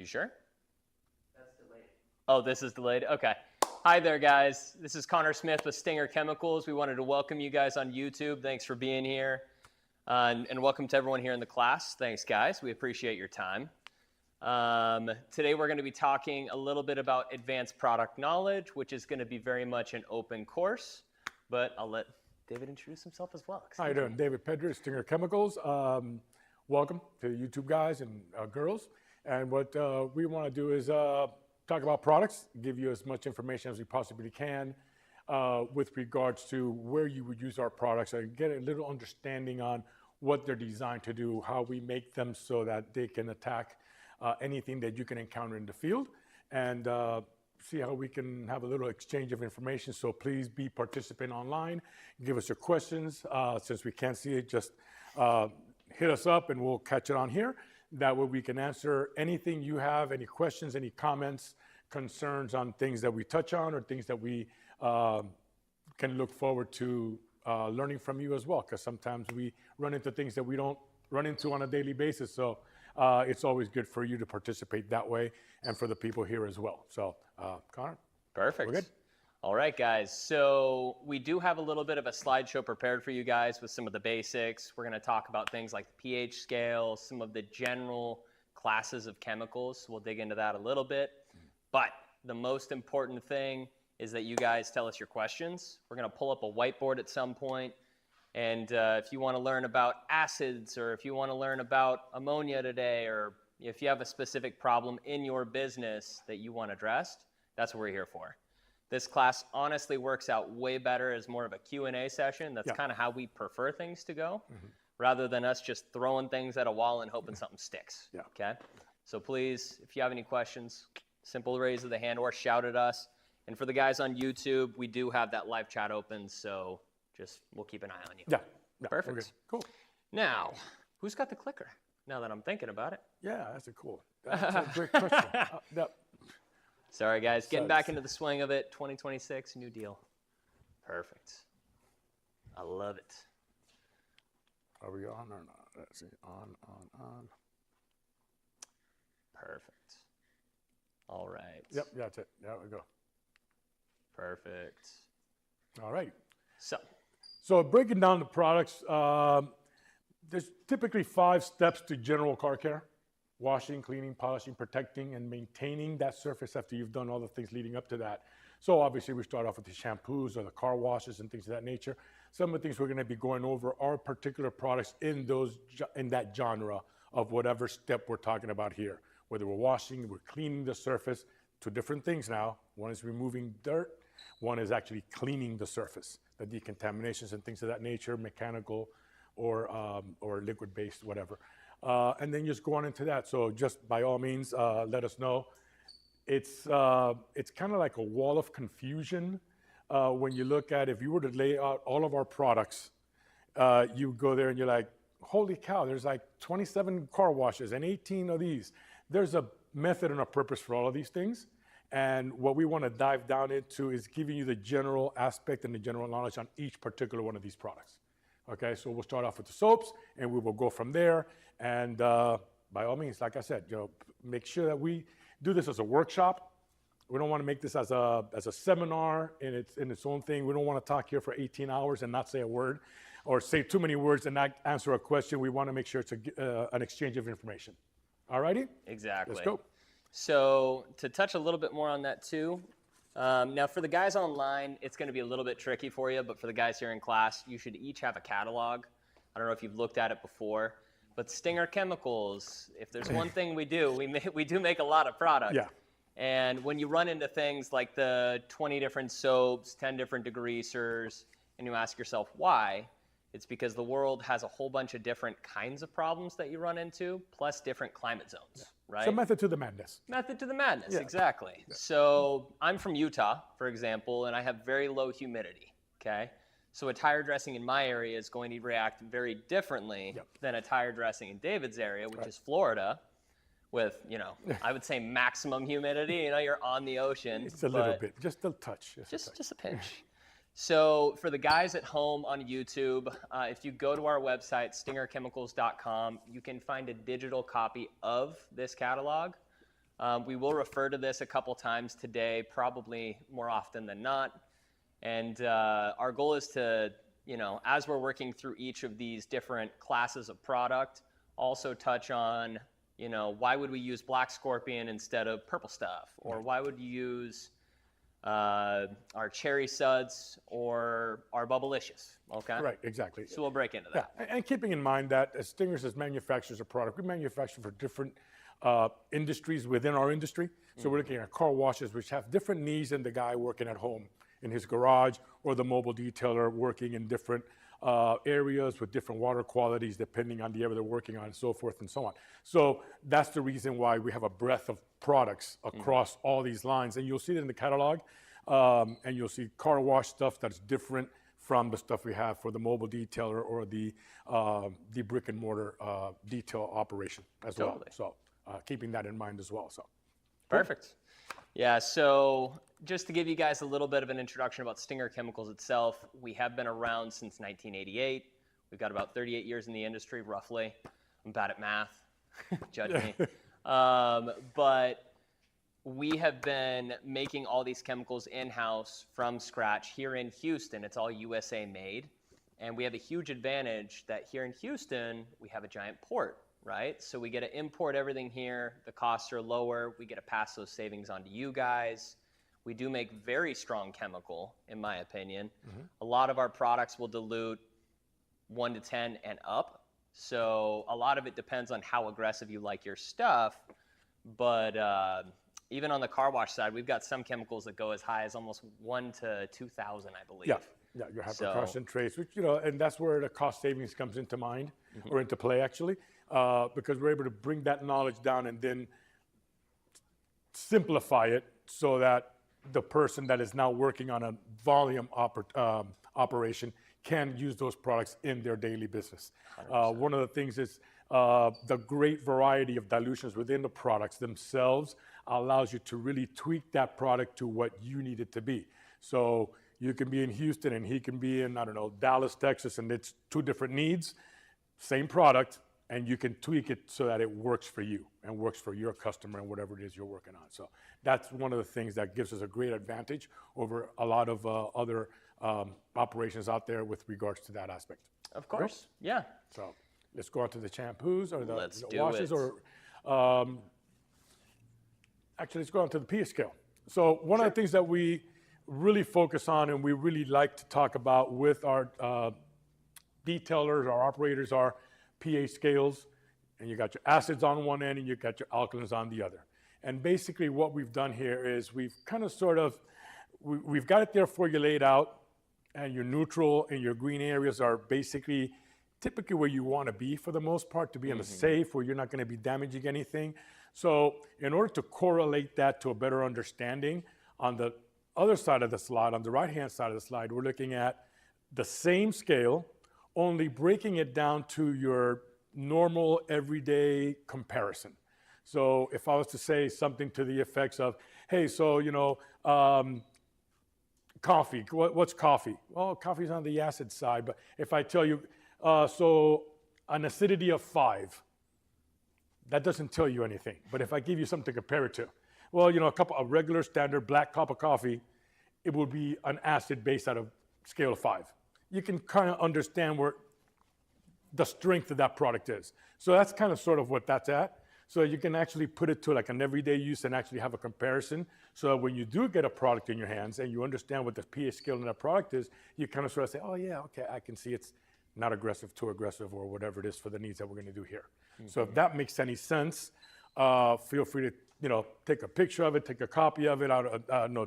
You sure? That's delayed. Oh, this is delayed? Okay. Hi there, guys. This is Connor Smith with Stinger Chemicals. We wanted to welcome you guys on YouTube. Thanks for being here. And welcome to everyone here in the class. Thanks, guys. We appreciate your time. Today we're going to be talking a little bit about advanced product knowledge, which is going to be very much an open course. But I'll let David introduce himself as well. How you doing? David Pedra, Stinger Chemicals. Welcome to the YouTube guys and girls. And what we want to do is talk about products, give you as much information as we possibly can with regards to where you would use our products and get a little understanding on what they're designed to do, how we make them so that they can attack anything that you can encounter in the field, and see how we can have a little exchange of information. So please be participant online, give us your questions. Since we can't see it, just hit us up and we'll catch it on here. That way we can answer anything you have, any questions, any comments, concerns on things that we touch on or things that we can look forward to learning from you as well, because sometimes we run into things that we don't run into on a daily basis. So it's always good for you to participate that way and for the people here as well. So Connor? Perfect. We're good? All right, guys. So we do have a little bit of a slideshow prepared for you guys with some of the basics. We're going to talk about things like the pH scale, some of the general classes of chemicals. We'll dig into that a little bit. But the most important thing is that you guys tell us your questions. We're going to pull up a whiteboard at some point. And if you want to learn about acids, or if you want to learn about ammonia today, or if you have a specific problem in your business that you want addressed, that's what we're here for. This class honestly works out way better as more of a Q&A session. That's kind of how we prefer things to go, rather than us just throwing things at a wall and hoping something sticks. Okay? So please, if you have any questions, simple raise of the hand or shout at us. And for the guys on YouTube, we do have that live chat open, so just we'll keep an eye on you. Yeah. Perfect. Okay. Cool. Now, who's got the clicker? Now that I'm thinking about it. Yeah, that's a great question. Sorry, guys. Getting back into the swing of it. 2026, new deal. Perfect. I love it. Are we on or not? Let's see. On. Perfect. All right. Yep, that's it. There we go. Perfect. All right. So breaking down the products, there's typically 5 steps to general car care: washing, cleaning, polishing, protecting, and maintaining that surface after you've done all the things leading up to that. So obviously we start off with the shampoos or the car washes and things of that nature. Some of the things we're going to be going over are particular products in that genre of whatever step we're talking about here. Whether we're washing, we're cleaning the surface, 2 different things now. One is removing dirt, one is actually cleaning the surface, the decontaminations and things of that nature, mechanical or liquid-based, whatever. And then just go on into that. So just by all means, let us know. It's kind of like a wall of confusion when you look at, if you were to lay out all of our products, you go there and you're like, holy cow, there's like 27 car washes and 18 of these. There's a method and a purpose for all of these things. And what we want to dive down into is giving you the general aspect and the general knowledge on each particular one of these products. Okay, so we'll start off with the soaps and we will go from there. And by all means, like I said, make sure that we do this as a workshop. We don't want to make this as a seminar in its own thing. We don't want to talk here for 18 hours and not say a word, or say too many words and not answer a question. We want to make sure it's an exchange of information. All righty? exactly. Let's go. So to touch a little bit more on that too, now for the guys online, it's going to be a little bit tricky for you, but for the guys here in class, you should each have a catalog. I don't know if you've looked at it before, but Stinger Chemicals, if there's one thing we do, we do make a lot of product. Yeah. And when you run into things like the 20 different soaps, 10 different degreasers, and you ask yourself why, it's because the world has a whole bunch of different kinds of problems that you run into, plus different climate zones, right? So method to the madness. Method to the madness, Yeah. exactly. Yeah. So I'm from Utah, for example, and I have very low humidity, okay? So a tire dressing in my area is going to react very differently than a tire dressing in David's area, which is Florida, with, I would say maximum humidity. You're on the ocean. It's a little bit, just a touch. Just a pinch. So for the guys at home on YouTube, if you go to our website, stingerchemicals.com, you can find a digital copy of this catalog. We will refer to this a couple times today, probably more often than not. And our goal is to, as we're working through each of these different classes of product, also touch on, why would we use black scorpion instead of purple stuff? Or why would you use our cherry suds or our bubblicious? Okay. Right, exactly. So we'll break into that. Yeah, and keeping in mind that as Stingers as manufacturers of product, we manufacture for different industries within our industry. So we're looking at car washes, which have different needs than the guy working at home in his garage, or the mobile detailer working in different areas with different water qualities depending on the area they're working on, and so forth and so on. So that's the reason why we have a breadth of products across all these lines. And you'll see it in the catalog, and you'll see car wash stuff that's different from the stuff we have for the mobile detailer or the brick and mortar detail operation as well. So keeping that in mind as well. So perfect. Yeah, so just to give you guys a little bit of an introduction about Stinger Chemicals itself, we have been around since 1988. We've got about 38 years in the industry, roughly. I'm bad at math, judge me. But we have been making all these chemicals in-house from scratch here in Houston. It's all USA made. And we have a huge advantage that here in Houston, we have a giant port, right? So we get to import everything here. The costs are lower. We get to pass those savings on to you guys. We do make very strong chemical, in my opinion. A lot of our products will dilute 1 to 10 and up. So a lot of it depends on how aggressive you like your stuff. But even on the car wash side, we've got some chemicals that go as high as almost 1 to 2,000, I believe. Yeah, your hypercaution trace, which, and that's where the cost savings comes into mind, or into play, actually, because we're able to bring that knowledge down and then simplify it so that the person that is now working on a volume operation can use those products in their daily business. One of the things is the great variety of dilutions within the products themselves allows you to really tweak that product to what you need it to be. So you can be in Houston and he can be in, I don't know, Dallas, Texas, and it's two different needs, same product, and you can tweak it so that it works for you and works for your customer and whatever it is you're working on. So that's one of the things that gives us a great advantage over a lot of other operations out there with regards to that aspect. Of course, yeah. So let's go on to the shampoos or the it. washes, or actually let's go on to the pH scale. So one of the things that we really focus on and we really like to talk about with our detailers, our operators, are pH scales. And you got your acids on one end and you got your alkalins on the other. And basically what we've done here is we've kind of we've got it there for you laid out, and your neutral and your green areas are basically typically where you want to be for the most part, to be in a safe where you're not going to be damaging anything. So in order to correlate that to a better understanding, on the other side of the slide, on the right-hand side of the slide, we're looking at the same scale, only breaking it down to your normal everyday comparison. So if I was to say something to the effects of, hey, so, coffee, what's coffee? Well, coffee's on the acid side, but if I tell you, so an acidity of 5, that doesn't tell you anything. But if I give you something to compare it to, well, a regular standard black cup of coffee, it would be an acid based out of scale of 5. You can kind of understand where the strength of that product is. So that's kind of sort of what that's at. So you can actually put it to like an everyday use and actually have a comparison. So that when you do get a product in your hands and you understand what the pH scale in that product is, you kind of sort of say, oh yeah, okay, I can see it's not aggressive, too aggressive, or whatever it is for the needs that we're going to do here. So if that makes any sense, feel free to take a picture of it, take a copy of it,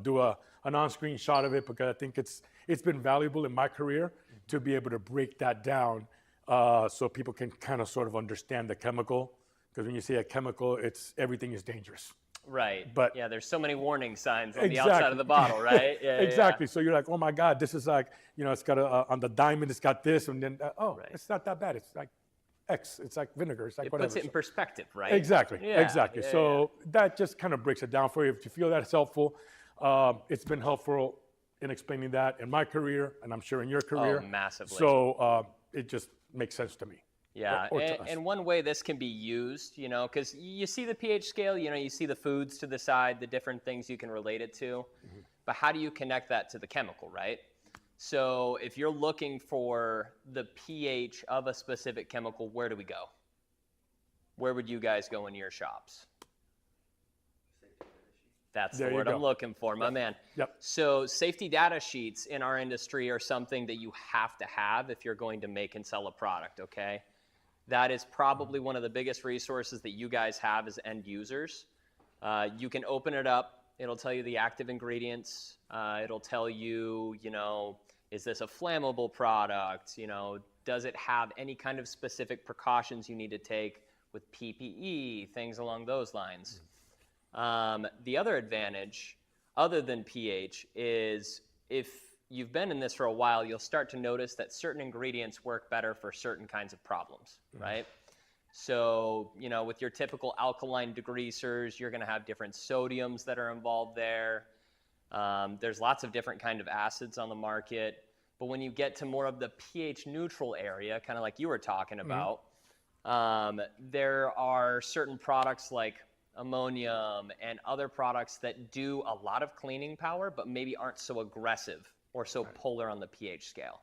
do an on-screen shot of it, because I think it's been valuable in my career to be able to break that down so people can kind of sort of understand the chemical. Because when you say a chemical, everything is dangerous. Right. But yeah, there's so many warning signs on the outside of the bottle, right? Yeah, exactly. So you're like, oh my God, this is like, it's got on the diamond, it's got this, and then It's not that bad. It's like X. It's like vinegar. It's like it whatever. Puts it in perspective, right? Exactly. Yeah, exactly. Yeah, so that just kind of breaks it down for you. If you feel that's helpful, it's been helpful in explaining that in my career, and I'm sure in your career. Oh, massively. So it just makes sense to me. Yeah, or to us. and one way this can be used, you know, because you see the pH scale, you know, you see the foods to the side, the different things you can relate it to, but how do you connect that to the chemical, right? So if you're looking for the pH of a specific chemical, where do we go? Where would you guys go in your shops? That's the There you word I'm go. looking for, my man. Yep. So safety data sheets in our industry are something that you have to have if you're going to make and sell a product, okay? That is probably one of the biggest resources that you guys have as end users. You can open it up. It'll tell you the active ingredients. It'll tell you, you know, is this a flammable product? You know, does it have any kind of specific precautions you need to take with PPE, things along those lines. The other advantage, other than pH, is if you've been in this for a while, you'll start to notice that certain ingredients work better for certain kinds of problems, right? So, you know, with your typical alkaline degreasers, you're going to have different sodiums that are involved there. There's lots of different kind of acids on the market. But when you get to more of the pH neutral area, kind of like you were talking about, there are certain products like ammonium and other products that do a lot of cleaning power, but maybe aren't so aggressive or so polar on the pH scale.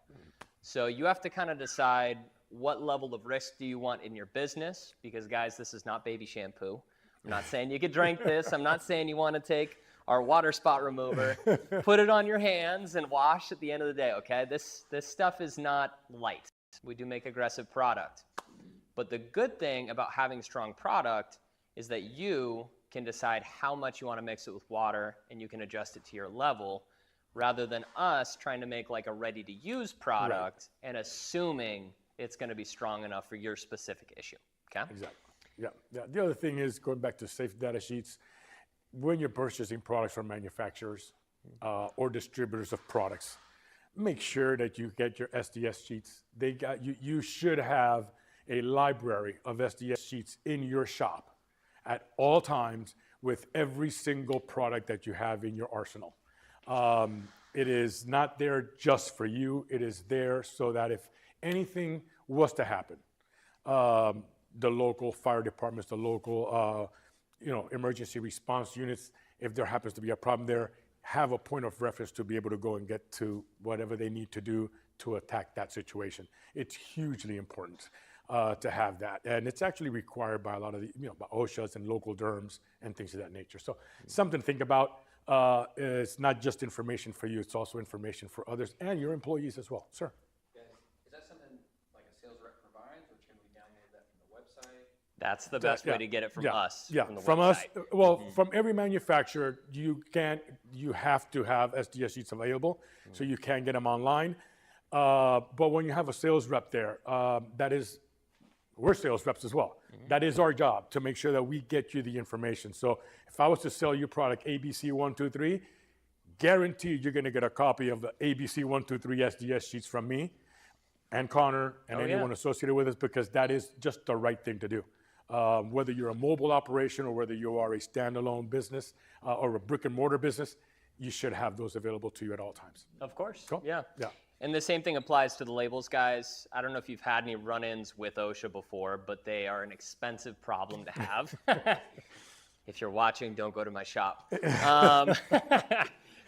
So you have to kind of decide what level of risk do you want in your business, because guys, this is not baby shampoo. I'm not saying you could drink this. I'm not saying you want to take our water spot remover, put it on your hands and wash at the end of the day, okay? This stuff is not light. We do make aggressive product. But the good thing about having strong product is that you can decide how much you want to mix it with water and you can adjust it to your level, rather than us trying to make like a ready-to-use product and assuming it's going to be strong enough for your specific issue, okay? Exactly. Yeah. The other thing is, going back to safe data sheets, when you're purchasing products from manufacturers or distributors of products, make sure that you get your SDS sheets. You should have a library of SDS sheets in your shop at all times with every single product that you have in your arsenal. It is not there just for you. It is there so that if anything was to happen, the local fire departments, the local emergency response units, if there happens to be a problem there, have a point of reference to be able to go and get to whatever they need to do to attack that situation. It's hugely important to have that. And it's actually required by a lot of the, by OSHAs and local DERMs and things of that nature. So something to think about. It's not just information for you, it's also information for others and your employees as well. Sir? Is that something like a sales rep provides, or can we download that from the website? That's the best way to get it from us. Yeah, from the from website. us. Well, from every manufacturer, you have to have SDS sheets available, so you can get them online. But when you have a sales rep there, we're sales reps as well. That is our job, to make sure that we get you the information. So if I was to sell you product ABC123, guaranteed you're going to get a copy of the ABC123 SDS sheets from me and Connor and anyone associated with us, because that is just the right thing to do. Whether you're a mobile operation or whether you are a standalone business or a brick and mortar business, you should have those available to you at all times. Of course. Cool. Yeah. Yeah. And the same thing applies to the labels, guys. I don't know if you've had any run-ins with OSHA before, but they are an expensive problem to have. If you're watching, don't go to my shop.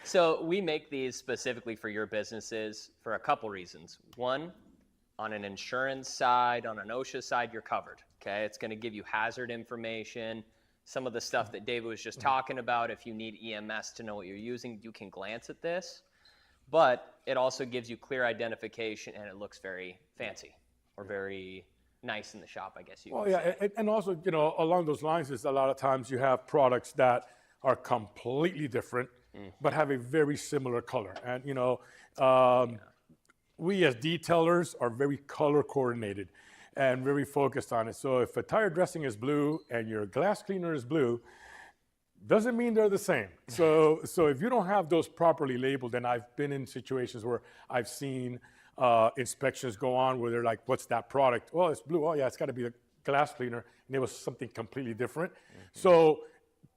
So we make these specifically for your businesses for a couple reasons. One, on an insurance side, on an OSHA side, you're covered. Okay, it's going to give you hazard information. Some of the stuff that David was just talking about, if you need EMS to know what you're using, you can glance at this. But it also gives you clear identification, and it looks very fancy or very nice in the shop, I guess you could say. And also, along those lines is a lot of times you have products that are completely different, but have a very similar color. And, we as detailers are very color coordinated and very focused on it. So if a tire dressing is blue and your glass cleaner is blue, doesn't mean they're the same. So if you don't have those properly labeled, and I've been in situations where I've seen inspections go on where they're like, what's that product? Well, it's blue. Oh yeah, it's got to be the glass cleaner. And it was something completely different. So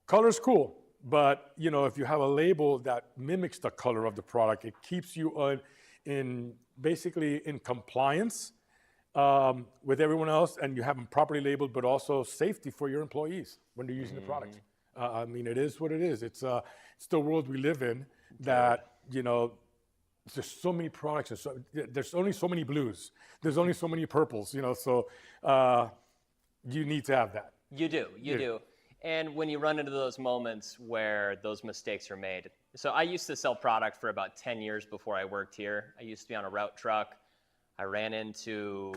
color's cool, but if you have a label that mimics the color of the product, it keeps you basically in compliance with everyone else, and you have them properly labeled, but also safety for your employees when they're using the product. I mean, it is what it is. It's the world we live in that, you know, there's so many products, and there's only so many blues. There's only so many purples, you know, so you need to have that. You do. And when you run into those moments where those mistakes are made. So I used to sell product for about 10 years before I worked here. I used to be on a route truck. I ran into,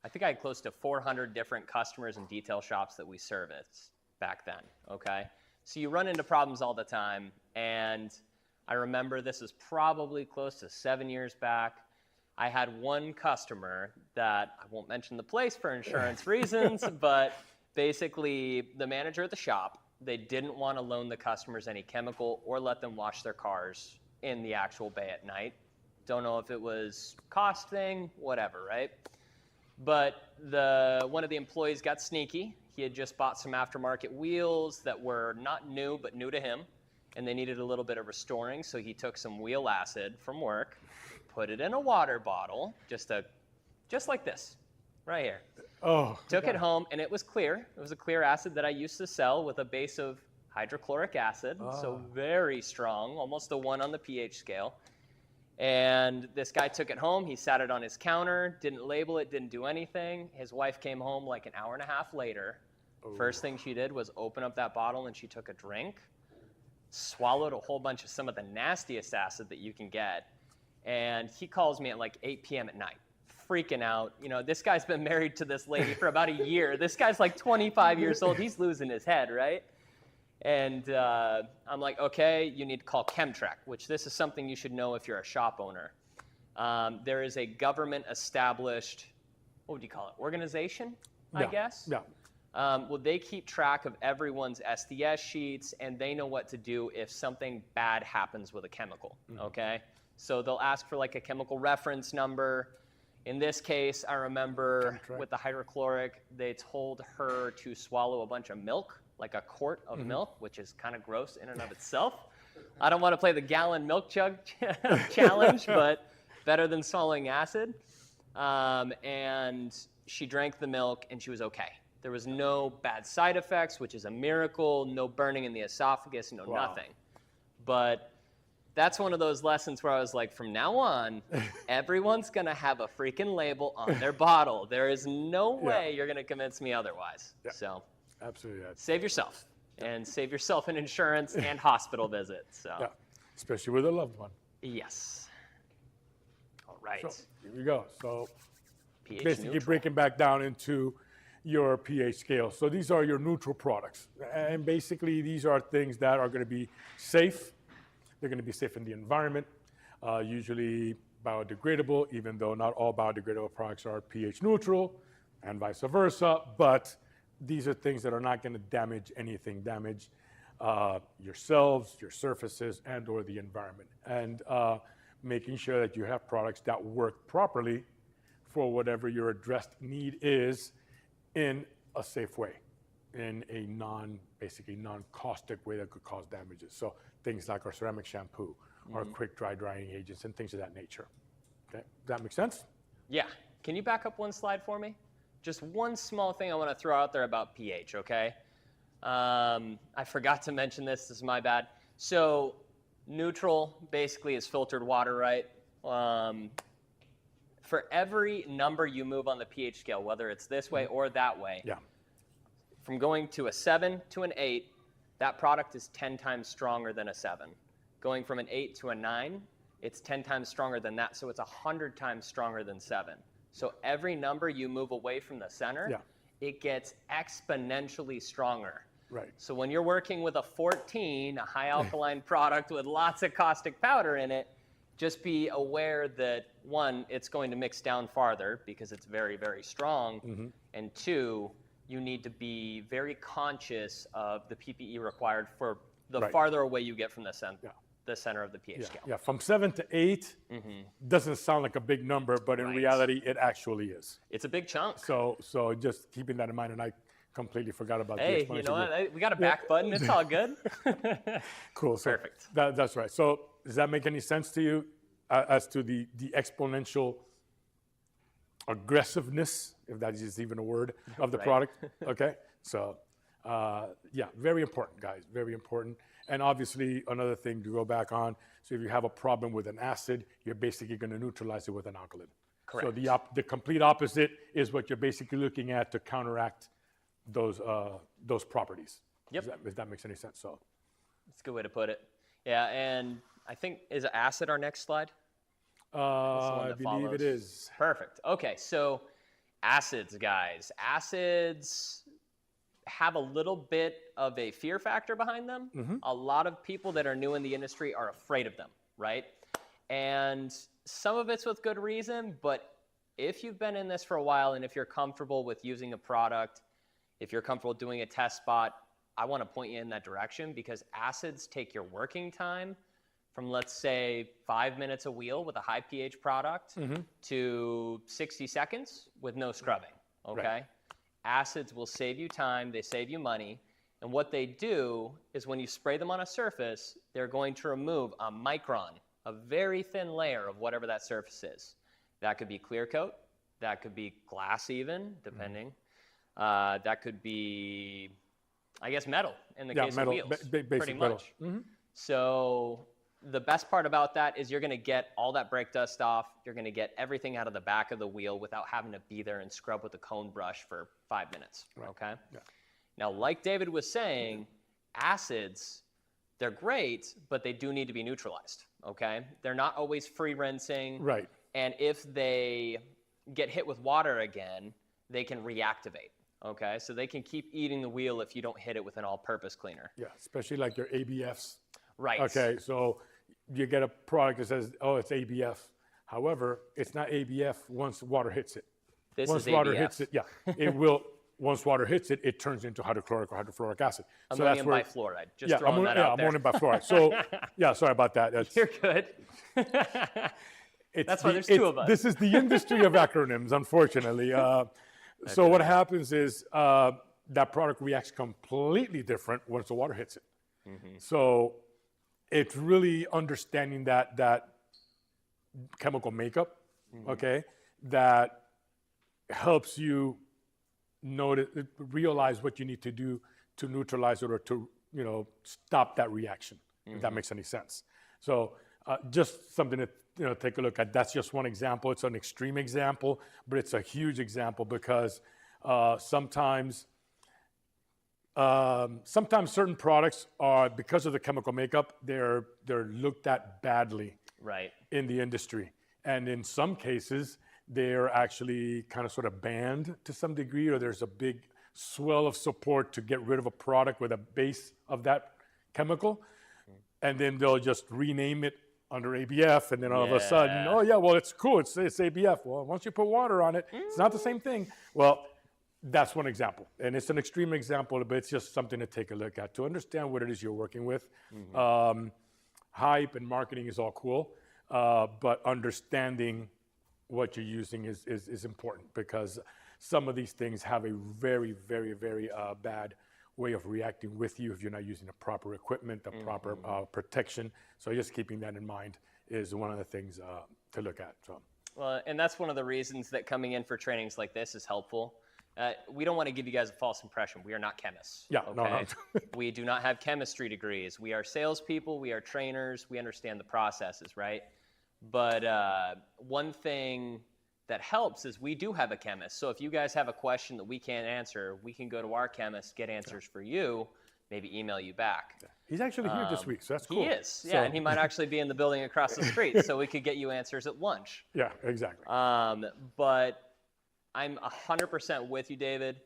I think I had close to 400 different customers and detail shops that we serviced back then, okay? So you run into problems all the time, and I remember this is probably close to 7 years back. I had one customer that, I won't mention the place for insurance reasons, but basically the manager at the shop, they didn't want to loan the customers any chemical or let them wash their cars in the actual bay at night. Don't know if it was cost thing, whatever, right? But one of the employees got sneaky. He had just bought some aftermarket wheels that were not new, but new to him, and they needed a little bit of restoring, so he took some wheel acid from work, put it in a water bottle, just like this, right here. Oh. Took it home, and it was clear. It was a clear acid that I used to sell with a base of hydrochloric acid, so very strong, almost a 1 on the pH scale. And this guy took it home. He sat it on his counter, didn't label it, didn't do anything. His wife came home like an hour and a half later. First thing she did was open up that bottle, and she took a drink, swallowed a whole bunch of some of the nastiest acid that you can get. And he calls me at like 8 p.m. at night, freaking out. You know, this guy's been married to this lady for about a year. This guy's like 25 years old. He's losing his head, right? And I'm like, okay, you need to call Chemtrack, which this is something you should know if you're a shop owner. There is a government-established, what would you call it, organization, I guess? Yeah. Well, they keep track of everyone's SDS sheets, and they know what to do if something bad happens with a chemical, okay? So they'll ask for like a chemical reference number. In this case, I remember with the hydrochloric, they told her to swallow a bunch of milk, like a quart of milk, which is kind of gross in and of itself. I don't want to play the gallon milk chug challenge, but better than swallowing acid. And she drank the milk, and she was okay. There was no bad side effects, which is a miracle, no burning in the esophagus, no nothing. But that's one of those lessons where I was like, from now on, everyone's going to have a freaking label on their bottle. There is no way you're going to convince me otherwise. So Absolutely. save yourself, and save yourself an insurance and hospital visit. So Yeah, especially with a loved one. yes. All right. So here we go. So pH basically neutral. breaking back down into your pH scale. So these are your neutral products. And basically these are things that are going to be safe. They're going to be safe in the environment, usually biodegradable, even though not all biodegradable products are pH neutral, and vice versa. But these are things that are not going to damage anything, damage yourselves, your surfaces, and or the environment. And making sure that you have products that work properly for whatever your addressed need is in a safe way, in a basically non-caustic way that could cause damages. So things like our ceramic shampoo, our quick dry drying agents, and things of that nature. Okay, does that make sense? Yeah. Can you back up one slide for me? Just one small thing I want to throw out there about pH, okay? I forgot to mention this. This is my bad. So neutral basically is filtered water, right? For every number you move on the pH scale, whether it's this way or that way, from going to a 7 to an 8, that product is 10 times stronger than a 7. Going from an 8 to a 9, it's 10 times stronger than that, so it's 100 times stronger than 7. So every number you move away from the center, it gets exponentially stronger. Right. So when you're working with a 14, a high alkaline product with lots of caustic powder in it, just be aware that, one, it's going to mix down farther because it's very, very strong, and two, you need to be very conscious of the PPE required for the farther away you get from the center of the pH scale. Yeah, from 7 to 8 doesn't sound like a big number, but in reality, it actually is. It's a big chunk. So just keeping that in mind, and I completely forgot about the Hey, explanation. you know what? We got a back button. It's all good. Cool. So Perfect. That's right. So does that make any sense to you as to the exponential aggressiveness, if that is even a word, of the Right. product. Okay, so yeah, very important, guys, very important. And obviously, another thing to go back on. So if you have a problem with an acid, you're basically going to neutralize it with an alkaline. So Correct. the complete opposite is what you're basically looking at to counteract those properties. Yep. If that makes any sense. So That's a good way to put it. Yeah, and I think, is acid our next slide? That's the one I that believe it follows. is. Perfect. Okay, so acids, guys. Acids have a little bit of a fear factor behind them. A lot of people that are new in the industry are afraid of them, right? And some of it's with good reason, but if you've been in this for a while and if you're comfortable with using a product, if you're comfortable doing a test spot, I want to point you in that direction because acids take your working time from, let's say, 5 minutes a wheel with a high pH product to 60 seconds with no scrubbing, okay? Right. Acids will save you time, they save you money, and what they do is when you spray them on a surface, they're going to remove a micron, a very thin layer of whatever that surface is. That could be clear coat, that could be glass even, depending. That could be, I guess, metal in the case metal, of wheels, basic pretty metal. much. So the best part about that is you're going to get all that brake dust off. You're going to get everything out of the back of the wheel without having to be there and scrub with a cone brush for 5 minutes, okay? Yeah. Now, like David was saying, acids, they're great, but they do need to be neutralized, okay? They're not always free rinsing. Right. And if they get hit with water again, they can reactivate, okay? So they can keep eating the wheel if you don't hit it with an all-purpose cleaner. Yeah, especially like your ABFs. Right. Okay, so you get a product that says, oh, it's ABF. However, it's not ABF once water hits it. This Once is water ABF. hits it, yeah, it will. Once water hits it, it turns into hydrochloric or hydrofluoric acid. So Ammonium bifluoride. Just throwing that out there. ammonium bifluoride. So, yeah, sorry about that. That's, You're good. it's That's why the- there's two it's- of us. This is the industry of acronyms, unfortunately. So what happens is that product reacts completely different once the water hits it. So it's really understanding that chemical makeup, okay, that helps you realize what you need to do to neutralize it or to stop that reaction, if that makes any sense. So just something to take a look at. That's just one example. It's an extreme example, but it's a huge example because sometimes certain products are, because of the chemical makeup, they're looked at badly Right. in the industry. And in some cases, they're actually kind of sort of banned to some degree, or there's a big swell of support to get rid of a product with a base of that chemical. And then they'll just rename it under ABF. And then all of a sudden, Yeah. oh yeah, well, it's cool. It's ABF. Well, once you put water on it, it's not the same thing. Well, that's one example. And it's an extreme example, but it's just something to take a look at to understand what it is you're working with. Hype and marketing is all cool, but understanding what you're using is important because some of these things have a very, very, very bad way of reacting with you if you're not using the proper equipment, the proper protection. So just keeping that in mind is one of the things to look at. So. Well, and that's one of the reasons that coming in for trainings like this is helpful. We don't want to give you guys a false impression. We are not chemists. Yeah, no. We do not have chemistry degrees. We are salespeople. We are trainers. We understand the processes, right? But one thing that helps is we do have a chemist. So if you guys have a question that we can't answer, we can go to our chemist, get answers for you, maybe email you back. He's actually here this week, so that's cool. He is, yeah, and he might actually be in the building across the street, so we could get you answers at lunch. Yeah, exactly. But I'm 100% with you, David.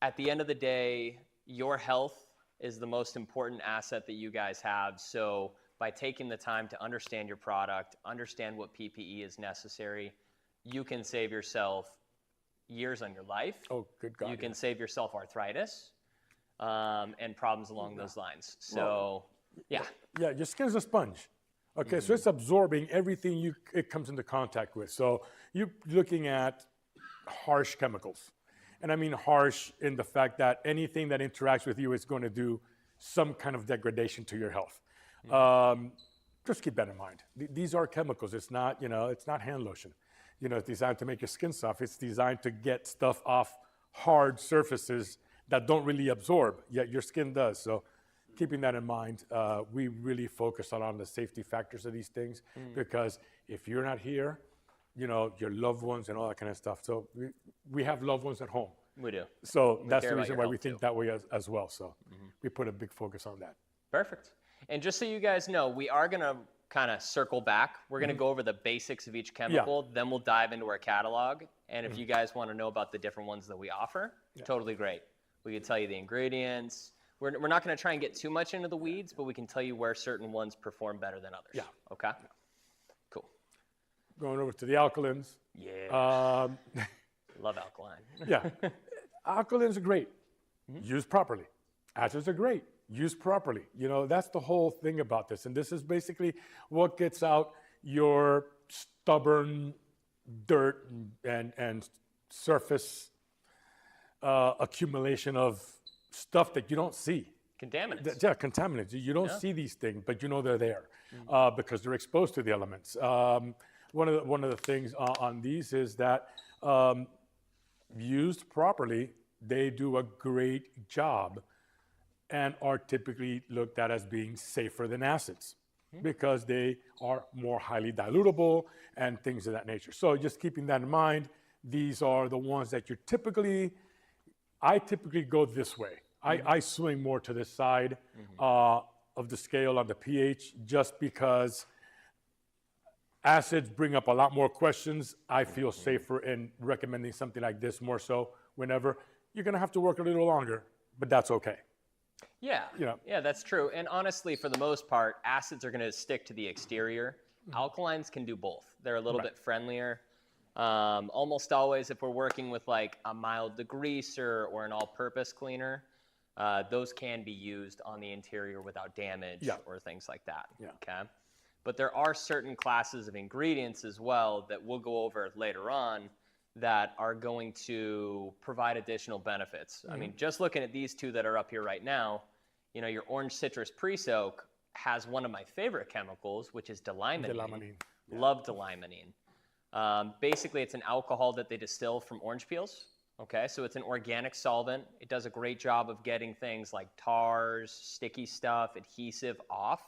At the end of the day, your health is the most important asset that you guys have. So by taking the time to understand your product, understand what PPE is necessary, you can save yourself years on your life. Oh, good God. You can save yourself arthritis and problems along those lines. So, yeah. Yeah, your skin's a sponge. Okay, so it's absorbing everything it comes into contact with. So you're looking at harsh chemicals. And I mean harsh in the fact that anything that interacts with you is going to do some kind of degradation to your health. Just keep that in mind. These are chemicals. It's not, it's not hand lotion. it's designed to make your skin soft. It's designed to get stuff off hard surfaces that don't really absorb, yet your skin does. So keeping that in mind, we really focus on the safety factors of these things, because if you're not here, your loved ones and all that kind of stuff. So we have loved ones at home. We do. So that's care the about reason your why we health, think too. that way as well. So we put a big focus on that. Perfect. And just so you guys know, we are going to kind of circle back. We're going to go over the basics of each chemical. Then we'll dive into our catalog. And if you guys want to know about the different ones that we offer, totally great. We can tell you the ingredients. We're not going to try and get too much into the weeds, but we can tell you where certain ones perform better than others. Yeah. Okay? Cool. Going over to the alkalins. Yeah. Love alkaline. Yeah. Alkalins are great. Used properly. Acids are great. Used properly. That's the whole thing about this. And this is basically what gets out your stubborn dirt and surface accumulation of stuff that you don't see. Contaminants. Yeah, contaminants. You don't see these things, but they're there because they're exposed to the elements. One of the things on these is that used properly, they do a great job and are typically looked at as being safer than acids because they are more highly dilutable and things of that nature. So just keeping that in mind, these are the ones that I typically go this way. I swing more to this side of the scale on the pH just because acids bring up a lot more questions. I feel safer in recommending something like this more so whenever you're going to have to work a little longer, but that's okay. Yeah. Yeah, that's true. And honestly, for the most part, acids are going to stick to the exterior. Alkalines can do both. They're a little bit friendlier. Almost always, if we're working with like a mild degreaser or an all-purpose cleaner, those can be used on the interior without damage or things like that. Okay. But there are certain classes of ingredients as well that we'll go over later on that are going to provide additional benefits. I mean, just looking at these two that are up here right now, your orange citrus pre-soak has one of my favorite chemicals, which is dilimonene. Love dilimonene. Basically, it's an alcohol that they distill from orange peels. Okay, so it's an organic solvent. It does a great job of getting things like tars, sticky stuff, adhesive off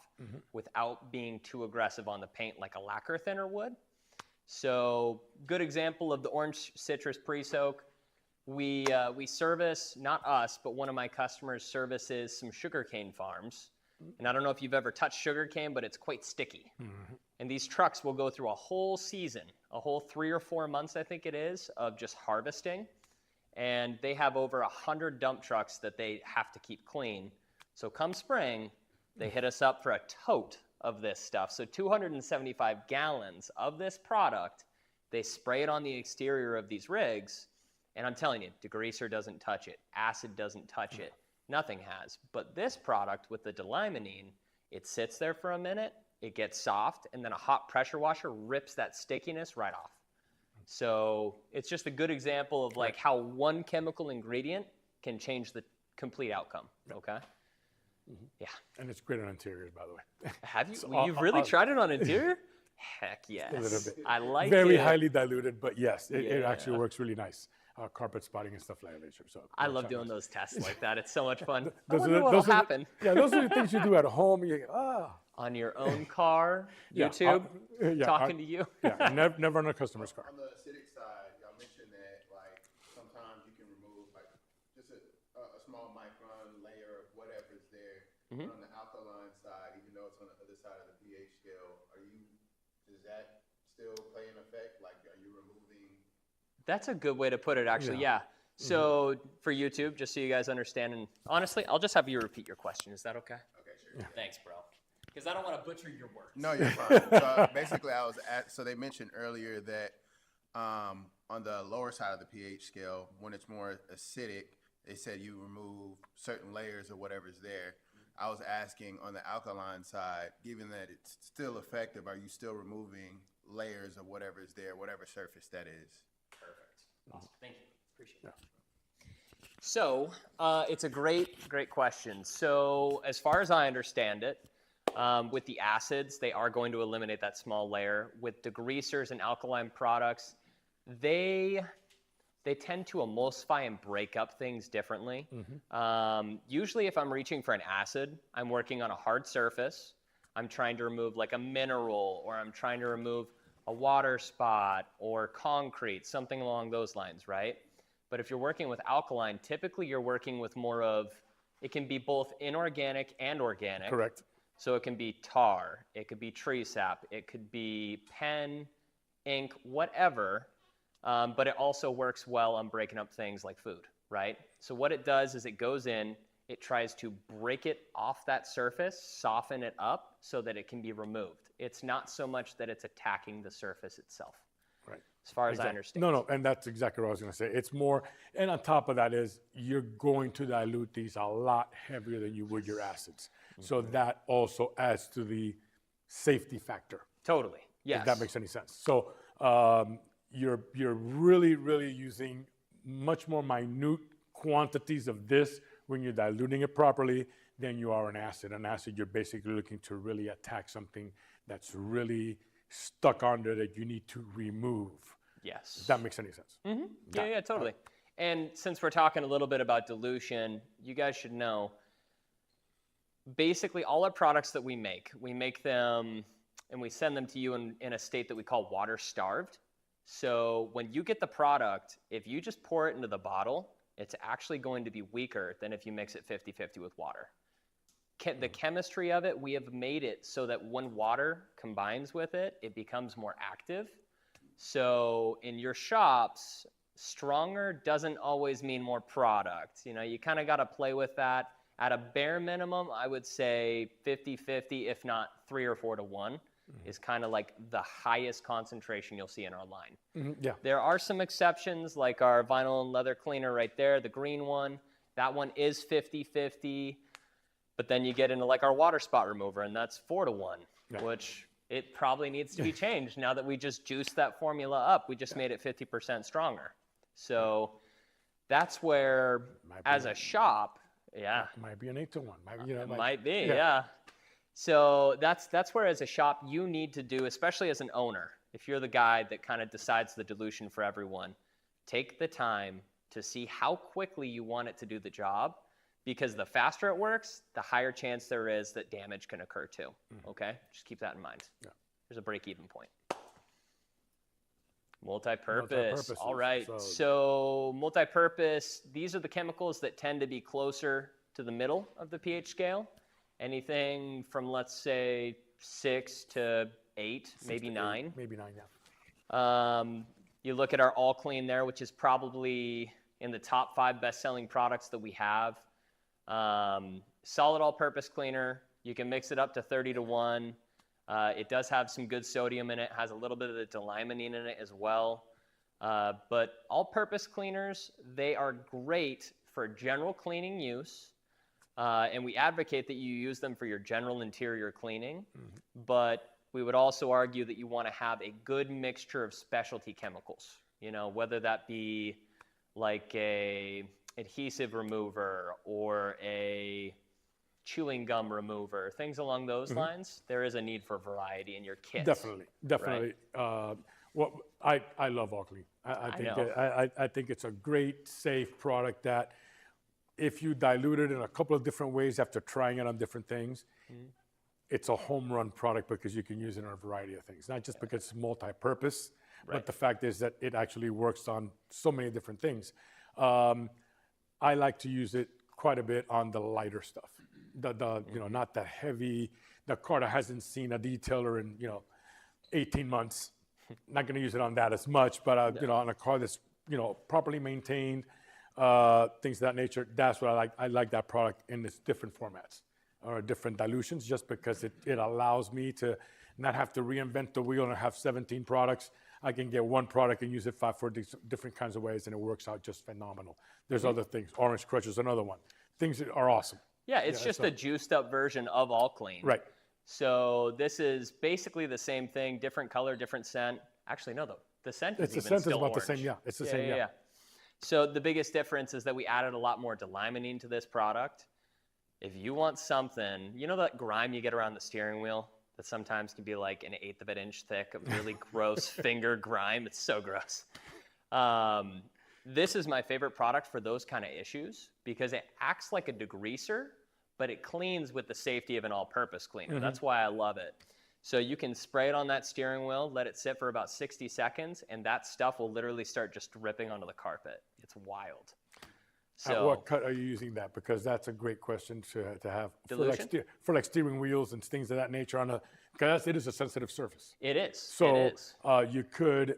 without being too aggressive on the paint like a lacquer thinner would. So good example of the orange citrus pre-soak. We service, not us, but one of my customers services some sugarcane farms. And I don't know if you've ever touched sugarcane, but it's quite sticky. And these trucks will go through a whole season, a whole 3 or 4 months, I think it is, of just harvesting. And they have over 100 dump trucks that they have to keep clean. So come spring, they hit us up for a tote of this stuff. So 275 gallons of this product, they spray it on the exterior of these rigs. And I'm telling you, degreaser doesn't touch it. Acid doesn't touch it. Nothing has. But this product with the dilimonene, it sits there for a minute, it gets soft, and then a hot pressure washer rips that stickiness right off. So it's just a good example of like how one chemical ingredient can change the complete outcome. Okay. Yeah. And it's great on interiors, by the way. Have you? You've really tried it on interior? Heck yes. A little bit. I like Very it. highly diluted, but yes, it actually works really nice. Carpet spotting and stuff like that. So I love doing those tests like that. It's so much fun. I Those wonder are what'll those are happen. those are the things you do at home. On your own car, Yeah, YouTube, talking to you. Never on a customer's car. On the acidic side, y'all mentioned that like sometimes you can remove like just a small micron layer of whatever's there. But on the alkaline side, even though it's on the other side of the pH scale, does that still play an effect? Like, are you removing? That's a good way to put it, actually. Yeah. So for YouTube, just so you guys understand, and honestly, I'll just have you repeat your question. Is that okay? Okay, sure. Thanks, bro. Because I don't want to butcher your words. No, you're fine. So basically, so they mentioned earlier that on the lower side of the pH scale, when it's more acidic, they said you remove certain layers or whatever's there. I was asking on the alkaline side, given that it's still effective, are you still removing layers of whatever's there, whatever surface that is? Perfect. Awesome. Thank you. Appreciate it. So it's a great question. So as far as I understand it, with the acids, they are going to eliminate that small layer. With degreasers and alkaline products, they tend to emulsify and break up things differently. Usually if I'm reaching for an acid, I'm working on a hard surface. I'm trying to remove like a mineral, or I'm trying to remove a water spot or concrete, something along those lines, right? But if you're working with alkaline, typically you're working with more of, it can be both inorganic and organic. Correct. So it can be tar, it could be tree sap, it could be pen, ink, whatever. But it also works well on breaking up things like food, right? So what it does is it goes in, it tries to break it off that surface, soften it up so that it can be removed. It's not so much that it's attacking the surface itself, Right. as far as I understand. No, and that's exactly what I was going to say. It's more, and on top of that is you're going to dilute these a lot heavier than you would your acids. So that also adds to the safety factor. Totally, yes. If that makes any sense. So you're really using much more minute quantities of this when you're diluting it properly than you are an acid. An acid, you're basically looking to really attack something that's really stuck on there that you need to remove. Yes. If that makes any sense. Yeah, totally. And since we're talking a little bit about dilution, you guys should know, basically all our products that we make them and we send them to you in a state that we call water starved. So when you get the product, if you just pour it into the bottle, it's actually going to be weaker than if you mix it 50-50 with water. The chemistry of it, we have made it so that when water combines with it, it becomes more active. So in your shops, stronger doesn't always mean more product. You know, you kind of got to play with that. At a bare minimum, I would say 50-50, if not 3 or 4 to 1, is kind of like the highest concentration you'll see in our line. Yeah. There are some exceptions, like our vinyl and leather cleaner right there, the green one. That one is 50-50. But then you get into like our water spot remover, and that's 4 to 1, which it probably needs to be changed now that we just juiced that formula up. We just made it 50% stronger. So that's where, as a shop, Might be an 8 to 1. Might be, yeah. So that's where, as a shop, you need to do, especially as an owner, if you're the guy that kind of decides the dilution for everyone, take the time to see how quickly you want it to do the job, because the faster it works, the higher chance there is that damage can occur too. Okay? Just keep that in mind. Yeah. There's a break-even point. Multi-purpose. All right. So multi-purpose, these are the chemicals that tend to be closer to the middle of the pH scale. Anything from, let's say, 6 to 8, maybe 9. Maybe 9, yeah. You look at our All Clean there, which is probably in the top 5 best-selling products that we have. Solid all-purpose cleaner. You can mix it up to 30 to 1. It does have some good sodium in it, has a little bit of the dilimonene in it as well. But all-purpose cleaners, they are great for general cleaning use. And we advocate that you use them for your general interior cleaning. But we would also argue that you want to have a good mixture of specialty chemicals, you know, whether that be like a adhesive remover or a chewing gum remover, things along those lines. There is a need for variety in your kits. Definitely. Right? I love All Clean. I think it's a great, safe product that if you dilute it in a couple of different ways after trying it on different things, it's a home run product because you can use it on a variety of things. Not just because it's multi-purpose, but the fact is that it actually works on so many different things. I like to use it quite a bit on the lighter stuff. Not the heavy, the car that hasn't seen a detailer in 18 months. Not going to use it on that as much, but on a car that's properly maintained, things of that nature. That's what I like. I like that product in its different formats or different dilutions, just because it allows me to not have to reinvent the wheel and have 17 products. I can get one product and use it 4 different kinds of ways, and it works out just phenomenal. There's other things. Orange Crush is another one. Things that are awesome. Yeah, it's just a juiced up version of All Clean. Right. So this is basically the same thing, different color, different scent. Actually, no, the scent is even still about orange. the same. Yeah, it's the same. Yeah. So the biggest difference is that we added a lot more dilimonene to this product. If you want something, you know that grime you get around the steering wheel that sometimes can be like 1/8 of an inch thick of really gross finger grime? It's so gross. This is my favorite product for those kind of issues because it acts like a degreaser, but it cleans with the safety of an all-purpose cleaner. That's why I love it. So you can spray it on that steering wheel, let it sit for about 60 seconds, and that stuff will literally start just dripping onto the carpet. It's wild. At So what cut are you using that? Because that's a great question to have Dilution? for like steering wheels and things of that nature because it is a sensitive surface. it is. So it is. you could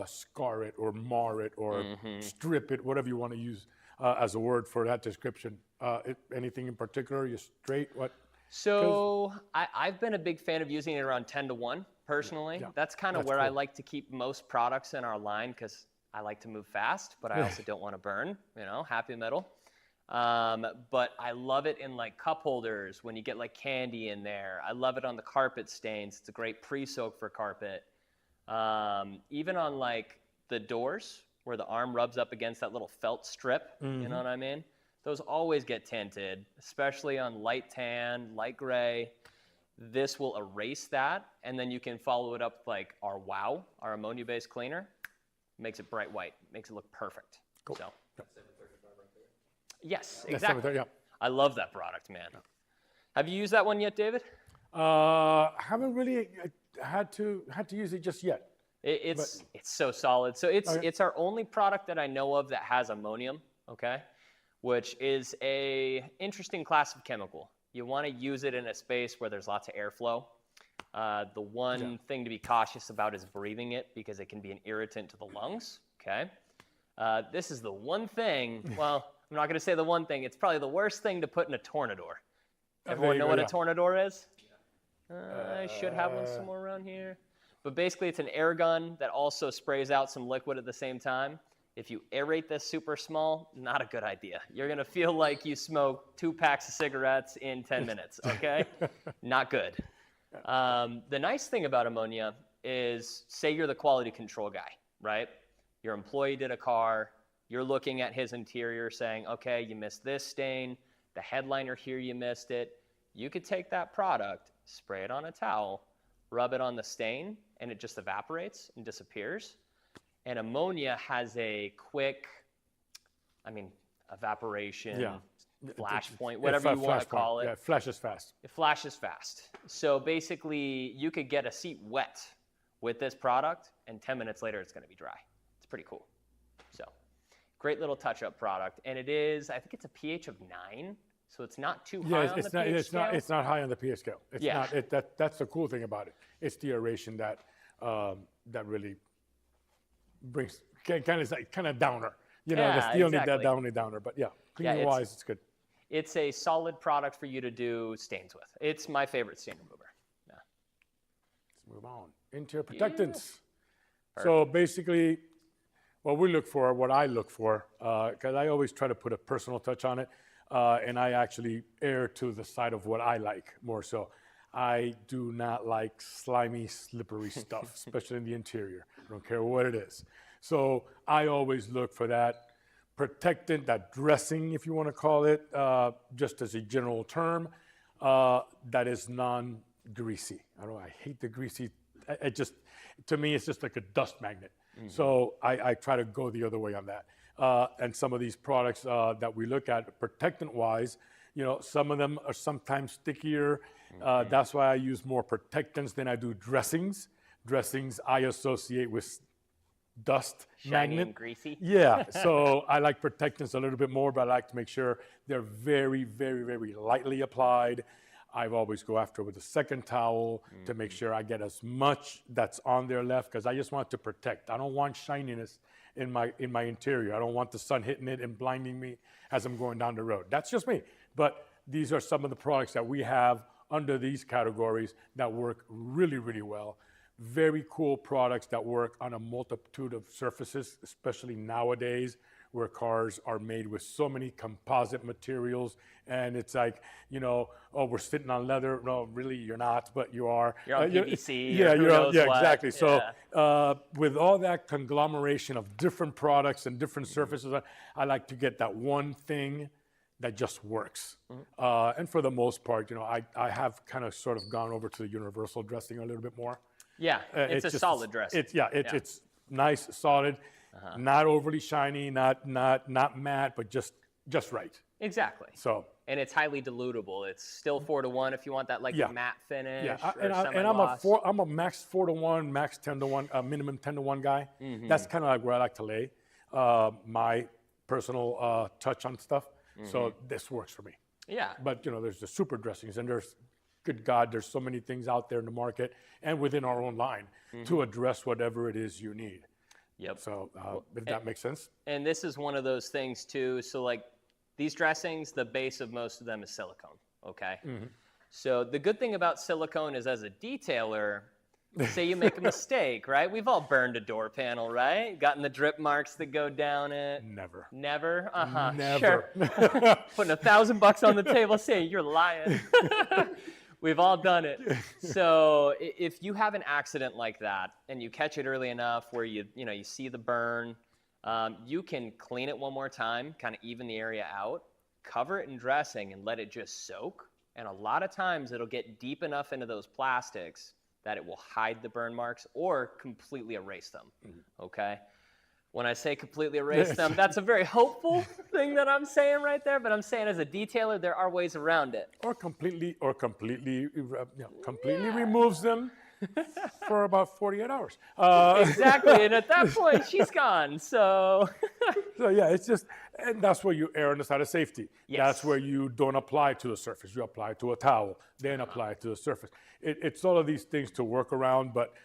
scar it or mar it or strip it, whatever you want to use as a word for that description. Anything in particular? You straight? What? So I've been a big fan of using it around 10 to 1 personally. Yeah, That's kind of that's where I cool. like to keep most products in our line because I like to move fast, but I also don't want to burn, happy middle. But I love it in like cup holders when you get like candy in there. I love it on the carpet stains. It's a great pre-soak for carpet. Even on like the doors where the arm rubs up against that little felt strip, you know what I mean? Those always get tinted, especially on light tan, light gray. This will erase that, and then you can follow it up with like our WOW, our ammonia-based cleaner. Makes it bright white, makes it look perfect. Cool. So, Yep. yes, That's exactly. yeah. I love that product, man. Have you used that one yet, David? Haven't really had to use it just yet. It's so solid. So it's our only product that I know of that has ammonium, okay? Which is a interesting class of chemical. You want to use it in a space where there's lots of airflow. The one thing to be cautious about is breathing it because it can be an irritant to the lungs, okay? This is the one thing, well, I'm not going to say the one thing, it's probably the worst thing to put in a Tornador. Everyone know what a Tornador is? I should have one somewhere around here. But basically it's an air gun that also sprays out some liquid at the same time. If you aerate this super small, not a good idea. You're going to feel like you smoked 2 packs of cigarettes in 10 minutes, okay? Not good. The nice thing about ammonia is, say you're the quality control guy, right? Your employee did a car. You're looking at his interior saying, okay, you missed this stain. The headliner here, you missed it. You could take that product, spray it on a towel, rub it on the stain, and it just evaporates and disappears. And ammonia has a quick, evaporation, flash point, whatever you want to call it. Yeah, it flashes fast. It flashes fast. So basically, you could get a seat wet with this product, and 10 minutes later, it's going to be dry. It's pretty cool. So, great little touch-up product. And it is, I think it's a pH of 9, so it's not too high on the pH scale. It's not high on the pH scale. It's Yeah. not. That's the cool thing about it. It's the aeration that really brings kind of downer. Yeah, the only exactly. downer. But yeah, cleaning wise, it's good. It's a solid product for you to do stains with. It's my favorite stain remover. Yeah. Let's move on. Interior protectants. So basically, what I look for, because I always try to put a personal touch on it, and I actually err to the side of what I like more so. I do not like slimy, slippery stuff, especially in the interior. I don't care what it is. So I always look for that protectant, that dressing, if you want to call it, just as a general term, that is non-greasy. I hate the greasy. To me, it's just like a dust magnet. So I try to go the other way on that. And some of these products that we look at, protectant-wise, some of them are sometimes stickier. That's why I use more protectants than I do dressings. Dressings I associate with dust Shiny magnet. and greasy. Yeah, so I like protectants a little bit more, but I like to make sure they're very, very, very lightly applied. I always go after with a second towel to make sure I get as much that's on there left, because I just want to protect. I don't want shininess in my interior. I don't want the sun hitting it and blinding me as I'm going down the road. That's just me. But these are some of the products that we have under these categories that work really, really well. Very cool products that work on a multitude of surfaces, especially nowadays where cars are made with so many composite materials. And it's like, we're sitting on leather. No, really, you're not, but you are. You're on PVC. Yeah, who knows what. exactly. Yeah. So with all that conglomeration of different products and different surfaces, I like to get that one thing that just works. And for the most part, I have kind of sort of gone over to the universal dressing a little bit more. Yeah, it's a solid dress. It's nice, solid. Not overly shiny, not matte, but just right. Exactly. So. And it's highly dilutable. It's still 4-to-1 if you want that like Yeah. matte finish. Yeah, or I'm a max 4-to-1, max 10-to-1, minimum 10-to-1 guy. That's kind of like where I like to lay my personal touch on stuff. So this works for me. Yeah. But there's the super dressings, and good God, there's so many things out there in the market and within our own line to address whatever it is you need. Yep. So if that makes sense. And this is one of those things too. So like these dressings, the base of most of them is silicone. Okay. So the good thing about silicone is, as a detailer, say you make a mistake, right? We've all burned a door panel, right? Gotten the drip marks that go down it. Never. Never? Never. Sure. Putting $1,000 on the table saying you're lying. We've all done it. So if you have an accident like that and you catch it early enough where you see the burn, you can clean it one more time, kind of even the area out, cover it in dressing and let it just soak. And a lot of times it'll get deep enough into those plastics that it will hide the burn marks or completely erase them, okay? When I say completely erase them, that's a very hopeful thing that I'm saying right there, but I'm saying as a detailer, there are ways around it. Or completely removes them for about 48 hours. Exactly, and at that point, she's gone, so. So yeah, it's just, and that's where you err on the side of safety. Yes. That's where you don't apply to the surface. You apply to a towel, then apply to the surface. It's all of these things to work around, but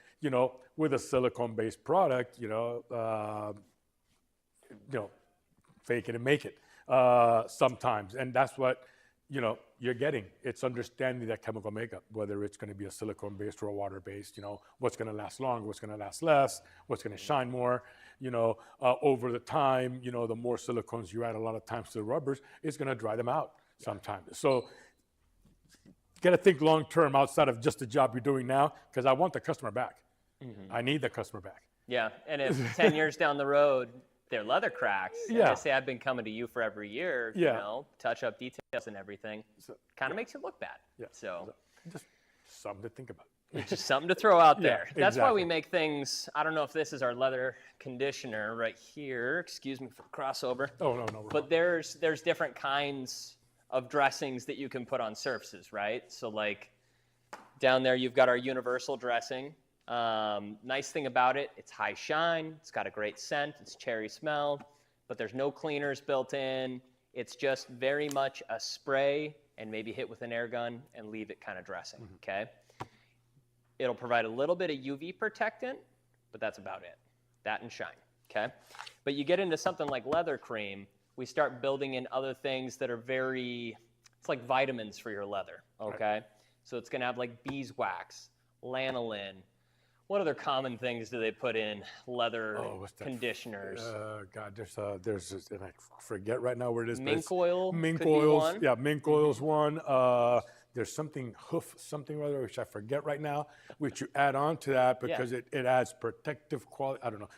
with a silicone-based product, fake it and make it sometimes, and that's what you're getting. It's understanding that chemical makeup, whether it's going to be a silicone-based or a water-based. What's going to last longer, what's going to last less, what's going to shine more. Over the time, the more silicones you add, a lot of times to the rubbers, it's going to dry them out sometimes. So got to think long term outside of just the job you're doing now, because I want the customer back. I need the customer back. Yeah, and if 10 years down the road, they're leather cracks, and Yeah. they say I've been coming to you for every year, touch up details and everything, kind of makes it look bad. Yeah. So Just something to think about. it's just something to throw out there. That's why we exactly. make things, I don't know if this is our leather conditioner right here, excuse me for the crossover, Oh, no. but there's different kinds of dressings that you can put on surfaces, right? So like down there you've got our universal dressing. Nice thing about it, it's high shine, it's got a great scent, it's cherry smell, but there's no cleaners built in. It's just very much a spray and maybe hit with an air gun and leave it kind of dressing, okay? It'll provide a little bit of UV protectant, but that's about it. That and shine, okay? But you get into something like leather cream, we start building in other things that are it's like vitamins for your leather, okay? Right. So it's gonna have like beeswax, lanolin. What other common things do they put in leather conditioners? God, there's and I forget right now where it is. Mink oil. Mink could be oils. one. Yeah, mink oil's one. There's something something or other, which I forget right now, which you add on to that because it adds protective quality. I don't know.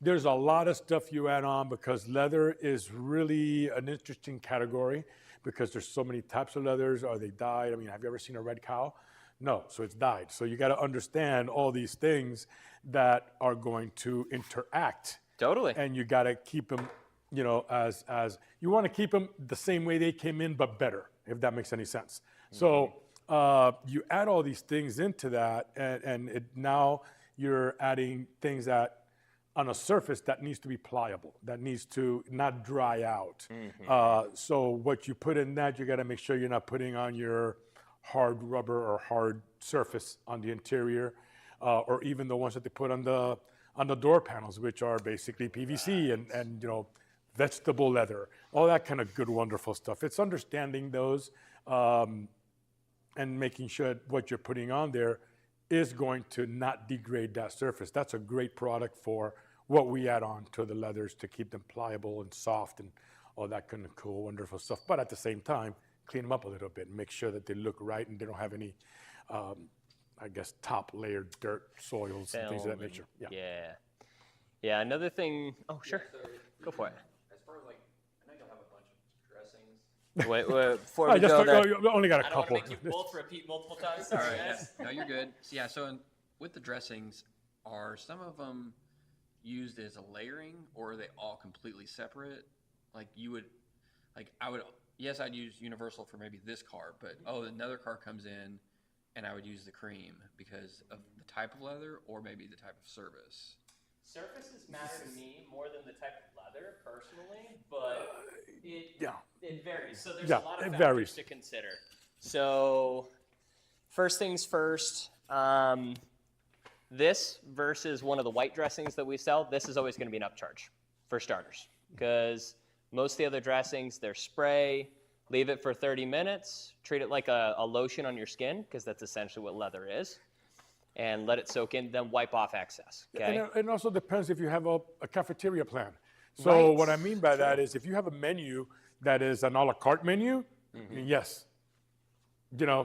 There's a lot of stuff you add on because leather is really an interesting category because there's so many types of leathers. Are they dyed? I mean, have you ever seen a red cow? No, so it's dyed. So you got to understand all these things that are going to interact. Totally. And you got to keep them, as you want to keep them the same way they came in, but better, if that makes any sense. So you add all these things into that, and now you're adding things that on a surface that needs to be pliable, that needs to not dry out. So what you put in that, you got to make sure you're not putting on your hard rubber or hard surface on the interior, or even the ones that they put on the door panels, which are basically PVC and vegetable leather, all that kind of good, wonderful stuff. It's understanding those and making sure what you're putting on there is going to not degrade that surface. That's a great product for what we add on to the leathers to keep them pliable and soft and all that kind of cool, wonderful stuff. But at the same time, clean them up a little bit and make sure that they look right and they don't have any, top layered dirt, soils, and things of that nature. Yeah, another thing. Oh, sure. So Go for it. as far as I know you'll have a bunch of dressings. Wait, before we go there. You only got a I don't couple. want to make you both repeat multiple times. Sorry, guys. No, you're good. So, yeah, so with the dressings, are some of them used as a layering, or are they all completely separate? Like you would, like I would, yes, I'd use universal for maybe this car, but another car comes in, and I would use the cream because of the type of leather or maybe the type of service. Surfaces matter to me more than the type of leather personally, but it varies. So there's a lot of factors varies. to consider. So first things first, this versus one of the white dressings that we sell, this is always going to be an upcharge for starters, because most of the other dressings, they're spray, leave it for 30 minutes, treat it like a lotion on your skin, because that's essentially what leather is, and let it soak in, then wipe off excess, okay? And it also depends if you have a cafeteria plan. So Right. what I mean by that is if you have a menu that is an a la carte menu, yes, Yeah.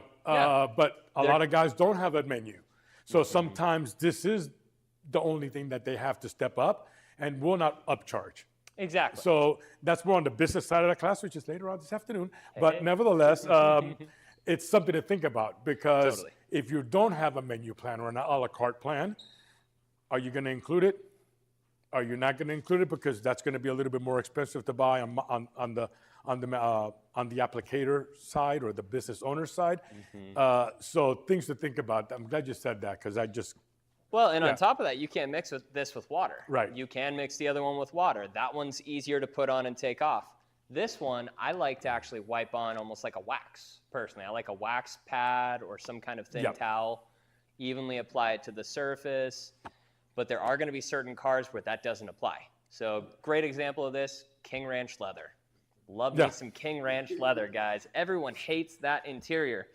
but a lot of guys don't have a menu. So sometimes this is the only thing that they have to step up and will not upcharge. Exactly. So that's more on the business side of the class, which is later on this afternoon. But nevertheless, it's something to think about, because Totally. if you don't have a menu plan or an a la carte plan, are you going to include it? Are you not going to include it? Because that's going to be a little bit more expensive to buy on the applicator side or the business owner side. So things to think about. I'm glad you said that, because I just Well, and on top of that, you can't mix this with water. Right. You can mix the other one with water. That one's easier to put on and take off. This one, I like to actually wipe on almost like a wax, personally. I like a wax pad or some kind of thin towel, evenly apply it to the surface. But there are going to be certain cars where that doesn't apply. So great example of this, King Ranch leather. Love me some King Ranch leather, guys. Everyone hates that interior,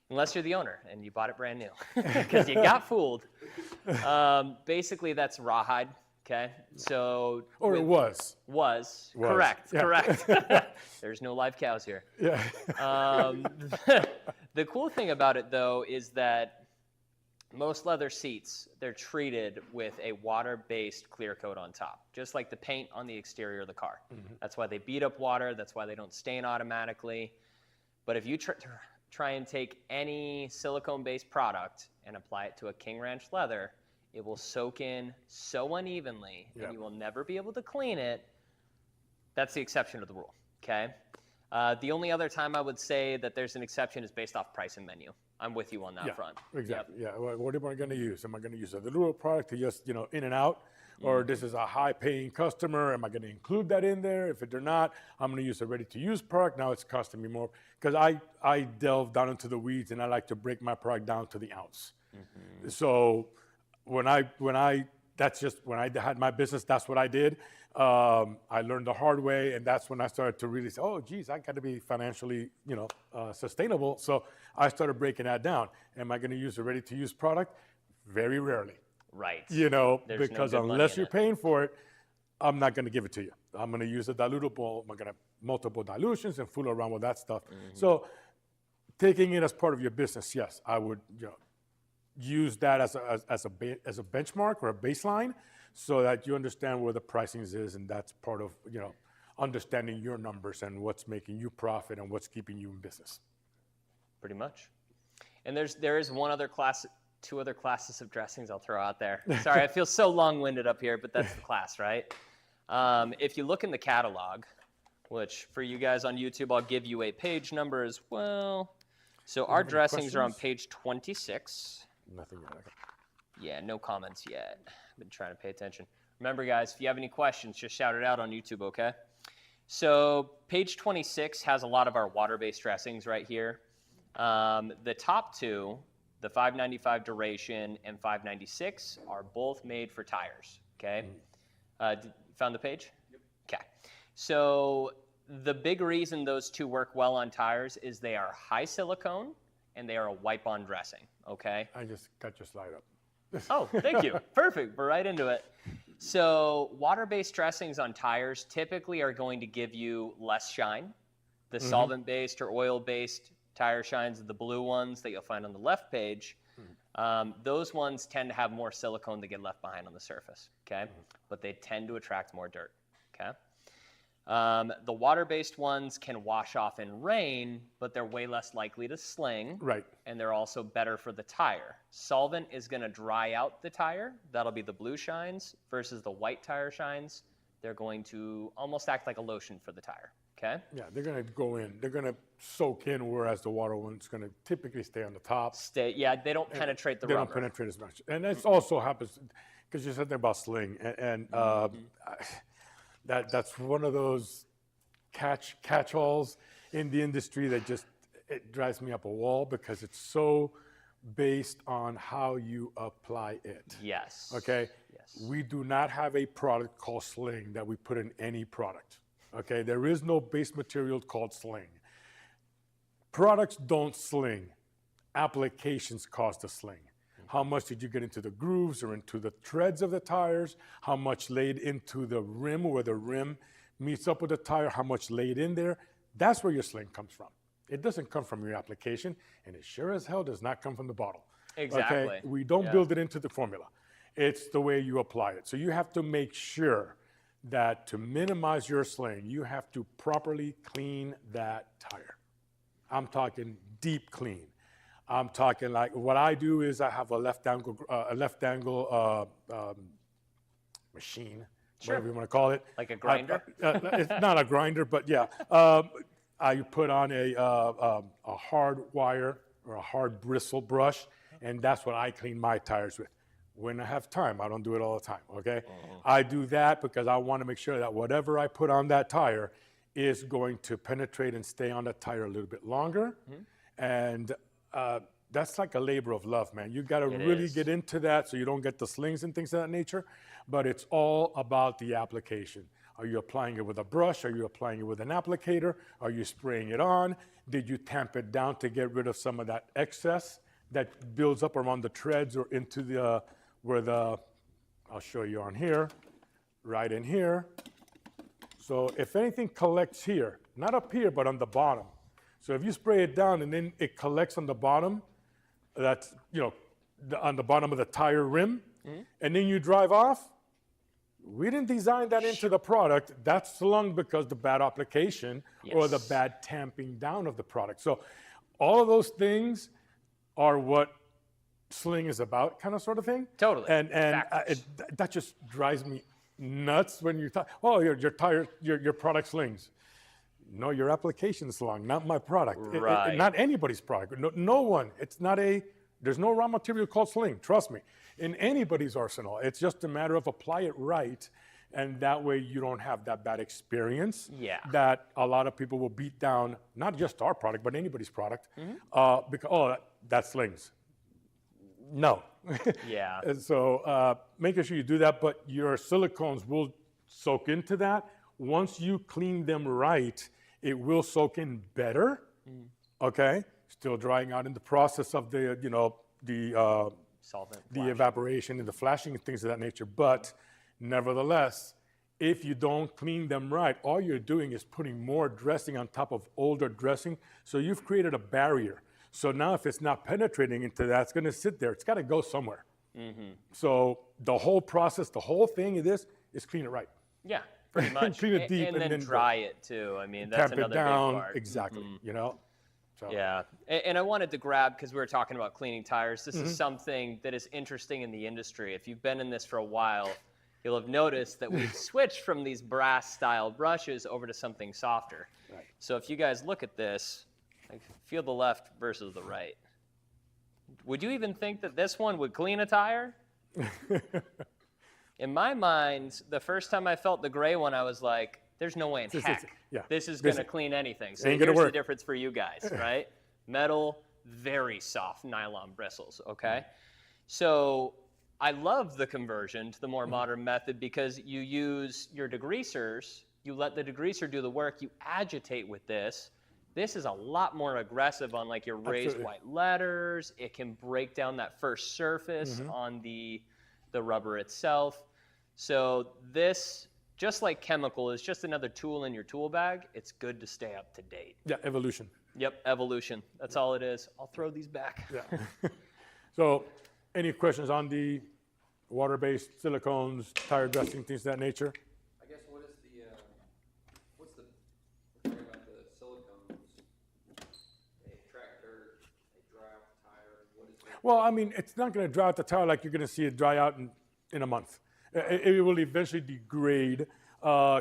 unless you're the owner and you bought it brand new, because you got fooled. Basically, that's rawhide, okay? So it was. Correct, yeah. correct. There's no live cows here. Yeah. The cool thing about it, though, is that most leather seats, they're treated with a water-based clear coat on top, just like the paint on the exterior of the car. That's why they beat up water. That's why they don't stain automatically. But if you try and take any silicone-based product and apply it to a King Ranch leather, it will soak in so unevenly, and you will never be able to clean it. That's the exception to the rule, okay? The only other time I would say that there's an exception is based off price and menu. I'm with you on that front. Exactly. Yeah. What am I going to use? Am I going to use a little product to just, in and out? Or this is a high-paying customer. Am I going to include that in there? If they're not, I'm going to use a ready-to-use product. Now it's costing me more, because I delve down into the weeds, and I like to break my product down to the ounce. So when I had my business, that's what I did. I learned the hard way, and that's when I started to really say, oh, geez, I got to be financially, sustainable. So I started breaking that down. Am I going to use a ready-to-use product? Very rarely. Right. Because good money unless in you're it. paying for it, I'm not going to give it to you. I'm going to use a dilutable. I'm going to multiple dilutions and fool around with that stuff. So taking it as part of your business, yes, I would use that as a benchmark or a baseline, so that you understand where the pricing is, and that's part of understanding your numbers and what's making you profit and what's keeping you in business. Pretty much. And there is one other class, two other classes of dressings I'll throw out there. Sorry, I feel so long-winded up here, but that's the class, right? If you look in the catalog, which for you guys on YouTube, I'll give you a page number as well. So our have any dressings are on questions? page 26. Nothing yet. Yeah, no comments yet. I've been trying to pay attention. Remember, guys, if you have any questions, just shout it out on YouTube, okay? So page 26 has a lot of our water-based dressings right here. The top two, the 595 duration and 596, are both made for tires, okay? Found the page? Yep. Okay. So the big reason those two work well on tires is they are high silicone and they are a wipe-on dressing, okay? I just got your slide up. Oh, thank you. Perfect. We're right into it. So water-based dressings on tires typically are going to give you less shine. The solvent-based or oil-based tire shines, the blue ones that you'll find on the left page, those ones tend to have more silicone that get left behind on the surface, okay? But they tend to attract more dirt, okay? The water-based ones can wash off in rain, but they're way less likely to sling. Right. And they're also better for the tire. Solvent is going to dry out the tire. That'll be the blue shines versus the white tire shines. They're going to almost act like a lotion for the tire. Okay? Yeah, they're going to go in. They're going to soak in, whereas the water one's going to typically stay on the top. Yeah, they don't penetrate the They rubber. don't penetrate as much. And that also happens because you said something about sling. And that's one of those catch-alls in the industry that just, it drives me up a wall because it's so based on how you apply it. Yes. Okay? Yes. We do not have a product called sling that we put in any product. Okay? There is no base material called sling. Products don't sling. Applications cause the sling. How much did you get into the grooves or into the treads of the tires? How much laid into the rim where the rim meets up with the tire? How much laid in there? That's where your sling comes from. It doesn't come from your application, and it sure as hell does not come from the bottle. Exactly. Okay? We don't build it into the formula. It's the way you apply it. So you have to make sure that to minimize your sling, you have to properly clean that tire. I'm talking deep clean. I'm talking like what I do is I have a left angle machine, whatever you want to call it. Like a grinder? It's not a grinder, but yeah. I put on a hard wire or a hard bristle brush, and that's what I clean my tires with. When I have time, I don't do it all the time, okay? I do that because I want to make sure that whatever I put on that tire is going to penetrate and stay on that tire a little bit longer. And that's like a labor of love, man. You got to really get into that so you don't get the slings and things of that nature. But it's all about the application. Are you applying it with a brush? Are you applying it with an applicator? Are you spraying it on? Did you tamp it down to get rid of some of that excess that builds up around the treads or into the, I'll show you on here, right in here. So if anything collects here, not up here, but on the bottom. So if you spray it down and then it collects on the bottom, that's, on the bottom of the tire rim, and then you drive off, we didn't design that into the product. That's slung because the bad application or the bad tamping down of the product. So all of those things are what sling is about, kind of sort of thing. Totally. And that just drives me nuts when you talk, oh, your tire, your product slings. No, your application slung, not my product. Right. Not anybody's product. No one. There's no raw material called sling, trust me, in anybody's arsenal. It's just a matter of apply it right, and that way you don't have that bad experience that a lot of people will beat down, not just our product, but anybody's product, because, that slings. No. Yeah. And so making sure you do that, but your silicones will soak into that. Once you clean them right, it will soak in better, okay? Still drying out in the process of the Solvent. the evaporation and the flashing and things of that nature. But nevertheless, if you don't clean them right, all you're doing is putting more dressing on top of older dressing. So you've created a barrier. So now if it's not penetrating into that, it's going to sit there. It's got to go somewhere. So the whole process, the whole thing of this is clean it right. Yeah, pretty much. Clean it deep and then dry it too. I mean, that's Tamp another it down, big part. exactly, So. Yeah, and I wanted to grab, because we were talking about cleaning tires, this is something that is interesting in the industry. If you've been in this for a while, you'll have noticed that we've switched from these brass-style brushes over to something softer. Right. So if you guys look at this, like, feel the left versus the right. Would you even think that this one would clean a tire? In my mind, the first time I felt the gray one, I was like, there's no way in heck this is going to clean anything. So here's the difference for you guys, right? Metal, very soft nylon bristles, okay? So I love the conversion to the more modern method because you use your degreasers, you let the degreaser do the work, you agitate with this. This is a lot more aggressive on like your raised white letters. It can break down that first surface on the rubber itself. So this, just like chemical, is just another tool in your tool bag. It's good to stay up to date. Yeah, evolution. Yep, evolution. That's all it is. I'll throw these back. Yeah. So any questions on the water-based silicones, tire dressing, things of that nature? I guess what's Well, I mean, it's not going to dry out the tire like you're going to see it dry out in a month. It will eventually degrade.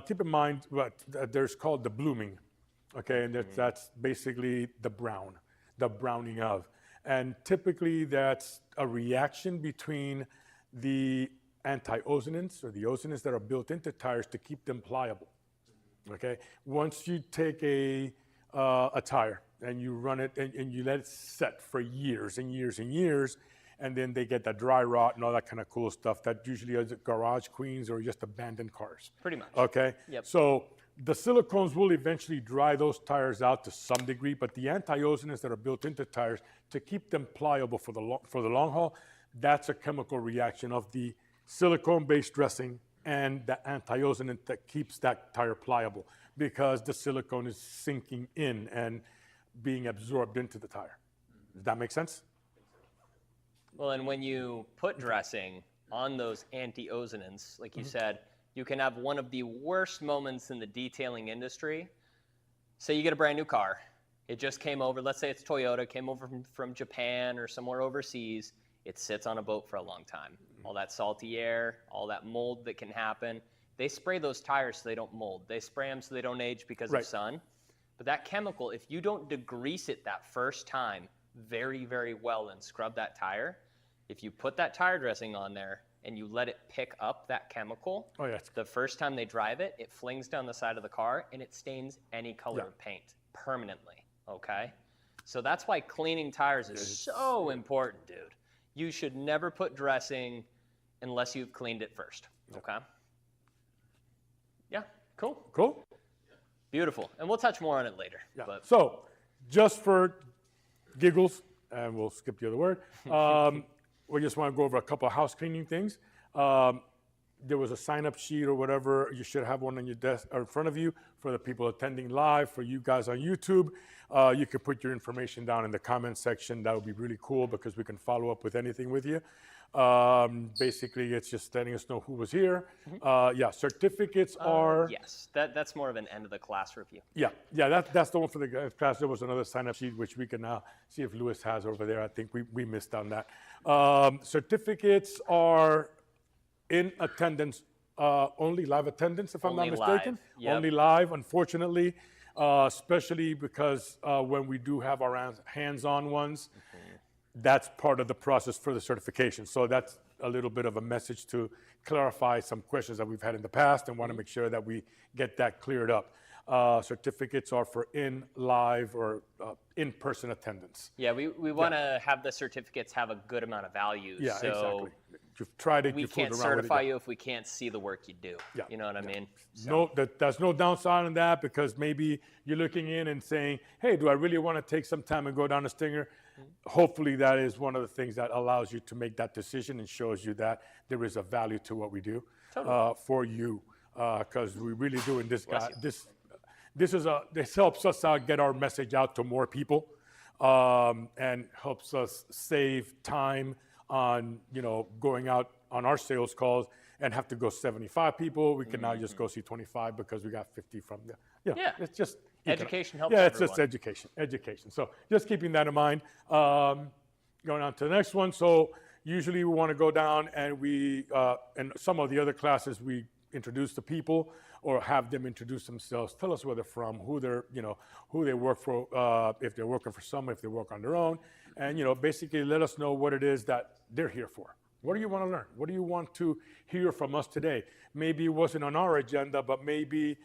Keep in mind what there's called the blooming, okay, and that's basically the browning of. And typically that's a reaction between the anti-ozonants or the ozonants that are built into tires to keep them pliable. Okay, once you take a tire and you run it and you let it set for years and years and years, and then they get that dry rot and all that kind of cool stuff that usually is garage queens or just abandoned cars. Pretty much. Okay. Yep. So the silicones will eventually dry those tires out to some degree, but the anti-ozonants that are built into tires to keep them pliable for the long haul, that's a chemical reaction of the silicone-based dressing and the anti-ozonant that keeps that tire pliable because the silicone is sinking in and being absorbed into the tire. Does that make sense? Well, and when you put dressing on those anti-ozonants, like you said, you can have one of the worst moments in the detailing industry. Say you get a brand new car. It just came over, let's say it's Toyota, came over from Japan or somewhere overseas. It sits on a boat for a long time. All that salty air, all that mold that can happen. They spray those tires so they don't mold. They spray them so they don't age because of sun. But that chemical, if you don't degrease it that first time very, very well and scrub that tire, if you put that tire dressing on there and you let it pick up that chemical, the first time they drive it, it flings down the side of the car and it stains any color of paint permanently, okay? So that's why cleaning tires is so important, dude. You should never put dressing unless you've cleaned it first, okay? Yeah, cool. Cool. Beautiful. And we'll touch more on it later. Yeah. But So just for giggles, and we'll skip the other word, we just want to go over a couple of house cleaning things. There was a sign-up sheet or whatever. You should have one on your desk or in front of you for the people attending live. For you guys on YouTube, you can put your information down in the comment section. That would be really cool because we can follow up with anything with you. Basically, it's just letting us know who was here. Yeah, certificates are... Yes, that's more of an end of the class review. Yeah, that's the one for the class. There was another sign-up sheet, which we can now see if Lewis has over there. I think we missed on that. Certificates are in attendance, only live attendance, if I'm not mistaken. Only live, unfortunately, especially because when we do have our hands-on ones, that's part of the process for the certification. So that's a little bit of a message to clarify some questions that we've had in the past and want to make sure that we get that cleared up. Certificates are for live or in-person attendance. Yeah, we want to have the certificates have a good amount of value. Yeah, so exactly. You've tried it, we you've fooled can't around with certify it. you if we can't see the work you do. Yeah, You know what I mean? No, there's no downside on that because maybe you're looking in and saying, hey, do I really want to take some time and go down a stinger? Hopefully that is one of the things that allows you to make that decision and shows you that there is a value to what we do for you. Because we really do in this guy, this helps us out get our message out to more people and helps us save time on going out on our sales calls and have to go 75 people. We can now just go see 25 because we got 50 from them. Yeah, it's just education helps. Yeah, it's just education. So just keeping that in mind. Going on to the next one. So usually we want to go down and and some of the other classes we introduce the people or have them introduce themselves, tell us where they're from, who they work for, if they're working for someone, if they work on their own, and basically let us know what it is that they're here for. What do you want to learn? What do you want to hear from us today? Maybe it wasn't on our agenda, but maybe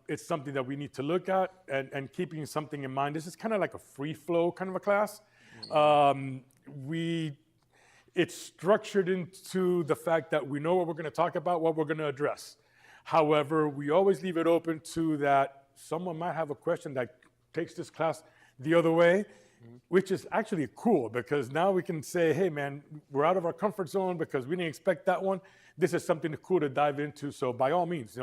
it's something that we need to look at and keeping something in mind. This is kind of like a free flow kind of a class. It's structured into the fact that we know what we're going to talk about, what we're going to address. However, we always leave it open to that someone might have a question that takes this class the other way, which is actually cool because now we can say, hey man, we're out of our comfort zone because we didn't expect that one. This is something cool to dive into. So by all means,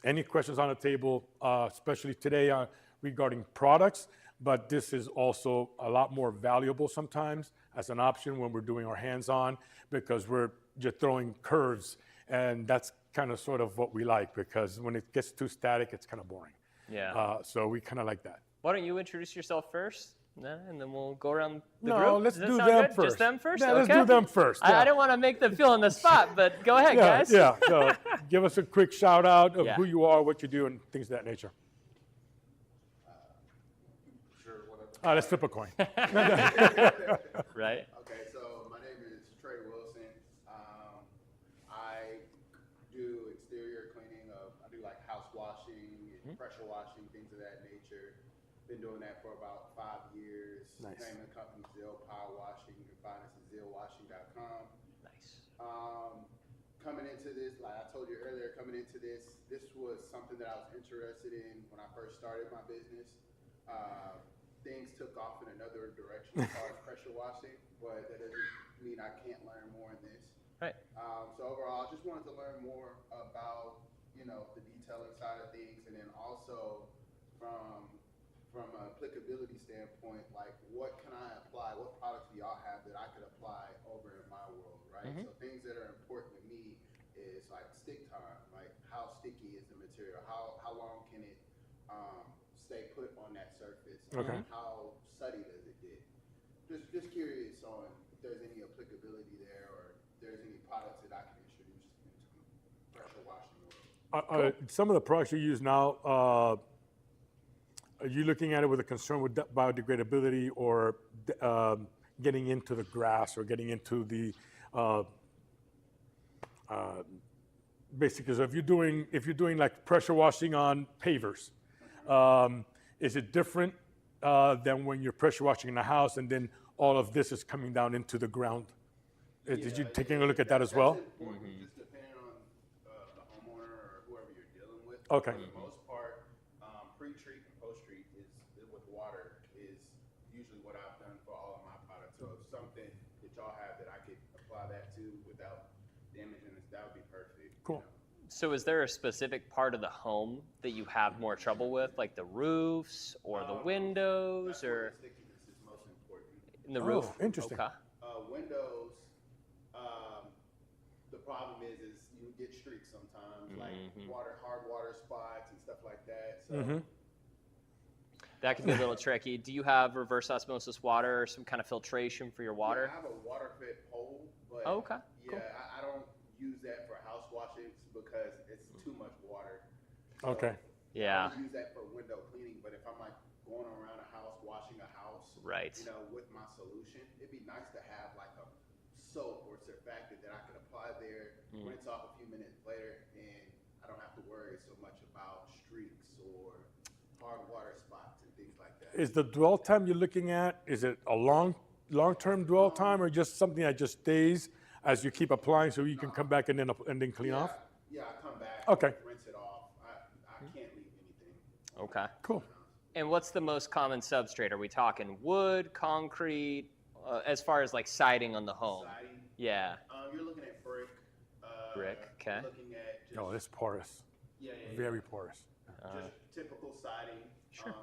any questions on the table, especially today regarding products, but this is also a lot more valuable sometimes as an option when we're doing our hands-on because we're just throwing curves and that's kind of sort of what we like because when it gets too static, it's kind of boring. Yeah. So we kind of like that. Why don't you introduce yourself first? And then we'll go around the No, group. let's Does that do sound them good? first. Just them first? Yeah, Okay. let's do them first. I yeah. don't want to make them feel on the spot, but go ahead, Yeah, guys. yeah. So give us a quick shout out of Yeah. who you are, what you do, and things of that nature. Sure, whatever. Let's flip a coin. Right? Okay, so my name is Trey Wilson. I do exterior cleaning I do like house washing and pressure washing, things of that nature. Been doing that for about 5 years. Nice. Name of the company Zill Power Washing. You can find us at zillwashing.com. Nice. Coming into this, like I told you earlier, this was something that I was interested in when I first started my business. Things took off in another direction as far as pressure washing, but that doesn't mean I can't learn more in this. Right. So overall, I just wanted to learn more about, the detailing side of things, and then also from an applicability standpoint, like what can I apply? What products do y'all have that I could apply over in my world, right? So things that are important to me is like stick time, like how sticky is the material? How long can it stay put on that surface? Okay. How sooty does it get? Just curious on if there's any applicability there, or if there's any products that I can introduce into pressure washing world. Some of the products you use now, are you looking at it with a concern with biodegradability, or getting into the grass, or getting into the basically? So if you're doing like pressure washing on pavers, is it different than when you're pressure washing in a house and then all of this is coming down into the ground? Did you taking a look at that as well? That's important, just depending on the homeowner or whoever you're dealing with. Okay. For the most part, pre-treat and post-treat is with water is usually what I've done for all of my products. So if something that y'all have that I could apply that to without damaging this, that would be perfect. Cool. So is there a specific part of the home that you have more trouble with, like the roofs or the windows, That's where or the stickiness is most important. in the roof? Interesting. Okay. Windows, the problem is you get streaks sometimes, like hard water spots and stuff like that. So That can be a little tricky. Do you have reverse osmosis water or some kind of filtration for your water? Yeah, I have a water fed pole, but Oh, okay. yeah, Cool. I don't use that for house washing because it's too much water. So Okay. Yeah. I would use that for window cleaning, but if I'm like going around a house, washing a house, Right. with my solution, it'd be nice to have like a soap or surfactant that I could apply there, rinse off a few minutes later, and I don't have to worry so much about streaks or hard water spots and things like that. Is the dwell time you're looking at, is it a long-term dwell time, or just something that just stays as you keep applying so you can come back and then clean off? Yeah, I come back, Okay. rinse it off. I can't leave anything. Okay. Cool. And what's the most common substrate? Are we talking wood, concrete, as far as like siding on the home? Siding, Yeah. you're looking at brick. Brick, okay. You're looking at just, Oh, it's porous. yeah, Very porous. just typical siding. Sure.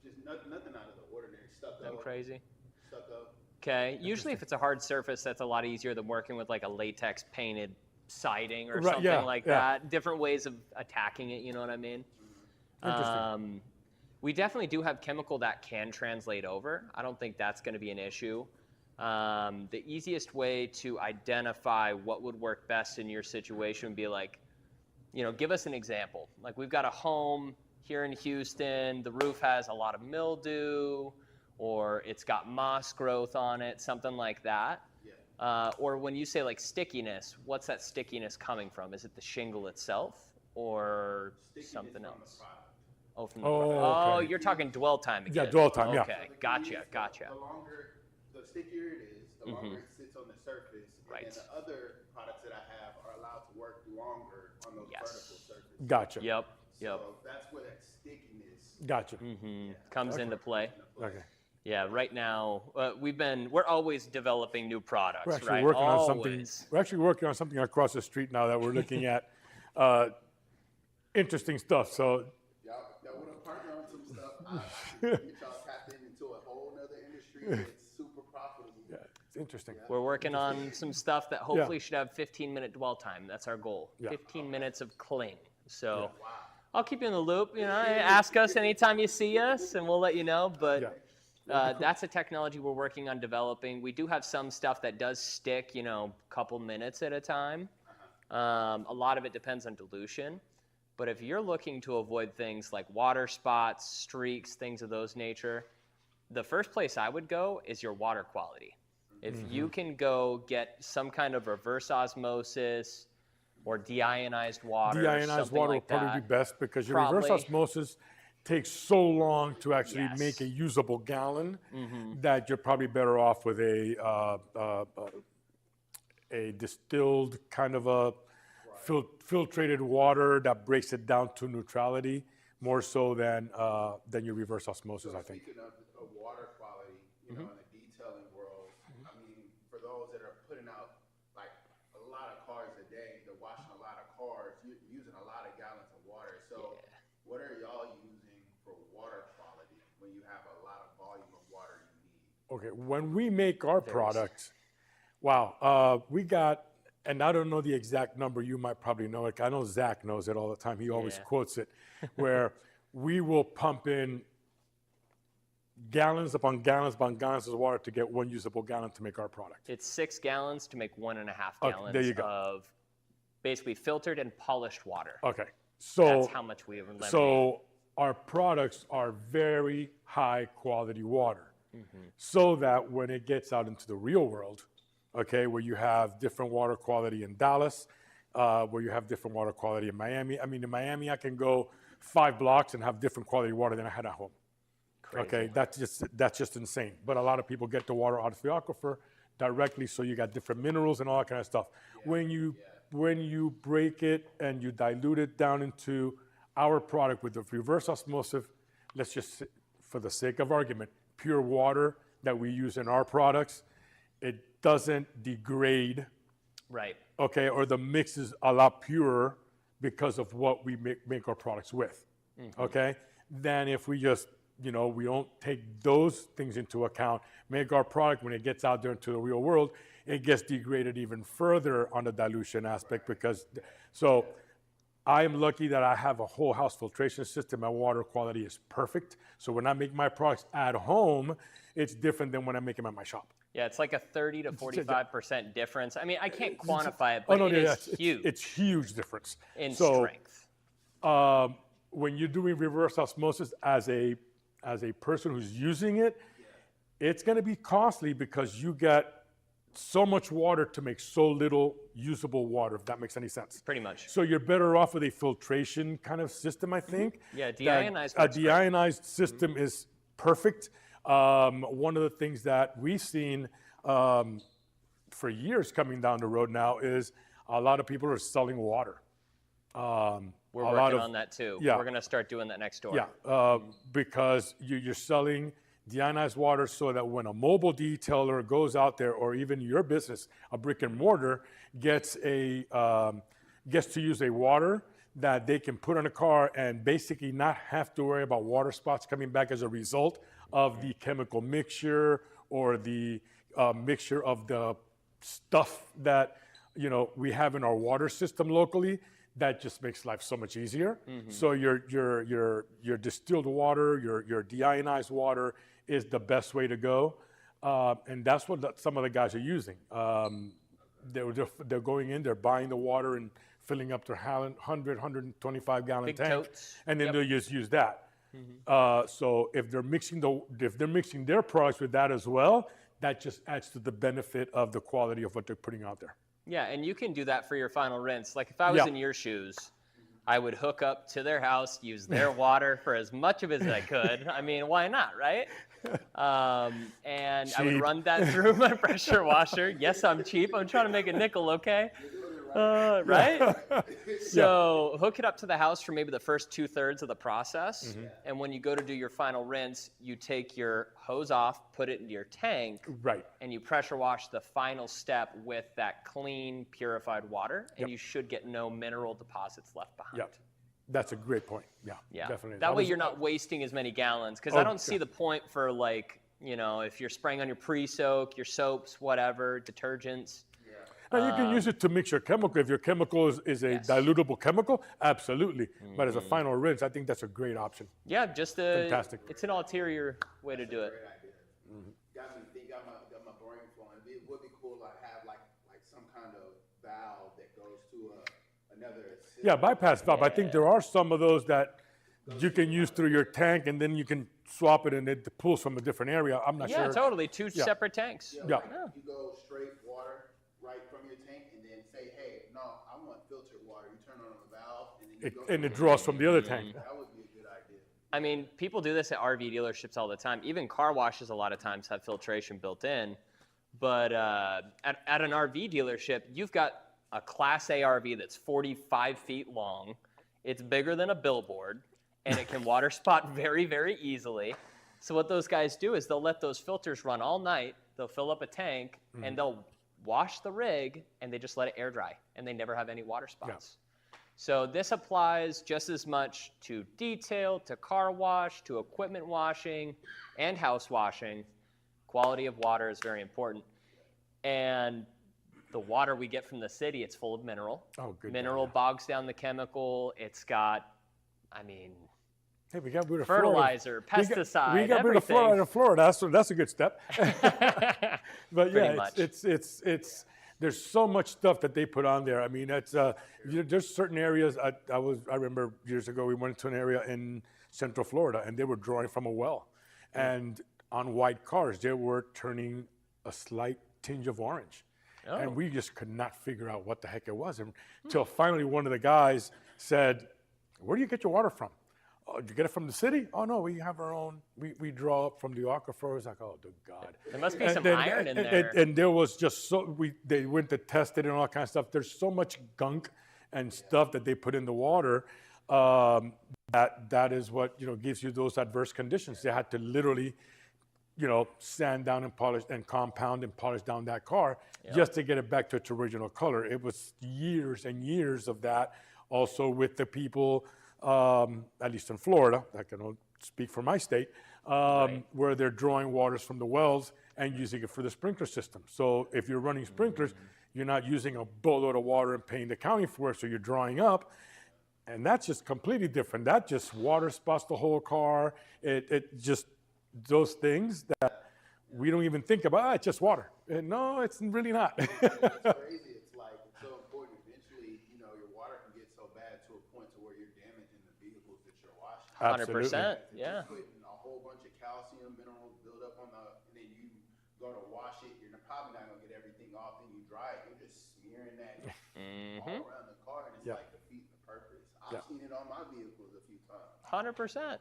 Just nothing out of the ordinary. Stucco. Nothing crazy. Stucco. Okay. Usually, if it's a hard surface, that's a lot easier than working with like a latex painted siding or Right, something yeah, like yeah. that. Different ways of attacking it. You know what I mean? Interesting. We definitely do have chemical that can translate over. I don't think that's going to be an issue. The easiest way to identify what would work best in your situation would be like, give us an example. Like we've got a home here in Houston, the roof has a lot of mildew, or it's got moss growth on it, something like that. Yeah. Or when you say like stickiness, what's that stickiness coming from? Is it the shingle itself or Stickiness something from the else? product. Oh, from the Oh, Oh, okay. you're talking dwell time again. Yeah, dwell time, yeah. Okay, gotcha. The longer, the stickier it is, the longer it sits on the surface. Right. And the other products that I have are allowed to work longer on those Yes. vertical surfaces. Gotcha. Yep. So that's where that stickiness Gotcha. Comes into play. Okay. Yeah, right now we're always developing new products, We're actually right? working on Always. something. We're actually working on something across the street now that we're looking at. Interesting stuff. So Y'all want to partner on some stuff. I can get y'all tapped into a whole nother industry that's super profitable. yeah, it's interesting. We're working on some stuff that hopefully should have 15-minute dwell time. That's our goal. Yeah. 15 minutes of cling. So I'll keep you in the loop. Ask us anytime you see us, and we'll let you know. But That's a technology we're working on developing. We do have some stuff that does stick, you know, a couple minutes at a time. A lot of it depends on dilution. But if you're looking to avoid things like water spots, streaks, things of those nature, the first place I would go is your water quality. If you can go get some kind of reverse osmosis or deionized water, Deionized something water like will probably that, be best because your reverse probably. osmosis takes so long to actually Yes. make a usable gallon that you're probably better off with a distilled kind of a filtrated water that breaks it down to neutrality more so than your reverse osmosis, I think. Speaking of water quality, you know, in the detailing world, I mean, for those that are putting out like a lot of cars a day, they're washing a lot of cars, you're using a lot of gallons of water. So what are y'all using for water quality when you have a lot of volume of water you need? Okay, when we make our products, wow, we got, and I don't know the exact number, you might probably know it. I know Zach knows it all the time. He always quotes it, where we will pump in gallons upon gallons upon gallons of water to get one usable gallon to make our product. It's 6 gallons to make 1.5 Okay, gallons there you go. of basically filtered and polished water. Okay, so That's how much we have eliminated. So our products are very high quality water, so that when it gets out into the real world, okay, where you have different water quality in Dallas, where you have different water quality in Miami. I mean, in Miami, I can go 5 blocks and have different quality water than I had at home. Crazy. Okay, that's just insane. But a lot of people get the water out of the aquifer directly, so you got different minerals and all that kind of stuff. When you break it and you dilute it down into our product with the reverse osmosis, let's just, for the sake of argument, pure water that we use in our products, it doesn't degrade, Right. okay, or the mix is a lot purer because of what we make our products with, okay? Than if we just, you know, we don't take those things into account, make our product, when it gets out there into the real world, it gets degraded even further on the dilution aspect because, so I am lucky that I have a whole house filtration system. My water quality is perfect. So when I make my products at home, it's different than when I make them at my shop. Yeah, it's like a 30 to 45% difference. I mean, I can't quantify it, but Oh, no, it yeah, is huge It's huge difference. in So, strength. when you're doing reverse osmosis as a person who's using it, it's going to be costly because you get so much water to make so little usable water, if that makes any sense. Pretty much. So you're better off with a filtration kind of system, I think. Yeah, that deionized A works great. deionized system is perfect. One of the things that we've seen for years coming down the road now is a lot of people are selling water. We're a lot working of- on that too. yeah. We're going to start doing that next door. Yeah, because you're selling deionized water so that when a mobile detailer goes out there, or even your business, a brick and mortar, gets to use a water that they can put on a car and basically not have to worry about water spots coming back as a result of the chemical mixture or the mixture of the stuff that, you know, we have in our water system locally. That just makes life so much easier. So your distilled water, your deionized water is the best way to go, and that's what some of the guys are using. They're going in, they're buying the water and filling up their 100, 125 gallon Big tank, totes. and then Yep. they'll just use that. So if they're mixing their products with that as well, that just adds to the benefit of the quality of what they're putting out there. Yeah, and you can do that for your final rinse. Like if I was Yeah. in your shoes, I would hook up to their house, use their water for as much of it as I could. I mean, why not, right? And I would Cheap. run that through my pressure washer. Yes, I'm cheap. I'm trying to make a nickel, okay? Right? So hook it up to the house for maybe the first 2/3 of the process. And when you go to do your final rinse, you take your hose off, put it into your tank, Right. and you pressure wash the final step with that clean, purified water, and you should get no mineral deposits left behind. Yep. That's a great point. Yeah. Yeah. Definitely. That way was- you're not wasting as many gallons, because I Oh, don't see the point for, like, you know, if you're spraying on your pre-soak, your soaps, whatever, detergents. Now, you can use it to mix your chemical. If your chemical is a Yes. dilutable chemical, absolutely. But as a final rinse, I think that's a great option. Yeah, just Fantastic. it's an ulterior way to do it. Great idea. Yeah, bypass valve. I think there are some of those that you can use through your tank, and then you can swap it, and it pulls from a different area. I'm not Yeah, sure. totally. Two separate tanks. Yeah. Like you go straight water right from your tank, and then say, hey, no, I want filtered water. You turn on the valve, and then you go. And it draws from the other tank. That would be a good idea. I mean, people do this at RV dealerships all the time. Even car washes a lot of times have filtration built in. But at an RV dealership, you've got a Class A RV that's 45 feet long. It's bigger than a billboard, and it can water spot very, very easily. So what those guys do is they'll let those filters run all night. They'll fill up a tank, and they'll wash the rig, and they just let it air dry, and they never have any water spots. Yeah. So this applies just as much to detail, to car wash, to equipment washing, and house washing. Quality of water is very important. And the water we get from the city, it's full of mineral. Oh, good. Mineral bogs down the chemical. It's got, I mean, hey, we got rid of fertilizer, pesticide, we got rid of fluoride in Florida. That's a good step. But yeah, it's there's so much stuff that they put on there. I mean, it's there's certain areas. I remember years ago we went to an area in Central Florida, and they were drawing from a well, and on white cars they were turning a slight tinge of orange. Oh. And we just could not figure out what the heck it was until finally one of the guys said, "Where do you get your water from?" "Oh, did you get it from the city?" "Oh, no, we have our own. We draw up from the aquifer." I was like, "Oh, good God." There must be some iron in there. And there was just they went to test it and all kinds of stuff. There's so much gunk and stuff that they put in the water that is what, gives you those adverse conditions. They had to literally, sand down and polish and compound and polish down that car just to get it back to its original color. It was years and years of that. Also with the people, at least in Florida, I can only speak for my state, where they're drawing waters from the wells and using it for the sprinkler system. So if you're running sprinklers, you're not using a boatload of water and paying the county for it, so you're drawing up. And that's just completely different. That just water spots the whole car. It just, those things that we don't even think about, it's just water. And no, it's really not. It's crazy. It's like, it's so important. Eventually, your water can get so bad to a point to where you're damaging the vehicles that you're washing. 100%, yeah. You're putting a whole bunch of calcium minerals build up and then you go to wash it, you're probably not gonna get everything off, and you dry it, you're just smearing that all around the car, and it's like defeating the purpose. I've seen it on my vehicles a few times. 100%.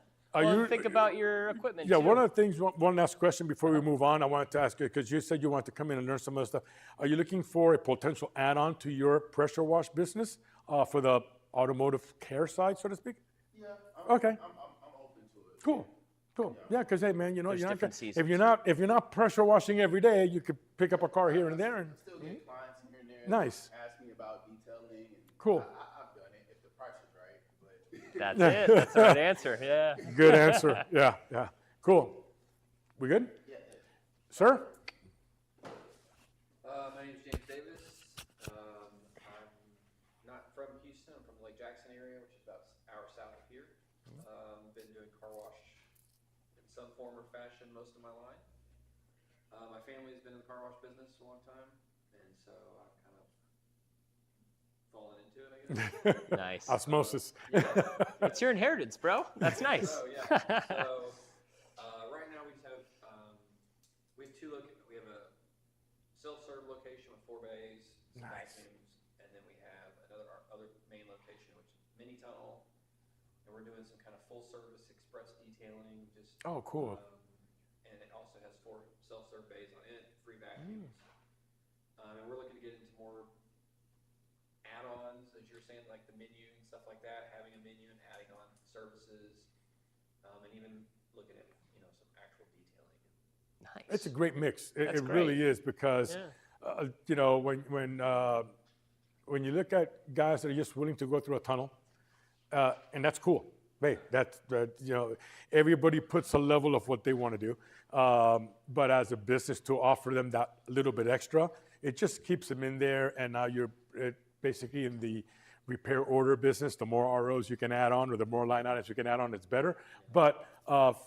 Think about your equipment too. One of the things, one last question before we move on, I wanted to ask you, because you said you wanted to come in and learn some of the stuff. Are you looking for a potential add-on to your pressure wash business for the automotive care side, so to speak? Yeah. I'm open to it. Cool. Yeah, because hey, man, There's you're not different gonna, seasons. if you're not pressure washing every day, you could pick up a car here and there. And Still get clients here and there. Nice. Ask me about detailing. And Cool. I've done it if the price is right. But That's it. That's the right answer. Yeah. Good answer. Yeah. Cool. We good? yeah. Sir? My name's James Davis. I'm not from Houston. I'm from the Lake Jackson area, which is about an hour south of here. Been doing car wash in some form or fashion most of my life. My family's been in the car wash business a long time, and so I've kind of fallen into it, I guess. Nice. Osmosis. It's your inheritance, bro. That's nice. So yeah. So right now we have two locations. We have a self-serve location with 4 bays, some bathrooms, and then we have our other main location, which is mini tunnel, and we're doing some kind of full-service express detailing. Just Oh, cool. And it also has 4 self-serve bays on it, free vacuums. And we're looking to get into more add-ons, as you're saying, like the menu and stuff like that, having a menu and adding on services, and even looking at some actual detailing. Nice. It's a great mix. It That's really great. is, because when you look at guys that are just willing to go through a tunnel, and that's cool. Hey, everybody puts a level of what they want to do, but as a business, to offer them that little bit extra, it just keeps them in there. And now you're basically in the repair order business. The more ROs you can add on, or the more line items you can add on, it's better. But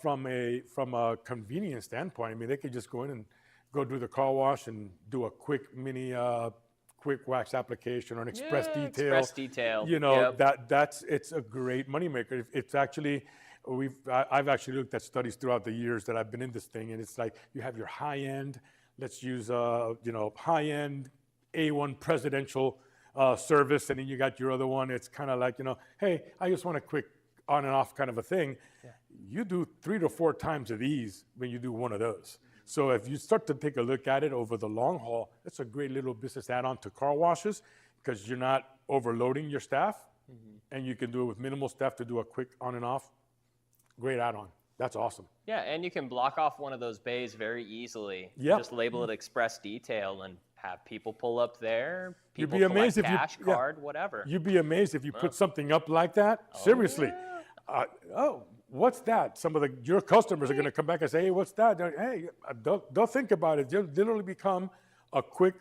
from a convenience standpoint, I mean, they could just go in and go do the car wash and do a quick mini quick wax application or an express Yeah, detail. express detail. You know, Yep. it's a great moneymaker. It's actually, I've actually looked at studies throughout the years that I've been in this thing, and it's like you have your high end, let's use, high end A1 presidential service, and then you got your other one. It's kind of like, hey, I just want a quick on and off kind of a thing. You do 3 to 4 times of these when you do one of those. So if you start to take a look at it over the long haul, it's a great little business add-on to car washes because you're not overloading your staff, and you can do it with minimal staff to do a quick on and off. Great add-on. That's awesome. Yeah, and you can block off one of those bays very easily. Yep. Just label it express detail and have people pull up there. You'd People be amazed collect if you- cash, yeah. card, whatever. You'd be amazed if you put something up like that. Seriously. What's that? Some of your customers are going to come back and say, hey, what's that? Hey, they'll think about it. They'll literally become a quick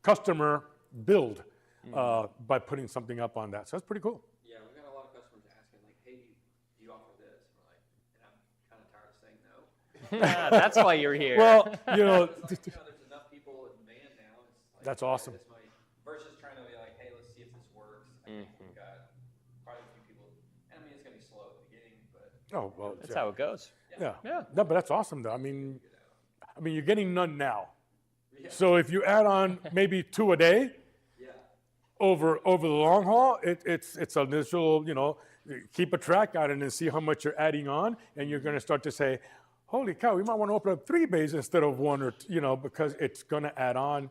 customer build by putting something up on that. So that's pretty cool. Yeah, we've got a lot of customers asking, like, hey, do you offer this? And we're like, and I'm kind of tired of saying no. That's why you're here. Well, It's like, there's enough people in demand now. It's like, That's okay, awesome. This might, versus trying to be like, hey, let's see if this works. I think we've got quite a few people. And I mean, it's going to be slow at the beginning, but Oh, well, That's how it goes. yeah. Yeah. No, but that's awesome, though. I mean, you're getting none now. So if you add on maybe 2 a day over the long haul, it's an initial, keep a track on it and see how much you're adding on, and you're going to start to say, holy cow, we might want to open up 3 bays instead of 1 or because it's going to add on.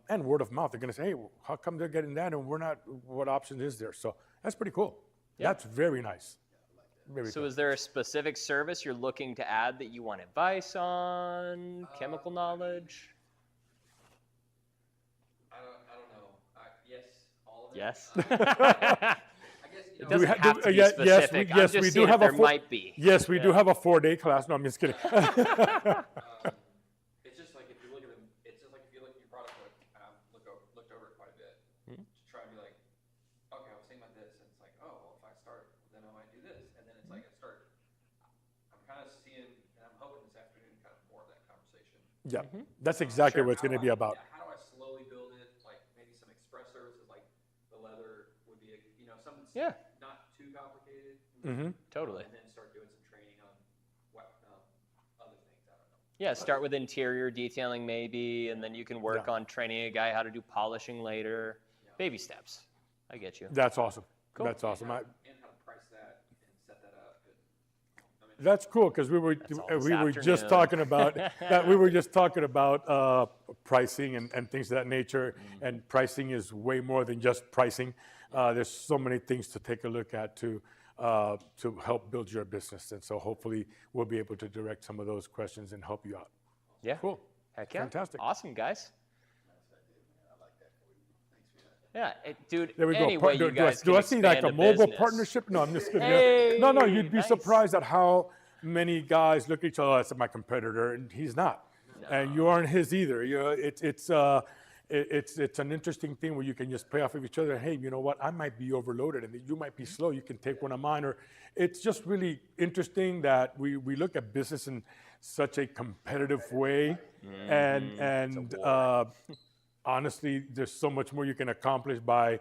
And word of mouth, they're going to say, hey, how come they're getting that and we're not? What option is there? So that's pretty cool. Yeah. That's very nice. Very So cool. is there a specific service you're looking to add that you want advice on, chemical knowledge? I don't know. Yes, all of it. Yes. I guess, It Do we doesn't ha- have do- to be yes, specific. I'm yes, just we do seeing if have a there full- might be. Yes, we do have a 4-day class. No, I'm just kidding. It's just like if you look at them, it's just like if you look at your product book, and I've looked over it quite a bit, to try and be like, okay, I was thinking about this, and it's like, oh, well, if I start, then I might do this, and then it's like I'm kind of seeing, and I'm hoping this afternoon kind of more of that conversation. Yeah, that's exactly what it's going to be about. Yeah, how do I slowly build it? Like maybe some express services, like the leather would be, something that's not too complicated. Totally. And then start doing some training on what other things. I don't know. Yeah, start with interior detailing maybe, and then you can work Yeah. on training a guy how to do polishing later. Baby steps. I get you. That's awesome. That's awesome. And how to price that and set that up. And, That's cool because we were all this we were just afternoon. talking about that. We were just talking about pricing and things of that nature. And pricing is way more than just pricing. There's so many things to take a look at to help build your business. And so hopefully we'll be able to direct some of those questions and help you out. Yeah. Cool. Heck yeah. Fantastic. Awesome, guys. Yeah, dude. There we go. Any way you guys Do can I see like a expand mobile business. partnership? No, I'm just kidding. Hey, No, you'd be nice. surprised at how many guys look at each other. Oh, that's my competitor, and he's not, and you aren't his either. It's an interesting thing where you can just play off of each other. Hey, you know what? I might be overloaded, and you might be slow. You can take one of mine, or it's just really interesting that we look at business in such a competitive way, and honestly, there's so much more you can accomplish by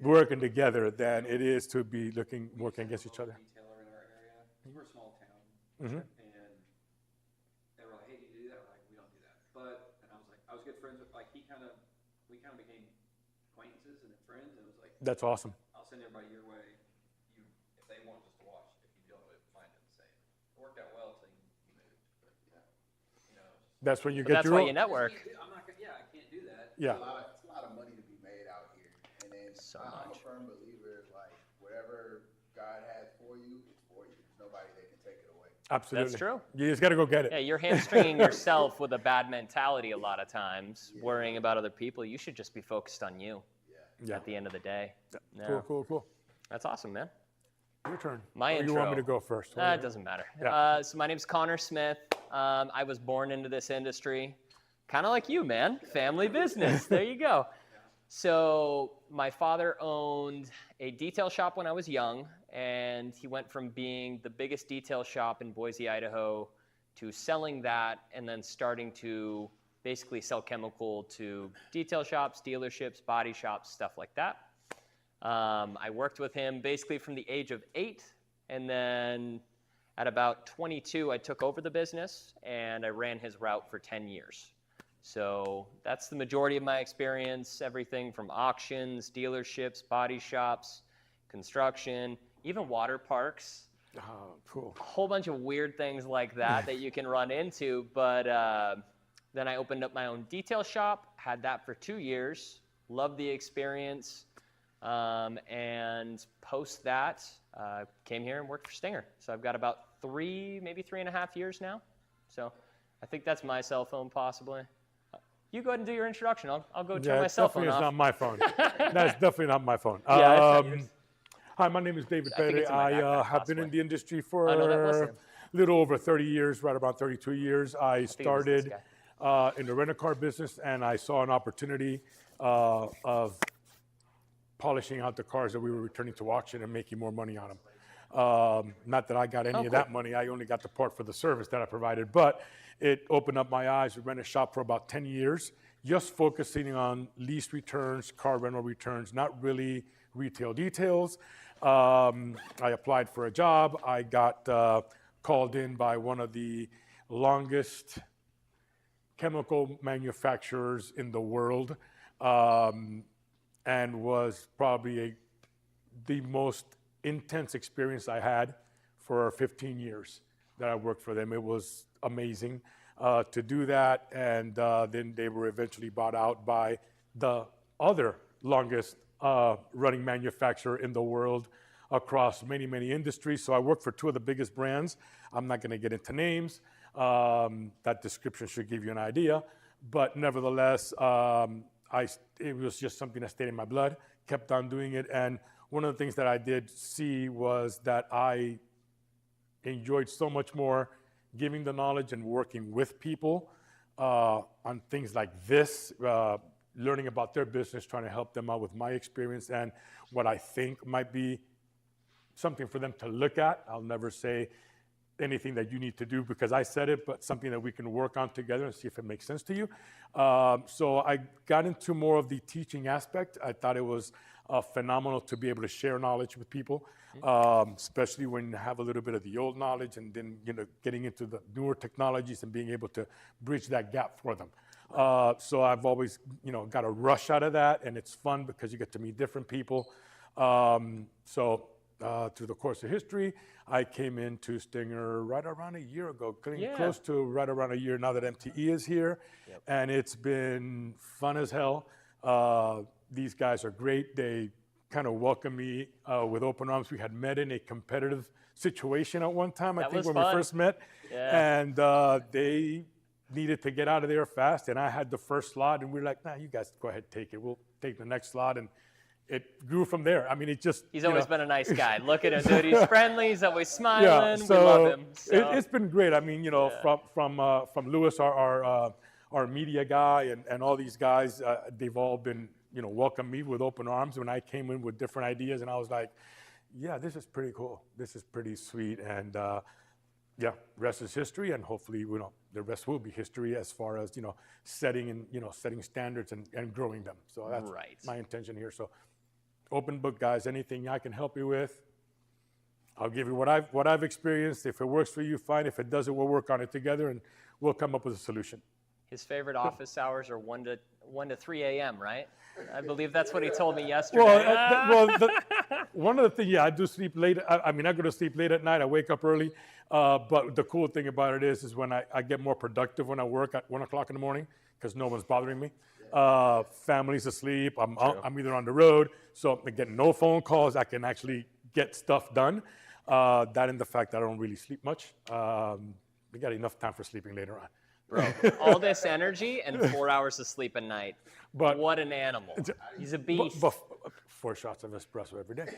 working together than it is to be working against each other. retailer in our area. We're a small town, and they were like, "Hey, do you do that?" We're like, "We don't do that." And I was like, I was good friends with we kind of became acquaintances and then friends. And it was like, That's awesome. I'll send everybody your way. If they want just to watch, if you don't, find it the same. It worked out well until you moved, but That's when you But get that's your why own. you network. I'm not gonna. Yeah, I can't do that. Yeah. It's a lot of money to be made out here, and then So I'm much. a firm believer, like whatever God has for you, it's for you. There's nobody that can take it away. Absolutely. That's true. You just got to go get it. Yeah, you're hamstringing yourself with a bad mentality a lot of times, worrying about other people. You should just be focused on you Yeah. at the end of the day. Yeah. Cool. That's awesome, man. Your turn. My Or you want me intro. to go first? It doesn't matter. Yeah. So my name's Connor Smith. I was born into this industry, kind of like you, man. Family business. There you go. So my father owned a detail shop when I was young, and he went from being the biggest detail shop in Boise, Idaho, to selling that and then starting to basically sell chemical to detail shops, dealerships, body shops, stuff like that. I worked with him basically from the age of 8, and then at about 22, I took over the business, and I ran his route for 10 years. So that's the majority of my experience, everything from auctions, dealerships, body shops, construction, even water parks. Oh, cool. A whole bunch of weird things like that you can run into. But then I opened up my own detail shop, had that for 2 years, loved the experience. And post that, came here and worked for Stinger. So I've got about 3, maybe 3.5 years now. So I think that's my cell phone possibly. You go ahead and do your introduction. I'll go turn my cell phone off. Definitely is not my phone. That's definitely not my phone. Yeah, it's not yours. Hi, my name is David I think Pere. it's in my backpack, have been in possibly. the industry I know that was for him. a little over 30 years, right around 32 years. I it was this started in the rent-a-car business, and I saw an opportunity of polishing out the cars that we were returning to auction and making more money on them. Not that I got any of that money. I only got the part for the service that I provided. But it opened up my eyes. We ran a shop for about 10 years, just focusing on lease returns, car rental returns, not really retail details. I applied for a job. I got called in by one of the longest chemical manufacturers in the world, and was probably the most intense experience I had for 15 years that I worked for them. It was amazing to do that, and then they were eventually bought out by the other longest running manufacturer in the world across many, many industries. So I worked for 2 of the biggest brands. I'm not gonna get into names. That description should give you an idea, but nevertheless, it was just something that stayed in my blood, kept on doing it. And one of the things that I did see was that I enjoyed so much more giving the knowledge and working with people on things like this, learning about their business, trying to help them out with my experience and what I think might be something for them to look at. I'll never say anything that you need to do because I said it, but something that we can work on together and see if it makes sense to you. So I got into more of the teaching aspect. I thought it was phenomenal to be able to share knowledge with people, especially when you have a little bit of the old knowledge and then getting into the newer technologies and being able to bridge that gap for them. So I've always got a rush out of that, and it's fun because you get to meet different people. Through the course of history, I came into Stinger right around a year ago, close to right around a year now that MTE is here. Yep. And it's been fun as hell. These guys are great. They kind of welcomed me with open arms. We had met in a competitive situation at one time, I think, when we first met. Yeah. And they needed to get out of there fast, and I had the first slot, and we were like, nah, you guys go ahead, take it. We'll take the next slot, and it grew from there. I mean, it just... He's always been a nice guy. Look at him, dude. He's friendly. He's always smiling. Yeah, so we love him. So. It's been great. I mean, from Lewis, our media guy, and all these guys, they've all been, welcomed me with open arms when I came in with different ideas, and I was like, yeah, this is pretty cool. This is pretty sweet, and rest is history, and hopefully, the rest will be history as far as, setting standards and growing them. So that's my intention here. So open book, guys. Anything I can help you with, I'll give you what I've experienced. If it works for you, fine. If it doesn't, we'll work on it together, and we'll come up with a solution. His favorite office hours are 1 to 3 a.m., right? I believe that's what he told me yesterday. One of the things, I do sleep late. I go to sleep late at night. I wake up early. But the cool thing about it is when I get more productive when I work at 1 o'clock in the morning because no one's bothering me. Family's asleep. I'm either on the road. So I get no phone calls. I can actually get stuff done. That and the fact that I don't really sleep much. We got enough time for sleeping later on. Bro, all this energy and 4 hours of sleep a night. But what an animal. He's a beast. But 4 shots of espresso every day.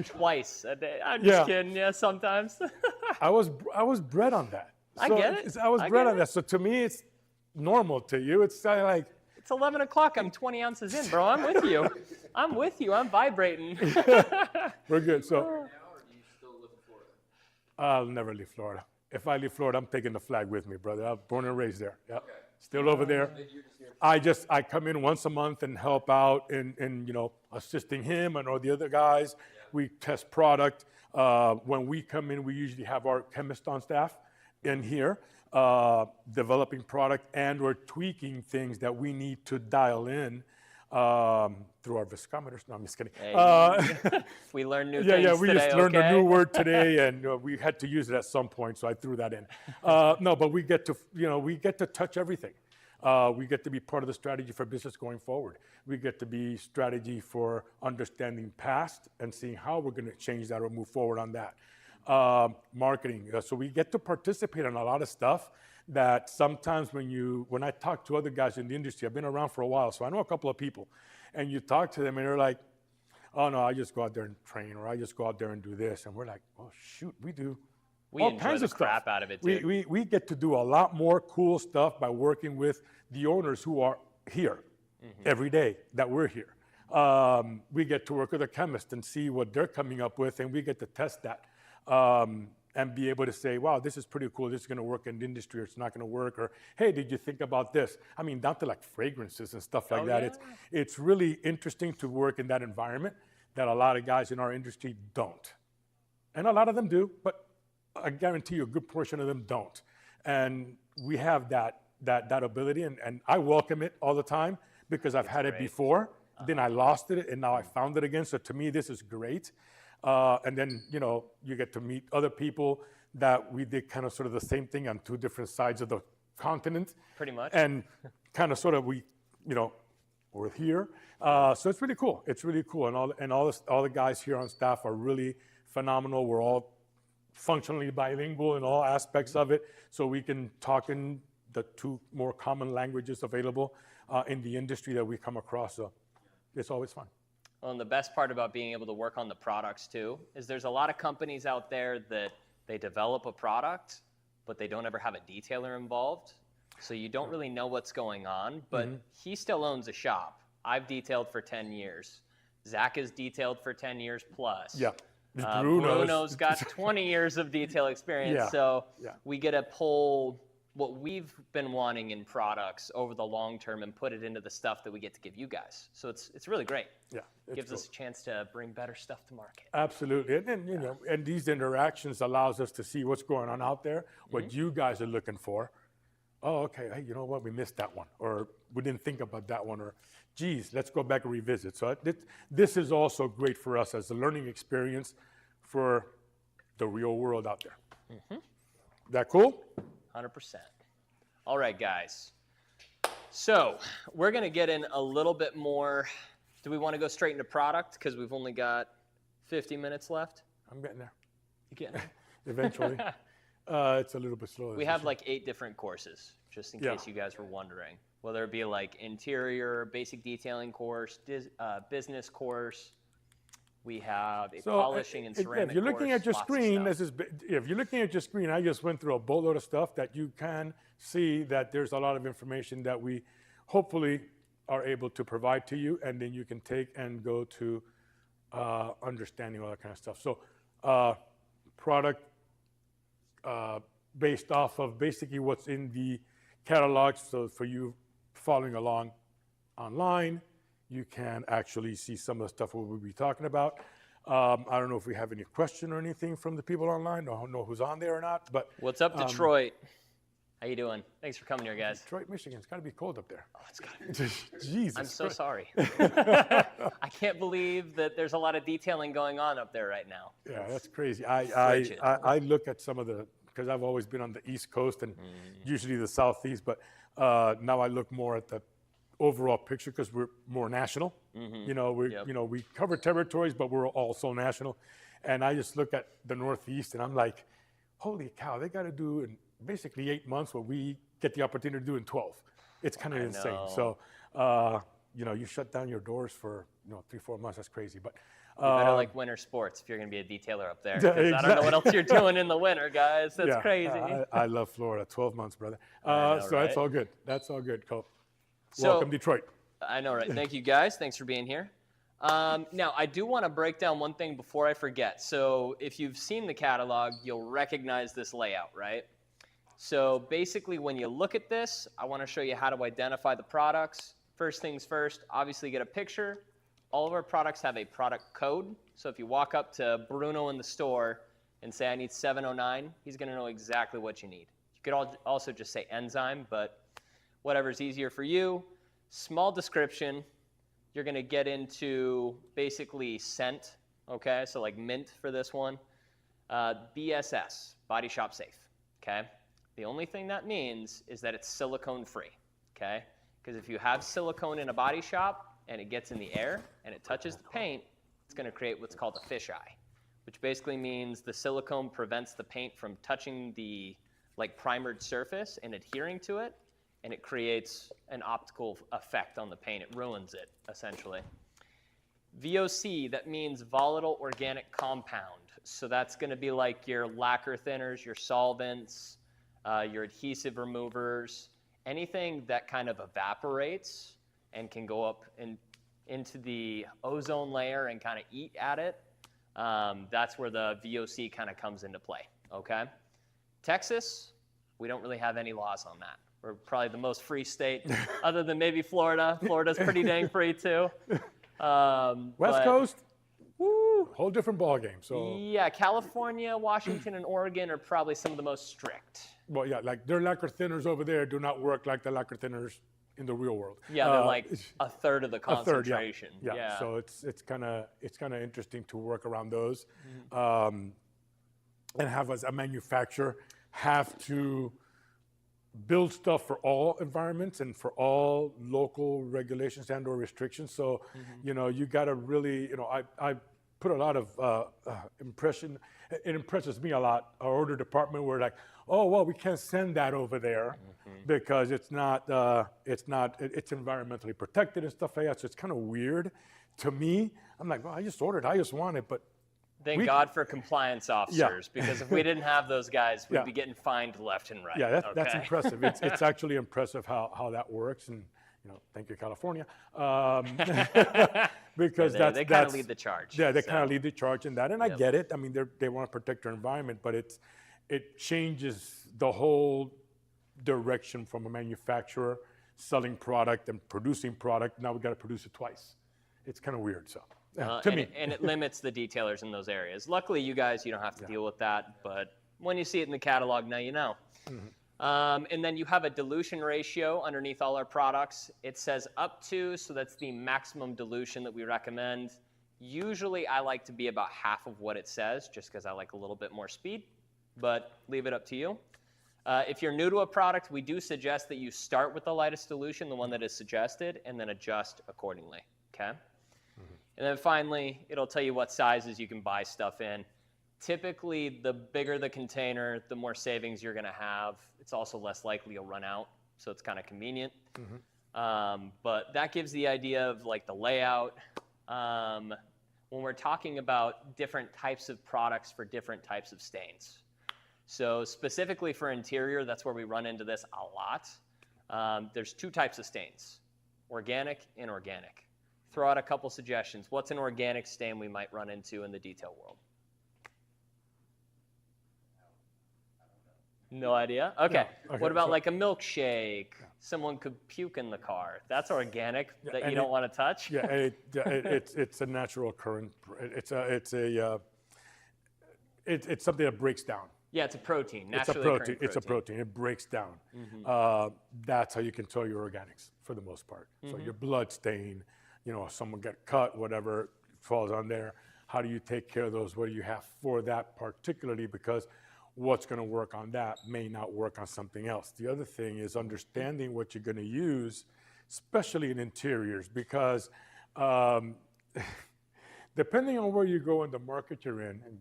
Twice a day. I'm just kidding. Yeah, sometimes. I was bred on that. So I get it. I was bred on that. So to me, it's normal. To you, it's kind of like... It's 11 o'clock. I'm 20 ounces in, bro. I'm with you. I'm with you. I'm vibrating. We're good. So... Now, or do you still live in Florida? I'll never leave Florida. If I leave Florida, I'm taking the flag with me, brother. I'm born and raised there. Yep. Okay. still over there. I come in once a month and help out in assisting him and all the other guys. We test product. When we come in, we usually have our chemist on staff in here, developing product and or tweaking things that we need to dial in through our viscometers. No, I'm just kidding. Hey, we learned new things Yeah, we today, just learned okay? a new word today, and we had to use it at some point, so I threw that in. No, but we get to touch everything. We get to be part of the strategy for business going forward. We get to be strategy for understanding past and seeing how we're going to change that or move forward on that. Marketing. So we get to participate in a lot of stuff that sometimes when I talk to other guys in the industry, I've been around for a while, so I know a couple of people, and you talk to them and they're like, oh no, I just go out there and train, or I just go out there and do this. And we're like, oh shoot, we do We all enjoy kinds the of stuff. crap out of it, too. We get to do a lot more cool stuff by working with the owners who are here every day that we're here. We get to work with a chemist and see what they're coming up with, and we get to test that and be able to say, wow, this is pretty cool. This is going to work in the industry, or it's not going to work. Or, hey, did you think about this? I mean, down to like fragrances and stuff like that. Yeah. It's really interesting to work in that environment that a lot of guys in our industry don't. And a lot of them do, but I guarantee you a good portion of them don't. And we have that ability, and I welcome it all the time because I've had it before. Then I lost it, and now I found it again. So to me, this is great. And then, you get to meet other people that we did kind of sort of the same thing on two different sides of the continent. Pretty much. And kind of sort of we're here. So it's really cool. It's really cool. And all the guys here on staff are really phenomenal. We're all functionally bilingual in all aspects of it. So we can talk in the two more common languages available in the industry that we come across. So it's always fun. Well, and the best part about being able to work on the products too is there's a lot of companies out there that they develop a product, but they don't ever have a detailer involved. So you don't really know what's going on, but he still owns a shop. I've detailed for 10 years. Zach has detailed for 10 years plus. Yeah. Bruno's got 20 years of detail experience. Yeah. So Yeah. we get to pull what we've been wanting in products over the long term and put it into the stuff that we get to give you guys. So it's really great. Yeah. It gives us a chance to bring better stuff to market. Absolutely. And then, and these interactions allows us to see what's going on out there, what you guys are looking for. Oh, okay. Hey, you know what? We missed that one, or we didn't think about that one, or geez, let's go back and revisit. So this is also great for us as a learning experience for the real world out there. That cool? 100%. All right, guys. So we're going to get in a little bit more. Do we want to go straight into product? Because we've only got 50 minutes left. I'm getting there. You getting there? Eventually. It's a little bit slower. We have like 8 different courses, just in case you guys were wondering. Whether it be like interior, basic detailing course, business course. We have a polishing and ceramic If you're looking course, at your lots of screen, stuff. if you're looking at your screen, I just went through a boatload of stuff that you can see that there's a lot of information that we hopefully are able to provide to you, and then you can take and go to understanding all that kind of stuff. So product based off of basically what's in the catalog. So for you following along online, you can actually see some of the stuff we'll be talking about. I don't know if we have any question or anything from the people online. I don't know who's on there or not, but What's up, Detroit? How you doing? Thanks for coming here, guys. Detroit, Michigan, it's got to be cold up there. Oh, it's gotta be. Jesus. I'm so Christ. sorry. I can't believe that there's a lot of detailing going on up there right now. Yeah, that's crazy. frigid. I look at some of the, because I've always been on the East Coast and usually the Southeast, but now I look more at the overall picture because we're more national. We cover territories, but we're also national. And I just look at the Northeast and I'm like, holy cow, they got to do in basically 8 months what we get the opportunity to do in 12. It's kind of insane. know. So, you shut down your doors for 3-4 months. That's crazy. But You better like winter sports if you're going to be a detailer up there. 'Cause I don't know what else you're doing in the winter, guys. That's crazy. I love Florida. 12 months, brother. know, So that's right? all good. That's all good, Cole. So- Welcome, Detroit. I know, right? Thank you, guys. Thanks for being here. Now, I do want to break down one thing before I forget. So if you've seen the catalog, you'll recognize this layout, right? So basically, when you look at this, I want to show you how to identify the products. First things first, obviously get a picture. All of our products have a product code. So if you walk up to Bruno in the store and say, I need 709, he's going to know exactly what you need. You could also just say enzyme, but whatever's easier for you. Small description. You're going to get into basically scent, okay? So like mint for this one. BSS, Body Shop Safe, okay? The only thing that means is that it's silicone free, okay? Because if you have silicone in a body shop and it gets in the air and it touches the paint, it's going to create what's called a fisheye, which basically means the silicone prevents the paint from touching the like primered surface and adhering to it, and it creates an optical effect on the paint. It ruins it, essentially. VOC, that means volatile organic compound. So that's going to be like your lacquer thinners, your solvents, your adhesive removers, anything that kind of evaporates and can go up into the ozone layer and kind of eat at it. That's where the VOC kind of comes into play, okay? Texas, we don't really have any laws on that. We're probably the most free state, other than maybe Florida. Florida's pretty dang free too. West Coast, woo, whole different ballgame. So yeah, California, Washington, and Oregon are probably some of the most strict. well, yeah, like their lacquer thinners over there do not work like the lacquer thinners in the real world. Yeah, they're like a third of the a third, yeah. concentration. Yeah. So it's kind of interesting to work around those, and have as a manufacturer have to build stuff for all environments and for all local regulations and or restrictions. So, you know, you got to really, you know, I put a lot of impression. It impresses me a lot. Our order department, we're like, oh, well, we can't send that over there because it's environmentally protected and stuff like that. So it's kind of weird to me. I'm like, well, I just ordered, I just want it, but Thank God for compliance officers, because if we didn't have those guys, we'd be getting fined left and right. Yeah, that's impressive. It's actually impressive how that works, and you know, thank you, California, because they kind of lead the charge. Yeah, they kind of lead the charge in that, and I get it. I mean, they want to protect their environment, but it changes the whole direction from a manufacturer selling product and producing product. Now we got to produce it twice. It's kind of weird, so. To me. And it limits the detailers in those areas. Luckily, you guys, you don't have to deal with that, but when you see it in the catalog, now you know. And then you have a dilution ratio underneath all our products. It says up to, so that's the maximum dilution that we recommend. Usually, I like to be about half of what it says, just because I like a little bit more speed, but leave it up to you. If you're new to a product, we do suggest that you start with the lightest dilution, the one that is suggested, and then adjust accordingly, okay? And then finally, it'll tell you what sizes you can buy stuff in. Typically, the bigger the container, the more savings you're going to have. It's also less likely you'll run out, so it's kind of convenient. But that gives the idea of like the layout. When we're talking about different types of products for different types of stains. So specifically for interior, that's where we run into this a lot. There's two types of stains, organic, inorganic. Throw out a couple suggestions. What's an organic stain we might run into in the detail world? No idea? Okay. No. Okay, What about so- like a milkshake? Someone could puke in the car. That's organic that you and don't want to touch? Yeah, and it's a natural occurrence. It's something that breaks down. Yeah, it's a protein. It's a Naturally protein. occurring It's a protein. It breaks down. That's how you can tell your organics for the most part. So your blood stain, you know, someone got cut, whatever falls on there. How do you take care of those? What do you have for that particularly? Because what's going to work on that may not work on something else. The other thing is understanding what you're going to use, especially in interiors, because depending on where you go in the market you're in, and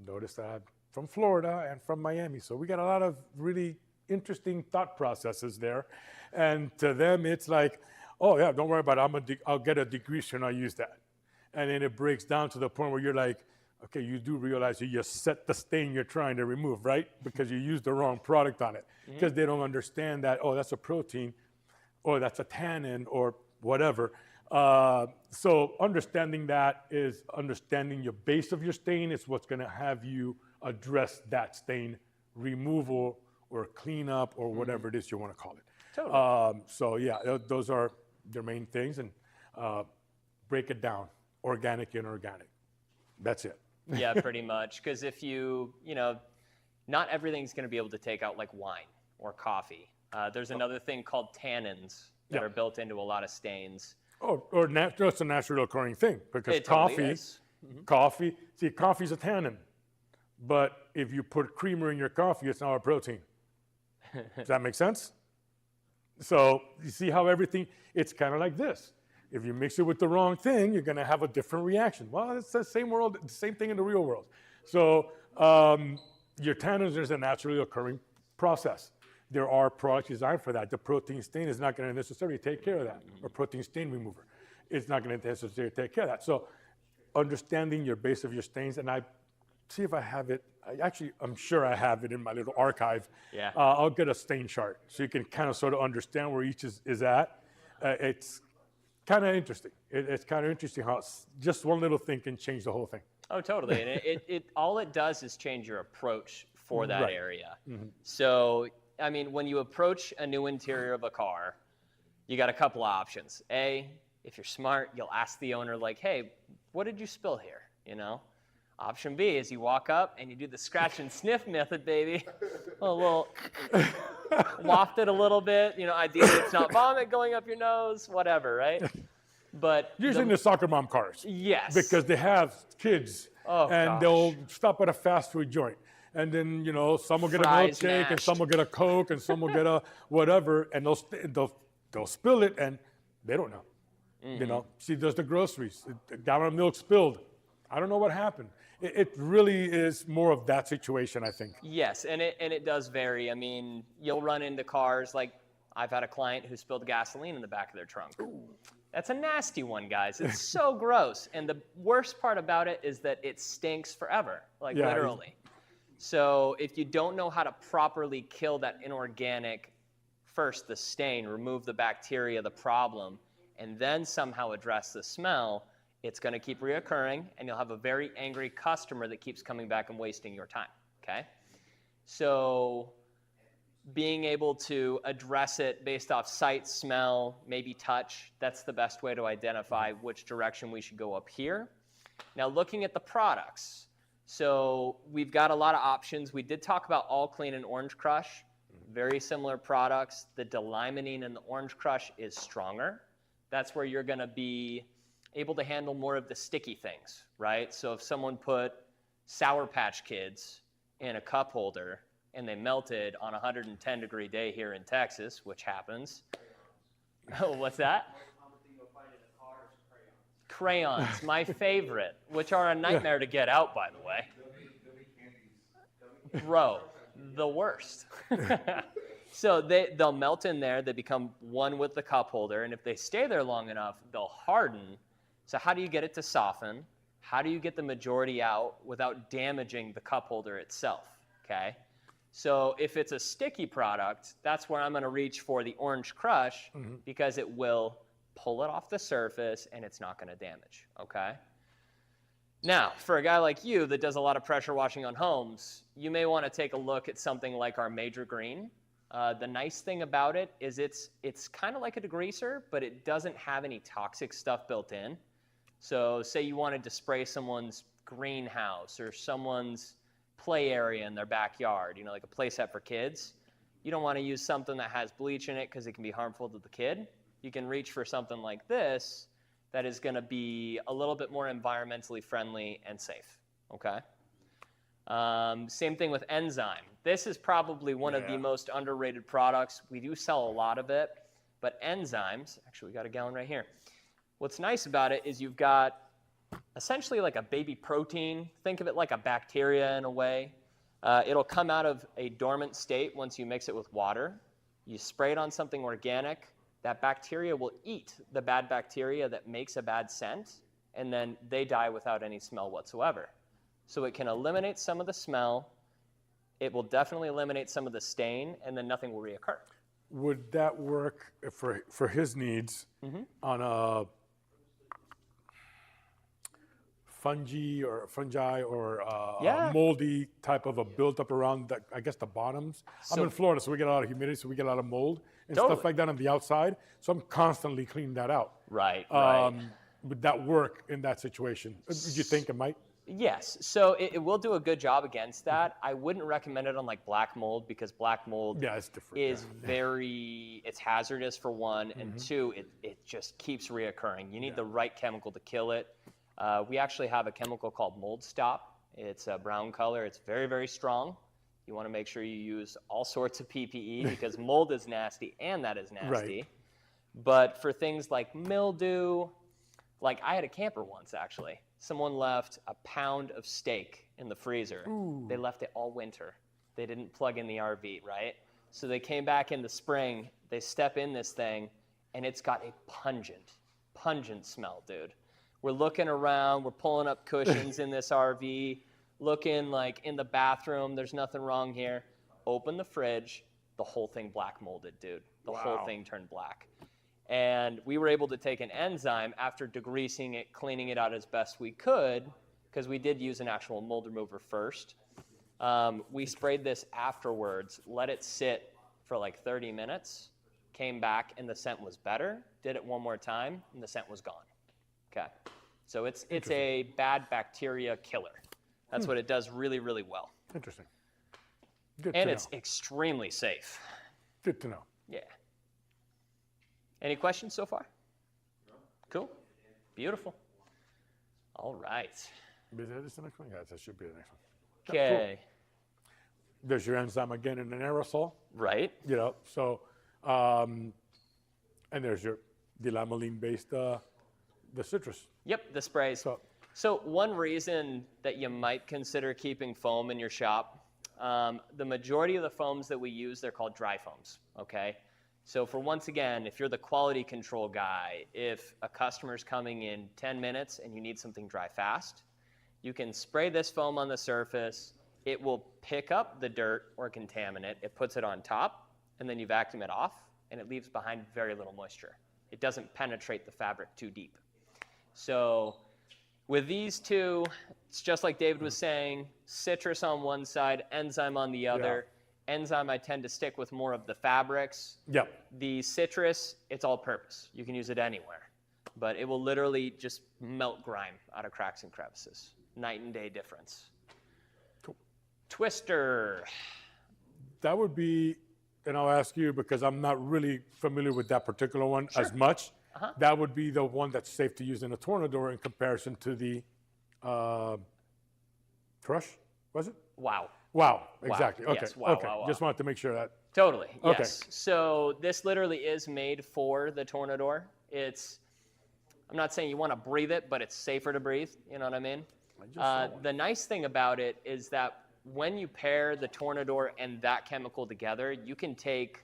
notice that I'm from Florida and from Miami, so we got a lot of really interesting thought processes there. And to them, it's like, oh yeah, don't worry about it. I'll get a degreaser and I'll use that. And then it breaks down to the point where you're like, okay, you do realize you just set the stain you're trying to remove, right? Because you used the wrong product on it. Because they don't understand that, oh, that's a protein, or that's a tannin, or whatever. So understanding that is understanding your base of your stain is what's going to have you address that stain removal or cleanup or whatever it is you want to call it. Totally. So yeah, those are their main things, and break it down, organic, inorganic. That's it. Yeah, pretty much. Because if not everything's going to be able to take out like wine or coffee. There's another thing called tannins that Yeah. are built into a lot of stains. Or just a naturally occurring thing, because It totally coffee, is. coffee's a tannin, but if you put creamer in your coffee, it's now a protein. Does that make sense? So you see how everything, it's kind of like this. If you mix it with the wrong thing, you're going to have a different reaction. Well, it's the same world, the same thing in the real world. So your tannins is a naturally occurring process. There are products designed for that. The protein stain is not going to necessarily take care of that, or protein stain remover. It's not going to necessarily take care of that. So understanding your base of your stains, and I see if I have it. I'm sure I have it in my little archive. Yeah. I'll get a stain chart so you can kind of sort of understand where each is at. It's kind of interesting. It's kind of interesting how just one little thing can change the whole thing. Oh, totally. And it all it does is change your approach for that Right. area. So, I mean, when you approach a new interior of a car, you got a couple of options. A, if you're smart, you'll ask the owner, like, hey, what did you spill here? Option B is you walk up and you do the scratch and sniff method, baby. A little waft it a little bit. Ideally it's not vomit going up your nose, whatever, right? But Usually in the soccer mom cars. yes, Because they have kids, Oh, and gosh. they'll stop at a fast food joint. And then, some will get Fries a milkshake, and mashed. some will get a Coke, and some will get a whatever, and they'll spill it, and they don't know. She does the groceries. A gallon of milk spilled. I don't know what happened. It really is more of that situation, I think. yes, and it does vary. I mean, you'll run into cars like I've had a client who spilled gasoline in the back of their trunk. That's a nasty one, guys. It's so gross. And the worst part about it is that it stinks forever, like Yeah, literally. So if you don't know how to properly kill that inorganic, first the stain, remove the bacteria, the problem, and then somehow address the smell, it's going to keep reoccurring, and you'll have a very angry customer that keeps coming back and wasting your time, okay? So being able to address it based off sight, smell, maybe touch, that's the best way to identify which direction we should go up here. Now, looking at the products, so we've got a lot of options. We did talk about All Clean and Orange Crush, very similar products. The delimonene in the Orange Crush is stronger. That's where you're going to be able to handle more of the sticky things, right? So if someone put Sour Patch Kids in a cup holder and they melted on a 110-degree day here in Texas, which happens. Oh, what's that? Crayons, my favorite, which are a nightmare to get out, by the way. Bro, the worst. So they'll melt in there, they become one with the cup holder, and if they stay there long enough, they'll harden. So how do you get it to soften? How do you get the majority out without damaging the cup holder itself, okay? So if it's a sticky product, that's where I'm going to reach for the Orange Crush because it will pull it off the surface and it's not going to damage, okay? Now, for a guy like you that does a lot of pressure washing on homes, you may want to take a look at something like our Major Green. The nice thing about it is it's kind of like a degreaser, but it doesn't have any toxic stuff built in. So say you wanted to spray someone's greenhouse or someone's play area in their backyard, like a play set for kids. You don't want to use something that has bleach in it because it can be harmful to the kid. You can reach for something like this that is going to be a little bit more environmentally friendly and safe, okay? Same thing with enzyme. This is probably one of the most underrated products. We do sell a lot of it, but enzymes, actually we got a gallon right here. What's nice about it is you've got essentially like a baby protein. Think of it like a bacteria in a way. It'll come out of a dormant state once you mix it with water. You spray it on something organic. That bacteria will eat the bad bacteria that makes a bad scent, and then they die without any smell whatsoever. So it can eliminate some of the smell. It will definitely eliminate some of the stain, and then nothing will reoccur. Would that work for his needs on a fungi or Yeah. moldy type of a buildup around, I guess, the bottoms. I'm So- in Florida, so we get a lot of humidity, so we get a lot of mold and Totally. stuff like that on the outside. So I'm constantly cleaning that out. Right. Would that work in that situation? Would you think it might? Yes. So it will do a good job against that. I wouldn't recommend it on like black mold because black mold Yeah, it's different. is it's hazardous for one, and two, it just keeps reoccurring. You need the right chemical to kill it. We actually have a chemical called Mold Stop. It's a brown color. It's very, very strong. You want to make sure you use all sorts of PPE because mold is nasty and that is nasty. Right. But for things like mildew, like I had a camper once actually. Someone left a pound of steak in the freezer. They left it all winter. They didn't plug in the RV, right? So they came back in the spring, they step in this thing, and it's got a pungent smell, dude. We're looking around, we're pulling up cushions in this RV, looking like in the bathroom, there's nothing wrong here. Open the fridge, the whole thing black molded, dude. The whole thing turned black. And we were able to take an enzyme after degreasing it, cleaning it out as best we could, because we did use an actual mold remover first. We sprayed this afterwards, let it sit for like 30 minutes, came back and the scent was better, did it one more time and the scent was gone. Okay, so it's a bad bacteria killer. That's what it does really, really well. Interesting. Good And to it's know. extremely safe. Good to know. Yeah. Any questions so far? Cool. Beautiful. All right. Is this the next one? Yeah, that should be the next one. Okay. There's your enzyme again in an aerosol, Right. you know, so, and there's your dilamoline-based, the citrus. Yep, the sprays. So one reason that you might consider keeping foam in your shop, the majority of the foams that we use, they're called dry foams, okay? So for once again, if you're the quality control guy, if a customer's coming in 10 minutes and you need something dry fast, you can spray this foam on the surface. It will pick up the dirt or contaminant. It puts it on top, and then you vacuum it off, and it leaves behind very little moisture. It doesn't penetrate the fabric too deep. So with these two, it's just like David was saying, citrus on one side, enzyme on the other. Enzyme, I tend to stick with more of the fabrics. Yep. The citrus, it's all purpose. You can use it anywhere. But it will literally just melt grime out of cracks and crevices. Night and day difference. Cool. Twister. That would be, and I'll ask you because I'm not really familiar with that particular one as much. That would be the one that's safe to use in a tornado in comparison to the Crush, was it? Wow. Wow, exactly. Okay, Yes, wow, okay. wow, wow. Just wanted to make sure that. Totally, Okay. yes. So this literally is made for the Tornador. I'm not saying you want to breathe it, but it's safer to breathe, you know what I mean? The nice thing about it is that when you pair the Tornador and that chemical together, you can take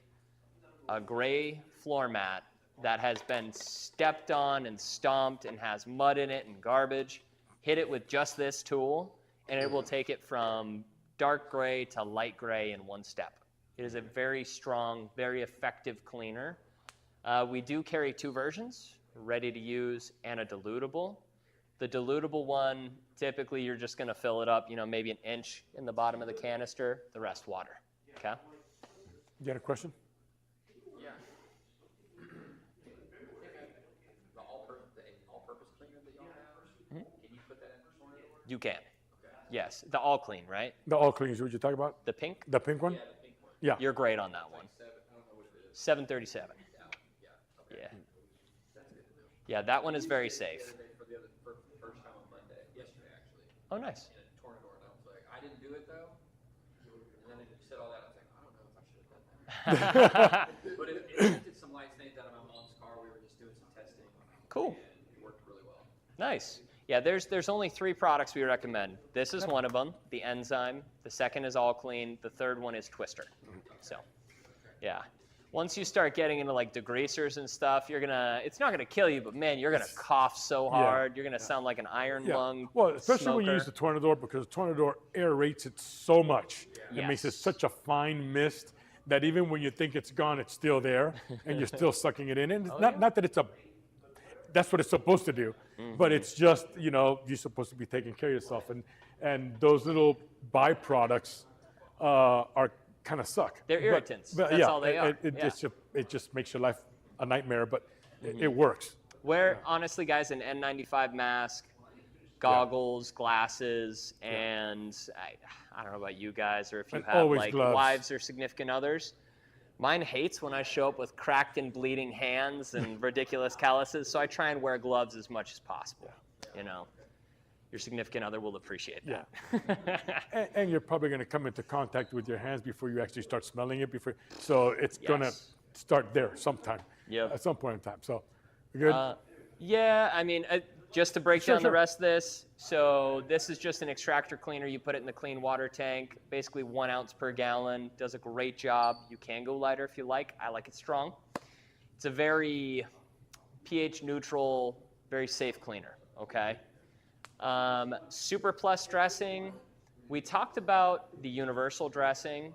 a gray floor mat that has been stepped on and stomped and has mud in it and garbage, hit it with just this tool, and it will take it from dark gray to light gray in one step. It is a very strong, very effective cleaner. We do carry two versions, ready to use and a dilutable. The dilutable one, typically you're just gonna fill it up, maybe an inch in the bottom of the canister, the rest water, okay? You got a question? Yeah. The all-purpose cleaner that y'all have, can you put that in the tornado? You can, yes. The all clean, right? The all clean is what you're talking about? The pink? The pink one? Yeah. You're great on that one. 737. Yeah. Yeah, that one is very safe. For the first time on Monday, yesterday actually, Oh, nice. in a tornado, and I was like, I didn't do it though. And then you said all that, I was like, I don't know if I should have done that. But it did some light snakes out of my mom's car. We were just doing some testing. Cool. And it worked really well. Nice. Yeah, there's only 3 products we recommend. This is one of them, the enzyme. The second is all clean. The third one is Twister. So, yeah. Once you start getting into like degreasers and stuff, it's not gonna kill you, but man, you're gonna cough so hard. You're gonna sound like an iron lung Well, especially when you smoker. use the Tornador, because the Tornador aerates it so much. It makes it Yes. such a fine mist that even when you think it's gone, it's still there, and you're still sucking it in. And it's not that that's what it's supposed to do. But it's just, you're supposed to be taking care of yourself. And those little byproducts are kind of suck. They're irritants. That's all they are. It just makes your life a nightmare, but it works. Wear, honestly, guys, an N95 mask, goggles, glasses, and I don't know about you guys, or if you And have always like gloves. wives or significant others. Mine hates when I show up with cracked and bleeding hands and ridiculous calluses, so I try and wear gloves as much as possible. Your significant other will appreciate that. And you're probably going to come into contact with your hands before you actually start smelling it. So it's going to start there sometime, at some point in time. So, good? Yeah, I mean, just to break down the Sure. rest of this, so this is just an extractor cleaner. You put it in the clean water tank, basically 1 ounce per gallon. Does a great job. You can go lighter if you like. I like it strong. It's a very pH neutral, very safe cleaner, okay? Super Plus dressing. We talked about the universal dressing.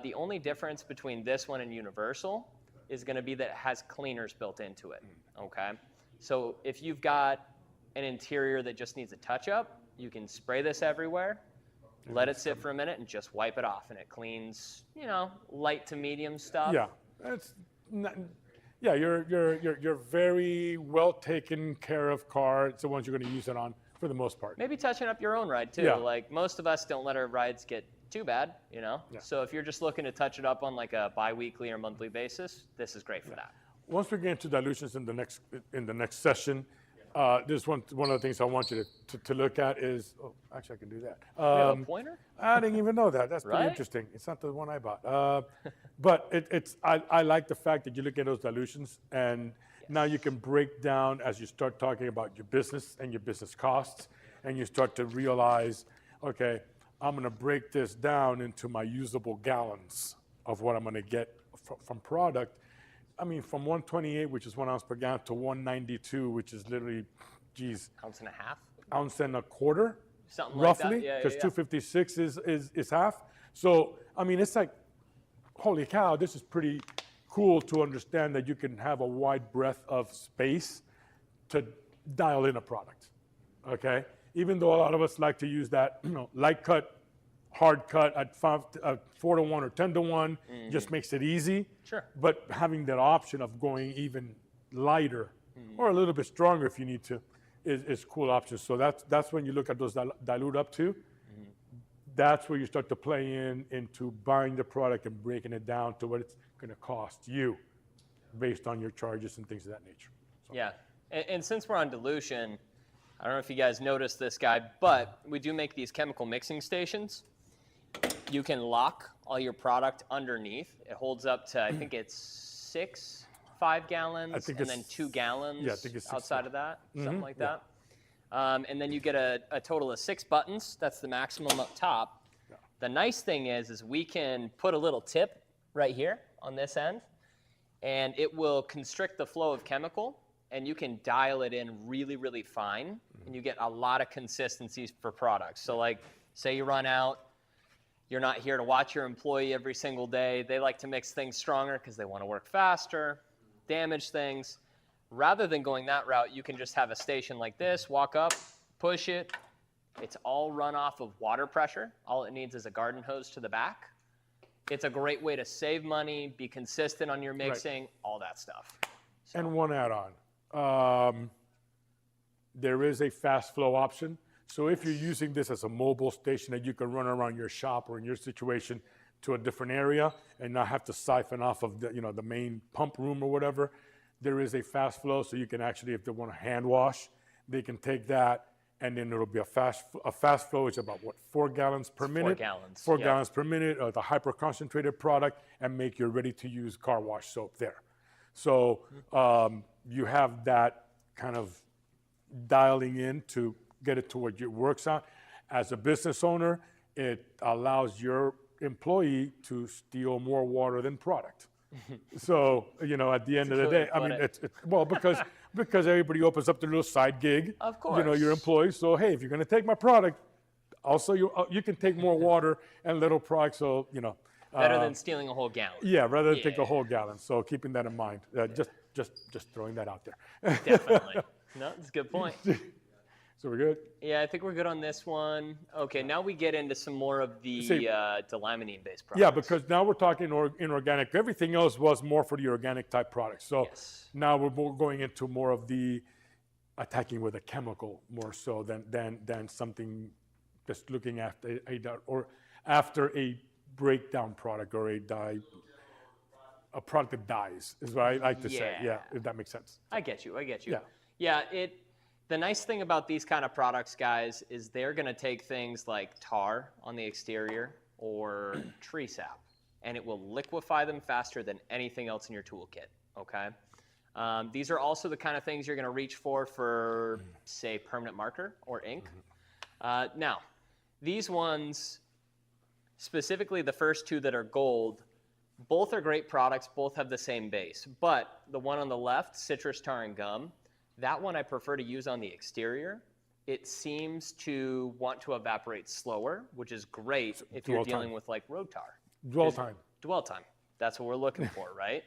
The only difference between this one and universal is going to be that it has cleaners built into it, okay? So if you've got an interior that just needs a touch-up, you can spray this everywhere, let it sit for a minute, and just wipe it off, and it cleans, light to medium stuff. Yeah, that's not, you're very well taken care of car. It's the ones you're going to use it on for the most part. Maybe touching up your own ride too. Yeah. Like most of us don't let our rides get too bad, Yeah. So if you're just looking to touch it up on like a bi-weekly or monthly basis, this is great for that. Once we get into dilutions in the next session, there's one of the things I want you to look at is, actually I can do that. We have a pointer? I didn't even know that. That's pretty Right? interesting. It's not the one I bought. But I like the fact that you look at those dilutions, and now you can break down as you start talking about your business and your business costs, and you start to realize, okay, I'm going to break this down into my usable gallons of what I'm going to get from product. I mean, from 128, which is 1 ounce per gallon, to 192, which is literally, Ounce and a half? ounce and a quarter, Something like that. roughly, Yeah, because yeah. 256 is half. So, I mean, it's like, holy cow, this is pretty cool to understand that you can have a wide breadth of space to dial in a product, okay? Even though a lot of us like to use that, light cut, hard cut at 4-to-1 or 10-to-1, just makes it easy. Sure. But having that option of going even lighter or a little bit stronger if you need to is cool options. So that's when you look at those dilute up to. That's where you start to play into buying the product and breaking it down to what it's going to cost you based on your charges and things of that nature. So. Yeah, and since we're on dilution, I don't know if you guys noticed this guy, but we do make these chemical mixing stations. You can lock all your product underneath. It holds up to, I think it's 5 gallons, and then 2 gallons yeah, I think it's 6, outside of that, something like yeah. that. And then you get a total of 6 buttons. That's the maximum up top. Yeah. The nice thing is we can put a little tip right here on this end, and it will constrict the flow of chemical, and you can dial it in really, really fine, and you get a lot of consistencies for products. So like, say you run out, you're not here to watch your employee every single day. They like to mix things stronger because they want to work faster, damage things. Rather than going that route, you can just have a station like this, walk up, push it. It's all run off of water pressure. All it needs is a garden hose to the back. It's a great way to save money, be consistent on your mixing, all that stuff. So. And one add-on. There is a fast flow option. So if you're using this as a mobile station that you can run around your shop or in your situation to a different area and not have to siphon off of the main pump room or whatever, there is a fast flow. So you can actually, if they want to hand wash, they can take that, and then it'll be a fast flow, which is about 4 gallons per minute. 4 gallons. 4 gallons per minute of the hyper concentrated product, and make your ready to use car wash soap there. So you have that kind of dialing in to get it to what it works on. As a business owner, it allows your employee to steal more water than product. So, at the end of the day, I mean, it's because everybody opens up their little side gig. Of course. Your employees. So, hey, if you're going to take my product, also you can take more water and little product. So, Better than stealing a whole gallon. Yeah, rather than take a whole gallon. So keeping that in mind, Just throwing that out there. Definitely. No, that's a good point. So we're good? Yeah, I think we're good on this one. Okay, now we get into some more of the See- delimonene-based products. Yeah, because now we're talking inorganic. Everything else was more for the organic type products. So Yes. now we're going into more of the attacking with a chemical more so than something just looking after after a breakdown product or a product that dies is what I like to say. Yeah, Yeah. if that makes sense. I get you. Yeah. Yeah, the nice thing about these kind of products, guys, is they're going to take things like tar on the exterior or tree sap, and it will liquefy them faster than anything else in your toolkit, okay? These are also the kind of things you're going to reach for, say, permanent marker or ink. Now, these ones, specifically the first two that are gold, both are great products, both have the same base. But the one on the left, citrus tar and gum, that one I prefer to use on the exterior. It seems to want to evaporate slower, which is great if you're dwell dealing time. with like road tar. Dwell time. Dwell time. That's what we're looking for, right?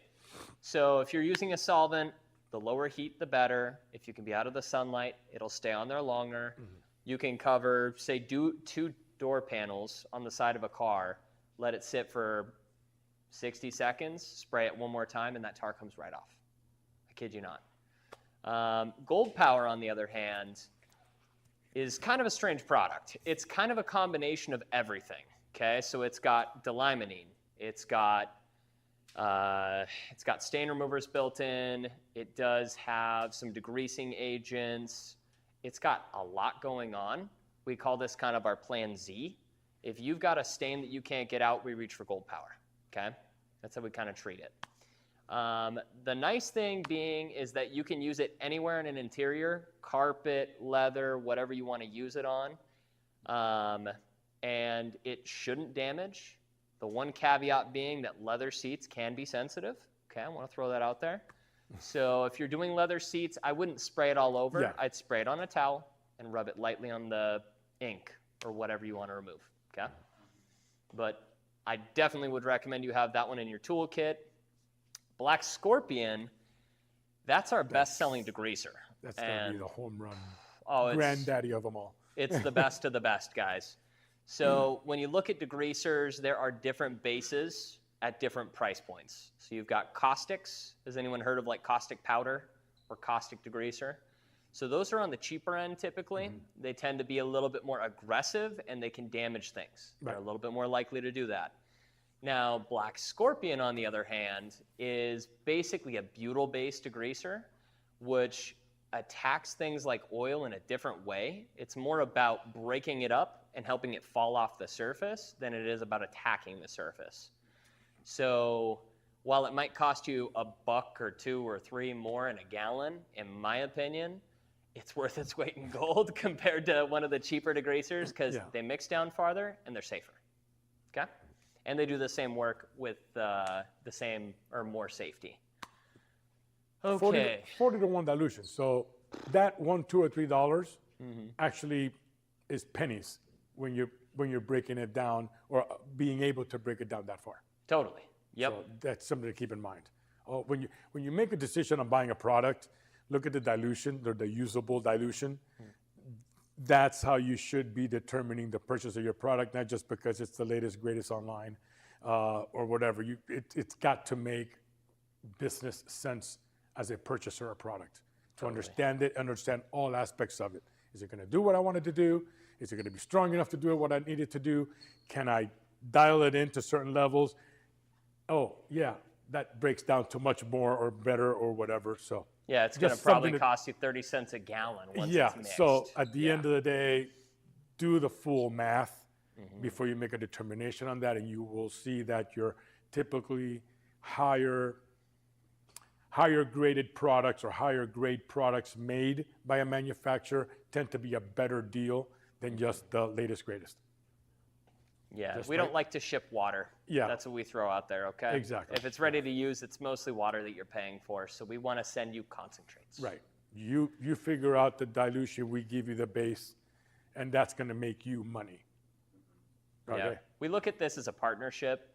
So if you're using a solvent, the lower heat, the better. If you can be out of the sunlight, it'll stay on there longer. You can cover, say, two door panels on the side of a car, let it sit for 60 seconds, spray it one more time, and that tar comes right off. I kid you not. Gold Power, on the other hand, is kind of a strange product. It's kind of a combination of everything. Okay, so it's got delimonene, it's got stain removers built in. It does have some degreasing agents. It's got a lot going on. We call this kind of our plan Z. If you've got a stain that you can't get out, we reach for Gold Power. Okay, that's how we kind of treat it. The nice thing being is that you can use it anywhere in an interior, carpet, leather, whatever you want to use it on, and it shouldn't damage. The one caveat being that leather seats can be sensitive. Okay, I want to throw that out there. So if you're doing leather seats, I wouldn't spray it all over. Yeah. I'd spray it on a towel and rub it lightly on the ink or whatever you want to remove. Okay, but I definitely would recommend you have that one in your toolkit. Black Scorpion, that's our best-selling degreaser. That's going to be the home run Oh, granddaddy of them all. it's the best of the best, guys. So when you look at degreasers, there are different bases at different price points. So you've got caustics. Has anyone heard of like caustic powder or caustic degreaser? So those are on the cheaper end typically. They tend to be a little bit more aggressive and they can damage things. They're a little bit more likely to do that. Now, Black Scorpion, on the other hand, is basically a butyl-based degreaser, which attacks things like oil in a different way. It's more about breaking it up and helping it fall off the surface than it is about attacking the surface. So while it might cost you $1 or $2 or $3 more in a gallon, in my opinion, it's worth its weight in gold compared to one of the cheaper degreasers because they mix down farther and they're safer. Okay? And they do the same work with the same or more safety. Okay. 40 to 1 dilution. So that $1, $2, or $3 actually is pennies when you're breaking it down or being able to break it down that far. Totally. Yep. So that's something to keep in mind. When you make a decision on buying a product, look at the dilution or the usable dilution. That's how you should be determining the purchase of your product, not just because it's the latest, greatest online or whatever. It's got to make business sense as a purchaser of product to understand it, understand all aspects of it. Is it going to do what I wanted to do? Is it going to be strong enough to do what I needed to do? Can I dial it into certain levels? Oh, yeah, that breaks down to much more or better or whatever. So. Yeah, it's going to probably cost you 30 cents a gallon once it's mixed. So at the end of the day, do the full math before you make a determination on that, and you will see that your typically higher graded products or higher grade products made by a manufacturer tend to be a better deal than just the latest, greatest. Yeah, Just we don't like to ship water. Yeah. That's what we throw out there, okay? Exactly. If it's ready to use, it's mostly water that you're paying for, so we want to send you concentrates. Right. You figure out the dilution, we give you the base, and that's going to make you money. Okay? Yeah. We look at this as a partnership.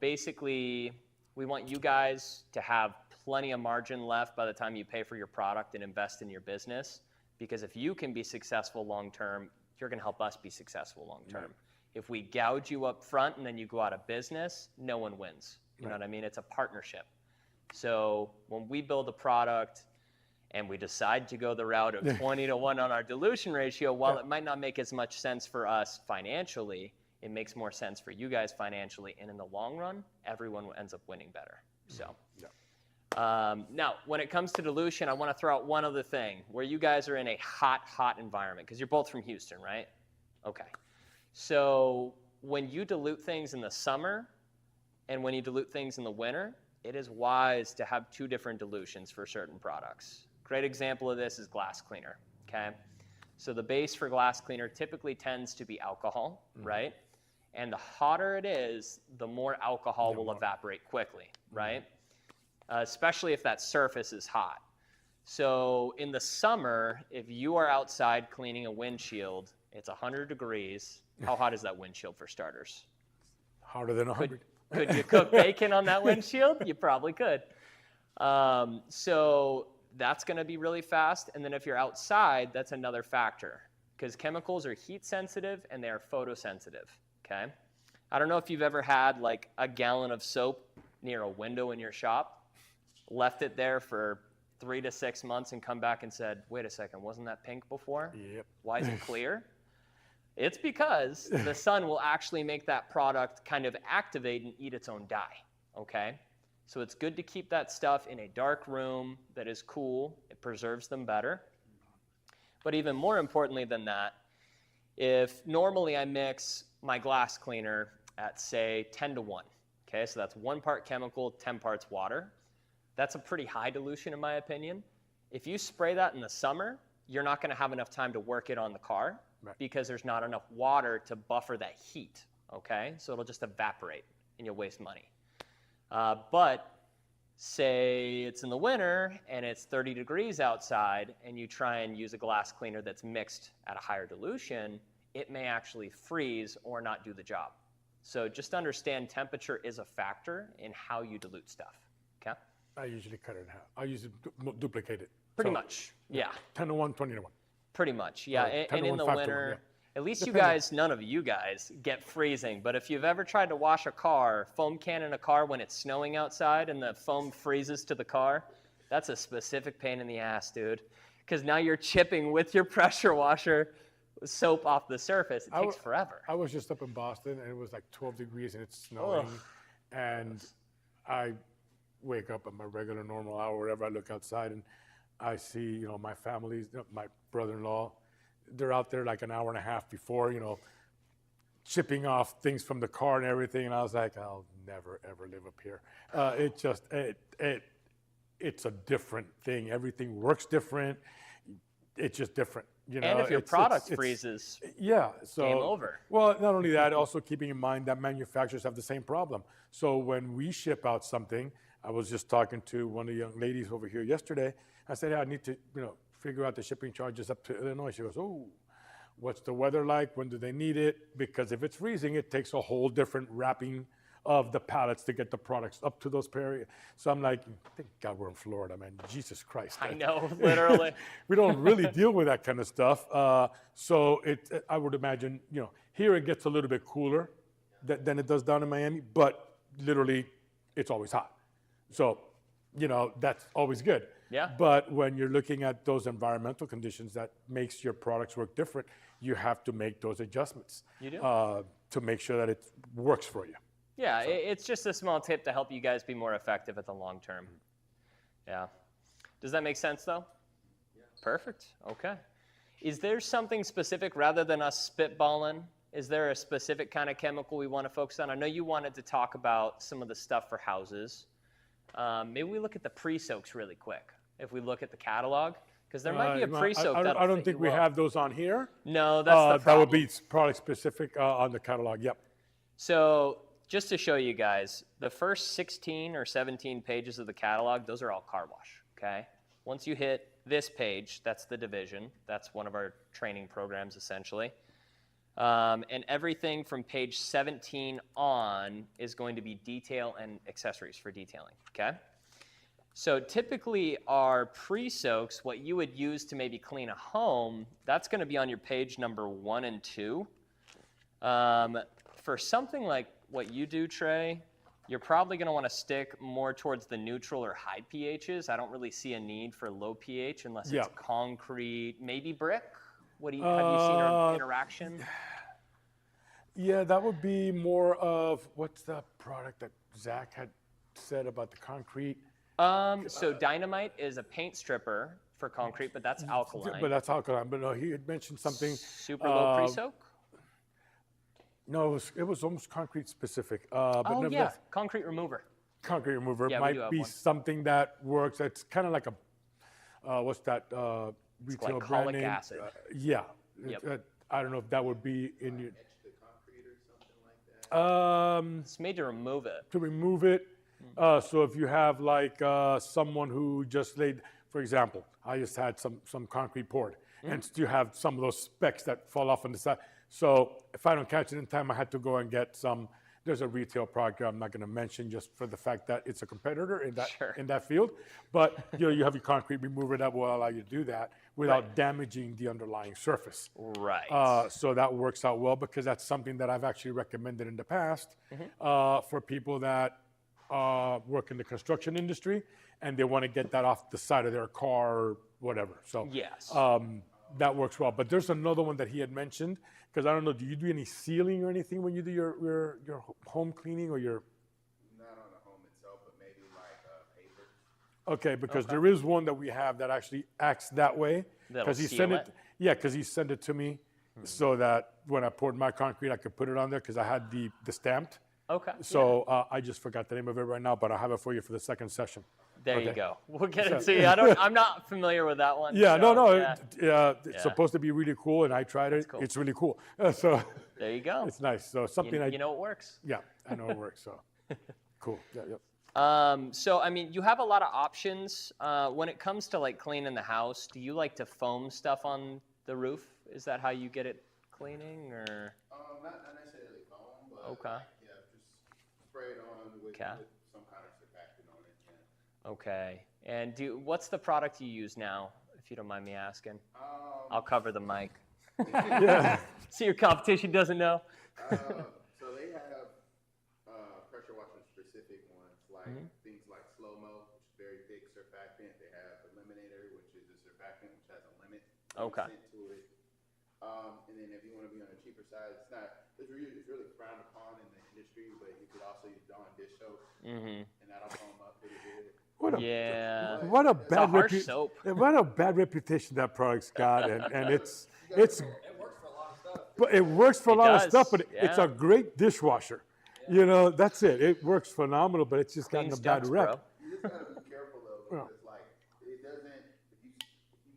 Basically, We want you guys to have plenty of margin left by the time you pay for your product and invest in your business, because if you can be successful long term, you're going to help us be successful long term. Right. If we gouge you up front and then you go out of business, no one wins. You know what I mean? It's a partnership. So when we build a product and we decide to go the route of 20 to 1 on our dilution ratio, while it might not make as much sense for us financially, it makes more sense for you guys financially. And in the long run, everyone ends up winning better. So now, when it comes to dilution, I want to throw out one other thing where you guys are in a hot environment, because you're both from Houston, right? Okay. So when you dilute things in the summer and when you dilute things in the winter, it is wise to have 2 different dilutions for certain products. Great example of this is glass cleaner, okay? So the base for glass cleaner typically tends to be alcohol, right? And the hotter it is, the more alcohol will evaporate quickly, right? Especially if that surface is hot. So in the summer, if you are outside cleaning a windshield, it's 100 degrees. How hot is that windshield for starters? Hotter than 100. Could you cook bacon on that windshield? You probably could. So that's going to be really fast. And then if you're outside, that's another factor, because chemicals are heat sensitive and they are photosensitive, okay? I don't know if you've ever had like a gallon of soap near a window in your shop, left it there for 3 to 6 months and come back and said, wait a second, wasn't that pink before? Yep. Why is it clear? It's because the sun will actually make that product kind of activate and eat its own dye, okay? So it's good to keep that stuff in a dark room that is cool. It preserves them better. But even more importantly than that, if normally I mix my glass cleaner at, say, 10 to 1, okay? So that's 1 part chemical, 10 parts water. That's a pretty high dilution in my opinion. If you spray that in the summer, you're not going to have enough time to work it on the car because there's not enough water to buffer that heat, okay? So it'll just evaporate and you'll waste money. But say it's in the winter and it's 30 degrees outside and you try and use a glass cleaner that's mixed at a higher dilution, it may actually freeze or not do the job. So just understand temperature is a factor in how you dilute stuff, okay? I usually cut it in half. I usually duplicate it. Pretty much, yeah. 10 to 1, 20 to 1. Pretty much, yeah. And in the 5 to 1, winter, yeah. at least you guys, none of you guys, get freezing. But if you've ever tried to wash a car, foam can in a car when it's snowing outside and the foam freezes to the car, that's a specific pain in the ass, dude. Because now you're chipping with your pressure washer soap off the surface. It takes forever. I was just up in Boston and it was like 12 degrees and it's snowing. And I wake up at my regular normal hour, wherever I look outside, and I see, my family, my brother-in-law, they're out there like an hour and a half before, chipping off things from the car and everything. And I was like, I'll never, ever live up here. It's a different thing. Everything works different. It's just different. And if your product freezes, so game over. Well, not only that, also keeping in mind that manufacturers have the same problem. So when we ship out something, I was just talking to one of the young ladies over here yesterday. I said, I need to, figure out the shipping charges up to Illinois. She goes, oh, what's the weather like? When do they need it? Because if it's freezing, it takes a whole different wrapping of the pallets to get the products up to those areas. So I'm like, thank God we're in Florida, man. Jesus Christ. I know, literally. We don't really deal with that kind of stuff. So I would imagine, here it gets a little bit cooler than it does down in Miami, but literally it's always hot. So, that's always good. Yeah. But when you're looking at those environmental conditions that makes your products work different, you have to make those adjustments. You do? To make sure that it works for you. Yeah, it's just a small tip to help you guys be more effective at the long term. Yeah. Does that make sense, though? Yeah. Perfect. Okay. Is there something specific, rather than us spitballing, is there a specific kind of chemical we want to focus on? I know you wanted to talk about some of the stuff for houses. Maybe we look at the pre-soaks really quick. If we look at the catalog, because there might be a pre-soak. I don't think we have those on here. No, that's the problem. That would be product specific on the catalog. Yep. So just to show you guys, the first 16 or 17 pages of the catalog, those are all car wash. Okay. Once you hit this page, that's the division. That's one of our training programs essentially. And everything from page 17 on is going to be detail and accessories for detailing, okay? So typically our pre-soaks, what you would use to maybe clean a home, that's going to be on your page number 1 and 2. For something like what you do, Trey, you're probably going to want to stick more towards the neutral or high pHs. I don't really see a need for low pH unless Yeah. it's concrete, maybe brick. What do you, have you seen an interaction? Yeah, that would be more of, what's the product that Zach had said about the concrete? So dynamite is a paint stripper for concrete, but that's alkaline. But that's alkaline. But no, he had mentioned something. Super low pre-soak? No, it was almost concrete specific. But Oh yeah, nevertheless, concrete remover. concrete remover Yeah, we do might have be one. something that works. It's kind of like a, what's that retail brand glycolic name? acid. Yeah. Yep. I don't know if that would be in your. Etch the concrete or something like that. It's made to remove it. To remove it. So if you have like someone who just laid, for example, I just had some concrete poured and still have some of those specks that fall off on the side. So if I don't catch it in time, I had to go and get some. There's a retail product I'm not going to mention just for the fact that it's a competitor in that Sure. in that field. But you have your concrete remover that will allow you to do that without Right. damaging the underlying surface. Right. So that works out well because that's something that I've actually recommended in the past for people that work in the construction industry and they want to get that off the side of their car or whatever. So Yes. that works well. But there's another one that he had mentioned because I don't know, do you do any sealing or anything when you do your home cleaning or your? Not on the home itself, but maybe like paper. Okay, because there is one that we have that actually acts that way. That'll he seal sent it? Yeah, because he sent it to me so that when I poured my concrete, I could put it on there because I had the stamped. Okay. So I just forgot the name of it right now, but I'll have it for you for the second session. There you okay. go. We'll get it to you. I'm not familiar with that one. Yeah, so, no, yeah. it's supposed to be really cool, and I tried it. cool. It's really cool. So There you go. it's nice. So something You know it works. yeah, I know it works. So cool. Yeah. So, I mean, you have a lot of options. When it comes to like cleaning the house, do you like to foam stuff on the roof? Is that how you get it cleaning or? Not necessarily foam, but Okay. yeah, just spray it on with some kind of surfactant on it. Yeah. Okay. And what's the product you use now, if you don't mind me asking? I'll cover the mic. Yeah. So your competition doesn't know? So they have pressure washer specific ones, like things like Slow Mo, which is very thick surfactant. They have Eliminator, which is a surfactant which has a limit Okay. sent to it. And then if you want to be on the cheaper side, it's really frowned upon in the industry, but you could also use Dawn dish soap, and that'll foam up pretty good. Yeah. What a It's a bad harsh soap. What a bad reputation that product's got, and it's It works for a lot of stuff. but it works for a It lot of does, stuff. But it's yeah. a great dishwasher. That's it. It works phenomenal, but it's just gotten Cleans a bad ducts, rep. bro. You just gotta be careful though, because like it doesn't. If you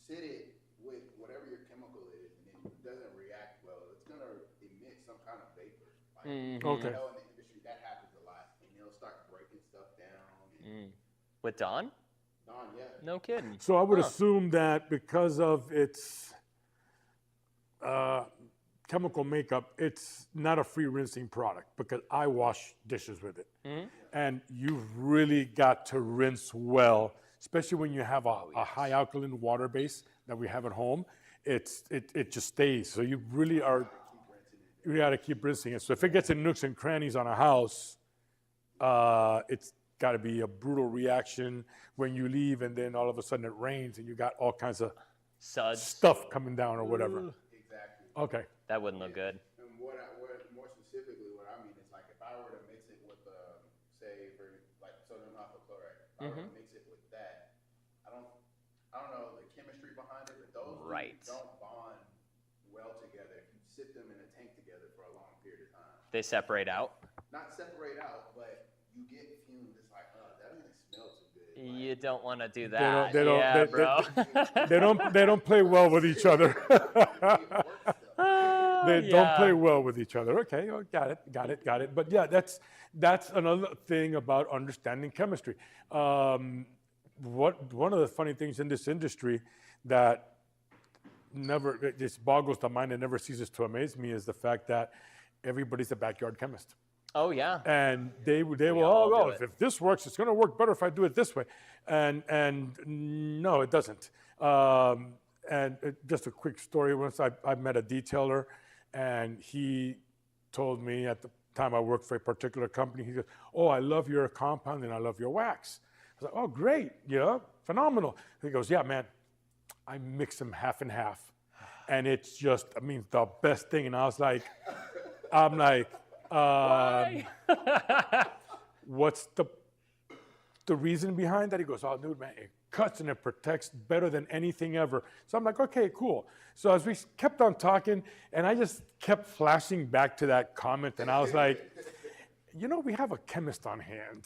sit it with whatever your chemical is, and it doesn't react well, it's gonna emit some kind of vapor. Like, Okay. I know in the industry that happens a lot, and it'll start breaking stuff down. And With Dawn? yeah. No kidding. So I would assume that because of its chemical makeup, it's not a free rinsing product because I wash dishes with it. And you've really got to rinse well, especially when you have a high alkaline water base that we have at home. It just stays. So you really got to keep rinsing it. So if it gets in nooks and crannies on a house, it's got to be a brutal reaction when you leave and then all of a sudden it rains and you got all kinds of Suds. stuff coming down or whatever. Exactly. Okay. That wouldn't look good. And what more specifically, what I mean is like if I were to mix it with, say, for like sodium alpha chloride, if I were to mix it with that, I don't know the chemistry behind it, but those Right. don't bond well together if you sit them in a tank together for a long period of time. They separate out. Not separate out, but you get fumes. It's like, that doesn't smell too good. Like, You don't want to do don't- that. they don't- Yeah, they- bro. They don't play well with each other. They don't Yeah. play well with each other. Okay, got it. But yeah, that's another thing about understanding chemistry. One of the funny things in this industry that it just boggles the mind and never ceases to amaze me is the fact that everybody's a backyard chemist. Oh yeah. And they will, all oh, do well, it. if this works, it's going to work better if I do it this way. And no, it doesn't. Just a quick story. Once I met a detailer, and he told me at the time I worked for a particular company, he goes, oh, I love your compound and I love your wax. I was like, oh, great, phenomenal. He goes, yeah, man, I mix them half and half. And it's just, I mean, the best thing. And I was like, what's the reason behind that? He goes, oh, dude, man, it cuts and it protects better than anything ever. So I'm like, okay, cool. So as we kept on talking, and I just kept flashing back to that comment, and I was like, we have a chemist on hand.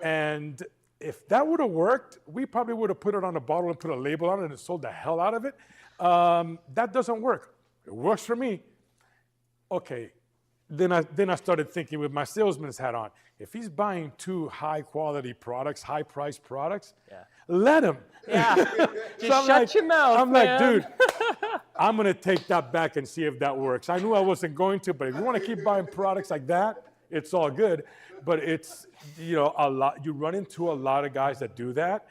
And if that would have worked, we probably would have put it on a bottle and put a label on it and sold the hell out of it. That doesn't work. It works for me. Okay. Then I started thinking with my salesman's hat on, if he's buying 2 high-quality products, high-priced products, let him. Yeah. Just So shut your mouth, I'm man. like, dude, I'm going to take that back and see if that works. I knew I wasn't going to, but if you want to keep buying products like that, it's all good. But it's, a lot. You run into a lot of guys that do that,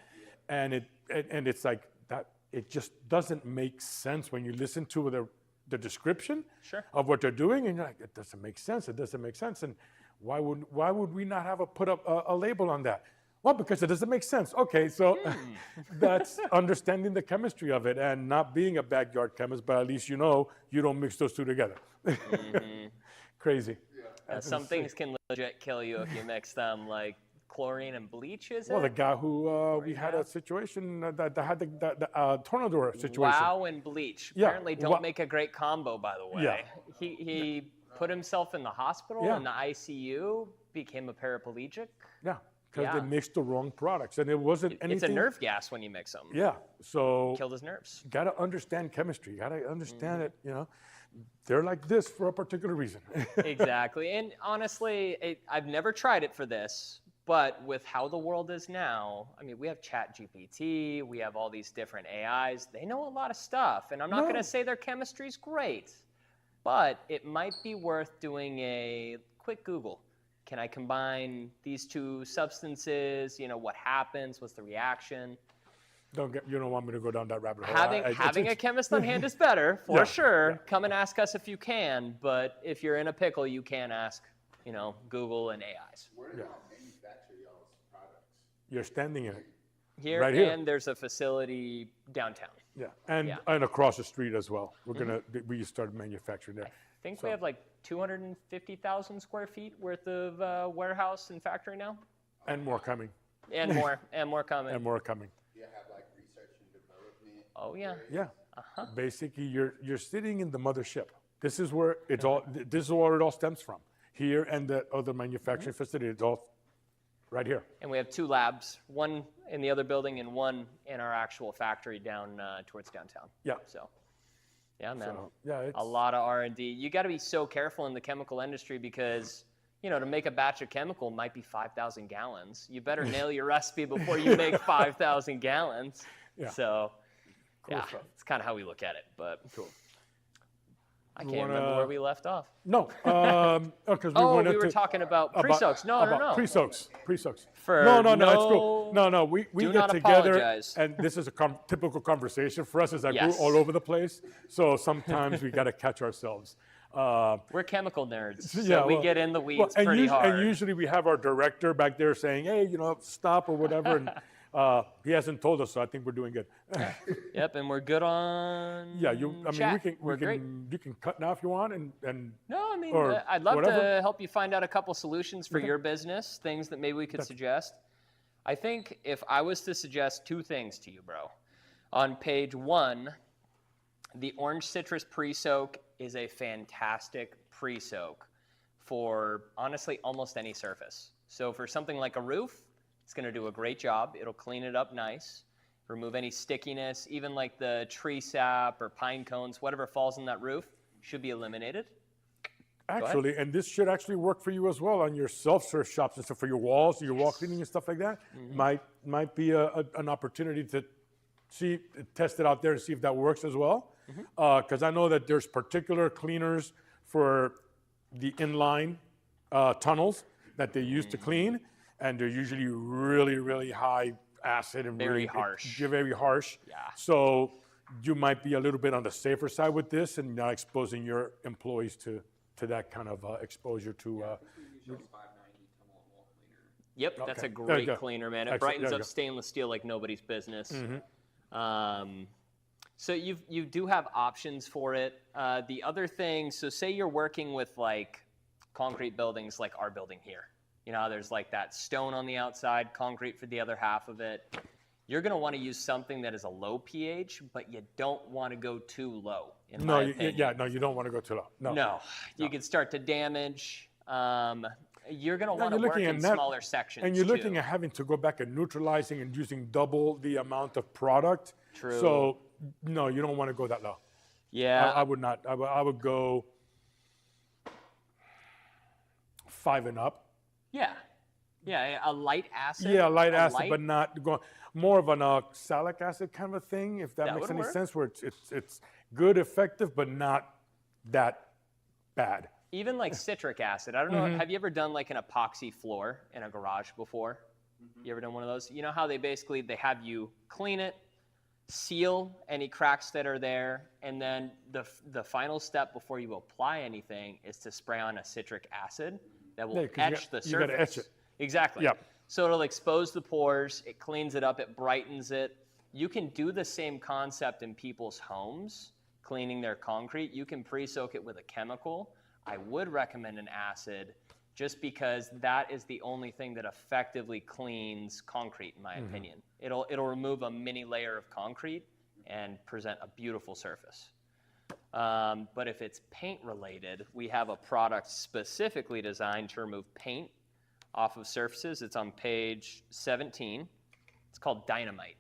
and it's like that. It just doesn't make sense when you listen to the description of what they're doing, and you're like, it doesn't make sense. It doesn't make sense. And why would we not have put up a label on that? Well, because it doesn't make sense. Okay, so that's understanding the chemistry of it and not being a backyard chemist, but at least you don't mix those two together. Crazy. Some things can legit kill you if you mix them, like chlorine and bleach, is Well, it? the guy who we had a situation that had the tornado situation. Wow and bleach. Yeah, Apparently don't make a great combo, by the way. Yeah. He put himself in the hospital, in the ICU, became a paraplegic. Yeah, because they mixed the wrong products, and it wasn't anything. It's a nerve gas when you mix them. Yeah, so Killed his nerves. got to understand chemistry. Got to understand it. They're like this for a particular reason. Exactly. And honestly, I've never tried it for this, but with how the world is now, I mean, we have ChatGPT, we have all these different AIs. They know a lot of stuff. And I'm not going to say their chemistry's great, but it might be worth doing a quick Google. Can I combine these 2 substances? What happens? What's the reaction? You don't want me to go down that rabbit hole. Having a chemist on hand is better, for Yeah, sure. yeah. Come and ask us if you can, but if you're in a pickle, you can ask, Google and AIs. Where do y'all manufacture y'all's products? You're standing in it. Here, Right here. and there's a facility downtown. Yeah, and across the street as well. We started manufacturing there. I think we have like 250,000 square feet worth of warehouse and factory now, And more coming. and more, and more coming. And more coming. Do you have like research and development? Oh yeah. Yeah. Basically, you're sitting in the mothership. This is where it's all. This is where it all stems from. Here and the other manufacturing facility. It's all right here. And we have 2 labs, one in the other building and one in our actual factory down towards downtown. Yeah. So, yeah, man. So, yeah, it's A lot of R&D. You got to be so careful in the chemical industry because, to make a batch of chemical might be 5,000 gallons. You better nail your recipe before you make 5,000 gallons. Yeah. So, Cool stuff. it's kind of how we look at it. But Cool. I can't remember where we left off. No, because We were talking about pre-soaks. No. Pre-soaks. For No, it's cool. No, we do get not together, apologize. and this is a typical conversation for us. Is that Yes. we're all over the place, so sometimes we got to catch ourselves. We're chemical nerds, so Yeah, we well- get in the weeds and pretty hard. And usually we have our director back there saying, "Hey, stop" or whatever, and he hasn't told us, so I think we're doing good. Yep, and we're good on Yeah, you can cut now if you want, and No, I mean, or I'd love whatever. to help you find out a couple solutions for your business, things that maybe we could suggest. I think if I was to suggest 2 things to you, bro, on page 1, the orange citrus pre-soak is a fantastic pre-soak for, honestly, almost any surface. So for something like a roof, it's going to do a great job. It'll clean it up nice, remove any stickiness, even like the tree sap or pine cones, whatever falls in that roof should be eliminated. Actually, and this should actually work for you as well on your self-serve shops and stuff for your walls, your wall cleaning and stuff like that. Might be an opportunity to test it out there and see if that works as well. because I know that there's particular cleaners for the inline tunnels that they use to clean, and they're usually really, really high acid and Very really harsh. Very harsh. Yeah. So you might be a little bit on the safer side with this and not exposing your employees to that kind of exposure to. We use y'all's 590 tunnel and wall cleaner. Yep, that's Okay. a There you great go. cleaner, man. It Excellent. brightens There you up go. stainless steel like nobody's business. So you do have options for it. The other thing, so say you're working with like concrete buildings like our building here. You know, there's like that stone on the outside, concrete for the other half of it. You're going to want to use something that is a low pH, but you don't want to go too low, in my opinion. No, you don't want to go too low. No. No, you could start to damage. You're going to No, want to you're work looking in at that- smaller sections And you're too. looking at having to go back and neutralizing and using double the amount of product. True. So no, you don't want to go that low. Yeah, I would not. I would go 5 and up. yeah, a light acid. Yeah, light a acid, light- but not going more of an oxalic acid kind of thing, if that That makes would any work. sense. Where it's good, effective, but not that bad. Even like citric acid. I don't know. Have you ever done like an epoxy floor in a garage before? You ever done one of those? You know how they have you clean it, seal any cracks that are there, and then the final step before you apply anything is to spray on a citric acid that will Yeah, 'cause you etch the surface. you gotta etch it. Exactly. Yep. So it'll expose the pores, it cleans it up, it brightens it. You can do the same concept in people's homes, cleaning their concrete. You can pre-soak it with a chemical. I would recommend an acid just because that is the only thing that effectively cleans concrete, in my opinion. It'll remove a mini layer of concrete and present a beautiful surface. But if it's paint related, we have a product specifically designed to remove paint off of surfaces. It's on page 17. It's called Dynamite.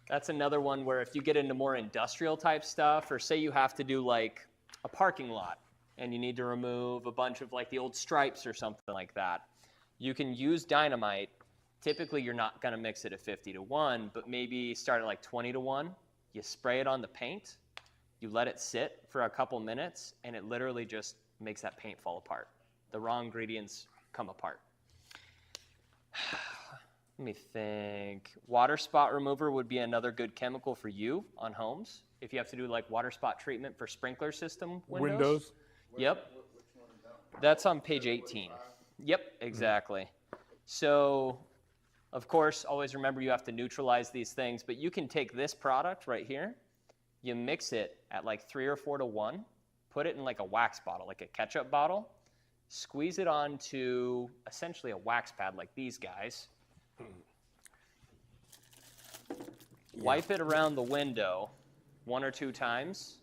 That's another one where if you get into more industrial type stuff, or say you have to do like a parking lot and you need to remove a bunch of like the old stripes or something like that, you can use Dynamite. Typically you're not going to mix it at 50-1, but maybe start at like 20-1. You spray it on the paint, you let it sit for a couple minutes, and it literally just makes that paint fall apart. The raw ingredients come apart. Let me think. Water spot remover would be another good chemical for you on homes. If you have to do like water spot treatment for sprinkler system windows. Yep. That's on page 18. Yep, exactly. So, of course, always remember you have to neutralize these things, but you can take this product right here, you mix it at like 3 or 4-1, put it in like a wax bottle, like a ketchup bottle, squeeze it onto essentially a wax pad like these guys. Wipe it around the window 1 or 2 times,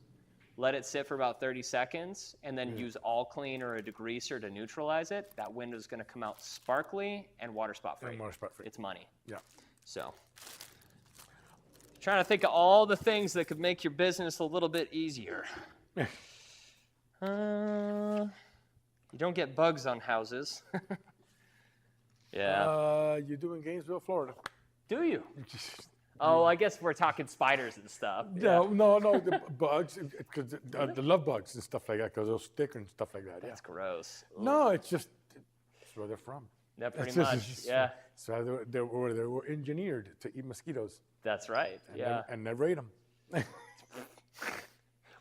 let it sit for about 30 seconds, and then use all clean or a degreaser to neutralize it. That window's going to come out sparkly and water spot free. And water spot free. It's money. Yeah. So, trying to think of all the things that could make your business a little bit easier. You don't get bugs on houses. Yeah. You do in Gainesville, Florida. Do you? Oh, I guess we're talking spiders and stuff. No, the bugs, because the love bugs and stuff like that, because they'll stick and stuff like that. Yeah. That's gross. No, it's where they're from. Yeah, pretty It's just- much. it's just- Yeah, So they were engineered to eat mosquitoes. that's right. Yeah. And never ate them.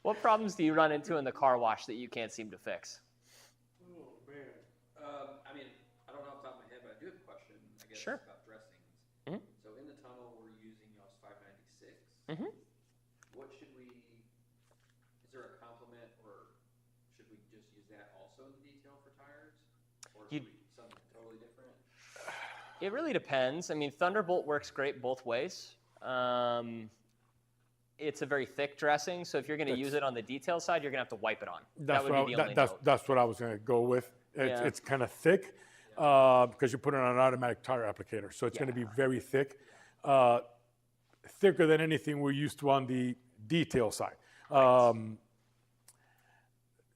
What problems do you run into in the car wash that you can't seem to fix? I mean, I don't know off the top of my head, but I do have a question, I guess, Sure. about dressings. Mhm. So in the tunnel, we're using y'all's 596. Mhm. What should we, is there a complement, or should we just use that also in the detail for tires? Or should we something totally different? It really depends. I mean, Thunderbolt works great both ways. It's a very thick dressing, so if you're going to use it on the detail side, you're going to have to wipe it on. That would be the only note. That's what I was going to go with. Yeah. It's kind of thick because you put it on an automatic tire applicator, so it's going to be very thick, thicker than anything we're used to on the detail side.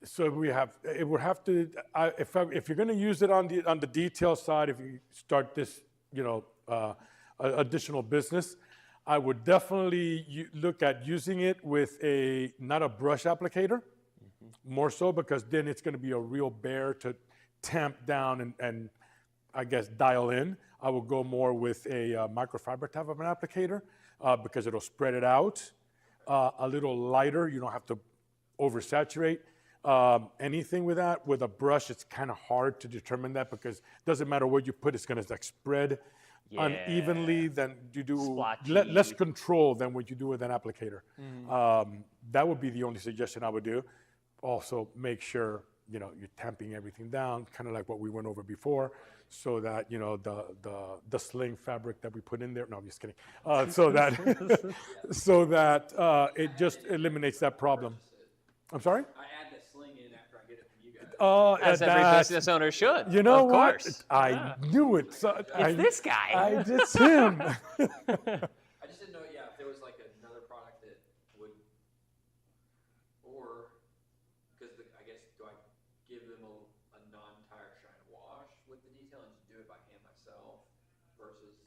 So it would have to. If you're going to use it on the detail side, if you start this, additional business, I would definitely look at using it with not a brush applicator, more so because then it's going to be a real bear to tamp down and I guess dial in. I would go more with a microfiber type of an applicator because it'll spread it out a little lighter. You don't have to oversaturate anything with that. With a brush, it's kind of hard to determine that because it doesn't matter where you put, it's going to like spread unevenly than you do, less control than what you do with an applicator. That would be the only suggestion I would do. Also, make sure you're tamping everything down, kind of like what we went over before, so that the sling fabric that we put in there. No, I'm just kidding. So that it just eliminates that problem. I'm sorry. I add the sling in after I get it from you guys. As every business owner should. You know of what? Course. I knew it. So This guy. It's him. I just didn't know, if there was like another product that would, or because I guess do I give them a non-tire shine wash with the detail and just do it by hand myself versus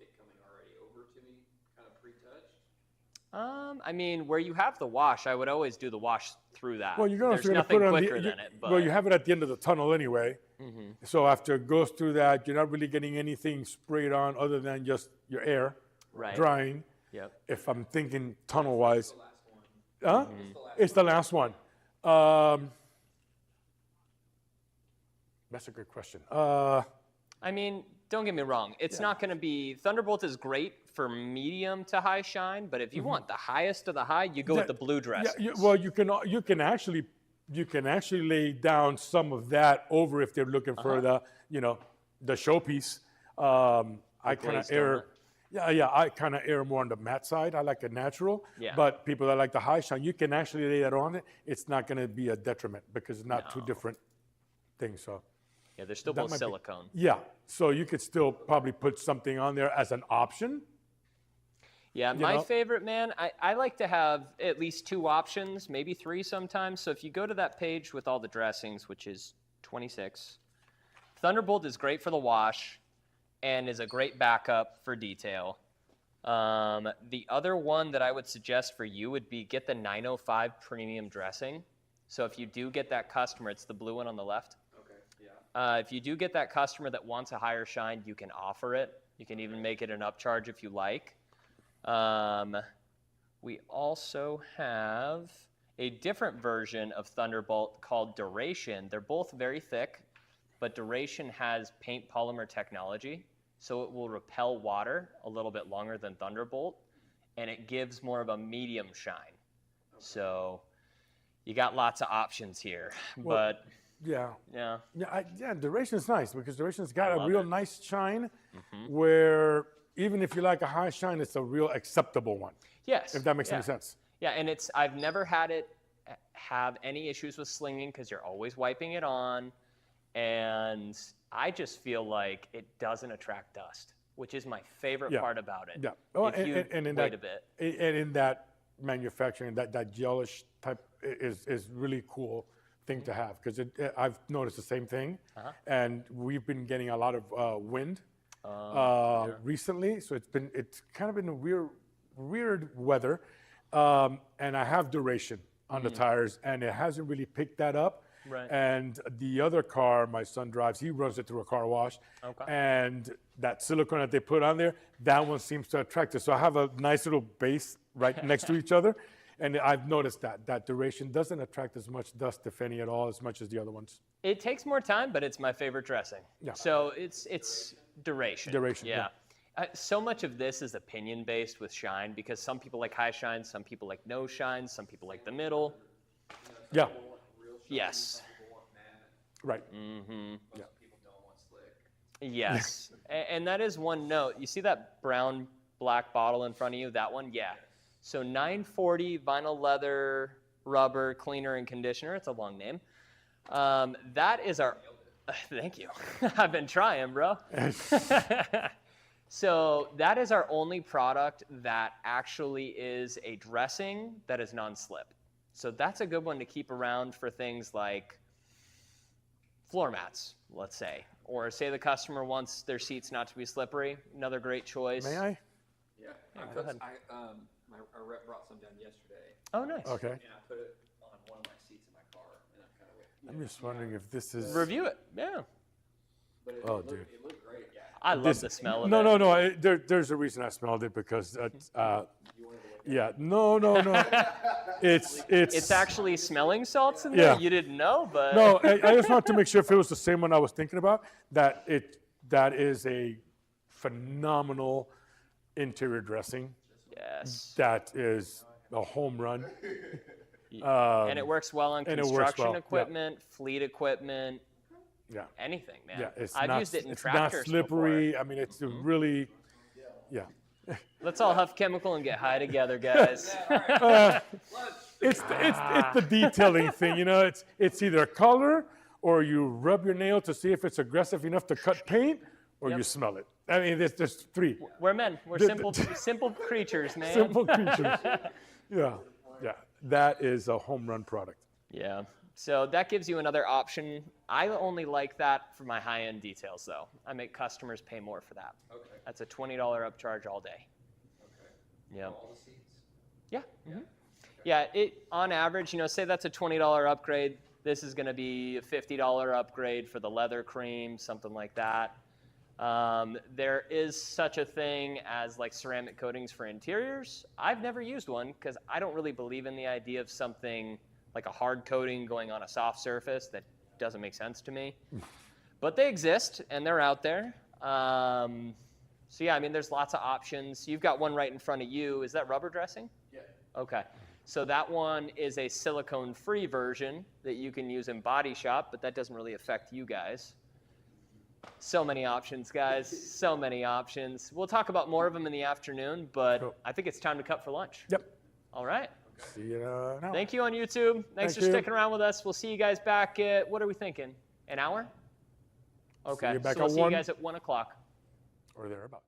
it coming already over to me, kind of pre-touched? I mean, where you have the wash, I would always do the wash through that. Well, There's nothing quicker than it. But well, you have it at the end of the tunnel anyway. So after it goes through that, you're not really getting anything sprayed on other than just your air drying. Yep. If I'm thinking tunnel-wise. The last one. It's the last one. That's a good question. I mean, don't get me wrong. It's not going to be Thunderbolt is great for medium to high shine, but if you want the highest of the high, you go with the blue dress. Well, you can actually lay down some of that over if they're looking for the showpiece. I kind of err. I kind of err more on the matte side. I like a natural. Yeah. But people that like the high shine, you can actually lay that on it. It's not going to be a detriment because it's not two different things. So. Yeah, they're still both silicone. Yeah, so you could still probably put something on there as an option. Yeah, my favorite, man, I like to have at least 2 options, maybe 3 sometimes. So if you go to that page with all the dressings, which is 26, Thunderbolt is great for the wash and is a great backup for detail. The other one that I would suggest for you would be get the 905 premium dressing. So if you do get that customer, it's the blue one on the left. If you do get that customer that wants a higher shine, you can offer it. You can even make it an upcharge if you like. We also have a different version of Thunderbolt called Duration. They're both very thick, but Duration has paint polymer technology, so it will repel water a little bit longer than Thunderbolt, and it gives more of a medium shine. So you got lots of options here, but... Yeah, Duration's nice because Duration's got a real nice shine where even if you like a high shine, it's a real acceptable one. Yes. If that makes any sense. Yeah, and I've never had it have any issues with slinging because you're always wiping it on, and I just feel like it doesn't attract dust, which is my favorite part about it. Yeah. Oh, if you and in wait that, a bit. And in that manufacturing, that gelish type is really cool thing to have because I've noticed the same thing, and we've been getting a lot of wind recently, so it's kind of been a weird weather, and I have Duration on the tires, and it hasn't really picked that up. Right. And the other car my son drives, he runs it through a car wash, and that silicone that they put on there, that one seems to attract it. So I have a nice little base right next to each other. And I've noticed that Duration doesn't attract as much dust, if any at all, as much as the other ones. It takes more time, but it's my favorite dressing. Yeah. So it's Duration. Duration, Yeah. So much of this is opinion based with shine because some people like high shine, some people like no shine, some people like the middle. Yeah. Yes. Right. People don't want slick. Yes. And that is one note. You see that brown black bottle in front of you? That one? Yeah. So 940 vinyl leather rubber cleaner and conditioner. It's a long name. That is our. Thank you. I've been trying, bro. So that is our only product that actually is a dressing that is non-slip. So that's a good one to keep around for things like floor mats, let's say, or say the customer wants their seats not to be slippery. Another great choice. May I? Yeah. go ahead. Our rep brought some down yesterday, Oh, nice. Okay. and I put it on one of my seats in my car, and I kind of. I'm just wondering if this is. Review it. Yeah. But Oh, it dude. looked great. Yeah. I love the smell of No, it. no, no. There's a reason I smelled it because, yeah, no. It's actually smelling salts in there. Yeah. You didn't know, but No, I just wanted to make sure if it was the same one I was thinking about. That is a phenomenal interior dressing. yes. That is a home run. And it works well on and it works construction well, yeah. equipment, fleet equipment, Yeah, anything, man. yeah. It's I've not, used it in it's tractors not slippery. before. I mean, it's a really, yeah. Let's all huff chemical and get high together, guys. It's the detailing thing, you know. It's either a color, or you rub your nail to see if it's aggressive enough to cut paint, or you smell it. I mean, there's three We're men. We're simple creatures, man. simple creatures. Yeah. That is a home run product. Yeah. So that gives you another option. I only like that for my high-end details, though. I make customers pay more for that. Okay. That's a $20 upcharge all day. Okay. Yeah. All the seats. Yeah. Yeah. It on average, say that's a $20 upgrade. This is going to be a $50 upgrade for the leather cream, something like that. There is such a thing as like ceramic coatings for interiors. I've never used one because I don't really believe in the idea of something like a hard coating going on a soft surface. That doesn't make sense to me. But they exist and they're out there. So yeah, I mean, there's lots of options. You've got one right in front of you. Is that rubber dressing? Yeah. Okay. So that one is a silicone-free version that you can use in Body Shop, but that doesn't really affect you guys. So many options, guys. So many options. We'll talk about more of them in the afternoon, but Cool. I think it's time to cut for lunch. Yep. All right. See you now. Thank you on YouTube. Thanks Thank for you. sticking around with us. We'll see you guys back at, what are we thinking? An hour? Okay. you back So we'll at see you 1. guys at 1 o'clock. Or thereabouts.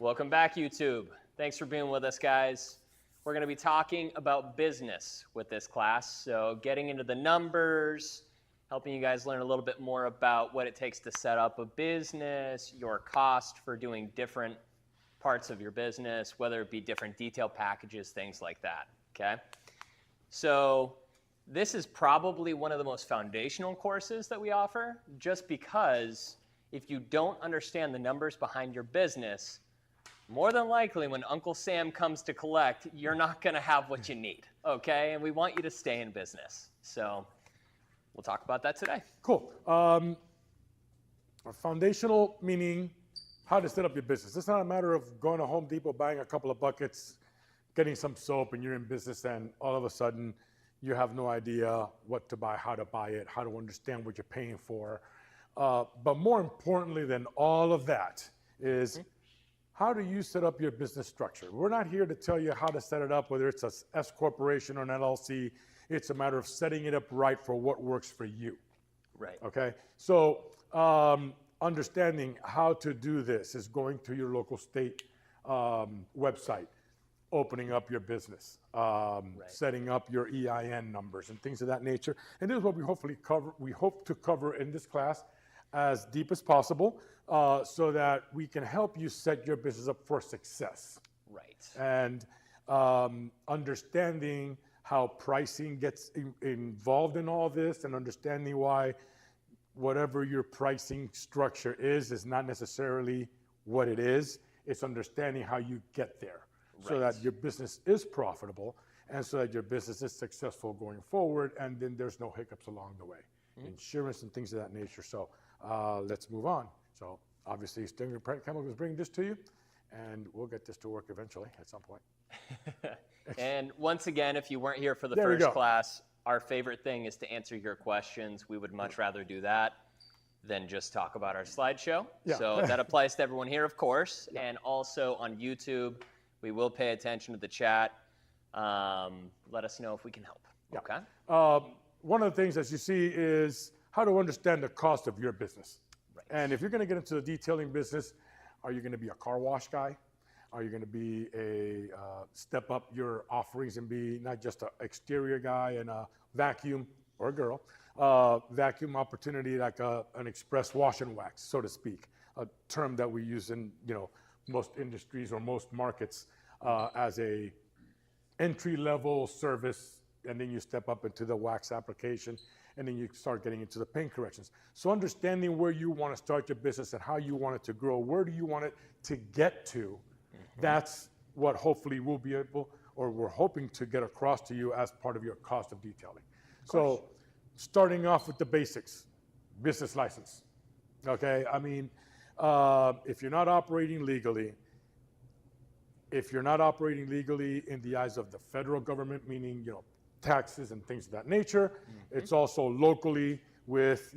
Welcome back, YouTube. Thanks for being with us, guys. We're going to be talking about business with this class. So getting into the numbers, helping you guys learn a little bit more about what it takes to set up a business, your cost for doing different parts of your business, whether it be different detail packages, things like that, okay? So this is probably one of the most foundational courses that we offer, just because if you don't understand the numbers behind your business, more than likely when Uncle Sam comes to collect, you're not gonna have what you need, okay? And we want you to stay in business. So we'll talk about that today. Cool. Foundational meaning how to set up your business. It's not a matter of going to Home Depot, buying a couple of buckets, getting some soap, and you're in business, and all of a sudden you have no idea what to buy, how to buy it, how to understand what you're paying for. But more importantly than all of that is how do you set up your business structure? We're not here to tell you how to set it up, whether it's a S corporation or an LLC. It's a matter of setting it up right for what works for you. Right. Okay? So understanding how to do this is going to your local state website, opening up your business, setting up your EIN numbers and things of that nature. And this is what we hope to cover in this class as deep as possible, so that we can help you set your business up for success. Right. And understanding how pricing gets involved in all this, and understanding why whatever your pricing structure is not necessarily what it is. It's understanding how you get there, so that your business is profitable, and so that your business is successful going forward, and then there's no hiccups along the way. Insurance and things of that nature. So let's move on. So obviously Stinger Chemical is bringing this to you, and we'll get this to work eventually at some point. And once again, if you weren't here for the There we first go. class, our favorite thing is to answer your questions. We would much rather do that than just talk about our slideshow. Yeah. So that applies to everyone here, of course, and also on YouTube. We will pay attention to the chat. Let us know if we can help. Okay? One of the things, as you see, is how to understand the cost of your business. Right. And if you're going to get into the detailing business, are you going to be a car wash guy? Are you going to be step up your offerings and be not just an exterior guy and a vacuum, or a girl, vacuum opportunity like an express wash and wax, so to speak, a term that we use in most industries or most markets as a entry-level service, and then you step up into the wax application, and then you start getting into the paint corrections. So understanding where you want to start your business and how you want it to grow, where do you want it to get to, that's what hopefully we'll be able, or we're hoping to get across to you as part of your cost of detailing. So starting off with the basics, business license, okay? I mean, if you're not operating legally, in the eyes of the federal government, meaning, taxes and things of that nature, it's also locally with,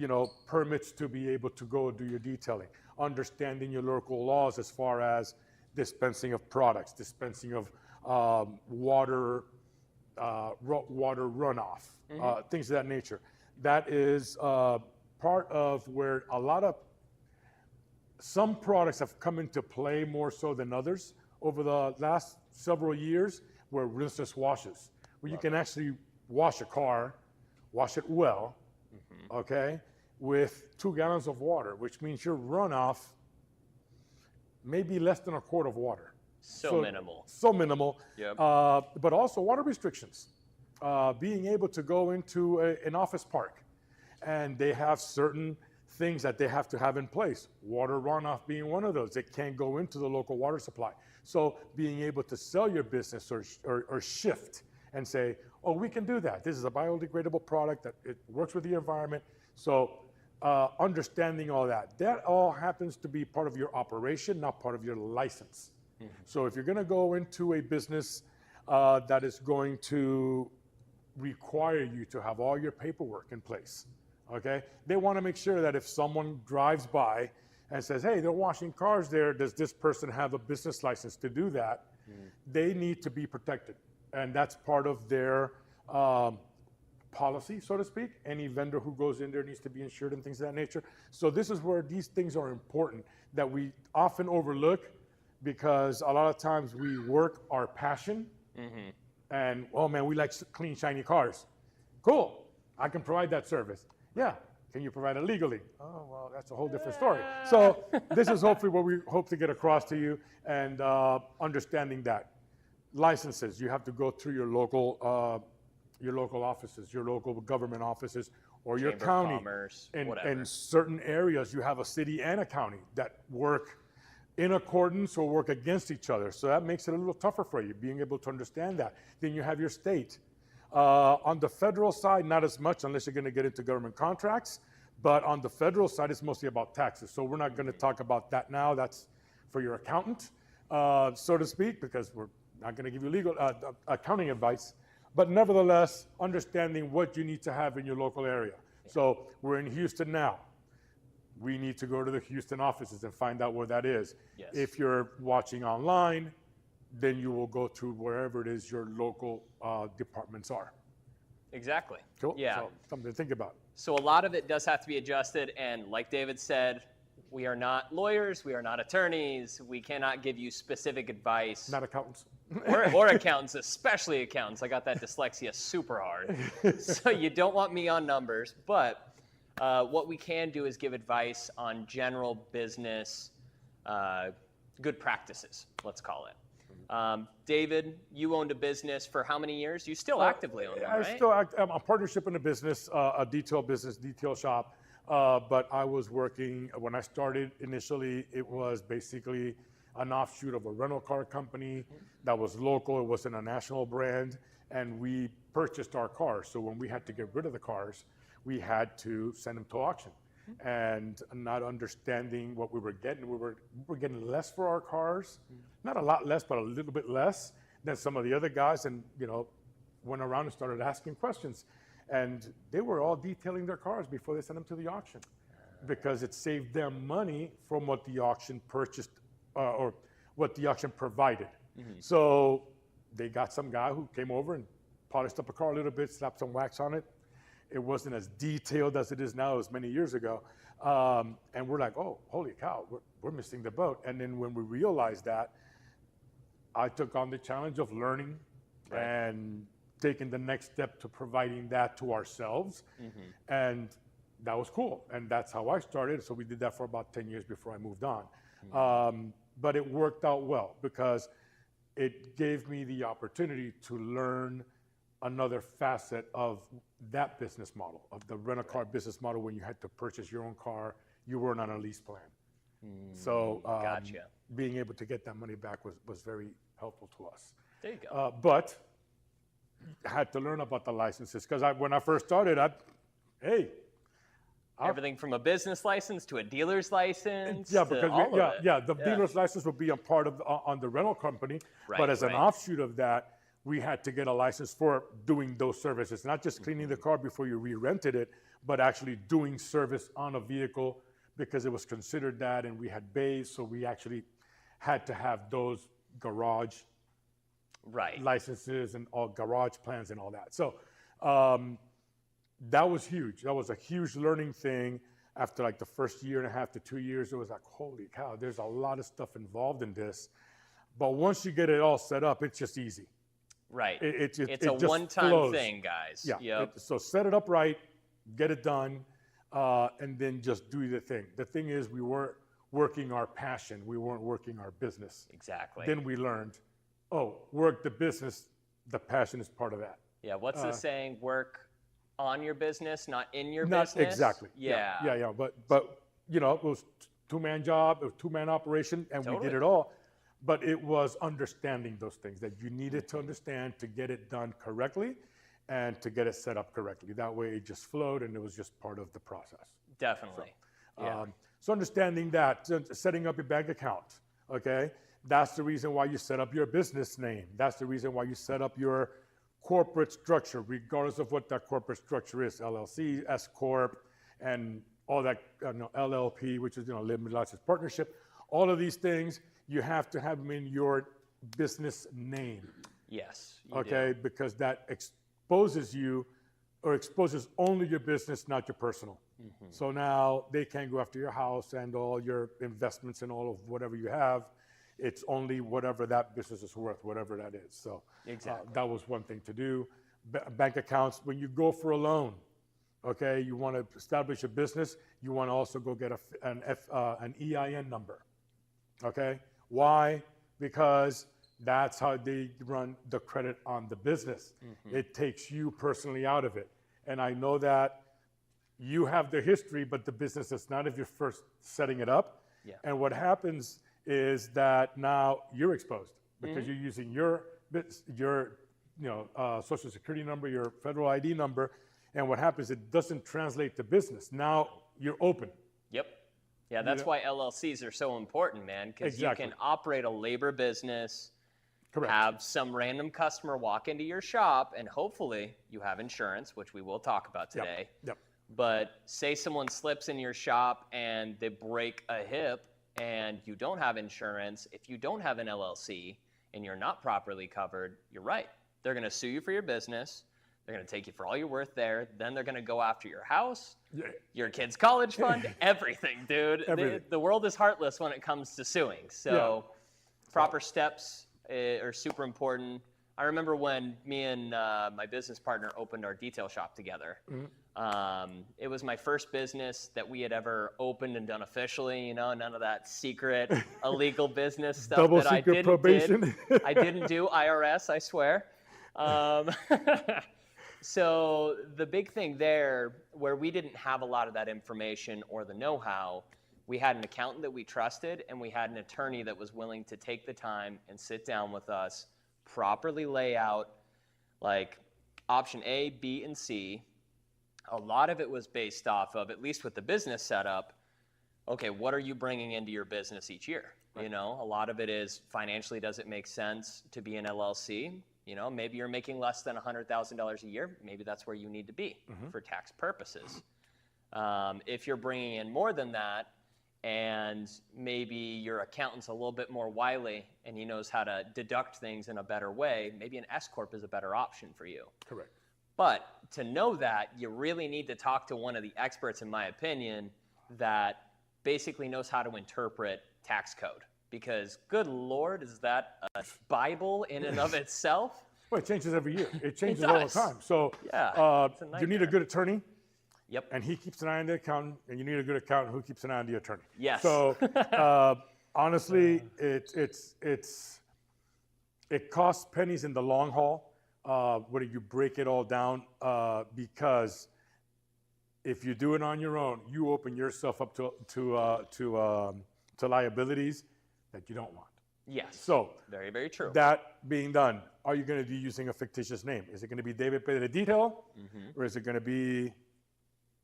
permits to be able to go do your detailing, understanding your local laws as far as dispensing of products, dispensing of water runoff, things of that nature. That is part of where some products have come into play more so than others over the last several years, where rinseless washes, where you can actually wash a car, wash it well, okay, with 2 gallons of water, which means your runoff maybe less than a quart of water. So minimal. So minimal. Yep. But also water restrictions. Being able to go into an office park, and they have certain things that they have to have in place. Water runoff being one of those. It can't go into the local water supply. So being able to sell your business or shift and say, oh, we can do that. This is a biodegradable product that it works with the environment. So understanding all that. That all happens to be part of your operation, not part of your license. So if you're going to go into a business that is going to require you to have all your paperwork in place, okay? They want to make sure that if someone drives by and says, hey, they're washing cars there, does this person have a business license to do that? They need to be protected. And that's part of their policy, so to speak. Any vendor who goes in there needs to be insured and things of that nature. So this is where these things are important that we often overlook, because a lot of times we work our passion and, oh man, we like clean, shiny cars. Cool, I can provide that service. Yeah, can you provide it legally? Oh, well, that's a whole different story. So this is hopefully what we hope to get across to you, and understanding that. Licenses, you have to go through your local offices, your local government offices, or your Chamber of county. Commerce, In whatever. certain areas, you have a city and a county that work in accordance or work against each other. So that makes it a little tougher for you, being able to understand that. Then you have your state. On the federal side, not as much unless you're going to get into government contracts. But on the federal side, it's mostly about taxes. So we're not going to talk about that now. That's for your accountant, so to speak, because we're not going to give you legal accounting advice. But nevertheless, understanding what you need to have in your local area. So we're in Houston now. We need to go to the Houston offices and find out where that is. Yes. If you're watching online, then you will go to wherever it is your local departments are. Exactly. Cool. Yeah. So something to think about. So a lot of it does have to be adjusted, and like David said, we are not lawyers, we are not attorneys, we cannot give you specific advice. Not accountants. or accountants, especially accountants. I got that dyslexia super hard. So you don't want me on numbers, but what we can do is give advice on general business good practices, let's call it. David, you owned a business for how many years? You still actively own one, right? I'm a partnership in a business, a detail shop. But I was working, when I started initially, it was basically an offshoot of a rental car company that was local. It wasn't a national brand. And we purchased our cars. So when we had to get rid of the cars, we had to send them to auction. And not understanding what we were getting, we were getting less for our cars, not a lot less, but a little bit less than some of the other guys. And, went around and started asking questions. And they were all detailing their cars before they sent them to the auction, because it saved them money from what the auction purchased or what the auction provided. So they got some guy who came over and polished up a car a little bit, slapped some wax on it. It wasn't as detailed as it is now, as many years ago. And we're like, oh, holy cow, we're missing the boat. And then when we realized that, I took on the challenge of learning and taking the next step to providing that to ourselves. And that was cool. And that's how I started. So we did that for about 10 years before I moved on. But it worked out well because it gave me the opportunity to learn another facet of that business model, of the rental-car business model. When you had to purchase your own car, you weren't on a lease plan. So Gotcha. being able to get that money back was very helpful to us. There you go. But I had to learn about the licenses, because when I first started, Everything from a business license to a dealer's license. yeah, to because all of it. the dealer's license would be a part of on the rental company, but as an offshoot of that, we had to get a license for doing those services, not just cleaning the car before you re-rented it, but actually doing service on a vehicle, because it was considered that, and we had bays, so we actually had to have those garage licenses and all garage plans and all that. So that was huge. That was a huge learning thing. After like the first year and a half to 2 years, it was like, holy cow, there's a lot of stuff involved in this. But once you get it all set up, it's just easy. Right. It's a one-time flows. thing, guys. Yeah. Yep. So set it up right, get it done, and then just do the thing. The thing is, we weren't working our passion. We weren't working our business. Exactly. Then we learned, work the business. The passion is part of that. Yeah. What's the saying? Work on your business, not in your Not business. exactly. Yeah. Yeah. But it was two-man job, it was two-man operation, and we did it all. But it was understanding those things that you needed to understand to get it done correctly and to get it set up correctly. That way it just flowed, and it was just part of the process. Definitely. So understanding that, setting up your bank account, okay? That's the reason why you set up your business name. That's the reason why you set up your corporate structure, regardless of what that corporate structure is, LLC, S Corp, and all that, LLP, which is, limited license partnership. All of these things, you have to have them in your business name. Yes. Okay, because that exposes you, or exposes only your business, not your personal. So now they can't go after your house and all your investments and all of whatever you have. it's only whatever that business is worth, whatever that is. So Exactly. that was one thing to do. Bank accounts, when you go for a loan, okay, you want to establish a business, you want to also go get an EIN number, okay? Why? Because that's how they run the credit on the business. It takes you personally out of it. And I know that you have the history, but the business is not if you're first setting it up. Yeah. And what happens is that now you're exposed because you're using your social security number, your federal ID number, and what happens, it doesn't translate to business. Now you're open. Yep. Yeah, that's why LLCs are so important, man, because you can operate a labor business, Correct. have some random customer walk into your shop, and hopefully you have insurance, which we will talk about today. Yep. But say someone slips in your shop and they break a hip and you don't have insurance, if you don't have an LLC and you're not properly covered, you're right. They're going to sue you for your business. They're going to take you for all you're worth there. Then they're going to go after your house, your kid's college fund, everything, dude. Everything. The world is heartless when it comes to suing. So proper steps are super important. I remember when me and my business partner opened our detail shop together. It was my first business that we had ever opened and done officially, none of that secret illegal business stuff Double that secret probation. I didn't do IRS, I swear. So the big thing there, where we didn't have a lot of that information or the know-how, we had an accountant that we trusted, and we had an attorney that was willing to take the time and sit down with us, properly lay out like option A, B, and C. A lot of it was based off of, at least with the business setup, okay, what are you bringing into your business each year? Right. A lot of it is financially, does it make sense to be an LLC? Maybe you're making less than $100,000 a year. Maybe that's where you need to be for tax purposes. If you're bringing in more than that, and maybe your accountant's a little bit more wily and he knows how to deduct things in a better way, maybe an S-Corp is a better option for you. Correct. But to know that, you really need to talk to one of the experts, in my opinion, that basically knows how to interpret tax code. Because, good Lord, is that a Bible in and of itself? Well, it changes every year. It changes It all the does. time. So It's a you need a nightmare. good attorney. Yep. And he keeps an eye on the accountant, and you need a good accountant who keeps an eye on the attorney. Yes. So honestly, it costs pennies in the long haul when you break it all down because if you do it on your own, you open yourself up to liabilities that you don't want. Yes. So very, very true. that being done, are you going to be using a fictitious name? Is it going to be David Benedito, or is it going to be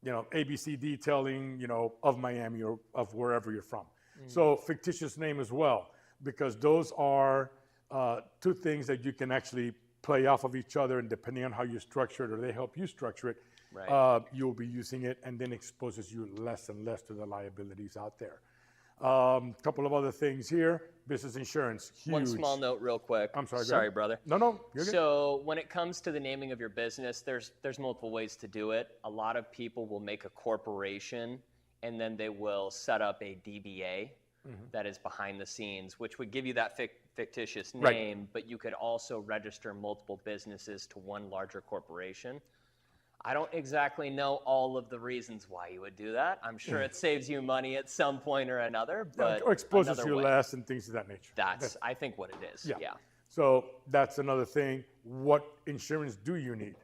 ABC Detailing, of Miami or of wherever you're from? So fictitious name as well, because those are two things that you can actually play off of each other, and depending on how you structure it or they help you structure it, Right. You'll be using it, and then exposes you less and less to the liabilities out there. Couple of other things here. Business insurance, huge. One small note real quick. I'm sorry. go Sorry, ahead. brother. No, you're good. So when it comes to the naming of your business, there's multiple ways to do it. A lot of people will make a corporation, and then they will set up a DBA that is behind the scenes, which would give you that fictitious name, Right. but you could also register multiple businesses to one larger corporation. I don't exactly know all of the reasons why you would do that. I'm sure it saves you money at some point or another, but or exposes another you way. less and things of that nature. That's, I think, what it is. Yeah. So that's another thing. What insurance do you need?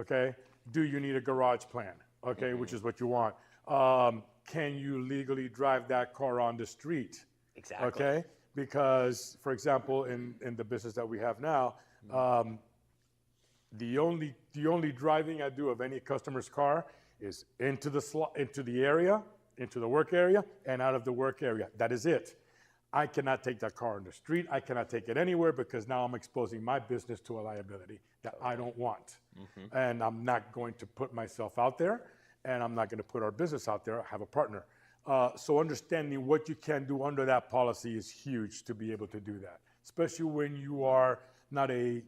Okay. Do you need a garage plan? Okay, which is what you want. Can you legally drive that car on the street? Exactly. Okay. Because, for example, in the business that we have now, the only driving I do of any customer's car is into the area, into the work area, and out of the work area. That is it. I cannot take that car on the street. I cannot take it anywhere because now I'm exposing my business to a liability that I don't want. And I'm not going to put myself out there, and I'm not going to put our business out there. I have a partner. So understanding what you can do under that policy is huge to be able to do that, especially when you are not a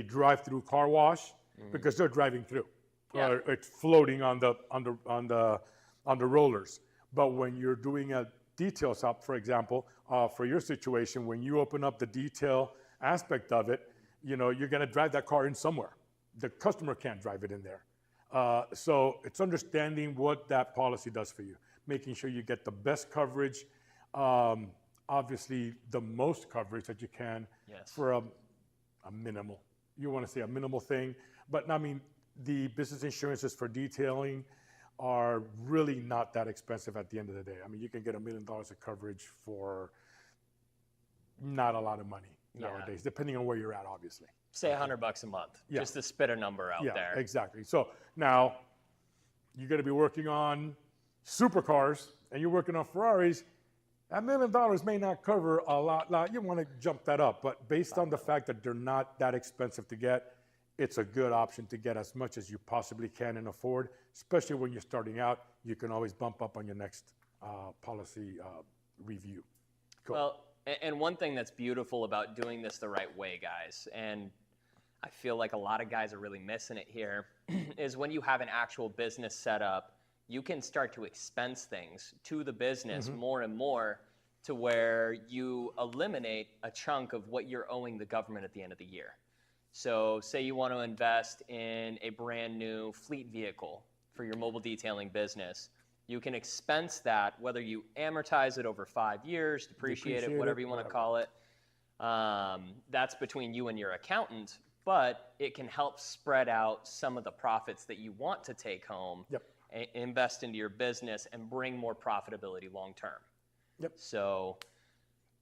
drive-through car wash, because they're driving through, Yeah. or it's floating on the rollers. But when you're doing a detail shop, for example, for your situation, when you open up the detail aspect of it, you're going to drive that car in somewhere. The customer can't drive it in there. So it's understanding what that policy does for you, making sure you get the best coverage, obviously the most coverage that you can for a minimal. You want to say a minimal thing, but I mean, the business insurances for detailing are really not that expensive at the end of the day. I mean, you can get $1 million of coverage for not a lot of money nowadays, depending on where you're at, obviously. Say $100 a month, just to spit a number out there. Yeah, exactly. So now you're going to be working on supercars and you're working on Ferraris. $1 million may not cover a lot. You want to jump that up, but based on the fact that they're not that expensive to get, it's a good option to get as much as you possibly can and afford, especially when you're starting out. You can always bump up on your next policy review. Cool. Well, and one thing that's beautiful about doing this the right way, guys, and I feel like a lot of guys are really missing it here, is when you have an actual business set up, you can start to expense things to the business more and more to where you eliminate a chunk of what you're owing the government at the end of the year. So say you want to invest in a brand new fleet vehicle for your mobile detailing business. You can expense that, whether you amortize it over 5 years, depreciate it, whatever you want to call it. That's between you and your accountant, but it can help spread out some of the profits that you want to take home, invest into your business, and bring more profitability long term. So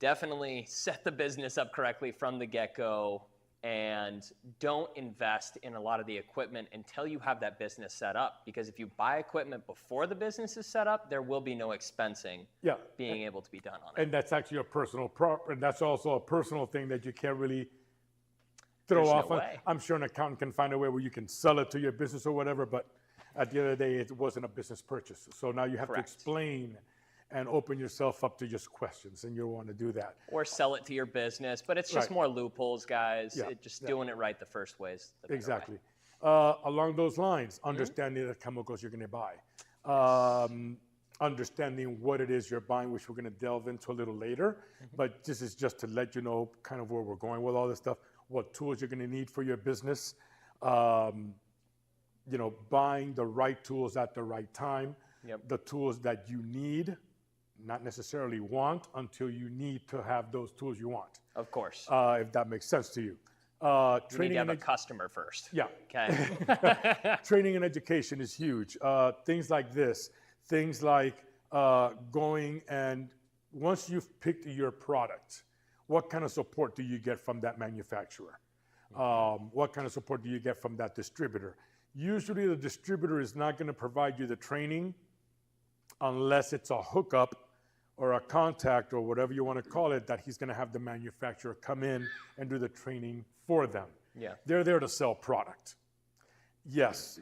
definitely set the business up correctly from the get-go, and don't invest in a lot of the equipment until you have that business set up. Because if you buy equipment before the business is set up, there will be no expensing being able to be done on it. And that's actually a personal and that's also a personal thing that you can't really throw off on. I'm sure an accountant can find a way where you can sell it to your business or whatever, but at the end of the day, it wasn't a business purchase. So now you have to explain and open yourself up to just questions, and you'll want to do that. Or sell it to your business, but it's just more loopholes, guys. Doing it right the first way is the better way. Along those lines, understanding the chemicals you're going to buy, understanding what it is you're buying, which we're going to delve into a little later, but this is just to let you know kind of where we're going with all this stuff, what tools you're going to need for your business, buying the right tools at the right time, the tools that you need, not necessarily want, until you need to have those tools you want. Of course. If that makes sense to you. You need to have a customer first. Okay. Training and education is huge. Things like this, things like going and once you've picked your product, what kind of support do you get from that manufacturer? What kind of support do you get from that distributor? Usually the distributor is not going to provide you the training unless it's a hookup or a contact or whatever you want to call it, that he's going to have the manufacturer come in and do the training for them. They're there to sell product. Yes,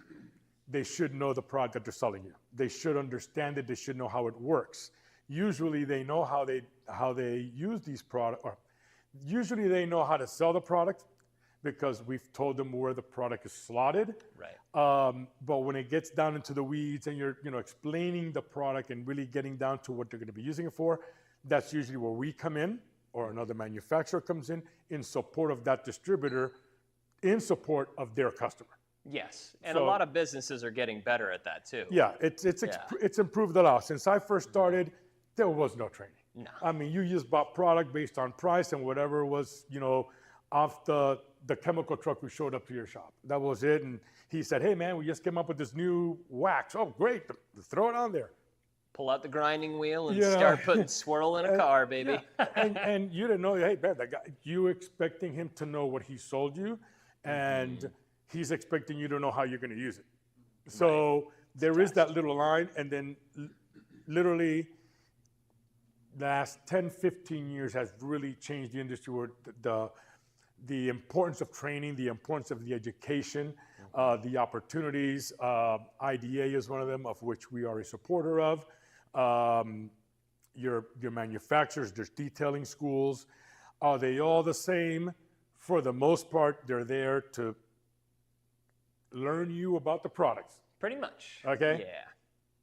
they should know the product that they're selling you. They should understand it. They should know how it works. Usually they know how they use these products, or usually they know how to sell the product because we've told them where the product is slotted. But when it gets down into the weeds and you're explaining the product and really getting down to what they're going to be using it for, that's usually where we come in, or another manufacturer comes in support of that distributor, in support of their customer. Yes, and a lot of businesses are getting better at that too. It's improved a lot. Since I first started, there was no training. No. I mean, you just bought product based on price and whatever was, off the chemical truck who showed up to your shop. That was it. And he said, hey man, we just came up with this new wax. Oh, great, throw it on there. Pull out the grinding wheel and start putting swirl in a car, baby. And you didn't know, hey man, that guy, you expecting him to know what he sold you, and he's expecting you to know how you're going to use it. So there is that little line, and then literally the last 10, 15 years has really changed the industry, where the importance of training, the importance of the education, the opportunities. IDA is one of them, of which we are a supporter of. Your manufacturers, there's detailing schools. Are they all the same? For the most part, they're there to learn you about the products. Pretty much. Okay? Yeah.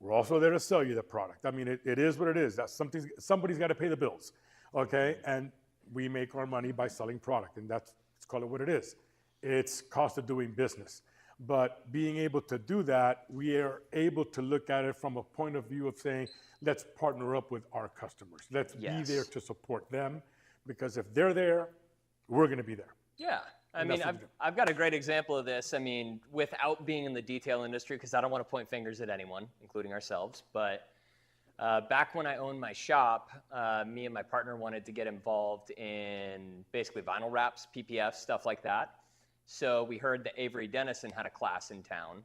We're also there to sell you the product. I mean, it is what it is. That's somebody's got to pay the bills, okay? And we make our money by selling product, and let's call it what it is. It's cost of doing business. But being able to do that, we are able to look at it from a point of view of saying, let's partner up with our customers. Let's be there to support them, because if they're there, we're going to be there. Yeah. I And mean, that's what we do. I've got a great example of this. I mean, without being in the detail industry, because I don't want to point fingers at anyone, including ourselves. But back when I owned my shop, me and my partner wanted to get involved in basically vinyl wraps, PPF, stuff like that. So we heard that Avery Dennison had a class in town,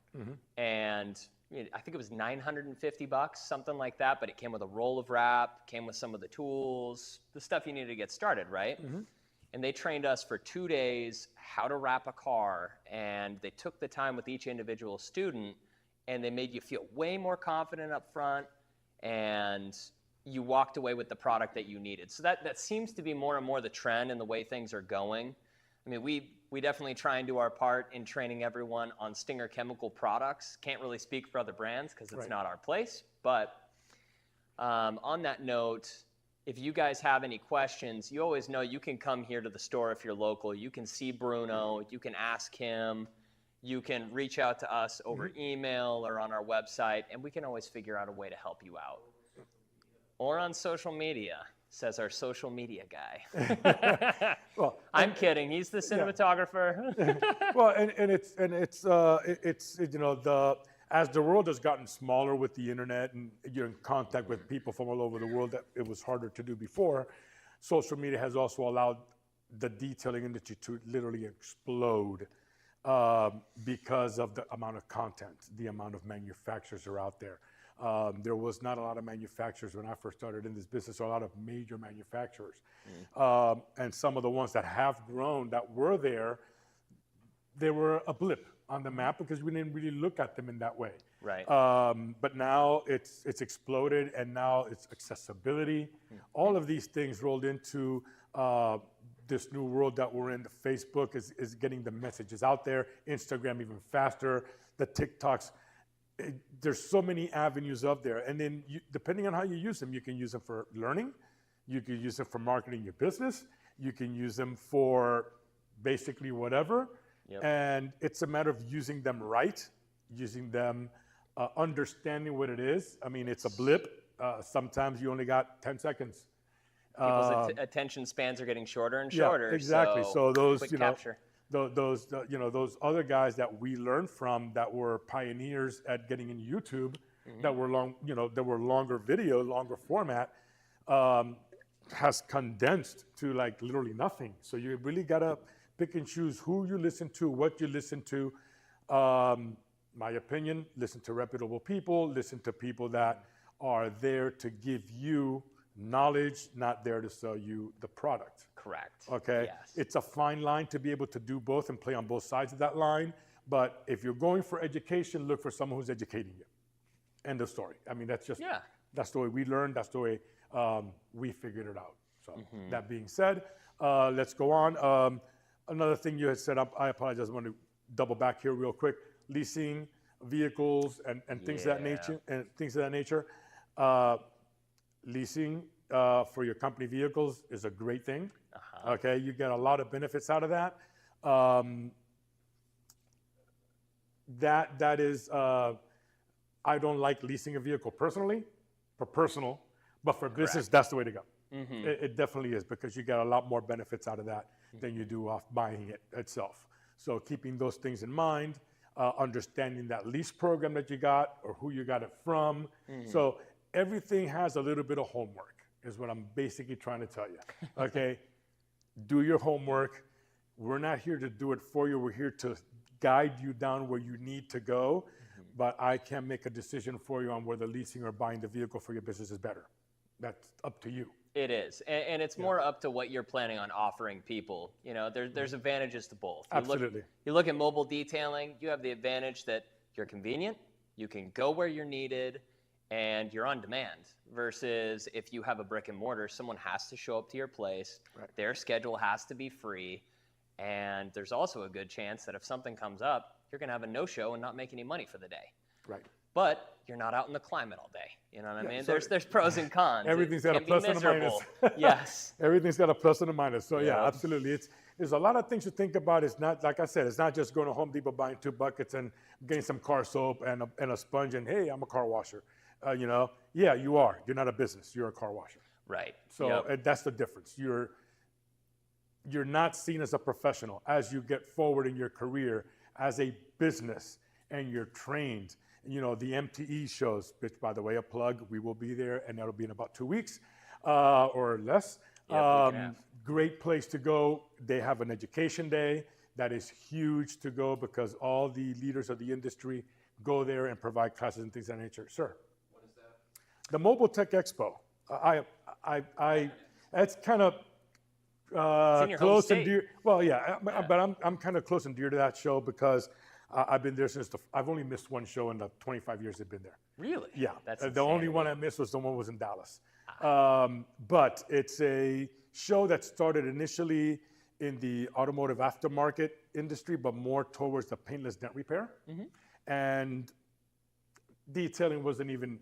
and I think it was $950, something like that. But it came with a roll of wrap, came with some of the tools, the stuff you needed to get started, right? And they trained us for 2 days how to wrap a car, and they took the time with each individual student, and they made you feel way more confident up front, and you walked away with the product that you needed. So that seems to be more and more the trend in the way things are going. I mean, we definitely try and do our part in training everyone on Stinger chemical products. Can't really speak for other brands because it's not our place. But on that note, if you guys have any questions, you always know you can come here to the store if you're local. You can see Bruno. You can ask him. You can reach out to us over email or on our website, and we can always figure out a way to help you out. Or on social media, says our social media guy. Well, I'm kidding. He's the cinematographer. well, and it's you know, as the world has gotten smaller with the internet and you're in contact with people from all over the world that it was harder to do before, social media has also allowed the detailing industry to literally explode because of the amount of content, the amount of manufacturers are out there. There was not a lot of manufacturers when I first started in this business, or a lot of major manufacturers. And some of the ones that have grown, that were there, they were a blip on the map because we didn't really look at them in that way. Right. But now it's exploded, and now it's accessibility. All of these things rolled into this new world that we're in. Facebook is getting the messages out there. Instagram even faster. The TikToks. There's so many avenues up there, and then depending on how you use them, you can use them for learning, you can use them for marketing your business, you can use them for basically whatever. And it's a matter of using them right, using them, understanding what it is. I mean, it's a blip. Sometimes you only got 10 seconds. People's attention spans are getting shorter and shorter. Yeah, exactly. So those, quick you know, capture. those other guys that we learned from, that were pioneers at getting in YouTube, that were longer video, longer format, has condensed to like literally nothing. So you really gotta pick and choose who you listen to, what you listen to. My opinion: listen to reputable people. Listen to people that are there to give you knowledge, not there to sell you the product. Correct. Okay. Yes. It's a fine line to be able to do both and play on both sides of that line. But if you're going for education, look for someone who's educating you. End of story. I mean, that's the way we learned. That's the way we figured it out. So that being said, let's go on. Another thing you had set up, I apologize, I want to double back here real quick. Leasing vehicles and things of that nature. Leasing for your company vehicles is a great thing. Okay, you get a lot of benefits out of that. That is, I don't like leasing a vehicle personally, but for business, that's the way to go. It definitely is, because you get a lot more benefits out of that than you do off buying it itself. So keeping those things in mind, understanding that lease program that you got or who you got it from. So everything has a little bit of homework, is what I'm basically trying to tell you. Okay, do your homework. We're not here to do it for you. We're here to guide you down where you need to go. But I can't make a decision for you on whether leasing or buying the vehicle for your business is better. That's up to you. It is, and it's more up to what you're planning on offering people. You know, there's advantages to both. Absolutely. You look at mobile detailing, you have the advantage that you're convenient, you can go where you're needed, and you're on demand. Versus if you have a brick and mortar, someone has to show up to your place, their schedule has to be free, and there's also a good chance that if something comes up, you're going to have a no-show and not make any money for the day. Right. but you're not out in the climate all day. You know what I mean? so There's pros and cons. Everything's It got a can be plus and a minus. miserable. Yes. Everything's got a plus and a minus. So yeah, Yep. absolutely. There's a lot of things to think about. It's not, like I said, it's not just going to Home Depot, buying 2 buckets and getting some car soap and a sponge and, hey, I'm a car washer. You know, yeah, you are. You're not a business. You're a car washer. Right. So Yep. that's the difference. You're not seen as a professional as you get forward in your career as a business, and you're trained. You know, the MTE shows, which, by the way, a plug, we will be there, and that'll be in about 2 weeks or less. Yep, week and a half. Great place to go. They have an education day that is huge to go because all the leaders of the industry go there and provide classes and things of that nature. Sir? What is that? The Mobile Tech Expo. It's kind of in your home close and state. dear. Well, yeah, but I'm kind of close and dear to that show because I've been there since I've only missed one show in the 25 years I've been there. Really? Yeah, That's the only insanity. one I missed was the one was in Dallas. But it's a show that started initially in the automotive aftermarket industry, but more towards the paintless dent repair. And detailing wasn't even,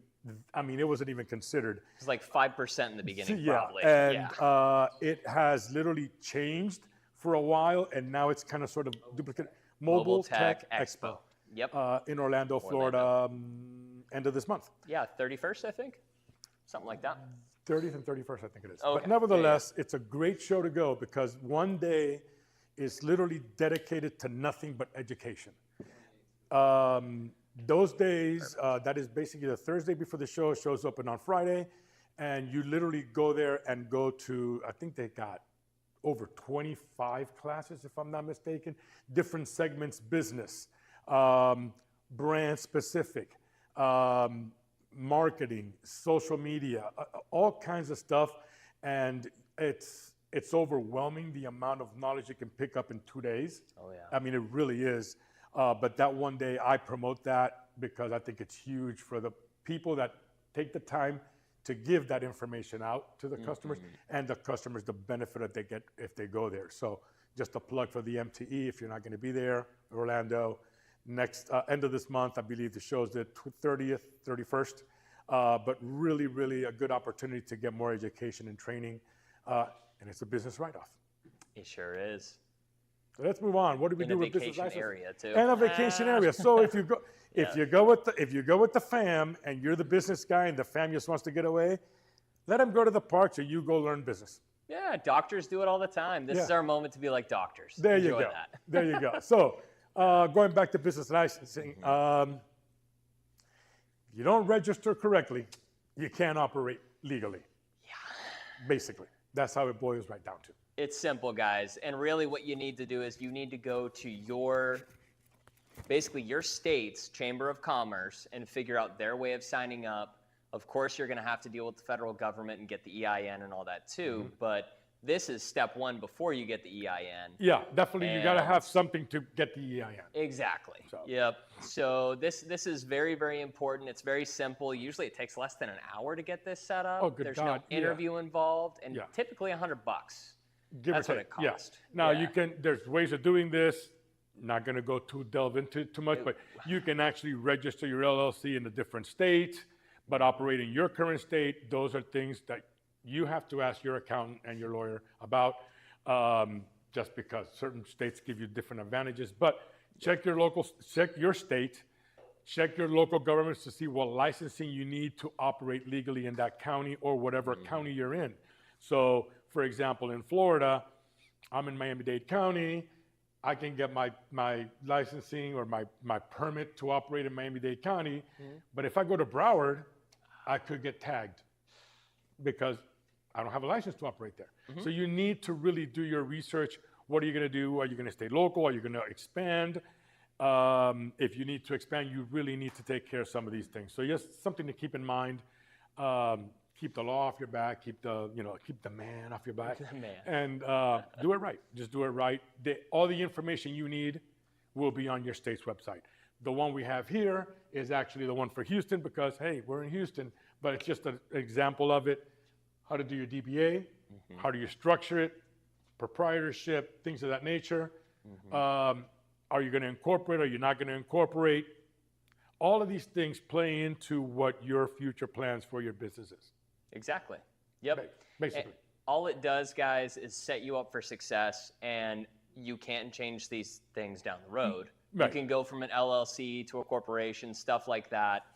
it wasn't even considered. It's like 5% in the beginning, Yeah, probably. and it has literally changed for a while, and now it's kind of sort of duplicate. Mobile Tech Expo. Yep. In Orlando, Florida, end of this month. Yeah, 31st, I think. Something like that. 30th and 31st, I think it is. Okay. But nevertheless, it's a great show to go because one day is literally dedicated to nothing but education. Those days, that is basically the Thursday before the show. Show's open on Friday, and you literally go there and go to, I think they got over 25 classes, if I'm not mistaken, different segments, business, brand specific, marketing, social media, all kinds of stuff. And it's overwhelming the amount of knowledge you can pick up in 2 days. Oh, yeah. I mean, it really is. But that one day I promote that because I think it's huge for the people that take the time to give that information out to the customers, and the customers the benefit that they get if they go there. So just a plug for the MTE if you're not going to be there, Orlando. Next end of this month, I believe the show's the 30th, 31st. But really, really a good opportunity to get more education and training, and it's a business write-off. It sure is. So let's move on. What do we In do a with business vacation license? area, too. And a vacation area. So if you go, if you go with the fam, and you're the business guy, and the fam just wants to get away, let them go to the parks, or you go learn business. Yeah, doctors do it all the time. This is Yeah. our moment to be like doctors. There you Enjoy go. that. There you go. So going back to business licensing, you don't register correctly, you can't operate legally. Yeah. Basically, that's how it boils right down to. It's simple, guys. And really what you need to do is you need to go to your state's Chamber of Commerce and figure out their way of signing up. Of course, you're going to have to deal with the federal government and get the EIN and all that too. But this is step one before you get the EIN. Yeah, definitely. You got to And- have something to get the EIN. Exactly. So- Yep. So this is very, very important. It's very simple. Usually it takes less than an hour to get this set up. Oh, good There's God, no yeah. interview involved, and Yeah. typically $100. Give That's or what take. it costs. Yeah. Now Yeah. there's ways of doing this. Not going to go delve into too much, but you can actually register your LLC in a different state, but operate in your current state. Those are things that you have to ask your accountant and your lawyer about, just because certain states give you different advantages. But check your state, check your local governments to see what licensing you need to operate legally in that county or whatever county you're in. So, for example, in Florida, I'm in Miami-Dade County. I can get my licensing or my permit to operate in Miami-Dade County. But if I go to Broward, I could get tagged because I don't have a license to operate there. So you need to really do your research. What are you going to do? Are you going to stay local? Are you going to expand? If you need to expand, you really need to take care of some of these things. So just something to keep in mind. Keep the law off your back. Keep the man off your back. Man. And do it right. Just do it right. All the information you need will be on your state's website. The one we have here is actually the one for Houston because, hey, we're in Houston, but it's just an example of it. How to do your DBA, how do you structure it, proprietorship, things of that nature. Are you going to incorporate? Are you not going to incorporate? All of these things play into what your future plans for your business is. Exactly. Yep. Basically. And all it does, guys, is set you up for success, and you can't change these things down the road. Right. You can go from an LLC to a corporation, stuff like that.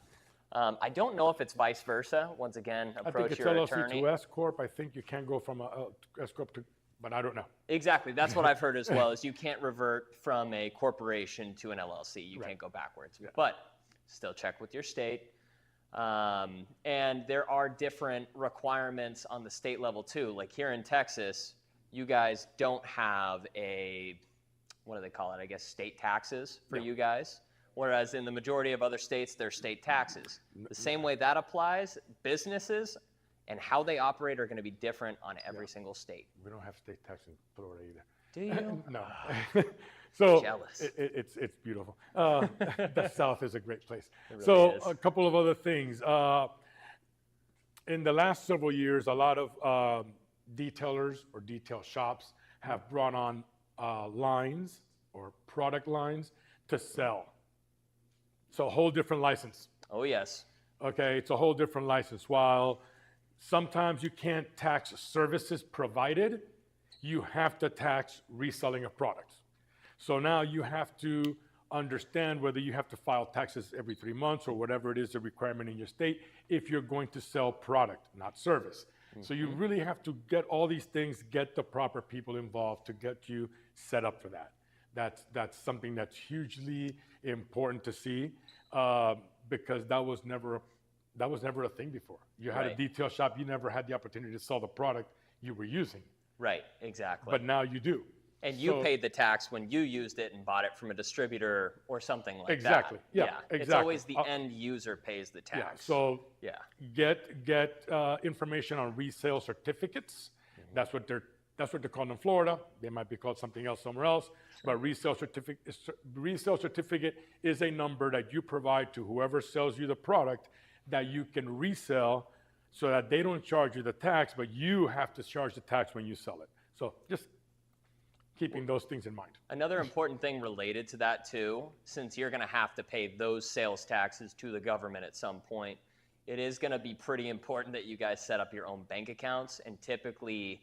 I don't know if it's vice versa. Once again, I think approach it's your LLC attorney. to S corp. I think you can go from a S corp to, but I don't know. Exactly. That's what I've heard as well, is you can't revert from a corporation to an LLC. You can't go backwards. But still check with your state. And there are different requirements on the state level too. Like here in Texas, you guys don't have a, what do they call it? I guess state taxes for you guys. Whereas in the majority of other states, there's state taxes. The same way that applies, businesses and how they operate are going to be different on every single state. We don't have state tax in Florida either. Do you? No. So Jealous. it's beautiful. The South is a great place. really So is. a couple of other things. In the last several years, a lot of detailers or detail shops have brought on lines or product lines to sell. So a whole different license. Oh, yes. Okay, it's a whole different license. While sometimes you can't tax services provided, you have to tax reselling of products. So now you have to understand whether you have to file taxes every 3 months or whatever it is the requirement in your state if you're going to sell product, not service. So you really have to get all these things, get the proper people involved to get you set up for that. That's something that's hugely important to see because that was never a thing before. You had a detail shop, you never had the opportunity to sell the product you were using. Right, exactly. But now you do. And you paid the tax when you used it and bought it from a distributor or something like Exactly. that. Yeah, It's exactly. always the end user pays the tax. Yeah. So Yeah. get information on resale certificates. That's what they're called in Florida. They might be called something else somewhere else. But resale certificate is a number that you provide to whoever sells you the product that you can resell, so that they don't charge you the tax, but you have to charge the tax when you sell it. So just keeping those things in mind. Another important thing related to that too, since you're going to have to pay those sales taxes to the government at some point, it is going to be pretty important that you guys set up your own bank accounts and typically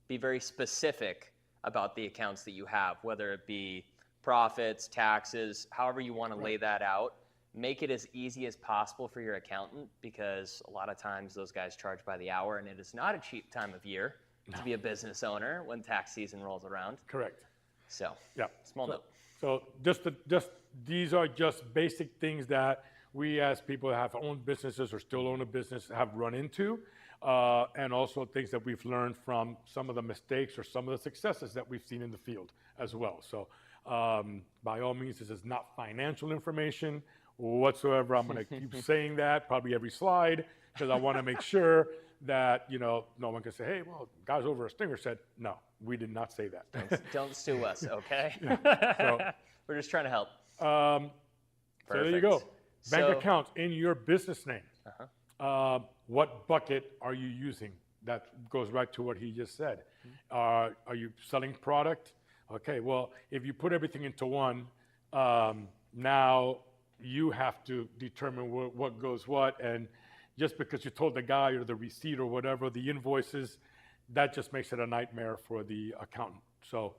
be very specific about the accounts that you have, whether it be profits, taxes, however you want to lay that out. Make it as easy as possible for your accountant, because a lot of times those guys charge by the hour, and it is not a cheap time of year to be a business owner when tax season rolls around. Correct. So, Yeah. small note. So these are just basic things that we as people that have owned businesses or still own a business have run into, and also things that we've learned from some of the mistakes or some of the successes that we've seen in the field as well. So by all means, this is not financial information whatsoever. I'm going to keep saying that probably every slide, because I want to make sure that, no one can say, hey, well, guys over at Stinger said, no, we did not say that. Don't sue us, okay? So, We're just trying to help. so there you go. Bank So- accounts in your business name. What bucket are you using? That goes right to what he just said. Are you selling product? Okay, well, if you put everything into one, now you have to determine what goes what, and just because you told the guy or the receipt or whatever, the invoices, that just makes it a nightmare for the accountant. So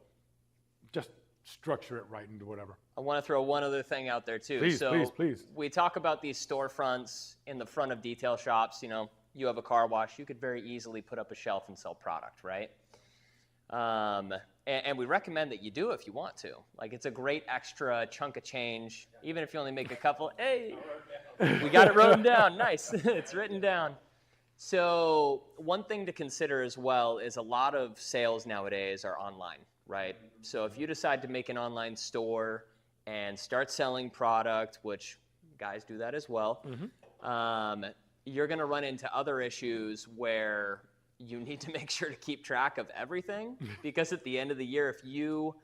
just structure it right into whatever. I want to throw one other thing out there too. Please, so please. We talk about these storefronts in the front of detail shops. You have a car wash, you could very easily put up a shelf and sell product, right? And we recommend that you do if you want to. Like, it's a great extra chunk of change, even if you only make a couple. Hey, we got it written down. Nice. It's written down. So one thing to consider as well is a lot of sales nowadays are online, right? So if you decide to make an online store and start selling product, which guys do that as well, you're going to run into other issues where you need to make sure to keep track of everything, because at the end of the year, if you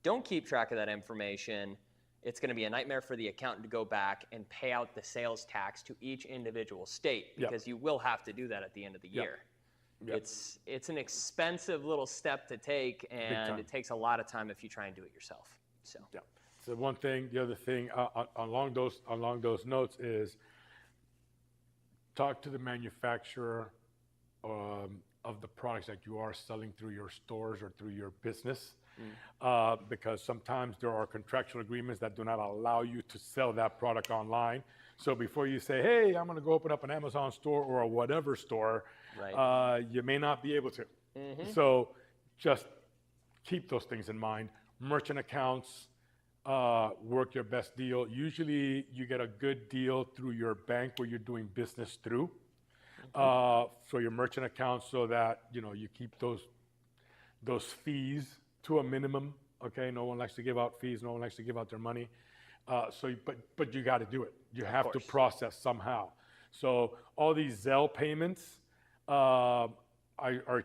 don't keep track of that information, it's going to be a nightmare for the accountant to go back and pay out the sales tax to each individual state, because you will have to do that at the end of the year. It's an expensive little step to take, and it takes a lot of time if you try and do it yourself. So So one thing. The other thing along those notes is talk to the manufacturer of the products that you are selling through your stores or through your business, because sometimes there are contractual agreements that do not allow you to sell that product online. So before you say, hey, I'm going to go open up an Amazon store or a whatever store, Right. you may not be able to. So just keep those things in mind. Merchant accounts, work your best deal. Usually you get a good deal through your bank where you're doing business through. So your merchant accounts, so that you keep those fees to a minimum. Okay, no one likes to give out fees. No one likes to give out their money. But you got to do it. You have to process somehow. So all these Zelle payments are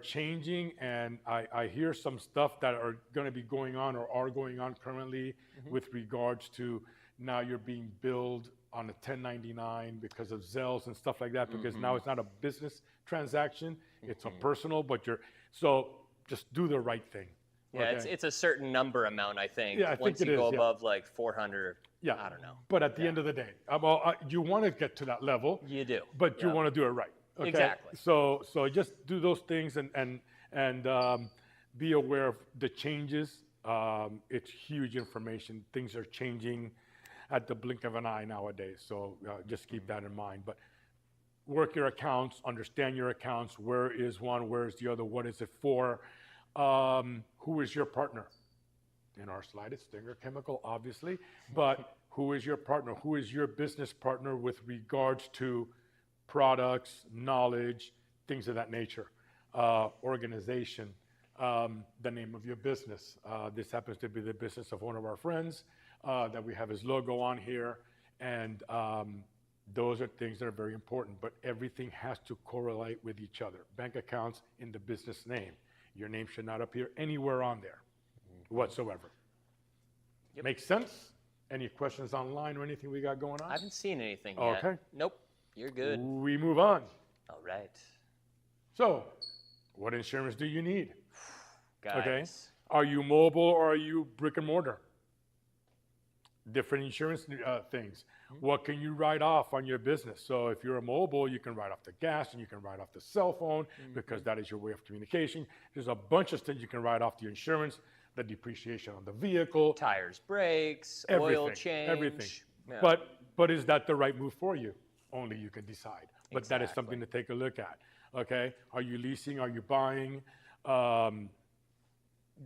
changing, and I hear some stuff that are going to be going on or are going on currently with regards to now you're being billed on a 1099 because of Zells and stuff like that, because now it's not a business transaction, it's a personal, so just do the right thing. Yeah, Okay? it's a certain number amount, I think. Yeah, I think Once it you go is, yeah. above like 400, Yeah, I don't know. But at the end of the day, you want to get to that level, You do. but you want to do it right. Okay? Exactly. So just do those things and be aware of the changes. It's huge information. Things are changing at the blink of an eye nowadays. So just keep that in mind. But work your accounts, understand your accounts. Where is one? Where is the other? What is it for? Who is your partner? In our slide, it's Stinger Chemical, obviously. But who is your partner? Who is your business partner with regards to products, knowledge, things of that nature? Organization, the name of your business. This happens to be the business of one of our friends that we have his logo on here. And those are things that are very important. But everything has to correlate with each other. Bank accounts in the business name. Your name should not appear anywhere on there whatsoever. Yep. Makes sense? Any questions online or anything we got going on? I haven't seen anything yet. Okay. Nope. You're good. We move on. All right. So, what insurance do you need? Guys. Okay. Are you mobile or are you brick and mortar? Different insurance things. What can you write off on your business? So if you're a mobile, you can write off the gas and you can write off the cell phone because that is your way of communication. There's a bunch of things you can write off the insurance, the depreciation on the vehicle, Tires, brakes, everything, oil change. everything. Yeah. But is that the right move for you? Only you can decide. But that is Exactly. something to take a look at. Okay, are you leasing? Are you buying?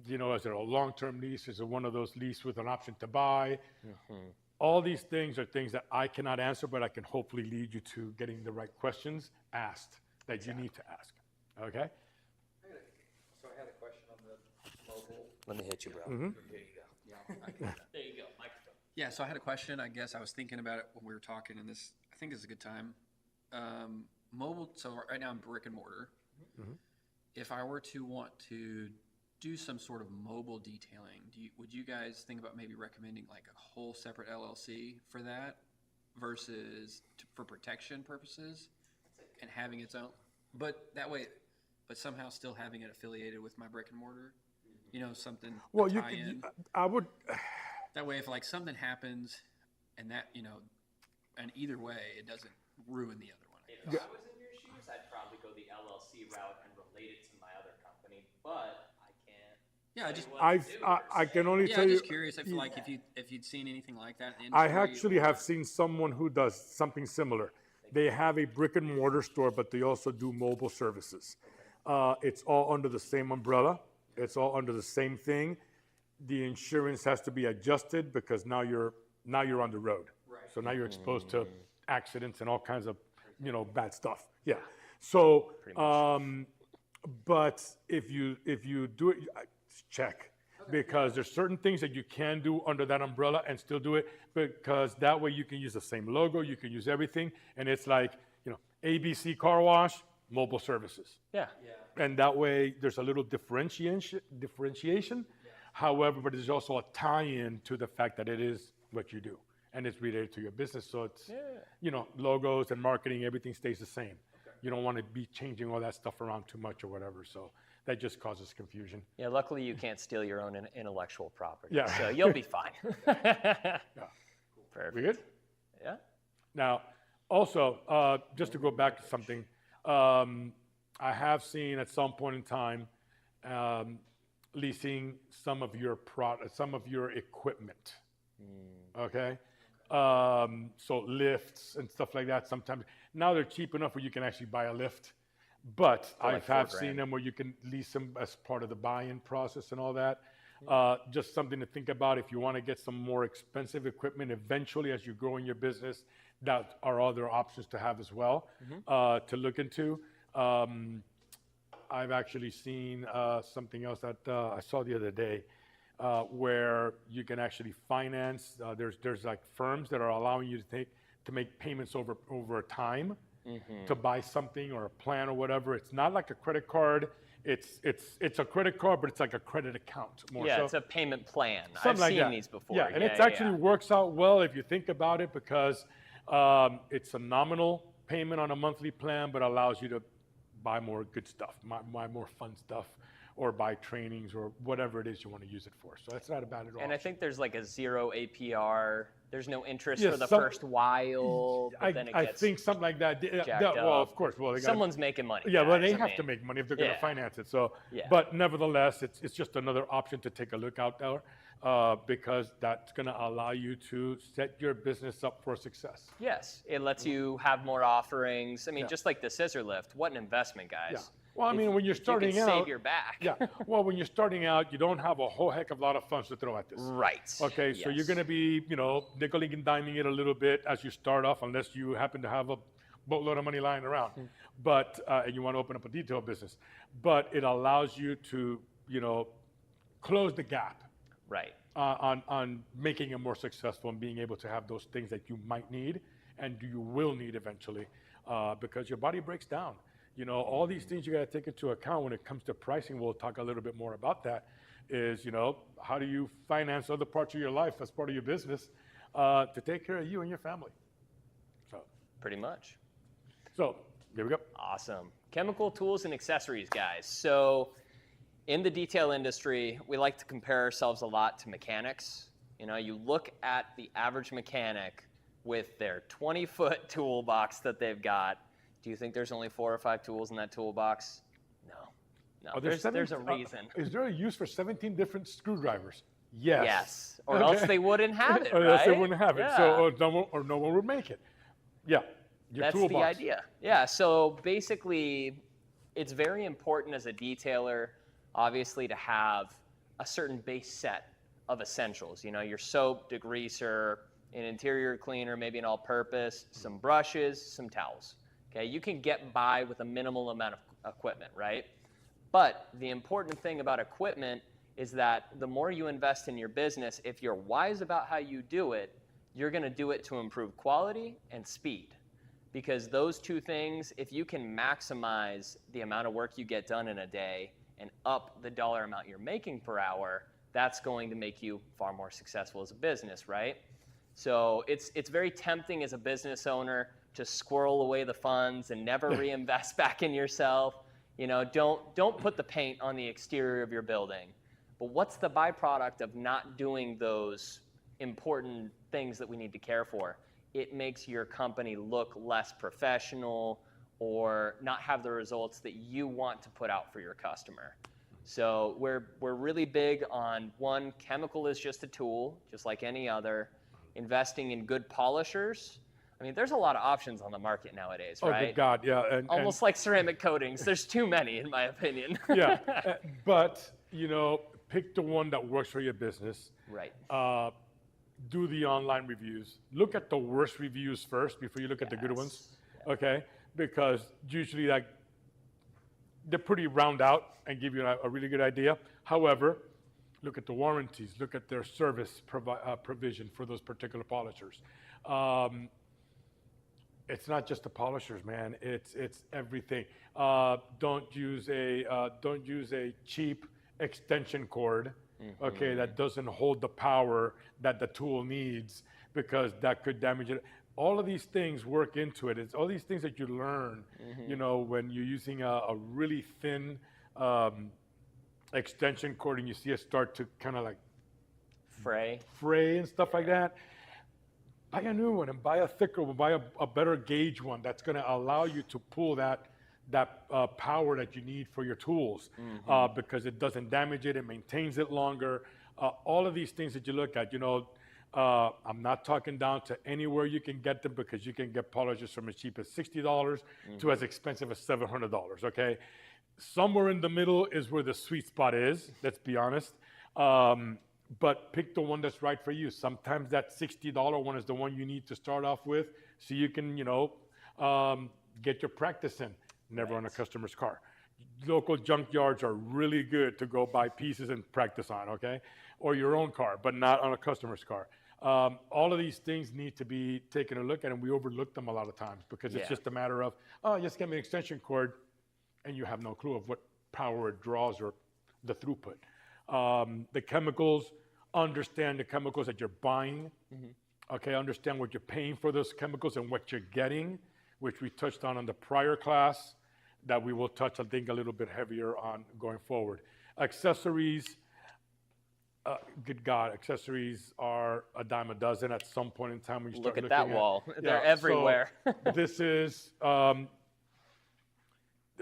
Is it a long-term lease? Is it one of those leases with an option to buy? All these things are things that I cannot answer, but I can hopefully lead you to getting the right questions asked that you need to ask. Okay? So I had a question on the mobile. Let me hit you, bro. There you go. Yeah, I can do that. There you go. Microphone. Yeah, so I had a question. I guess I was thinking about it when we were talking, and I think this is a good time. Mobile, so right now I'm brick and mortar. If I were to want to do some sort of mobile detailing, would you guys think about maybe recommending like a whole separate LLC for that versus for protection purposes and having its own, but somehow still having it affiliated with my brick and mortar, something. Well, you can. I would. That way, if like something happens, and that and either way, it doesn't ruin the other one. If I was in your shoes, I'd probably go the LLC route and relate it to my other company, but I can't. Yeah, just I can only yeah. tell I'm you. just curious if you'd seen anything like that. In the I industry actually or- have seen someone who does something similar. They have a brick and mortar store, but they also do mobile services. It's all under the same umbrella. It's all under the same thing. The insurance has to be adjusted because now you're on the road. Right. So now you're exposed to accidents and all kinds of bad stuff. Yeah. So, but if you do it, check. Because there's certain things that you can do under that umbrella and still do it, because that way you can use the same logo, you can use everything, and it's like, ABC Car Wash, mobile services. Yeah. And that way there's a little differentiation. However, but there's also a tie-in to the fact that it is what you do and it's related to your business. So it's, logos and marketing, everything stays the same. You don't want to be changing all that stuff around too much or whatever. So that just causes confusion. Yeah, luckily you can't steal your own intellectual property. Yeah. So you'll be fine. Perfect. We good? Yeah. Now, also, just to go back to something, I have seen at some point in time leasing some of your equipment. Okay, so lifts and stuff like that. Sometimes now they're cheap enough where you can actually buy a lift, but For like I have $4,000. seen them where you can lease them as part of the buy-in process and all that. Just something to think about if you want to get some more expensive equipment eventually as you grow in your business. That are other options to have as well to look into. I've actually seen something else that I saw the other day where you can actually finance. There's like firms that are allowing you to make payments over time to buy something or a plan or whatever. It's not like a credit card. It's a credit card, but it's like a credit account more Yeah, so. it's a payment plan. Something I've like seen that. these before. Yeah, and it actually works out well if you think about it because it's a nominal payment on a monthly plan, but allows you to buy more good stuff, buy more fun stuff, or buy trainings or whatever it is you want to use it for. So that's not a bad at all. And I think there's like a 0 APR. There's no interest Yeah, for the first while, but then it I gets think something like that. jacked Well, up. of course. Well, they gotta, someone's making money. yeah, well, guys. they I have mean, to make money if they're going yeah. to finance it. So, Yeah. but nevertheless, it's just another option to take a look out there because that's going to allow you to set your business up for success. Yes, it lets you have more offerings. I mean, Yeah. just like the scissor lift, what an investment, guys. Yeah. Well, I mean, when you're If you starting can out, save your back. yeah. Well, when you're starting out, you don't have a whole heck of a lot of funds to throw at this. Right. Okay, so you're Yes. going to be, nickeling and diming it a little bit as you start off, unless you happen to have a boatload of money lying around, but and you want to open up a detail business. But it allows you to, close the gap Right. on making it more successful and being able to have those things that you might need and you will need eventually because your body breaks down. All these things you got to take into account when it comes to pricing. We'll talk a little bit more about that. Is how do you finance other parts of your life as part of your business to take care of you and your family? Pretty much. So here we go. Awesome. Chemical tools and accessories, guys. So in the detail industry, we like to compare ourselves a lot to mechanics. You look at the average mechanic with their 20-foot toolbox that they've got. Do you think there's only 4 or 5 tools in that toolbox? No. There's a reason. Is there a use for 17 different screwdrivers? Yes. Yes. Or else they wouldn't have it, Or right? else they wouldn't have it. Yeah. So no one would make it. Yeah. Your That's toolbox. the idea. Yeah. So basically, it's very important as a detailer, obviously, to have a certain base set of essentials. Your soap, degreaser, an interior cleaner, maybe an all-purpose, some brushes, some towels. Okay. You can get by with a minimal amount of equipment, right? But the important thing about equipment is that the more you invest in your business, if you're wise about how you do it, you're going to do it to improve quality and speed. Because those two things, if you can maximize the amount of work you get done in a day and up the dollar amount you're making per hour, that's going to make you far more successful as a business, right? So it's very tempting as a business owner to squirrel away the funds and never reinvest back in yourself. Don't put the paint on the exterior of your building. But what's the byproduct of not doing those important things that we need to care for? It makes your company look less professional or not have the results that you want to put out for your customer. So we're really big on, one, chemical is just a tool, just like any other. Investing in good polishers. I mean, there's a lot of options on the market nowadays, right? Oh, good God, yeah. And Almost like ceramic coatings. There's too many, in my opinion. yeah, but pick the one that works for your business. Right. Do the online reviews. Look at the worst reviews first before you look at the good ones. Yeah. Okay, because usually they're pretty round out and give you a really good idea. However, look at the warranties. Look at their service provision for those particular polishers. It's not just the polishers, man. It's everything. Don't use a cheap extension cord, okay, that doesn't hold the power that the tool needs because that could damage it. All of these things work into it. It's all these things that you learn, when you're using a really thin extension cord and you see it start to kind of like Fray. and stuff like that, buy a new one and buy a thicker one, buy a better gauge one that's going to allow you to pull that power that you need for your tools, because it doesn't damage it, it maintains it longer. All of these things that you look at, I'm not talking down to anywhere you can get them, because you can get polishers from as cheap as $60 to as expensive as $700, okay? Somewhere in the middle is where the sweet spot is, let's be honest. But pick the one that's right for you. Sometimes that $60 one is the one you need to start off with, so you can, get your practice in. Never on a customer's car. Local junkyards are really good to go buy pieces and practice on, okay? Or your own car, but not on a customer's car. All of these things need to be taken a look at, and we overlook them a lot of times because it's just a matter of, just get me an extension cord, and you have no clue of what power it draws or the throughput. The chemicals, understand the chemicals that you're buying. Okay, understand what you're paying for those chemicals and what you're getting, which we touched on the prior class, that we will touch, I think, a little bit heavier on going forward. Accessories, good God, accessories are a dime a dozen at some point in time when you start Look at looking that wall. They're everywhere. So this is a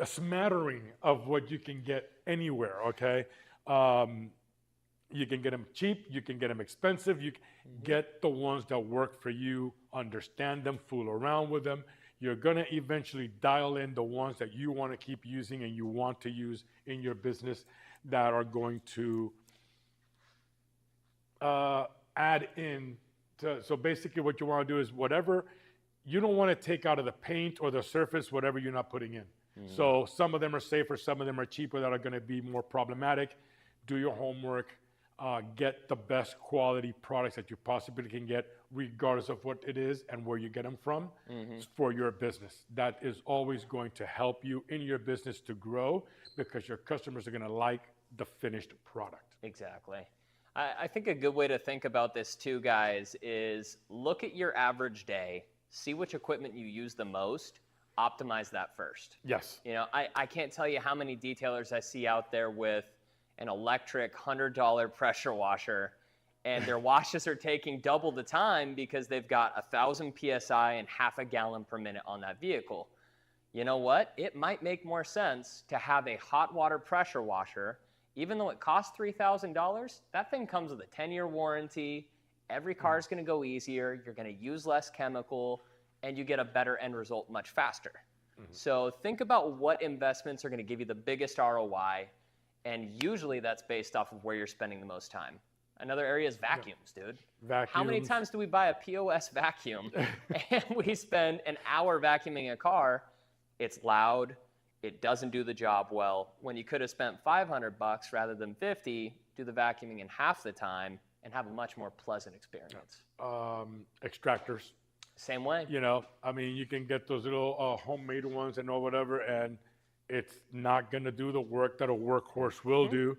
smattering of what you can get anywhere, okay? You can get them cheap, you can get them expensive, you get the ones that work for you, understand them, fool around with them. You're gonna eventually dial in the ones that you wanna keep using and you want to use in your business that are going to add in to, so basically what you wanna do is whatever, you don't wanna take out of the paint or the surface whatever you're not putting in. So some of them are safer, some of them are cheaper that are gonna be more problematic. Do your homework, get the best quality products that you possibly can get, regardless of what it is and where you get them from, for your business. That is always going to help you in your business to grow, because your customers are gonna like the finished product. Exactly. I think a good way to think about this too, guys, is look at your average day, see which equipment you use the most, optimize that first. Yes. I can't tell you how many detailers I see out there with an electric $100 pressure washer, and their washes are taking double the time because they've got 1,000 PSI and half a gallon per minute on that vehicle. You know what? It might make more sense to have a hot water pressure washer. Even though it costs $3,000, that thing comes with a 10-year warranty. Every car is going to go easier. You're going to use less chemical, and you get a better end result much faster. So think about what investments are going to give you the biggest ROI, and usually that's based off of where you're spending the most time. Another area is vacuums, dude. Vacuums. How many times do we buy a POS vacuum and we spend an hour vacuuming a car? It's loud. It doesn't do the job well. When you could have spent $500 rather than $50, do the vacuuming in half the time and have a much more pleasant experience. Extractors. Same way. You can get those little homemade ones and whatever, and it's not going to do the work that a workhorse will do.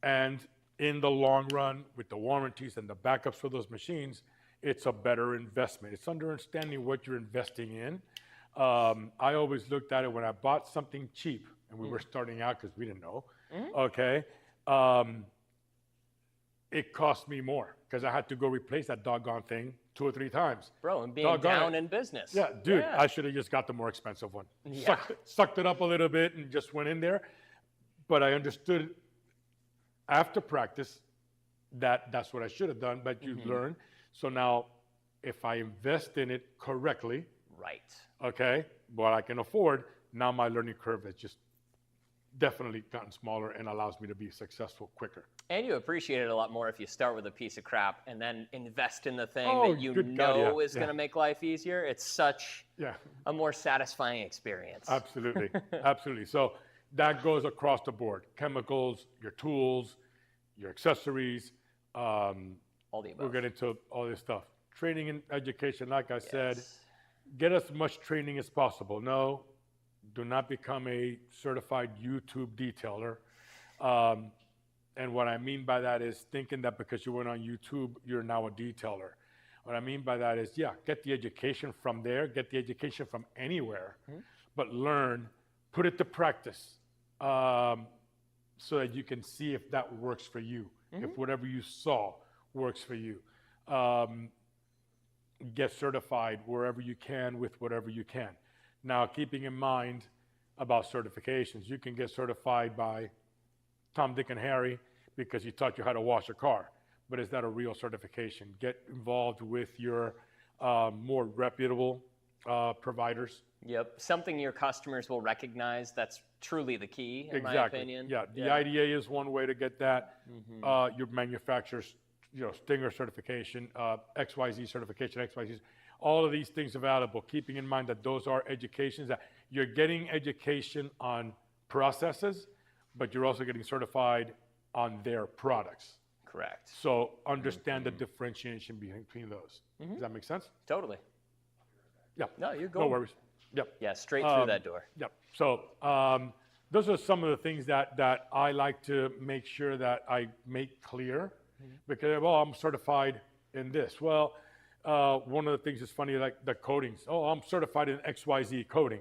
And in the long run, with the warranties and the backups for those machines, it's a better investment. It's understanding what you're investing in. I always looked at it when I bought something cheap, and we were starting out because we didn't know, okay? It cost me more because I had to go replace that doggone thing 2 or 3 times. Bro, and being down in business. Yeah, dude, I should have just got the more expensive one. Yeah. Sucked it up a little bit and just went in there. But I understood after practice that that's what I should have done, but you learn. So now if I invest in it correctly, right, okay, what I can afford, now my learning curve has just definitely gotten smaller and allows me to be successful quicker. And you appreciate it a lot more if you start with a piece of crap and then invest in the thing that you good know God, is going to make life easier. It's such Yeah, a more satisfying experience. absolutely, absolutely. So that goes across the board. Chemicals, your tools, your accessories. All the above. We'll get into all this stuff. Training and education, like I said, Yes. get as much training as possible. No, do not become a certified YouTube detailer. And what I mean by that is thinking that because you went on YouTube, you're now a detailer. What I mean by that is, get the education from there, get the education from anywhere, but learn, put it to practice. so that you can see if that works for you, if whatever you saw works for you. Get certified wherever you can with whatever you can. Now, keeping in mind about certifications, you can get certified by Tom, Dick, and Harry because he taught you how to wash a car. But is that a real certification? Get involved with your more reputable providers. Yep. Something your customers will recognize. That's truly the key, in my opinion. Yeah. The IDA is one way to get that. Your manufacturer's, Stinger certification, XYZ certification, XYZ. All of these things available. Keeping in mind that those are educations that you're getting education on processes, but you're also getting certified on their products. Correct. So understand the differentiation between those. Does that make sense? Totally. Yeah. No, you're No going. worries. Yep. Yeah, straight through that door. Yep. So those are some of the things that I like to make sure that I make clear because, well, I'm certified in this. Well, one of the things that's funny, like the coatings. Oh, I'm certified in XYZ coating.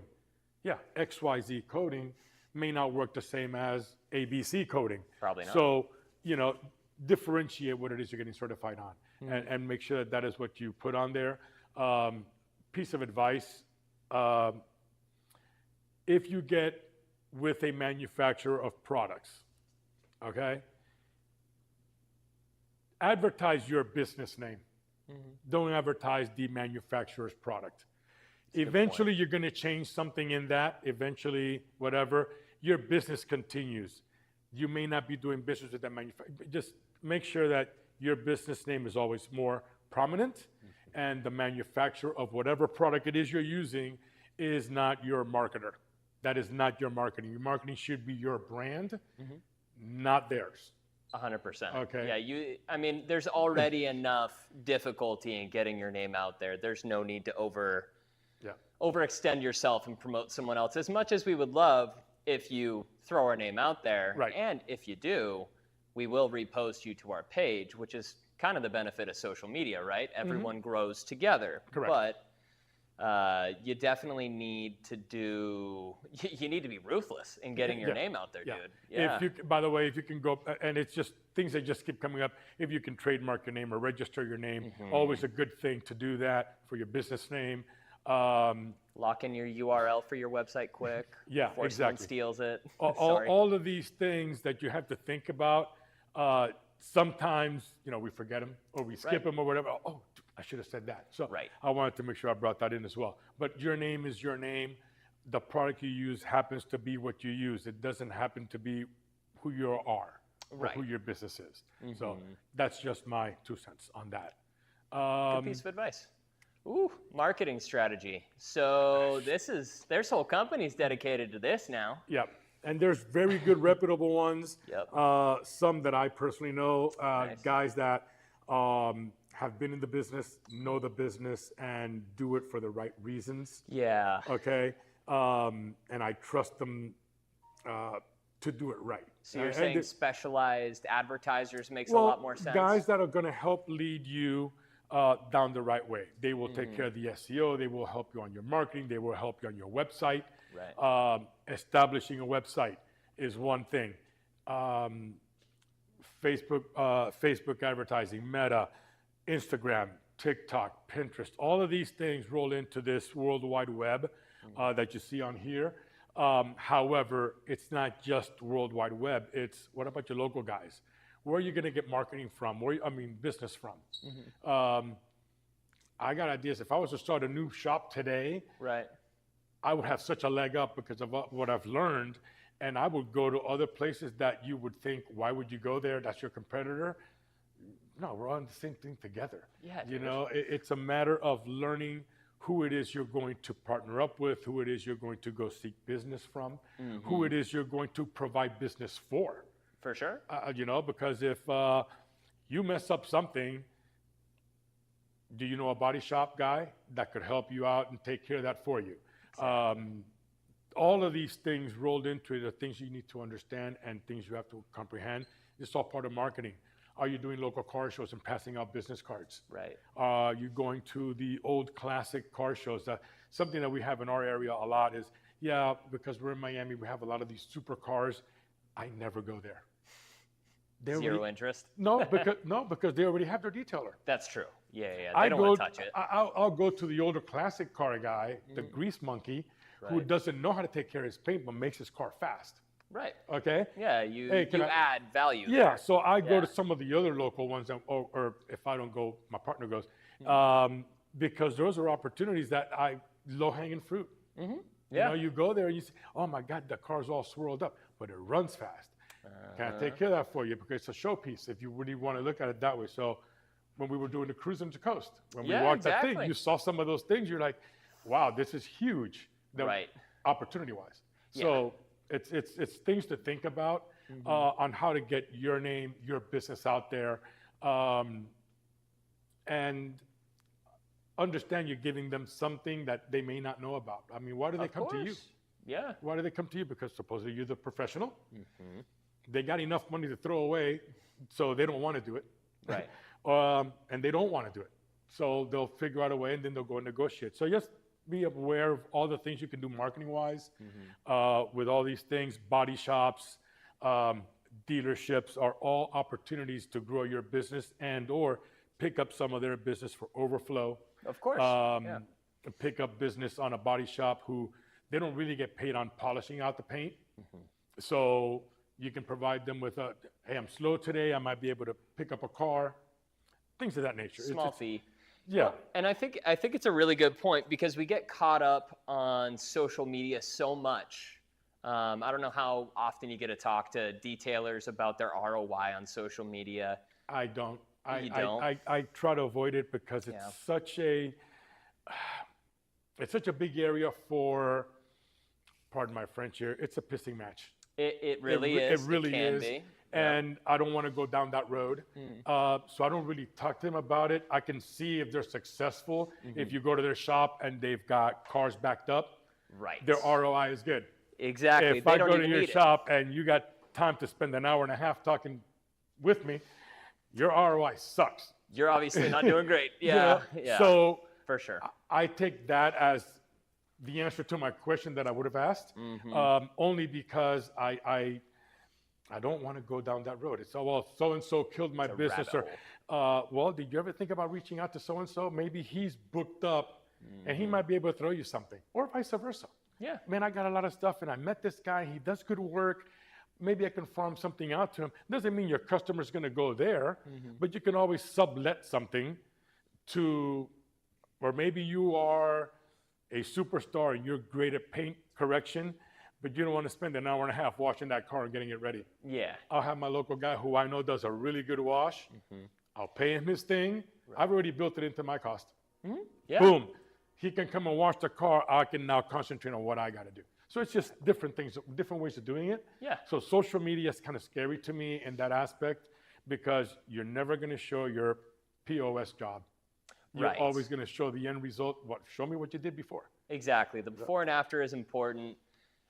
Yeah, XYZ coating may not work the same as ABC coating. Probably not. So, differentiate what it is you're getting certified on and make sure that is what you put on there. Piece of advice, if you get with a manufacturer of products, okay, advertise your business name. Don't advertise the manufacturer's product. Eventually, you're going to change something in that. Eventually, whatever, your business continues. You may not be doing business with that manufacturer. Just make sure that your business name is always more prominent and the manufacturer of whatever product it is you're using is not your marketer. That is not your marketing. Your marketing should be your brand, not theirs. 100%. Okay. Yeah, there's already enough difficulty in getting your name out there. There's no need to overextend yourself and promote someone else as much as we would love if you throw our name out there. Right. And if you do, we will repost you to our page, which is kind of the benefit of social media, right? Everyone grows together. Correct. But you definitely need to you need to be ruthless in getting your name out there, dude. Yeah. By the way, if you can go, and it's just things that just keep coming up, if you can trademark your name or register your name, always a good thing to do that for your business name. Lock in your URL for your website quick. Yeah, before someone steals it. All of these things that you have to think about, sometimes, we forget them or we skip them or whatever. Oh, I should have said that. So I wanted to make sure I brought that in as well. But your name is your name. The product you use happens to be what you use. It doesn't happen to be who you are or who your business is. So that's just my 2 cents on that. Good piece of advice. Ooh, marketing strategy. So there's whole companies dedicated to this now. Yep. And there's very good reputable ones. Yep. Some that I personally know, guys that have been in the business, know the business, and do it for the right reasons. Yeah. Okay. And I trust them to do it right. So you're saying specialized advertisers makes a lot more sense? Guys that are going to help lead you down the right way. They will take care of the SEO. They will help you on your marketing. They will help you on your website. Right. Establishing a website is one thing. Facebook advertising, Meta, Instagram, TikTok, Pinterest, all of these things roll into this World Wide Web that you see on here. However, it's not just World Wide Web. It's what about your local guys? Where are you going to get marketing from? Business from? I got ideas. If I was to start a new shop today, right, I would have such a leg up because of what I've learned. And I would go to other places that you would think, why would you go there? That's your competitor. No, we're on the same thing together. Yeah, it's a matter of learning who it is you're going to partner up with, who it is you're going to go seek business from, who it is you're going to provide business for. For sure. Because if you mess up something, do you know a body shop guy that could help you out and take care of that for you? Exactly. All of these things rolled into it are things you need to understand and things you have to comprehend. It's all part of marketing. Are you doing local car shows and passing out business cards? Right. Are you going to the old classic car shows? Something that we have in our area a lot is yeah, because we're in Miami, we have a lot of these supercars. I never go there. They Zero already- interest. because they already have their detailer. That's true. Yeah, yeah. I They don't go, want to touch it. I'll go to the older classic car guy, the grease monkey, who Right. doesn't know how to take care of his paint, but makes his car fast. Right. Okay? Yeah, you Hey, can you I- add value. Yeah, there. so I go Yeah. to some of the other local ones, or if I don't go, my partner goes, Hmm. because those are opportunities that low-hanging fruit. Yeah. You know, you go there and you say, oh my God, the car's all swirled up, but it runs fast. Can I take care of that for you? Because it's a showpiece if you really want to look at it that way. So when we were doing the Cruising to Coast, when we Yeah, walked that exactly. thing, you saw some of those things, you're like, wow, this is huge, Right. opportunity-wise. Yeah. So it's things to think about on how to get your name, your business out there, and understand you're giving them something that they may not know about. I mean, why do they Of come to you? course. Yeah. Why do they come to you? Because supposedly you're the professional. They got enough money to throw away, so they don't want to do it. Right. And they don't want to do it. So they'll figure out a way and then they'll go and negotiate. So just be aware of all the things you can do marketing-wise with all these things. Body shops, dealerships are all opportunities to grow your business and or pick up some of their business for overflow. Of course. Yeah. Pick up business on a body shop who they don't really get paid on polishing out the paint. So you can provide them with a, hey, I'm slow today. I might be able to pick up a car, things of that nature. Small fee. Yeah. And I think it's a really good point because we get caught up on social media so much. I don't know how often you get to talk to detailers about their ROI on social media. I don't. You don't? I try to avoid it because it's such a big area for, pardon my French here, it's a pissing match. It really is. It really can is. be. And I don't want to go down that road. So I don't really talk to them about it. I can see if they're successful. If you go to their shop and they've got cars backed up, Right. their ROI is good. Exactly. If They I don't go to even your need it. shop and you got time to spend an hour and a half talking with me, your ROI sucks. You're obviously not doing great. You Yeah. know? Yeah. So for sure. I take that as the answer to my question that I would have asked, only because I don't want to go down that road. It's, oh, well, so-and-so killed my It's a business. Or, rabbit well, did you ever think about reaching out to so-and-so? Maybe he's booked up and he might be able to throw you something, or vice versa. Yeah. Man, I got a lot of stuff and I met this guy. He does good work. Maybe I can farm something out to him. Doesn't mean your customer's going to go there, but you can always sublet something to, or maybe you are a superstar and you're great at paint correction, but you don't want to spend an hour and a half washing that car and getting it ready. Yeah. I'll have my local guy who I know does a really good wash. I'll pay him his thing. I've already built it into my cost. Yeah. Boom. He can come and wash the car. I can now concentrate on what I got to do. So it's just different things, different ways of doing it. Yeah. So social media is kind of scary to me in that aspect because you're never going to show your POS job. You're Right. always going to show the end result. Show me what you did before. Exactly. The before and after is important.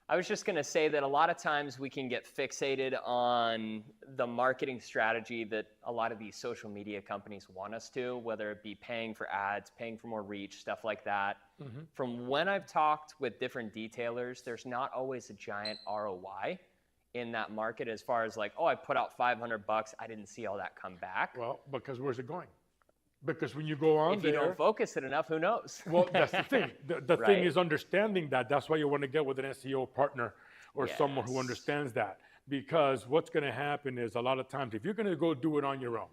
I was just going to say that a lot of times we can get fixated on the marketing strategy that a lot of these social media companies want us to, whether it be paying for ads, paying for more reach, stuff like that. From when I've talked with different detailers, there's not always a giant ROI in that market as far as like, oh, I put out $500, I didn't see all that come back. Well, because where's it going? Because when you go on If you don't focus it enough, who knows? well, that's the thing. The Right. thing is understanding that. That's why you want to get with an SEO partner or someone who Yes. understands that. Because what's going to happen is a lot of times, if you're going to go do it on your own,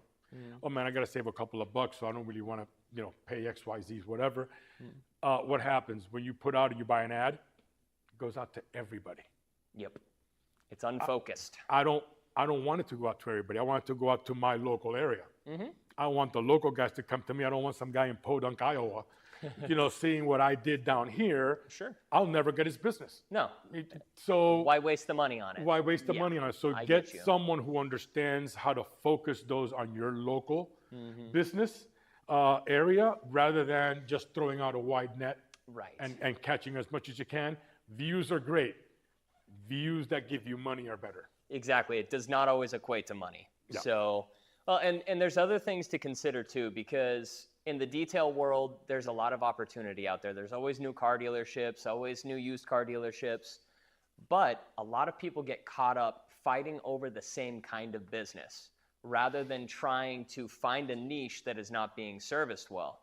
oh man, I got to save a couple of bucks, so I don't really want to, pay X, Y, Z's, whatever. What happens when you put out and you buy an ad? It goes out to everybody. Yep. It's unfocused. I don't want it to go out to everybody. I want it to go out to my local area. I want the local guys to come to me. I don't want some guy in Podunk, Iowa, seeing what I did down here. Sure. I'll never get his business. No. So Why waste the money on it? why waste the Yeah, money on it? So I get get you. someone who understands how to focus those on your local business area rather than just throwing out a wide net Right. and catching as much as you can. Views are great. Views that give you money are better. Exactly. It does not always equate to money. Yeah. So Well, and there's other things to consider too, because in the detail world, there's a lot of opportunity out there. There's always new car dealerships, always new used car dealerships, but a lot of people get caught up fighting over the same kind of business rather than trying to find a niche that is not being serviced well.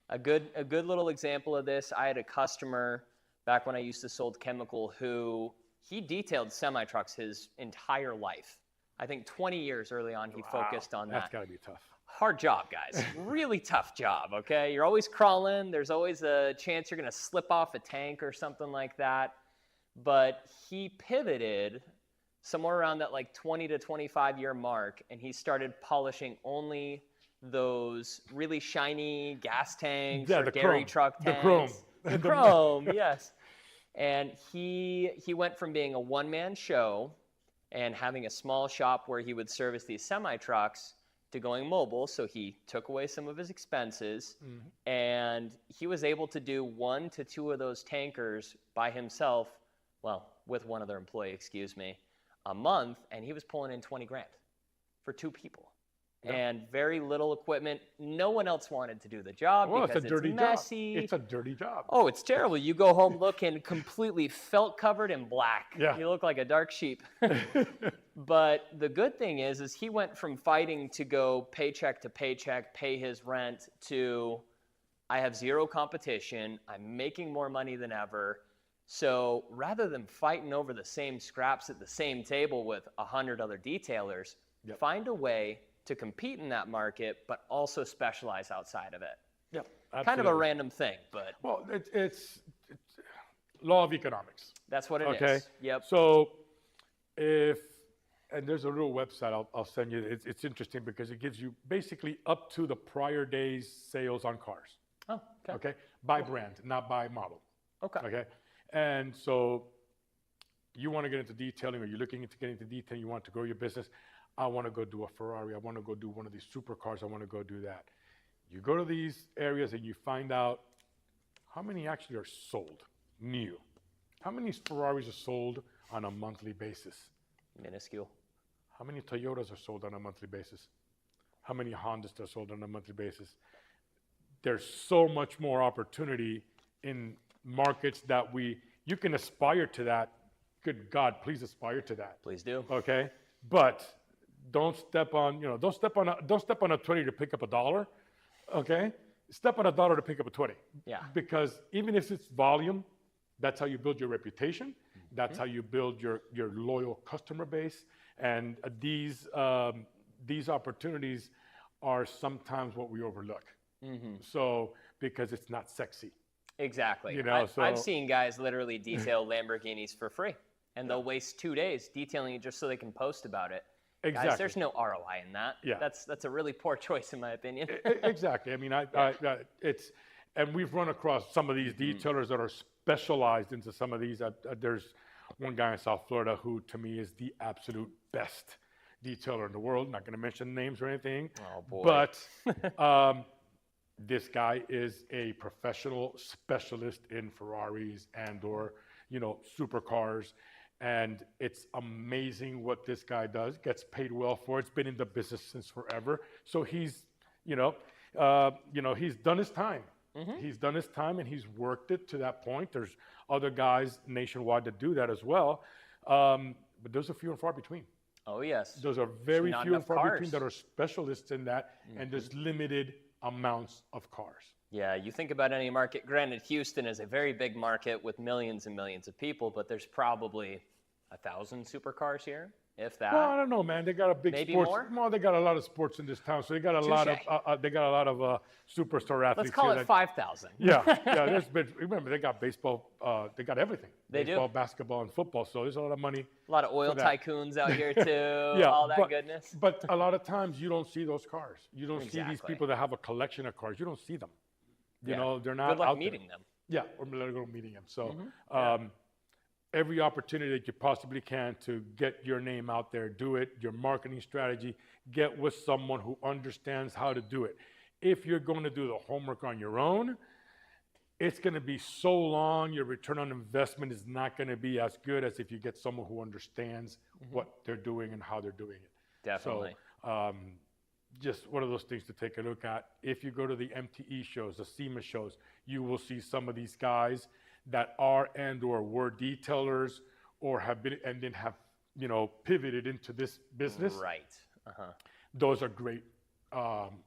A good little example of this, I had a customer back when I used to sold chemical who he detailed semi-trucks his entire life. I think 20 years early on, he focused on That's that. got to be tough. Hard job, guys. Really tough job, okay? You're always crawling. There's always a chance you're going to slip off a tank or something like that. But he pivoted somewhere around that like 20 to 25 year mark, and he started polishing only those really shiny gas tanks or the dairy chrome. truck The tanks. chrome. The chrome, yes. And he went from being a one-man show and having a small shop where he would service these semi-trucks to going mobile. So he took away some of his expenses, and he was able to do 1 to 2 of those tankers by himself, well, with one other employee, excuse me, a month, and he was pulling in 20 grand for 2 people. And very little equipment. No one else wanted to do the job Well, because it's a dirty messy. job. It's a dirty job. Oh, it's terrible. You go home looking completely felt covered in black. Yeah. You look like a dark sheep. But the good thing is he went from fighting to go paycheck to paycheck, pay his rent, to I have zero competition. I'm making more money than ever. So rather than fighting over the same scraps at the same table with 100 other detailers, find a way to compete in that market, but also specialize outside of it. Yep. Kind of a random thing, but Well, it's law of economics. that's what it is. Okay. Yep. So and there's a little website I'll send you. It's interesting because it gives you basically up to the prior day's sales on cars. Oh, okay. Okay. By brand, not by model. Okay. Okay. And so you want to get into detailing, or you're looking into getting into detailing, you want to grow your business. I want to go do a Ferrari. I want to go do one of these supercars. I want to go do that. You go to these areas and you find out how many actually are sold new. How many Ferraris are sold on a monthly basis? Minuscule. How many Toyotas are sold on a monthly basis? How many Hondas are sold on a monthly basis? There's so much more opportunity in markets that you can aspire to that. Good God, please aspire to that. Please do. Okay, but don't step on a 20 to pick up $1. Okay, step on $1 to pick up a 20. Yeah. Because even if it's volume, that's how you build your reputation. That's how you build your loyal customer base. And these opportunities are sometimes what we overlook. So because it's not sexy. Exactly. You know, I've seen guys literally detail Lamborghinis for free, and they'll waste 2 days detailing it just so they can post about it. Exactly. Guys, there's no ROI in that. Yeah. That's a really poor choice in my opinion. Exactly. I mean, and we've run across some of these detailers that are specialized into some of these. There's one guy in South Florida who, to me, is the absolute best detailer in the world. Not going to mention names or anything. Oh, boy. But this guy is a professional specialist in Ferraris or supercars. And it's amazing what this guy does. Gets paid well for it. It's been in the business since forever. So he's done his time. He's done his time and he's worked it to that point. There's other guys nationwide that do that as well. But those are few and far between. Oh, yes. Those are very Not few and enough far cars. between that are specialists in that. And there's limited amounts of cars. Yeah, you think about any market. Granted, Houston is a very big market with millions and millions of people, but there's probably 1,000 supercars here, if that. Well, I don't know, man. They got a big Maybe sports. more? Well, they got a lot of sports in this town, so they got a lot of superstar athletes. Let's call here it that- 5,000. Yeah. There's been. Remember, they got baseball. They got everything. They do. Baseball, basketball, and football. So there's a lot of money. A lot of oil for that. tycoons out here too. Yeah, all that but, goodness. But a lot of times you don't see those cars. You don't see these Exactly. people that have a collection of cars. You don't see them. You Yeah. know, they're not Good luck out meeting there. them. Yeah, or let go meeting them. So every opportunity that you possibly can to get your name out there, do it. Your marketing strategy, get with someone who understands how to do it. If you're going to do the homework on your own, it's going to be so long, your return on investment is not going to be as good as if you get someone who understands what they're doing and how they're doing it. Definitely. So just one of those things to take a look at. If you go to the MTE shows, the SEMA shows, you will see some of these guys that are and or were detailers or have been and then have, you know, pivoted into this business. Right. Those are great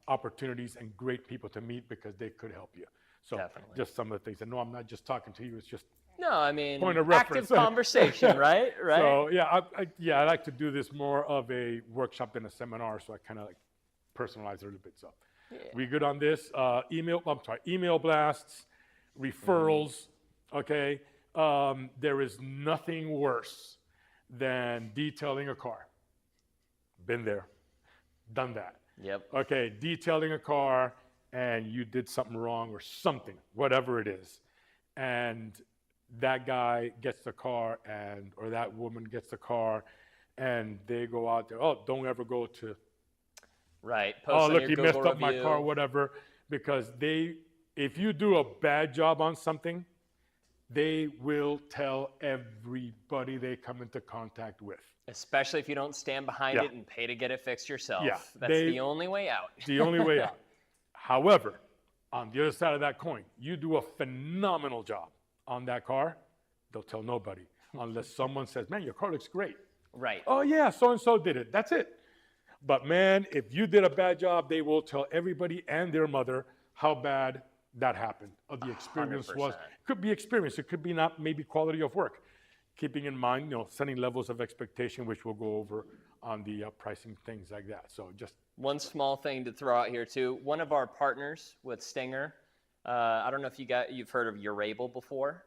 opportunities and great people to meet because they could help you. So Definitely. just some of the things. And no, I'm not just talking to you. It's just No, I mean, point of active reference. conversation, right? Right. So yeah, I like to do this more of a workshop than a seminar. So I kind of like personalize it a little bit. So we good on this? Email blasts, referrals. Okay. There is nothing worse than detailing a car. Been there, done that. Yep. Okay, detailing a car and you did something wrong or something, whatever it is, and that guy gets the car or that woman gets the car and they go out there, oh, don't ever go to, Right. Post oh, on look, your you Google messed up my review. car, whatever, because if you do a bad job on something, they will tell everybody they come into contact with. Especially if you don't stand behind Yeah. it and pay to get it fixed yourself. Yeah, That's the only way out. The only way out. However, on the other side of that coin, you do a phenomenal job on that car, they'll tell nobody unless someone says, man, your car looks great. Right. Oh yeah, so-and-so did it. That's it. But man, if you did a bad job, they will tell everybody and their mother how bad that happened, or the experience was. 100%. It could be experience. It could be not maybe quality of work. Keeping in mind, you know, setting levels of expectation, which we'll go over on the pricing, things like that. So just One small thing to throw out here too. One of our partners with Stinger, I don't know if you've heard of Urable before,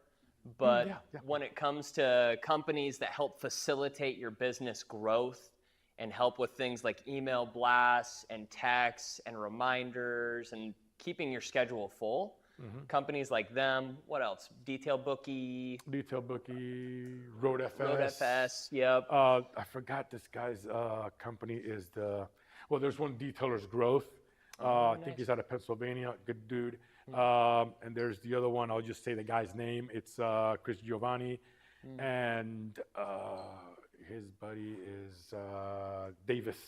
but yeah. when it comes to companies that help facilitate your business growth and help with things like email blasts and texts and reminders and keeping your schedule full, companies like them, what else? Detail Bookie, RoadFS, yep. I forgot this guy's company is there's one Detailer's Growth. I think he's out of Pennsylvania, good dude. And there's the other one, I'll just say the guy's name. It's Chris Giovanni. And his buddy is Davis.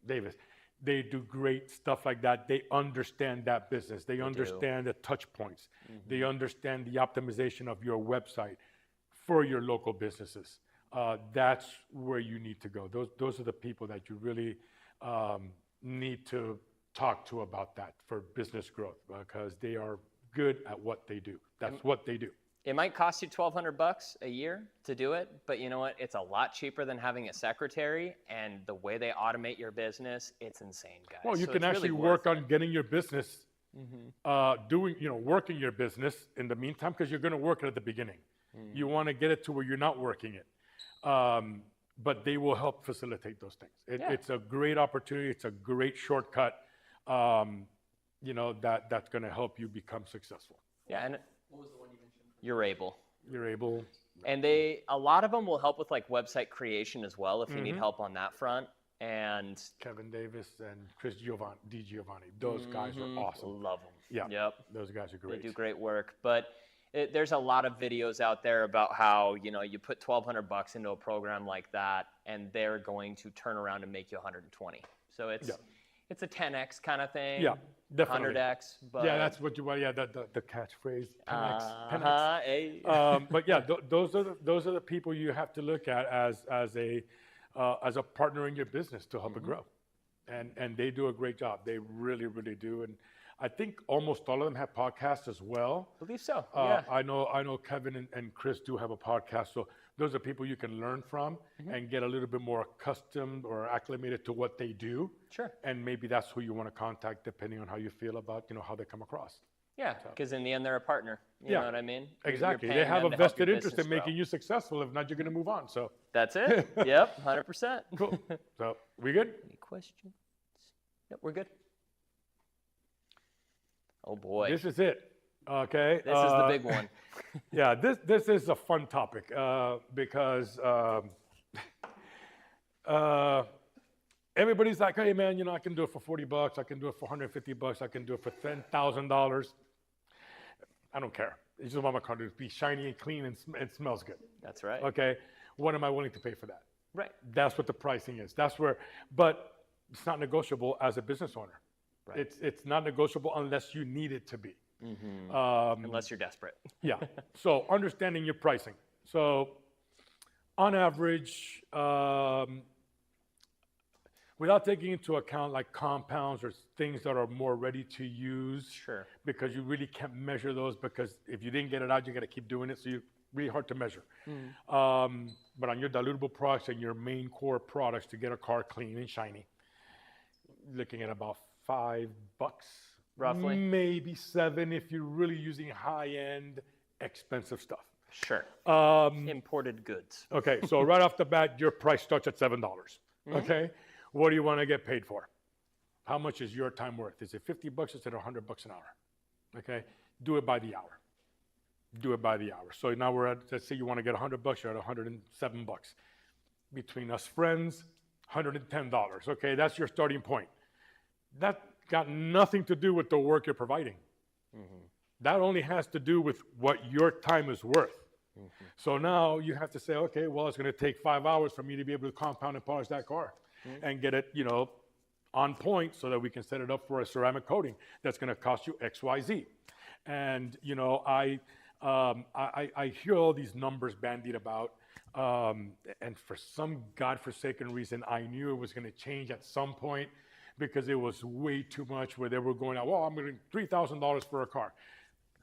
Davis. They do great stuff like that. They understand that business. They understand the touch points. They understand the optimization of your website for your local businesses. That's where you need to go. Those are the people that you really need to talk to about that for business growth because they are good at what they do. That's what they do. It might cost you $1,200 a year to do it, but you know what? It's a lot cheaper than having a secretary, and the way they automate your business, it's insane, guys. Well, you So can it's actually really work worth on getting your business, working your business in the meantime, because you're going to work it at the beginning. You want to get it to where you're not working it. But they will help facilitate those things. It's a great opportunity. It's a great shortcut, that's going to help you become successful. Yeah, and What was the one you mentioned? Urable. You're able. And a lot of them will help with like website creation as well if you need help on that front. And Kevin Davis and Chris Giovanni. Those guys are awesome. love them. Yeah. Yep. Those guys are great. They do great work. But there's a lot of videos out there about how, you put $1,200 into a program like that and they're going to turn around and make you 120. So it's a 10x kind of thing. Yeah, definitely. 100x. But Yeah, that's what you want. Yeah, the catchphrase, 10x. Hey. But yeah, those are the people you have to look at as a partner in your business to help it grow, and they do a great job. They really, really do. And I think almost all of them have podcasts as well. I believe so. Yeah. I know Kevin and Chris do have a podcast, so those are people you can learn from and get a little bit more accustomed or acclimated to what they do. Sure. And maybe that's who you want to contact, depending on how you feel about how they come across. Yeah, because in the end, they're a partner. You know what I mean? Exactly. You're They paying have them a to help vested your interest in business making you successful. If not, you're going to move on. So That's it. Yep, 100%. cool. So we good? Any questions? Yep, we're good. Oh boy, This is it. Okay. this is the big one. Yeah, this is a fun topic because everybody's like, hey man, I can do it for $40, I can do it for $150, I can do it for $10,000. I don't care. It's just want my car to be shiny and clean and smells good. That's right. Okay. What am I willing to pay for that? Right. That's what the pricing is. That's where, but it's not negotiable as a business owner. Right. It's not negotiable unless you need it to be. Unless you're desperate. Yeah. So understanding your pricing. So on average, without taking into account like compounds or things that are more ready to use, Sure. because you really can't measure those, because if you didn't get it out, you got to keep doing it. So you're really hard to measure. But on your dilutable products and your main core products to get a car clean and shiny, looking at about $5, Roughly? maybe 7 if you're really using high-end, expensive stuff. Sure. Imported goods. Okay, so right off the bat, your price starts at $7. Okay, what do you want to get paid for? How much is your time worth? Is it $50? Is it $100 an hour? Okay, do it by the hour. Do it by the hour. So now we're at, let's say you want to get $100, you're at $107. Between us friends, $110. Okay, that's your starting point. That got nothing to do with the work you're providing. That only has to do with what your time is worth. So now you have to say, okay, well, it's going to take 5 hours for me to be able to compound and polish that car and get it, on point so that we can set it up for a ceramic coating that's going to cost you X, Y, Z. And, I hear all these numbers bandied about, and for some godforsaken reason, I knew it was going to change at some point because it was way too much where they were going out, well, I'm going to $3,000 for a car.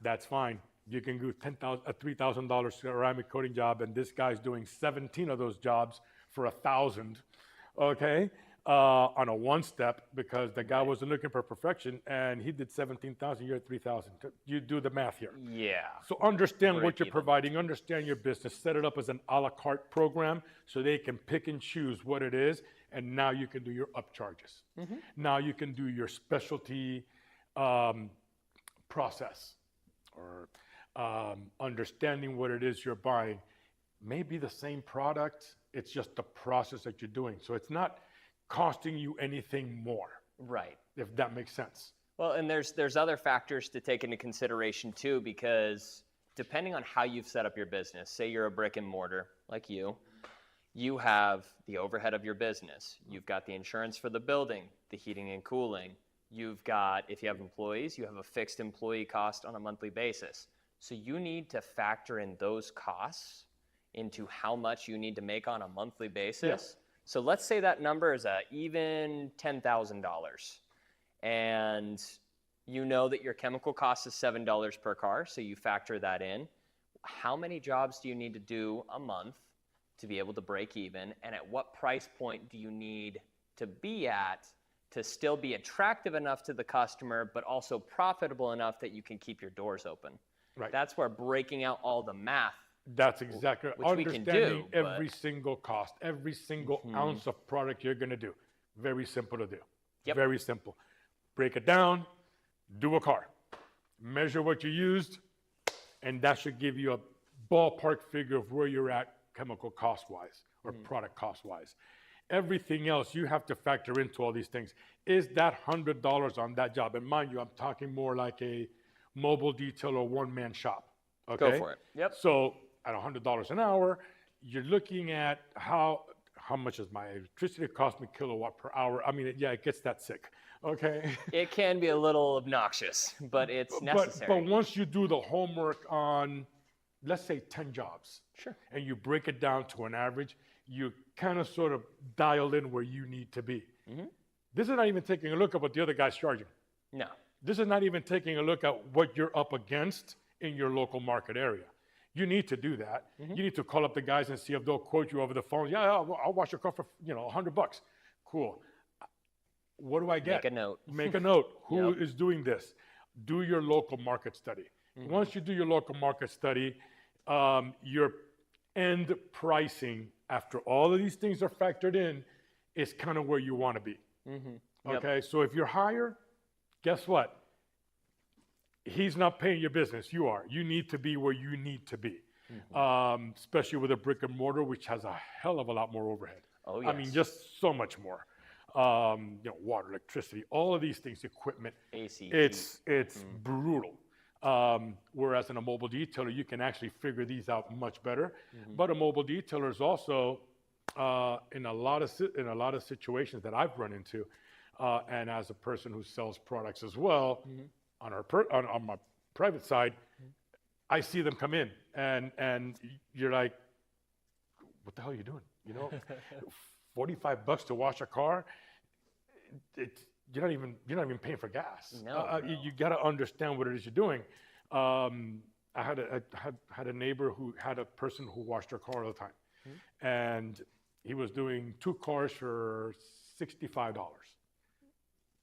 That's fine. You can do a $3,000 ceramic coating job, and this guy's doing 17 of those jobs for $1,000, okay, on a one-step, because the guy wasn't looking for perfection, and he did 17,000, you're at 3,000. You do the math here. Yeah. So understand what Break you're even. providing, understand your business, set it up as an a la carte program so they can pick and choose what it is, and now you can do your upcharges. Now you can do your specialty process, or understanding what it is you're buying. Maybe the same product, it's just the process that you're doing. So it's not costing you anything more, Right. if that makes sense. Well, and there's other factors to take into consideration too, because depending on how you've set up your business, say you're a brick and mortar like you have the overhead of your business. You've got the insurance for the building, the heating and cooling. You've got, if you have employees, you have a fixed employee cost on a monthly basis. So you need to factor in those costs into how much you need to make on a monthly basis. So let's say that number is even $10,000, and you know that your chemical cost is $7 per car, so you factor that in. How many jobs do you need to do a month to be able to break even, and at what price point do you need to be at to still be attractive enough to the customer, but also profitable enough that you can keep your doors open? Right. That's where breaking out all the math. That's exactly right. Which we can Understanding do, every single cost, every single ounce of product you're going to do. Very simple to do. Yep. Very simple. Break it down, do a car, measure what you used, and that should give you a ballpark figure of where you're at chemical cost-wise or product cost-wise. Everything else you have to factor into all these things. Is that $100 on that job? And mind you, I'm talking more like a mobile detail or one-man shop. Okay? Go for it. Yep. So at $100 an hour, you're looking at how much is my electricity cost me kilowatt per hour. I mean, it gets that sick. Okay. It can be a little obnoxious, but it's necessary. But once you do the homework on, let's say 10 jobs, Sure. and you break it down to an average, you kind of sort of dial in where you need to be. This is not even taking a look at what the other guy's charging. No. This is not even taking a look at what you're up against in your local market area. You need to do that. You need to call up the guys and see if they'll quote you over the phone. Yeah, I'll wash your car for $100. Cool. What do I get? Make a note. Make a note. Who Yep. is doing this? Do your local market study. Once you do your local market study, your end pricing, after all of these things are factored in, is kind of where you want to be. Yep. Okay, so if you're higher, guess what? He's not paying your business. You are. You need to be where you need to be, especially with a brick and mortar, which has a hell of a lot more overhead. Oh, I mean, yes. just so much more. Water, electricity, all of these things, equipment. AC. It's brutal. Whereas in a mobile detailer, you can actually figure these out much better. But a mobile detailer is also in a lot of situations that I've run into, and as a person who sells products as well, on my private side, I see them come in, and you're like, what the hell are you doing? You know, $45 to wash a car. You're not even paying for gas. No, no. You got to understand what it is you're doing. I had a neighbor who had a person who washed her car all the time, and he was doing 2 cars for $65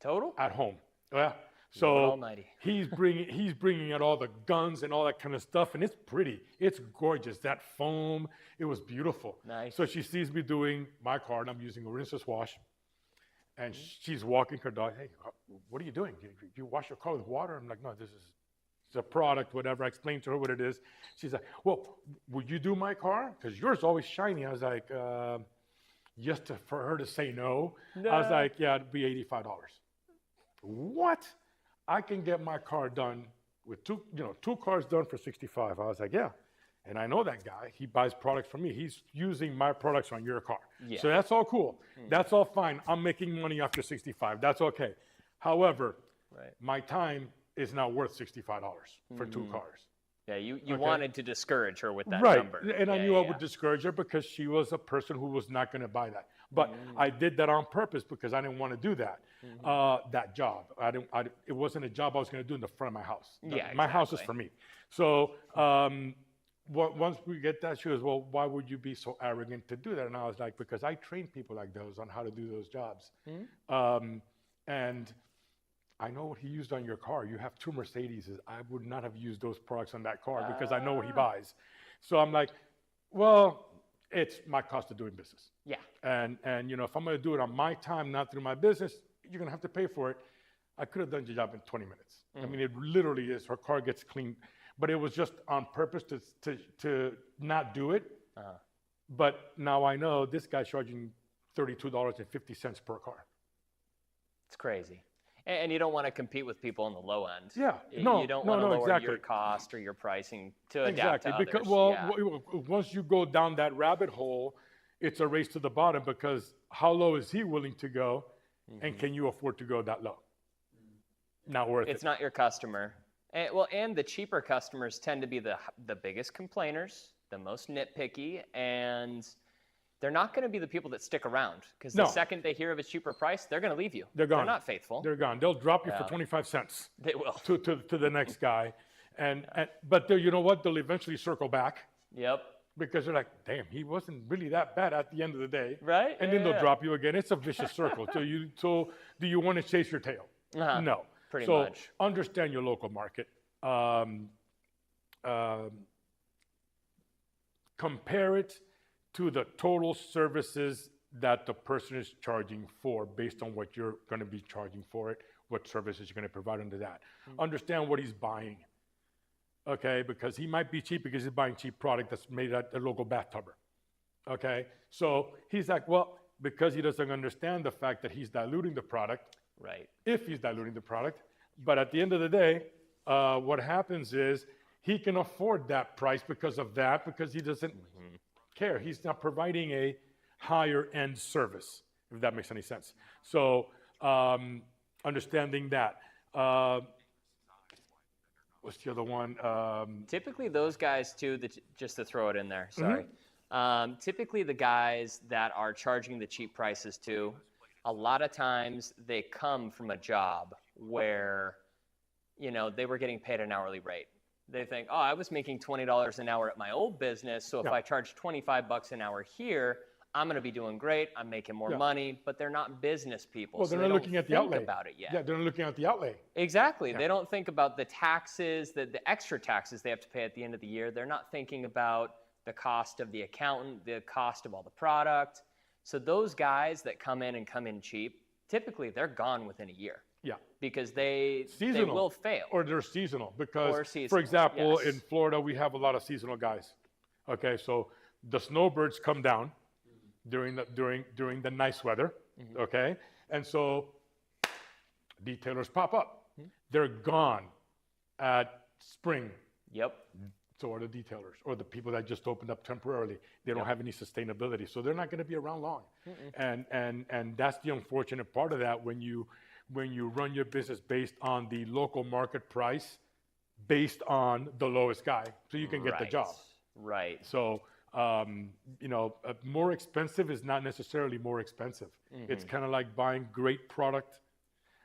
Total? at home. Yeah. Lord So Almighty. he's bringing out all the guns and all that kind of stuff, and it's pretty. It's gorgeous. That foam, it was beautiful. Nice. So she sees me doing my car, and I'm using a rinseless wash, and she's walking her dog. Hey, what are you doing? You wash your car with water? I'm like, no, this is it's a product, whatever. I explained to her what it is. She's like, well, would you do my car? Because yours is always shiny. I was like, for her to say no. I was like, yeah, it'd be $85. What? I can get my car done with 2 cars done for 65. I was like, yeah. And I know that guy. He buys products from me. He's using my products on your car. Yeah. So that's all cool. That's all fine. I'm making money after 65. That's okay. However, my time is now worth $65 for 2 cars. Yeah, you wanted to discourage her with that Right. number. And I knew I would discourage her because she was a person who was not going to buy that. But I did that on purpose because I didn't want to do that, that job. It wasn't a job I was going to do in the front of my house. My house is for me. So once we get that, she goes, well, why would you be so arrogant to do that? And I was like, because I train people like those on how to do those jobs. And I know what he used on your car. You have 2 Mercedeses. I would not have used those products on that car because I know what he buys. So I'm like, well, it's my cost of doing business. Yeah. And if I'm going to do it on my time, not through my business, you're going to have to pay for it. I could have done the job in 20 minutes. I mean, it literally is. Her car gets cleaned, but it was just on purpose to not do it. But now I know this guy's charging $32.50 per car. It's crazy. And you don't want to compete with people on the low end. Yeah, You don't want to lower exactly. your cost or your pricing to adapt to Because others. once you go down that rabbit hole, it's a race to the bottom because how low is he willing to go, and can you afford to go that low? Not worth it. It's not your customer. And the cheaper customers tend to be the biggest complainers, the most nitpicky, and they're not going to be the people that stick around because the second they hear of a cheaper price, they're going to leave you. They're gone. They're not faithful. They're gone. They'll drop you for 25 cents. They will. To the next guy, but you know what? They'll eventually circle back. Yep. Because they're like, damn, he wasn't really that bad at the end of the day. Right. And then they'll drop you again. It's a vicious circle. So do you want to chase your tail? No. Pretty so much. Understand your local market. Compare it to the total services that the person is charging for based on what you're going to be charging for it, what services you're going to provide under that. Understand what he's buying. Okay, because he might be cheap because he's buying cheap product that's made at a local bathtubber. Okay, so he's like, well, because he doesn't understand the fact that he's diluting the product. Right. If he's diluting the product, but at the end of the day, what happens is he can afford that price because of that, because he doesn't care. He's not providing a higher end service, if that makes any sense. So understanding that. What's the other one? Typically, those guys too. Just to throw it in there. Sorry. Typically, the guys that are charging the cheap prices too, a lot of times they come from a job where, they were getting paid an hourly rate. They think, oh, I was making $20 an hour at my old business, so if I charge $25 an hour here, I'm going to be doing great. I'm making more money, but they're not business people. Well, so they're not looking at the outlay. About it yet. Yeah, they're not looking at the outlay. Exactly. They don't think about the taxes, the extra taxes they have to pay at the end of the year. They're not thinking about the cost of the accountant, the cost of all the product. So those guys that come in cheap, typically they're gone within a year. Yeah. Because they Seasonal. will fail. Or they're seasonal. Because, Or seasonal, for example, yes. in Florida, we have a lot of seasonal guys. Okay, so the snowbirds come down during the nice weather. Okay, and so detailers pop up. They're gone at spring. Yep. So are the detailers or the people that just opened up temporarily. They don't have any sustainability, so they're not going to be around long. And that's the unfortunate part of that when you run your business based on the local market price, based on the lowest guy, so you can get the job. Right. So more expensive is not necessarily more expensive. It's kind of like buying great product,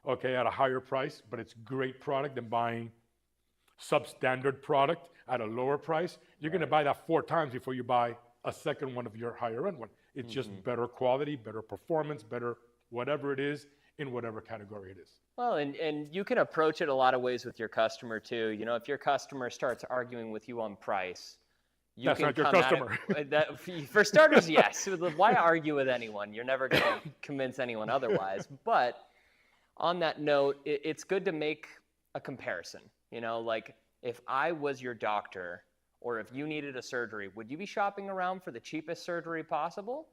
okay, at a higher price, but it's great product than buying substandard product at a lower price. You're going to buy that 4 times before you buy a second one of your higher end one. It's just better quality, better performance, better whatever it is in whatever category it is. Well, and you can approach it a lot of ways with your customer too. You know, if your customer starts arguing with you on price, you That's can not your come at customer. that, for starters, yes. Why argue with anyone? You're never going to convince anyone otherwise. But on that note, it's good to make a comparison. You know, like if I was your doctor or if you needed a surgery, would you be shopping around for the cheapest surgery possible?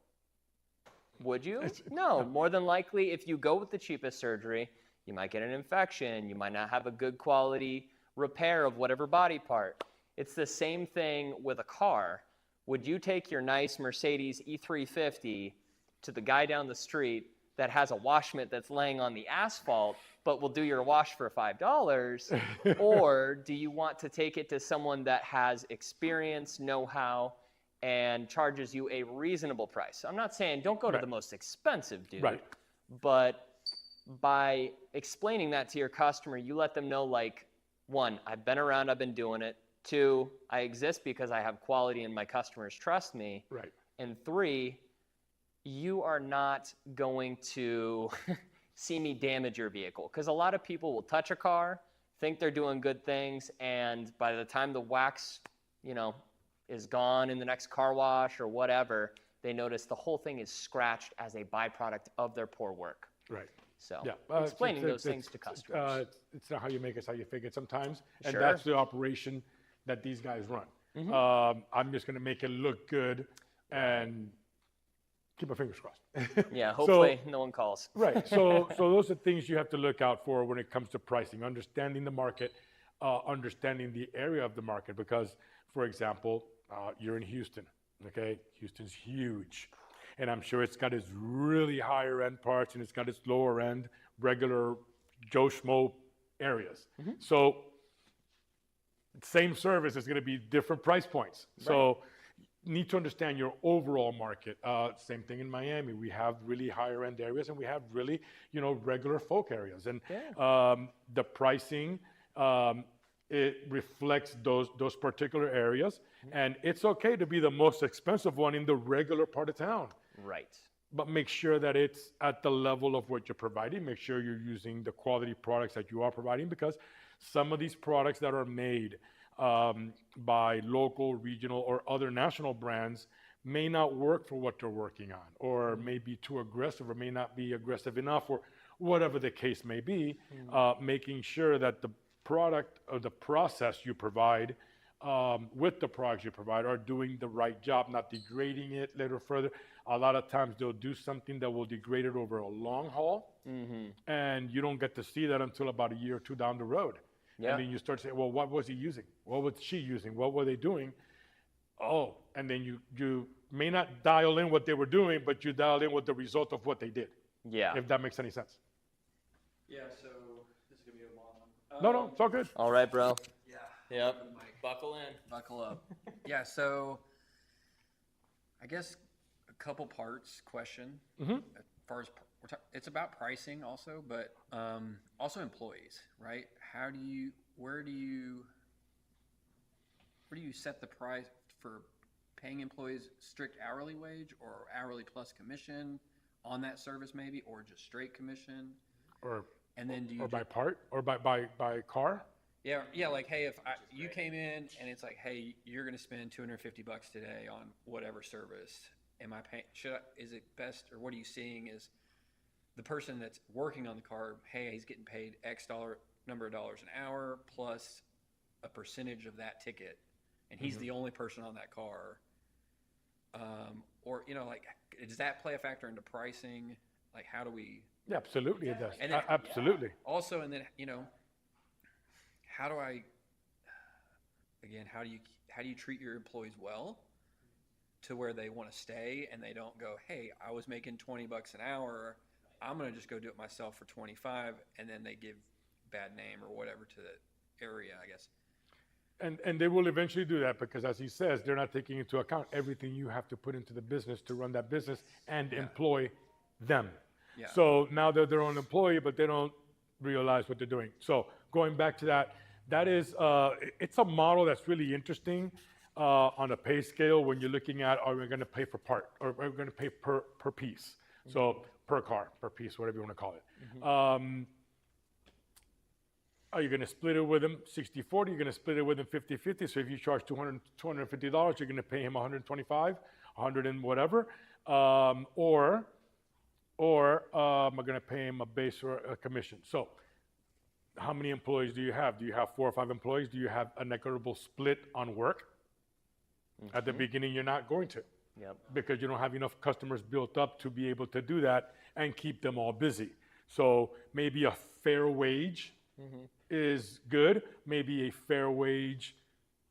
Would you? No. More than likely, if you go with the cheapest surgery, you might get an infection. You might not have a good quality repair of whatever body part. It's the same thing with a car. Would you take your nice Mercedes E350 to the guy down the street that has a wash mitt that's laying on the asphalt, but will do your wash for $5? Or do you want to take it to someone that has experience, know-how, and charges you a reasonable price? I'm not saying don't go to the most expensive dude, but by explaining that to your customer, you let them know, like, 1, I've been around, I've been doing it. 2, I exist because I have quality and my customers trust me. And 3, you are not going to see me damage your vehicle. Because a lot of people will touch a car, think they're doing good things, and by the time the wax, is gone in the next car wash or whatever, they notice the whole thing is scratched as a byproduct of their poor work. So explaining those things to customers. It's not how you make it, it's how you fake it sometimes. And that's the operation that these guys run. I'm just going to make it look good and keep my fingers crossed. Yeah, hopefully no one calls. So those are things you have to look out for when it comes to pricing, understanding the market, understanding the area of the market. Because, for example, you're in Houston, okay? Houston's huge. And I'm sure it's got its really higher end parts and it's got its lower end, regular Joe Schmo areas. So same service is going to be different price points. So need to understand your overall market. Same thing in Miami. We have really higher end areas and we have really, regular folk areas. And the pricing, it reflects those particular areas. And it's okay to be the most expensive one in the regular part of town. But make sure that it's at the level of what you're providing. Make sure you're using the quality products that you are providing, because some of these products that are made by local, regional, or other national brands may not work for what they're working on, or may be too aggressive, or may not be aggressive enough, or whatever the case may be. Making sure that the product or the process you provide with the products you provide are doing the right job, not degrading it later further. A lot of times they'll do something that will degrade it over a long haul, and you don't get to see that until about a year or 2 down the road. And then you start saying, well, what was he using? What was she using? What were they doing? Oh, and then you may not dial in what they were doing, but you dial in what the result of what they did. If that makes any sense. So this is going to be a long one. No, it's all good. All right, bro. Yep. Buckle in. Buckle up. So I guess a couple parts question. As far as it's about pricing also, but also employees, right? Where do you set the price for paying employees? Strict hourly wage or hourly plus commission on that service, maybe, or just straight commission? And then do you by part or by car? Yeah. Like, hey, if you came in and it's like, hey, you're going to spend $250 today on whatever service. Am I paying? Is it best, or what are you seeing is the person that's working on the car? Hey, he's getting paid X number of dollars an hour plus a percentage of that ticket, and he's the only person on that car. Or like, does that play a factor into pricing? Like, how do we? Yeah, absolutely, it does. And then, absolutely. Also, and then how do I again, how do you treat your employees well to where they want to stay and they don't go, hey, I was making $20 an hour, I'm gonna just go do it myself for 25, and then they give bad name or whatever to the area, I guess. And they will eventually do that because, as he says, they're not taking into account everything you have to put into the business to run that business and employ them. Yeah. So now they're their own employee, but they don't realize what they're doing. So going back to that, that is, it's a model that's really interesting on a pay scale when you're looking at, are we going to pay for part, or are we going to pay per piece? So per car, per piece, whatever you want to call it. Are you going to split it with him 60-40? You're going to split it with him 50-50. So if you charge $250, you're going to pay him 125, 100 and whatever. Or am I going to pay him a base or a commission? So how many employees do you have? Do you have 4 or 5 employees? Do you have an equitable split on work? At the beginning, you're not going to. Yep. Because you don't have enough customers built up to be able to do that and keep them all busy. So maybe a fair wage is good. Maybe a fair wage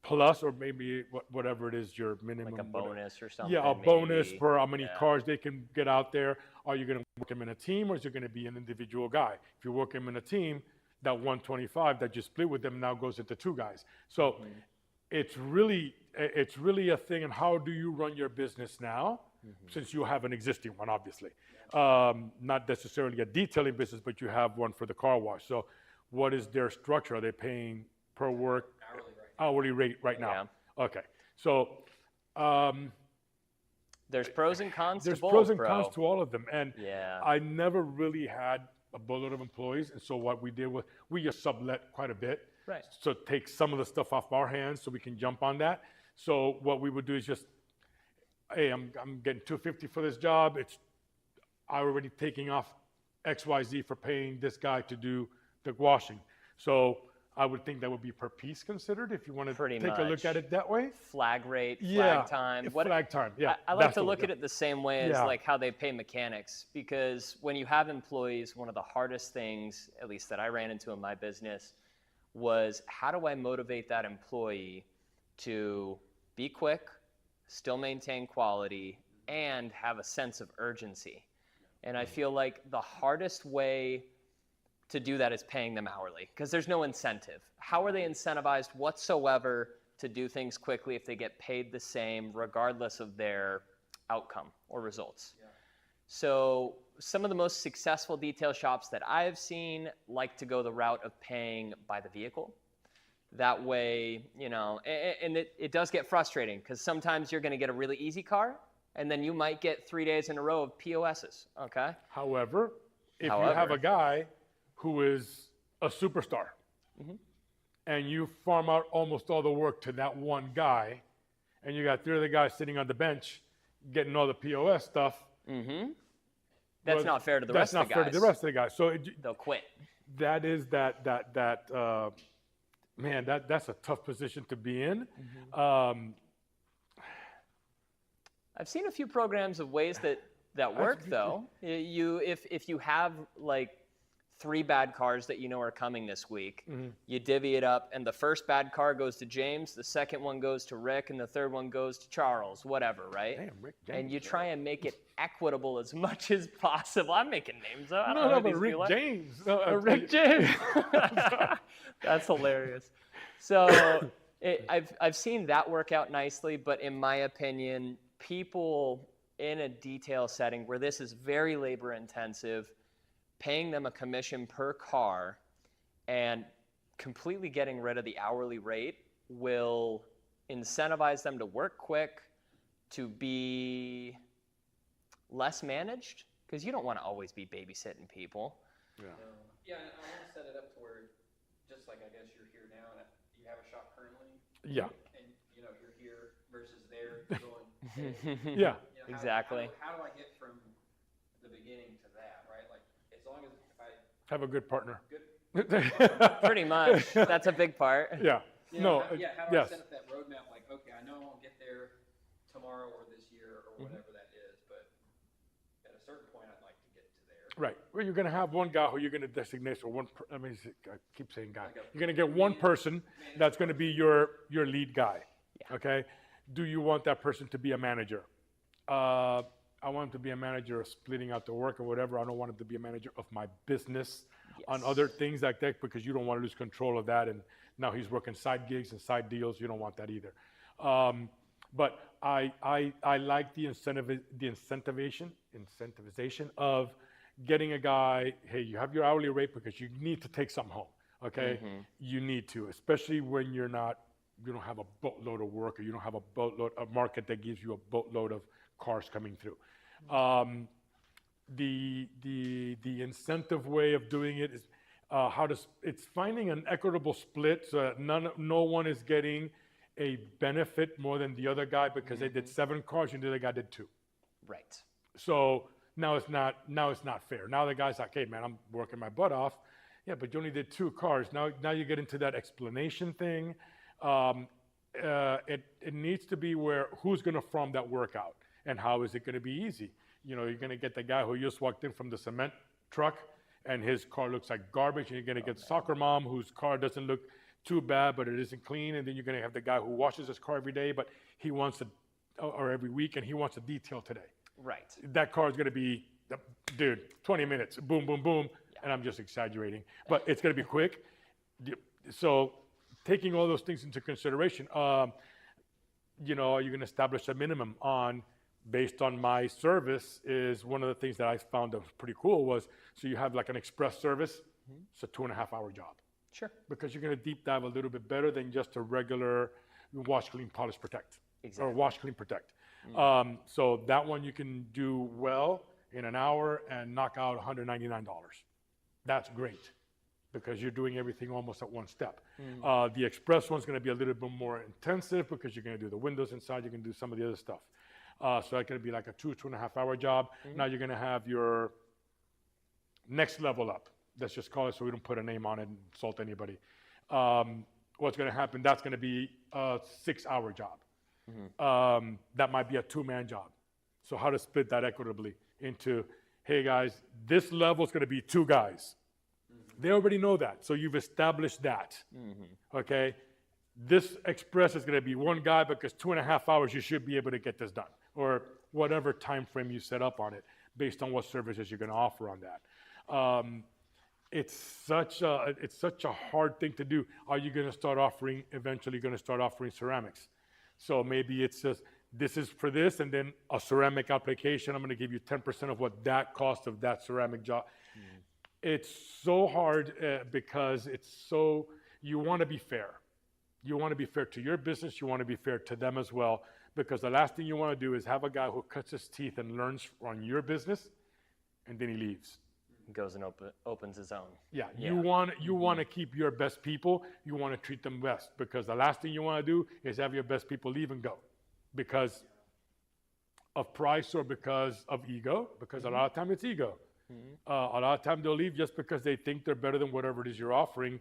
plus, or maybe whatever it is, your minimum. Like a bonus or something. Yeah, a bonus maybe. for how many cars they can get out there. Are you going to work them in a team, or is it going to be an individual guy? If you work them in a team, that 125 that you split with them now goes into 2 guys. So it's really a thing. And how do you run your business now? Since you have an existing one, obviously, not necessarily a detailing business, but you have one for the car wash. So what is their structure? Are they paying per work? Hourly rate right now. Yeah. Okay. So there's pros and cons there's to both, pros and bro. cons to all of them. And Yeah. I never really had a boatload of employees. And so what we did was we just sublet quite a bit. Right. So take some of the stuff off our hands so we can jump on that. So what we would do is just, hey, I'm getting $250 for this job. I already taking off XYZ for paying this guy to do the washing. So I would think that would be per piece considered if you want to Pretty take a look much. at it that way. Flag rate, flag Yeah, time. flag time. Yeah, I like that's to the look word, at it the same way as Yeah. like how they pay mechanics, because when you have employees, one of the hardest things, at least that I ran into in my business, was how do I motivate that employee to be quick, still maintain quality, and have a sense of urgency. And I feel like the hardest way to do that is paying them hourly, because there's no incentive. How are they incentivized whatsoever to do things quickly if they get paid the same regardless of their outcome or results? Yeah. So some of the most successful detail shops that I've seen like to go the route of paying by the vehicle. That way, you know, and it does get frustrating because sometimes you're going to get a really easy car and then you might get 3 days in a row of POSs, okay? However, if you have a guy who is a superstar and you farm out almost all the work to that one guy and you got 3 other guys sitting on the bench getting all the POS stuff. That's not fair to the rest of the guys. That's not fair to the rest of the guys. So they'll quit. That is man, that's a tough position to be in. I've seen a few programs of ways that work though. If you have like 3 bad cars that you know are coming this week, you divvy it up, and the first bad car goes to James, the second one goes to Rick, and the third one goes to Charles, whatever, right? Damn, Rick James, and you try and make it equitable as much as possible. I'm making names up. No, but Rick James. Rick James. That's hilarious. So I've seen that work out nicely, but in my opinion, people in a detail setting where this is very labor intensive, paying them a commission per car and completely getting rid of the hourly rate will incentivize them to work quick, to be less managed, because you don't want to always be babysitting people. Yeah, and I want to set it up to where, just like I guess you're here now, and you have a shop currently. Yeah. And you know you're here versus there, going. Yeah. You know, Exactly. How do I get from the beginning to that, right? Like, as long as if I Have a good partner. Pretty much. That's a big part. Yeah. you No. know, how do I set up that roadmap? Like, okay, I know I won't get there tomorrow or this year or whatever that is, but at a certain point, I'd like to get to there. Right. Well, you're going to have one guy who you're going to designate for I keep saying guy. You're going to get one person that's going to be your lead guy. Yeah. Okay. Do you want that person to be a manager? I want him to be a manager of splitting out the work or whatever. I don't want him to be a manager of my business on other things like that, because you don't want to lose control of that. And now he's working side gigs and side deals. You don't want that either. But I like the incentivization of getting a guy. Hey, you have your hourly rate because you need to take some home. Okay, you need to, especially when you don't have a boatload of work, or you don't have a market that gives you a boatload of cars coming through. The incentive way of doing it is it's finding an equitable split so that no one is getting a benefit more than the other guy because they did 7 cars and the other guy did 2. Right. So now it's not fair. Now the guy's like, hey man, I'm working my butt off. Yeah, but you only did 2 cars. Now you get into that explanation thing. It needs to be where who's going to farm that work out, and how is it going to be easy? You know, you're going to get the guy who just walked in from the cement truck and his car looks like garbage, and you're going to get soccer mom whose car doesn't look too bad, but it isn't clean, and then you're going to have the guy who washes his car every day, but he wants or every week, and he wants a detail today. Right. That car is going to be, dude, 20 minutes, boom, boom, boom, and I'm just exaggerating, but it's going to be quick. So taking all those things into consideration, you know, you can establish a minimum based on my service is one of the things that I found that was pretty cool was, so you have like an express service, it's a 2.5-hour job. Sure. Because you're going to deep dive a little bit better than just a regular wash, clean, polish, protect. Exactly. Or wash, clean, protect. So that one you can do well in an hour and knock out $199. That's great, because you're doing everything almost at one step. The express one's going to be a little bit more intensive because you're going to do the windows inside, you can do some of the other stuff. So that's going to be like a 2.5-hour job. Now you're going to have your next level up. Let's just call it, so we don't put a name on it and insult anybody. What's going to happen, that's going to be a 6-hour job. That might be a 2-man job. So how to split that equitably into, hey guys, this level is going to be 2 guys. They already know that, so you've established that. Okay, this express is going to be 1 guy because 2.5 hours you should be able to get this done, or whatever time frame you set up on it, based on what services you're going to offer on that. It's such a hard thing to do. Are you going to start offering, eventually going to start offering ceramics? So maybe it's just, this is for this, and then a ceramic application, I'm going to give you 10% of what that cost of that ceramic job. It's so hard because you want to be fair. You want to be fair to your business. You want to be fair to them as well, because the last thing you want to do is have a guy who cuts his teeth and learns on your business, and then he leaves. Goes and opens his own. Yeah, you want to keep your best people. You want to treat them best, because the last thing you want to do is have your best people leave and go because of price or because of ego, because a lot of time it's ego. A lot of time they'll leave just because they think they're better than whatever it is you're offering,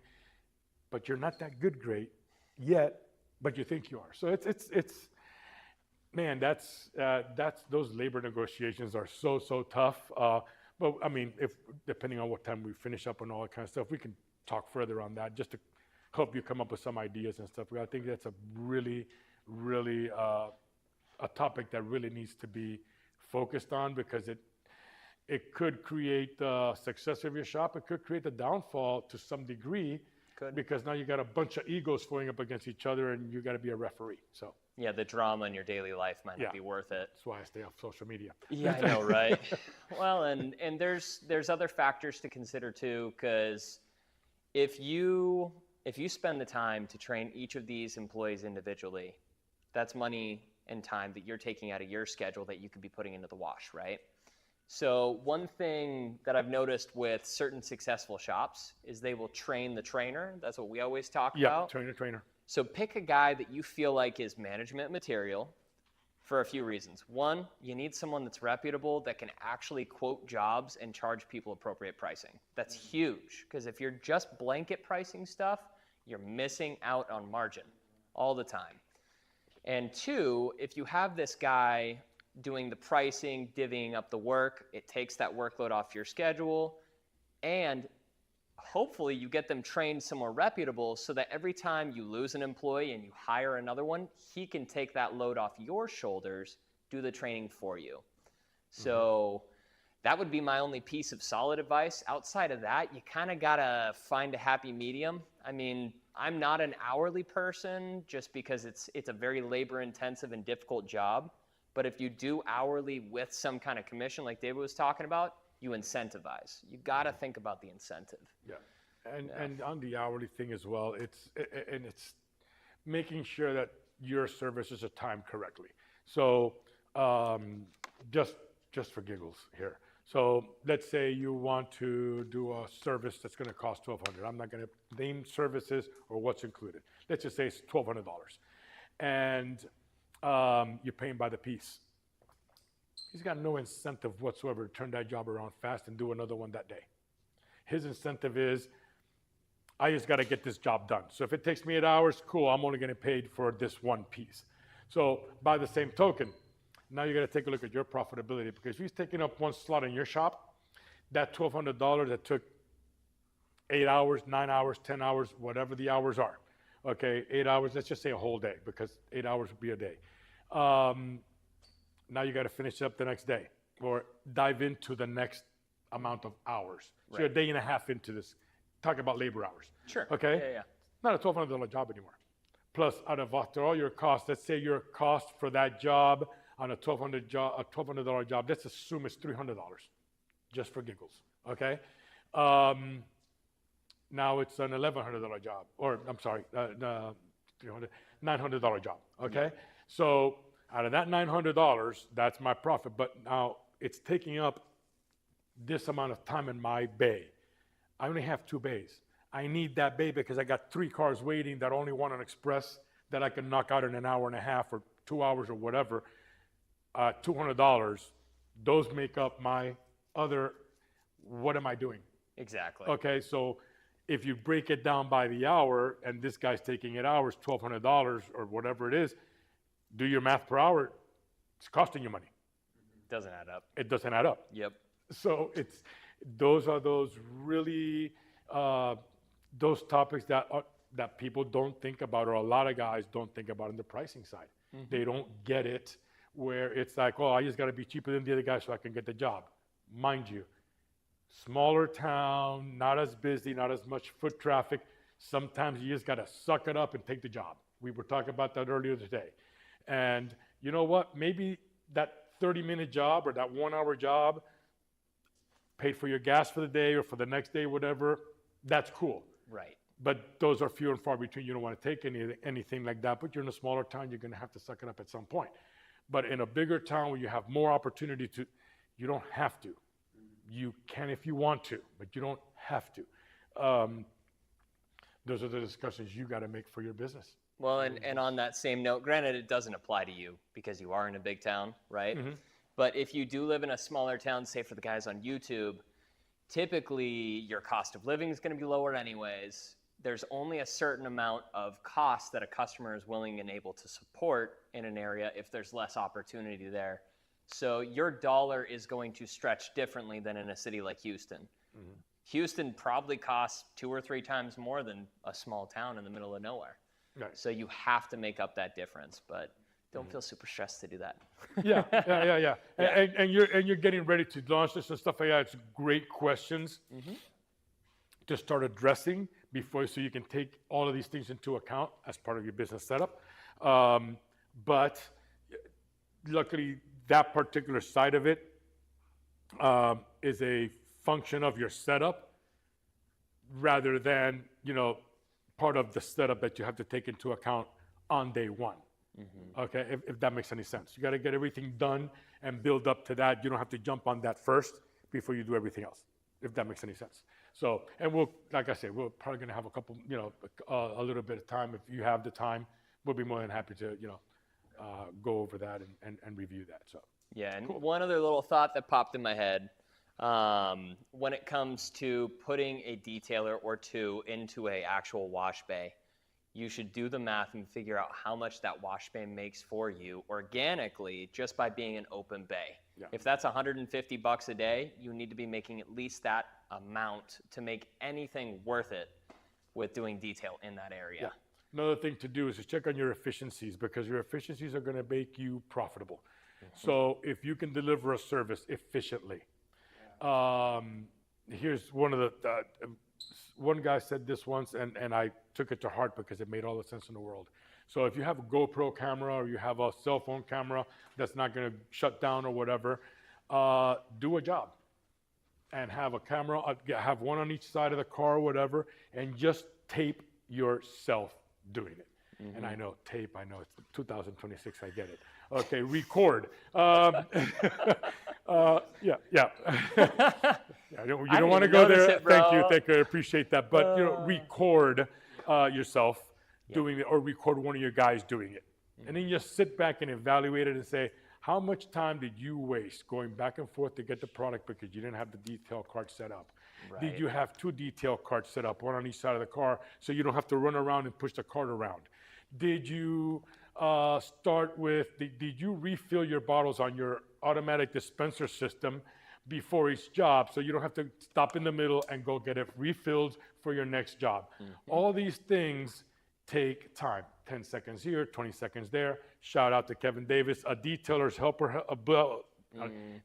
but you're not that good great yet, but you think you are. So it's man, that's those labor negotiations are so tough. But I mean, if depending on what time we finish up and all that kind of stuff, we can talk further on that just to help you come up with some ideas and stuff. I think that's a really a topic that really needs to be focused on, because it could create the success of your shop. It could create the downfall to some degree, because now you got a bunch of egos going up against each other, and you got to be a referee. So yeah, the drama in your daily life might not be worth it. That's why I stay off social media. Yeah, I know, right? Well, and there's other factors to consider too, because if you spend the time to train each of these employees individually, that's money and time that you're taking out of your schedule that you could be putting into the wash, right? So one thing that I've noticed with certain successful shops is they will train the trainer. That's what we always talk about. Yeah, trainer. So pick a guy that you feel like is management material for a few reasons. One, you need someone that's reputable, that can actually quote jobs and charge people appropriate pricing. That's huge, because if you're just blanket pricing stuff, you're missing out on margin all the time. And 2, if you have this guy doing the pricing, divvying up the work. It takes that workload off your schedule, and hopefully you get them trained somewhere reputable so that every time you lose an employee and you hire another one, he can take that load off your shoulders, do the training for you. So that would be my only piece of solid advice. Outside of that, you kind of got to find a happy medium. I mean, I'm not an hourly person just because it's a very labor intensive and difficult job. But if you do hourly with some kind of commission like David was talking about, you incentivize. You got to think about the incentive. Yeah. And on the hourly thing as well, it's making sure that your services are timed correctly. So just for giggles here. So let's say you want to do a service that's going to cost $1,200. I'm not going to name services or what's included. Let's just say it's $1,200, and you're paying by the piece. He's got no incentive whatsoever to turn that job around fast and do another one that day. His incentive is, I just got to get this job done. So if it takes me 8 hours, cool, I'm only getting paid for this one piece. So by the same token, now you got to take a look at your profitability, because if he's taking up one slot in your shop, that $1,200 that took 8 hours, 9 hours, 10 hours, whatever the hours are, okay, 8 hours, let's just say a whole day, because 8 hours would be a day. Now you got to finish it up the next day or dive into the next amount of hours. So you're a day and a half into this. Talk about labor hours. Sure. Okay? Yeah. Not a $1,200 job anymore. Plus, after all your costs, let's say your cost for that job on a $1,200 job, let's assume it's $300, just for giggles. Okay? Now it's an $1,100 job, or I'm sorry, $900 job. Okay? Yeah. So out of that $900, that's my profit. But now it's taking up this amount of time in my bay. I only have 2 bays. I need that bay because I got 3 cars waiting that only want an express that I can knock out in an hour and a half or 2 hours or whatever. $200, those make up my other, what am I doing? Exactly. Okay, so if you break it down by the hour and this guy's taking 8 hours, $1,200 or whatever it is, do your math per hour, it's costing you money. Doesn't add up. It doesn't add up. Yep. So those are those really, those topics that people don't think about, or a lot of guys don't think about on the pricing side. They don't get it, where it's like, oh, I just got to be cheaper than the other guy so I can get the job. Mind you, smaller town, not as busy, not as much foot traffic. Sometimes you just got to suck it up and take the job. We were talking about that earlier today. And you know what? Maybe that 30-minute job or that 1-hour job, paid for your gas for the day or for the next day, whatever, that's cool. Right. But those are few and far between. You don't want to take anything like that. But you're in a smaller town, you're going to have to suck it up at some point. But in a bigger town where you have more opportunity to, you don't have to. You can if you want to, but you don't have to. Those are the discussions you got to make for your business. Well, and on that same note, granted, it doesn't apply to you because you are in a big town, right? But if you do live in a smaller town, say for the guys on YouTube, typically your cost of living is going to be lower anyways. There's only a certain amount of cost that a customer is willing and able to support in an area if there's less opportunity there. So your dollar is going to stretch differently than in a city like Houston. Houston probably costs 2 or 3 times more than a small town in the middle of nowhere. Right. So you have to make up that difference, but don't feel super stressed to do that. Yeah. And you're getting ready to launch this and stuff like that. It's great questions to start addressing before, so you can take all of these things into account as part of your business setup. But luckily, that particular side of it is a function of your setup rather than, part of the setup that you have to take into account on day one. Okay, if that makes any sense. You got to get everything done and build up to that. You don't have to jump on that first before you do everything else, if that makes any sense. So, and we'll, like I said, we're probably going to have a couple, a little bit of time. If you have the time, we'll be more than happy to, go over that and review that. So, yeah, and cool. One other little thought that popped in my head, when it comes to putting a detailer or two into a actual wash bay, you should do the math and figure out how much that wash bay makes for you organically just by being an open bay. Yeah. If that's $150 a day, you need to be making at least that amount to make anything worth it with doing detail in that area. Yeah. Another thing to do is to check on your efficiencies, because your efficiencies are going to make you profitable. So if you can deliver a service efficiently, here's one of the, one guy said this once, and I took it to heart because it made all the sense in the world. So if you have a GoPro camera or you have a cell phone camera that's not going to shut down or whatever, do a job and have a camera, have one on each side of the car or whatever, and just tape yourself doing it. And I know tape, I know it's 2026, I get it. Okay, record. Yeah. Yeah, you don't want to go there. Thank you, I appreciate that. But you know, record yourself doing it, or record one of your guys doing it. And then just sit back and evaluate it and say, how much time did you waste going back and forth to get the product because you didn't have the detail cart set up? Right. Did you have 2 detail carts set up, one on each side of the car, so you don't have to run around and push the cart around? Did you start with, did you refill your bottles on your automatic dispenser system before each job, so you don't have to stop in the middle and go get it refilled for your next job? All these things take time. 10 seconds here, 20 seconds there. Shout out to Kevin Davis. A detailer's helper belt.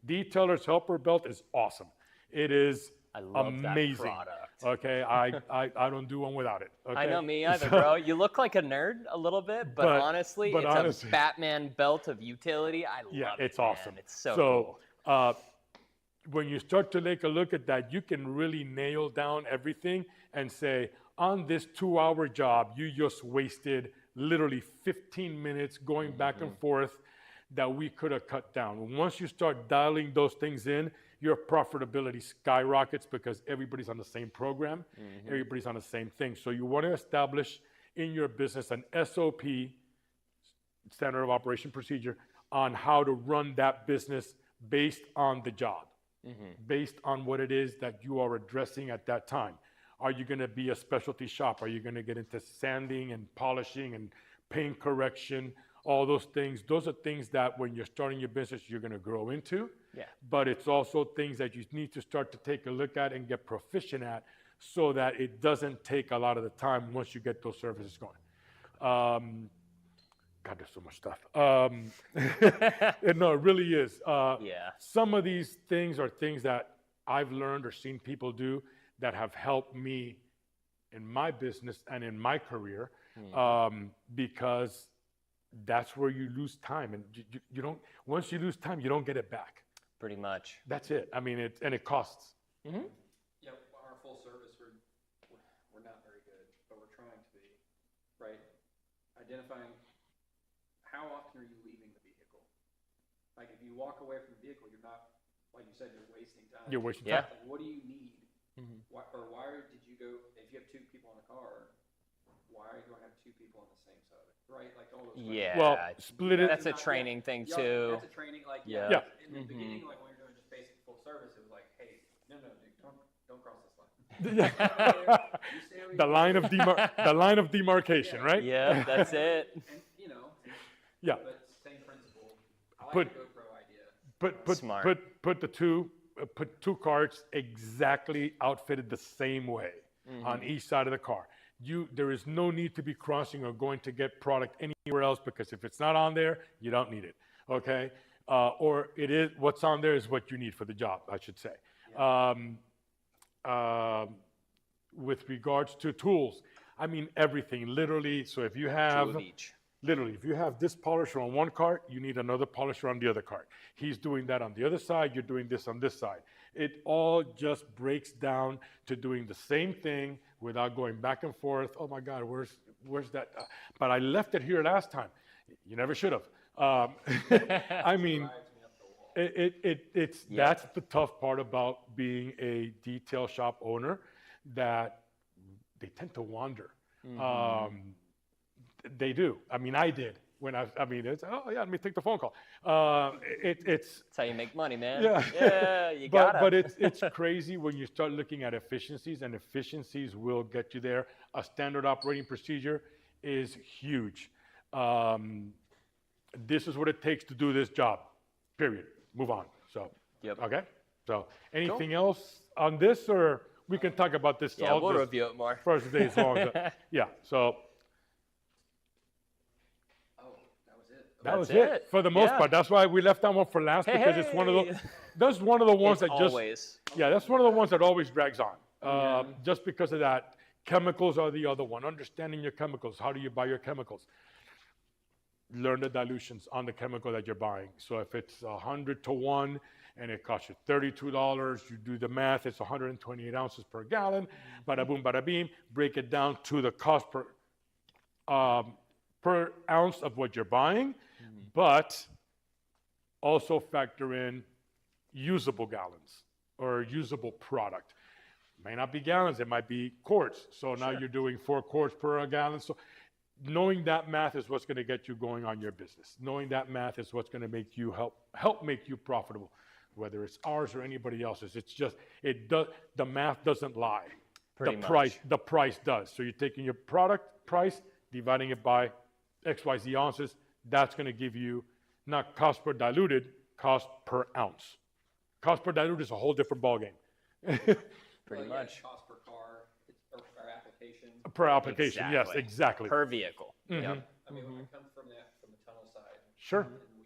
Detailer's helper belt is awesome. It is amazing. That product. Okay, I don't do one without it. Okay? I know, me either, bro. You look like a nerd a little bit, but honestly, it's a Batman belt of utility. I love it. Yeah, it's awesome. Man. It's so cool. When you start to take a look at that, you can really nail down everything and say, on this 2-hour job, you just wasted literally 15 minutes going back and forth that we could have cut down. Once you start dialing those things in, your profitability skyrockets because everybody's on the same program, everybody's on the same thing. So you want to establish in your business an SOP, standard of operation procedure, on how to run that business based on the job, based on what it is that you are addressing at that time. Are you going to be a specialty shop? Are you going to get into sanding and polishing and paint correction? All those things. Those are things that when you're starting your business, you're going to grow into. Yeah. But it's also things that you need to start to take a look at and get proficient at so that it doesn't take a lot of the time once you get those services going. God, there's so much stuff. No, it really is. Yeah. Some of these things are things that I've learned or seen people do that have helped me in my business and in my career, because that's where you lose time, and you don't. Once you lose time, you don't get it back. Pretty much. That's it. I mean, it costs. Yeah, our full service, we're not very good, but we're trying to be, right? Identifying how often are you leaving the vehicle? Like if you walk away from the vehicle, you're not, like you said, you're wasting time. You're wasting Yeah. time. Like, what do you need? Why did you go, if you have 2 people in a car, why are you going to have 2 people on the same side? Right? Like all those questions. Yeah. Well, split it. That's a training thing Yeah, too. That's a training, like, Yeah. Yeah. in the beginning, like when you're doing just basic full service, it was like, hey, no, dude, don't cross this line. You stay over The here. line of the line of demarcation, right? Yeah, that's it. And, you know, Yeah. but same principle. I like Put- the GoPro idea. Smart. Put 2 carts exactly outfitted the same way on each side of the car. There is no need to be crossing or going to get product anywhere else, because if it's not on there, you don't need it. Okay, or it is what's on there is what you need for the job, I should say. With regards to tools, I mean everything, literally. So if you 2 have of each. literally, if you have this polisher on one cart, you need another polisher on the other cart. He's doing that on the other side, you're doing this on this side. It all just breaks down to doing the same thing without going back and forth. Oh my God, where's that? But I left it here last time. You never should have. I mean, that's the tough part about being a detail shop owner, that they tend to wander. They do. I mean, I did when it's, oh yeah, let me take the phone call. It's That's how you make money, man. Yeah. You gotta. But it's crazy when you start looking at efficiencies, and efficiencies will get you there. A standard operating procedure is huge. This is what it takes to do this job, period. Move on. So, Yep. okay. So anything else on this, or we can talk about this Yeah, all we'll this review it more. first days long. Yeah. So Oh, that was it. that was That's it it. for the most Yeah. part. That's why we left that one for last, Hey, because it's one of hey. the. That's one of the ones It's that just. always. Yeah, that's one of the ones that always drags on. Just because of that. Chemicals are the other one. Understanding your chemicals. How do you buy your chemicals? Learn the dilutions on the chemical that you're buying. So if it's 100 to 1 and it costs you $32, you do the math, it's 128 ounces per gallon. Bada boom, bada beam. Break it down to the cost per ounce of what you're buying, but also factor in usable gallons or usable product. May not be gallons, it might be quarts. So now you're doing 4 quarts per gallon. So knowing that math is what's going to get you going on your business. Knowing that math is what's going to make you help make you profitable, whether it's ours or anybody else's. It's just the math doesn't lie. Pretty The price does. So you're taking your product price, dividing it by XYZ ounces. That's going to give you not cost per diluted, cost per ounce. Cost per diluted is a whole different ballgame. Pretty Well, yeah, much. Cost per car, or application. Per application, yes, Exactly. exactly. Per vehicle. Mm-hmm. Yep. I mean, when I come from the tunnel side, Sure. and we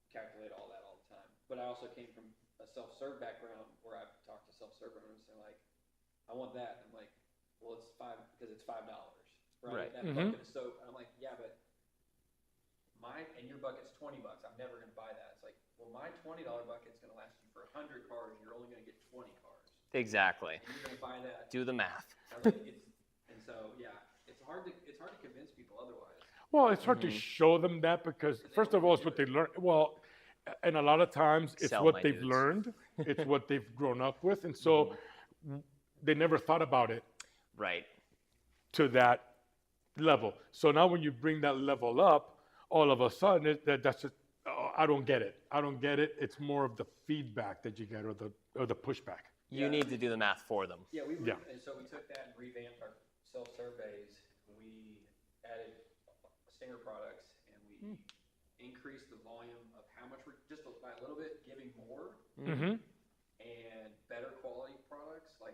calculate all that all the time. But I also came from a self-serve background where I've talked to self-serve owners and they're like, I want that. I'm like, well, it's because it's $5, Right. right? That bucket of soap. And I'm like, yeah, but your bucket's $20. I'm never going to buy that. It's like, well, my $20 bucket's going to last you for 100 cars. You're only going to get 20 cars. Exactly. And you're going to buy that. Do the math. I was like, and so, yeah, it's hard to convince people otherwise. Well, it's hard to show them that because, first of all, it's what they learn. Well, and a lot of times it's Sell what my they've dudes. learned, it's what they've grown up with. And so they never thought about it Right. to that level. So now when you bring that level up, all of a sudden, that's just, oh, I don't get it. I don't get it. It's more of the feedback that you get or the pushback. You need to do the math for them. Yeah, Yeah. And so we took that and revamped our self-surveys. We added Stinger products and we increased the volume of how much we're just by a little bit giving more Mm-hmm. and better quality products. Like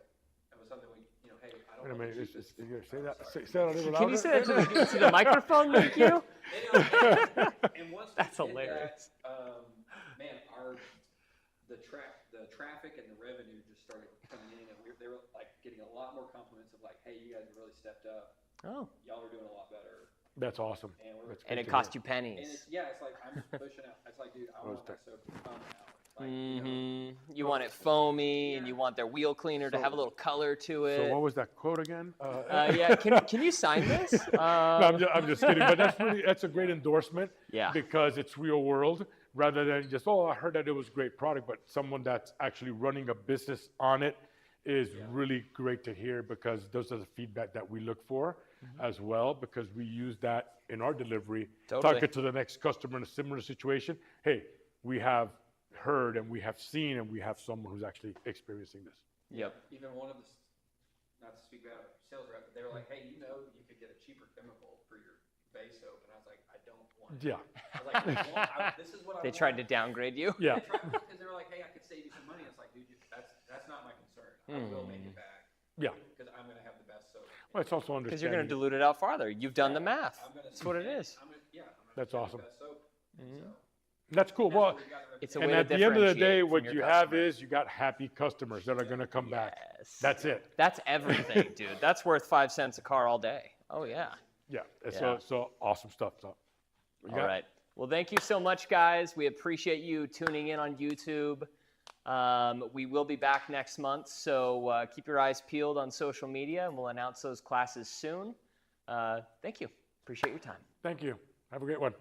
that was something we, hey, I don't Wait a want minute. to cheapest. Say that. Say that a little louder. Can you say that to the microphone, thank you? And once we That's did hilarious. that, man, the traffic and the revenue just started coming in, and they were like getting a lot more compliments of like, hey, you guys have really stepped up. Oh. Y'all are doing a lot better. That's awesome. And we're That's And good it to cost you and pennies. it's like I'm just pushing out. It's like, dude, I want that soap to come out. Like, You want it foamy, and you want their wheel cleaner to have a little color to hear. So it. what was that quote again? Yeah, can you sign this? No, I'm just kidding. But that's a great endorsement. Yeah. Because it's real world rather than just, oh, I heard that it was a great product, but someone that's actually running a business on it is really great to hear because those are the feedback that we look for as well because we use that in our delivery. Totally. Talk it to the next customer in a similar situation. Hey, we have heard and we have seen and we have someone who's actually experiencing this. Yep. even one of the, not to speak about sales rep, but they were like, hey, you could get a cheaper chemical for your base soap, and I was like, I don't want it. Yeah. I was like, this is what I They want. tried to downgrade you. Yeah. Because they were like, hey, I could save you some money. It's like, dude, that's not my concern. I will make it back Yeah. because I'm going to have the best soap. Well, it's also Because you're going to understanding. dilute it out farther. You've done the math. I'm gonna That's what it is. I'm gonna That's have awesome. The best soap. So, That's cool. Well, we've got the It's a and way to at the end of the day, differentiate from what your you have customer. is you got happy customers that are going to come back. Yes. That's it. That's everything, dude. That's worth 5 cents a car all day. Oh, yeah. Yeah. Yeah. So awesome stuff. So, we All got- right. Well, thank you so much, guys. We appreciate you tuning in on YouTube. We will be back next month, so keep your eyes peeled on social media, and we'll announce those classes soon. Thank you. Appreciate your time. Thank you. Have a great one.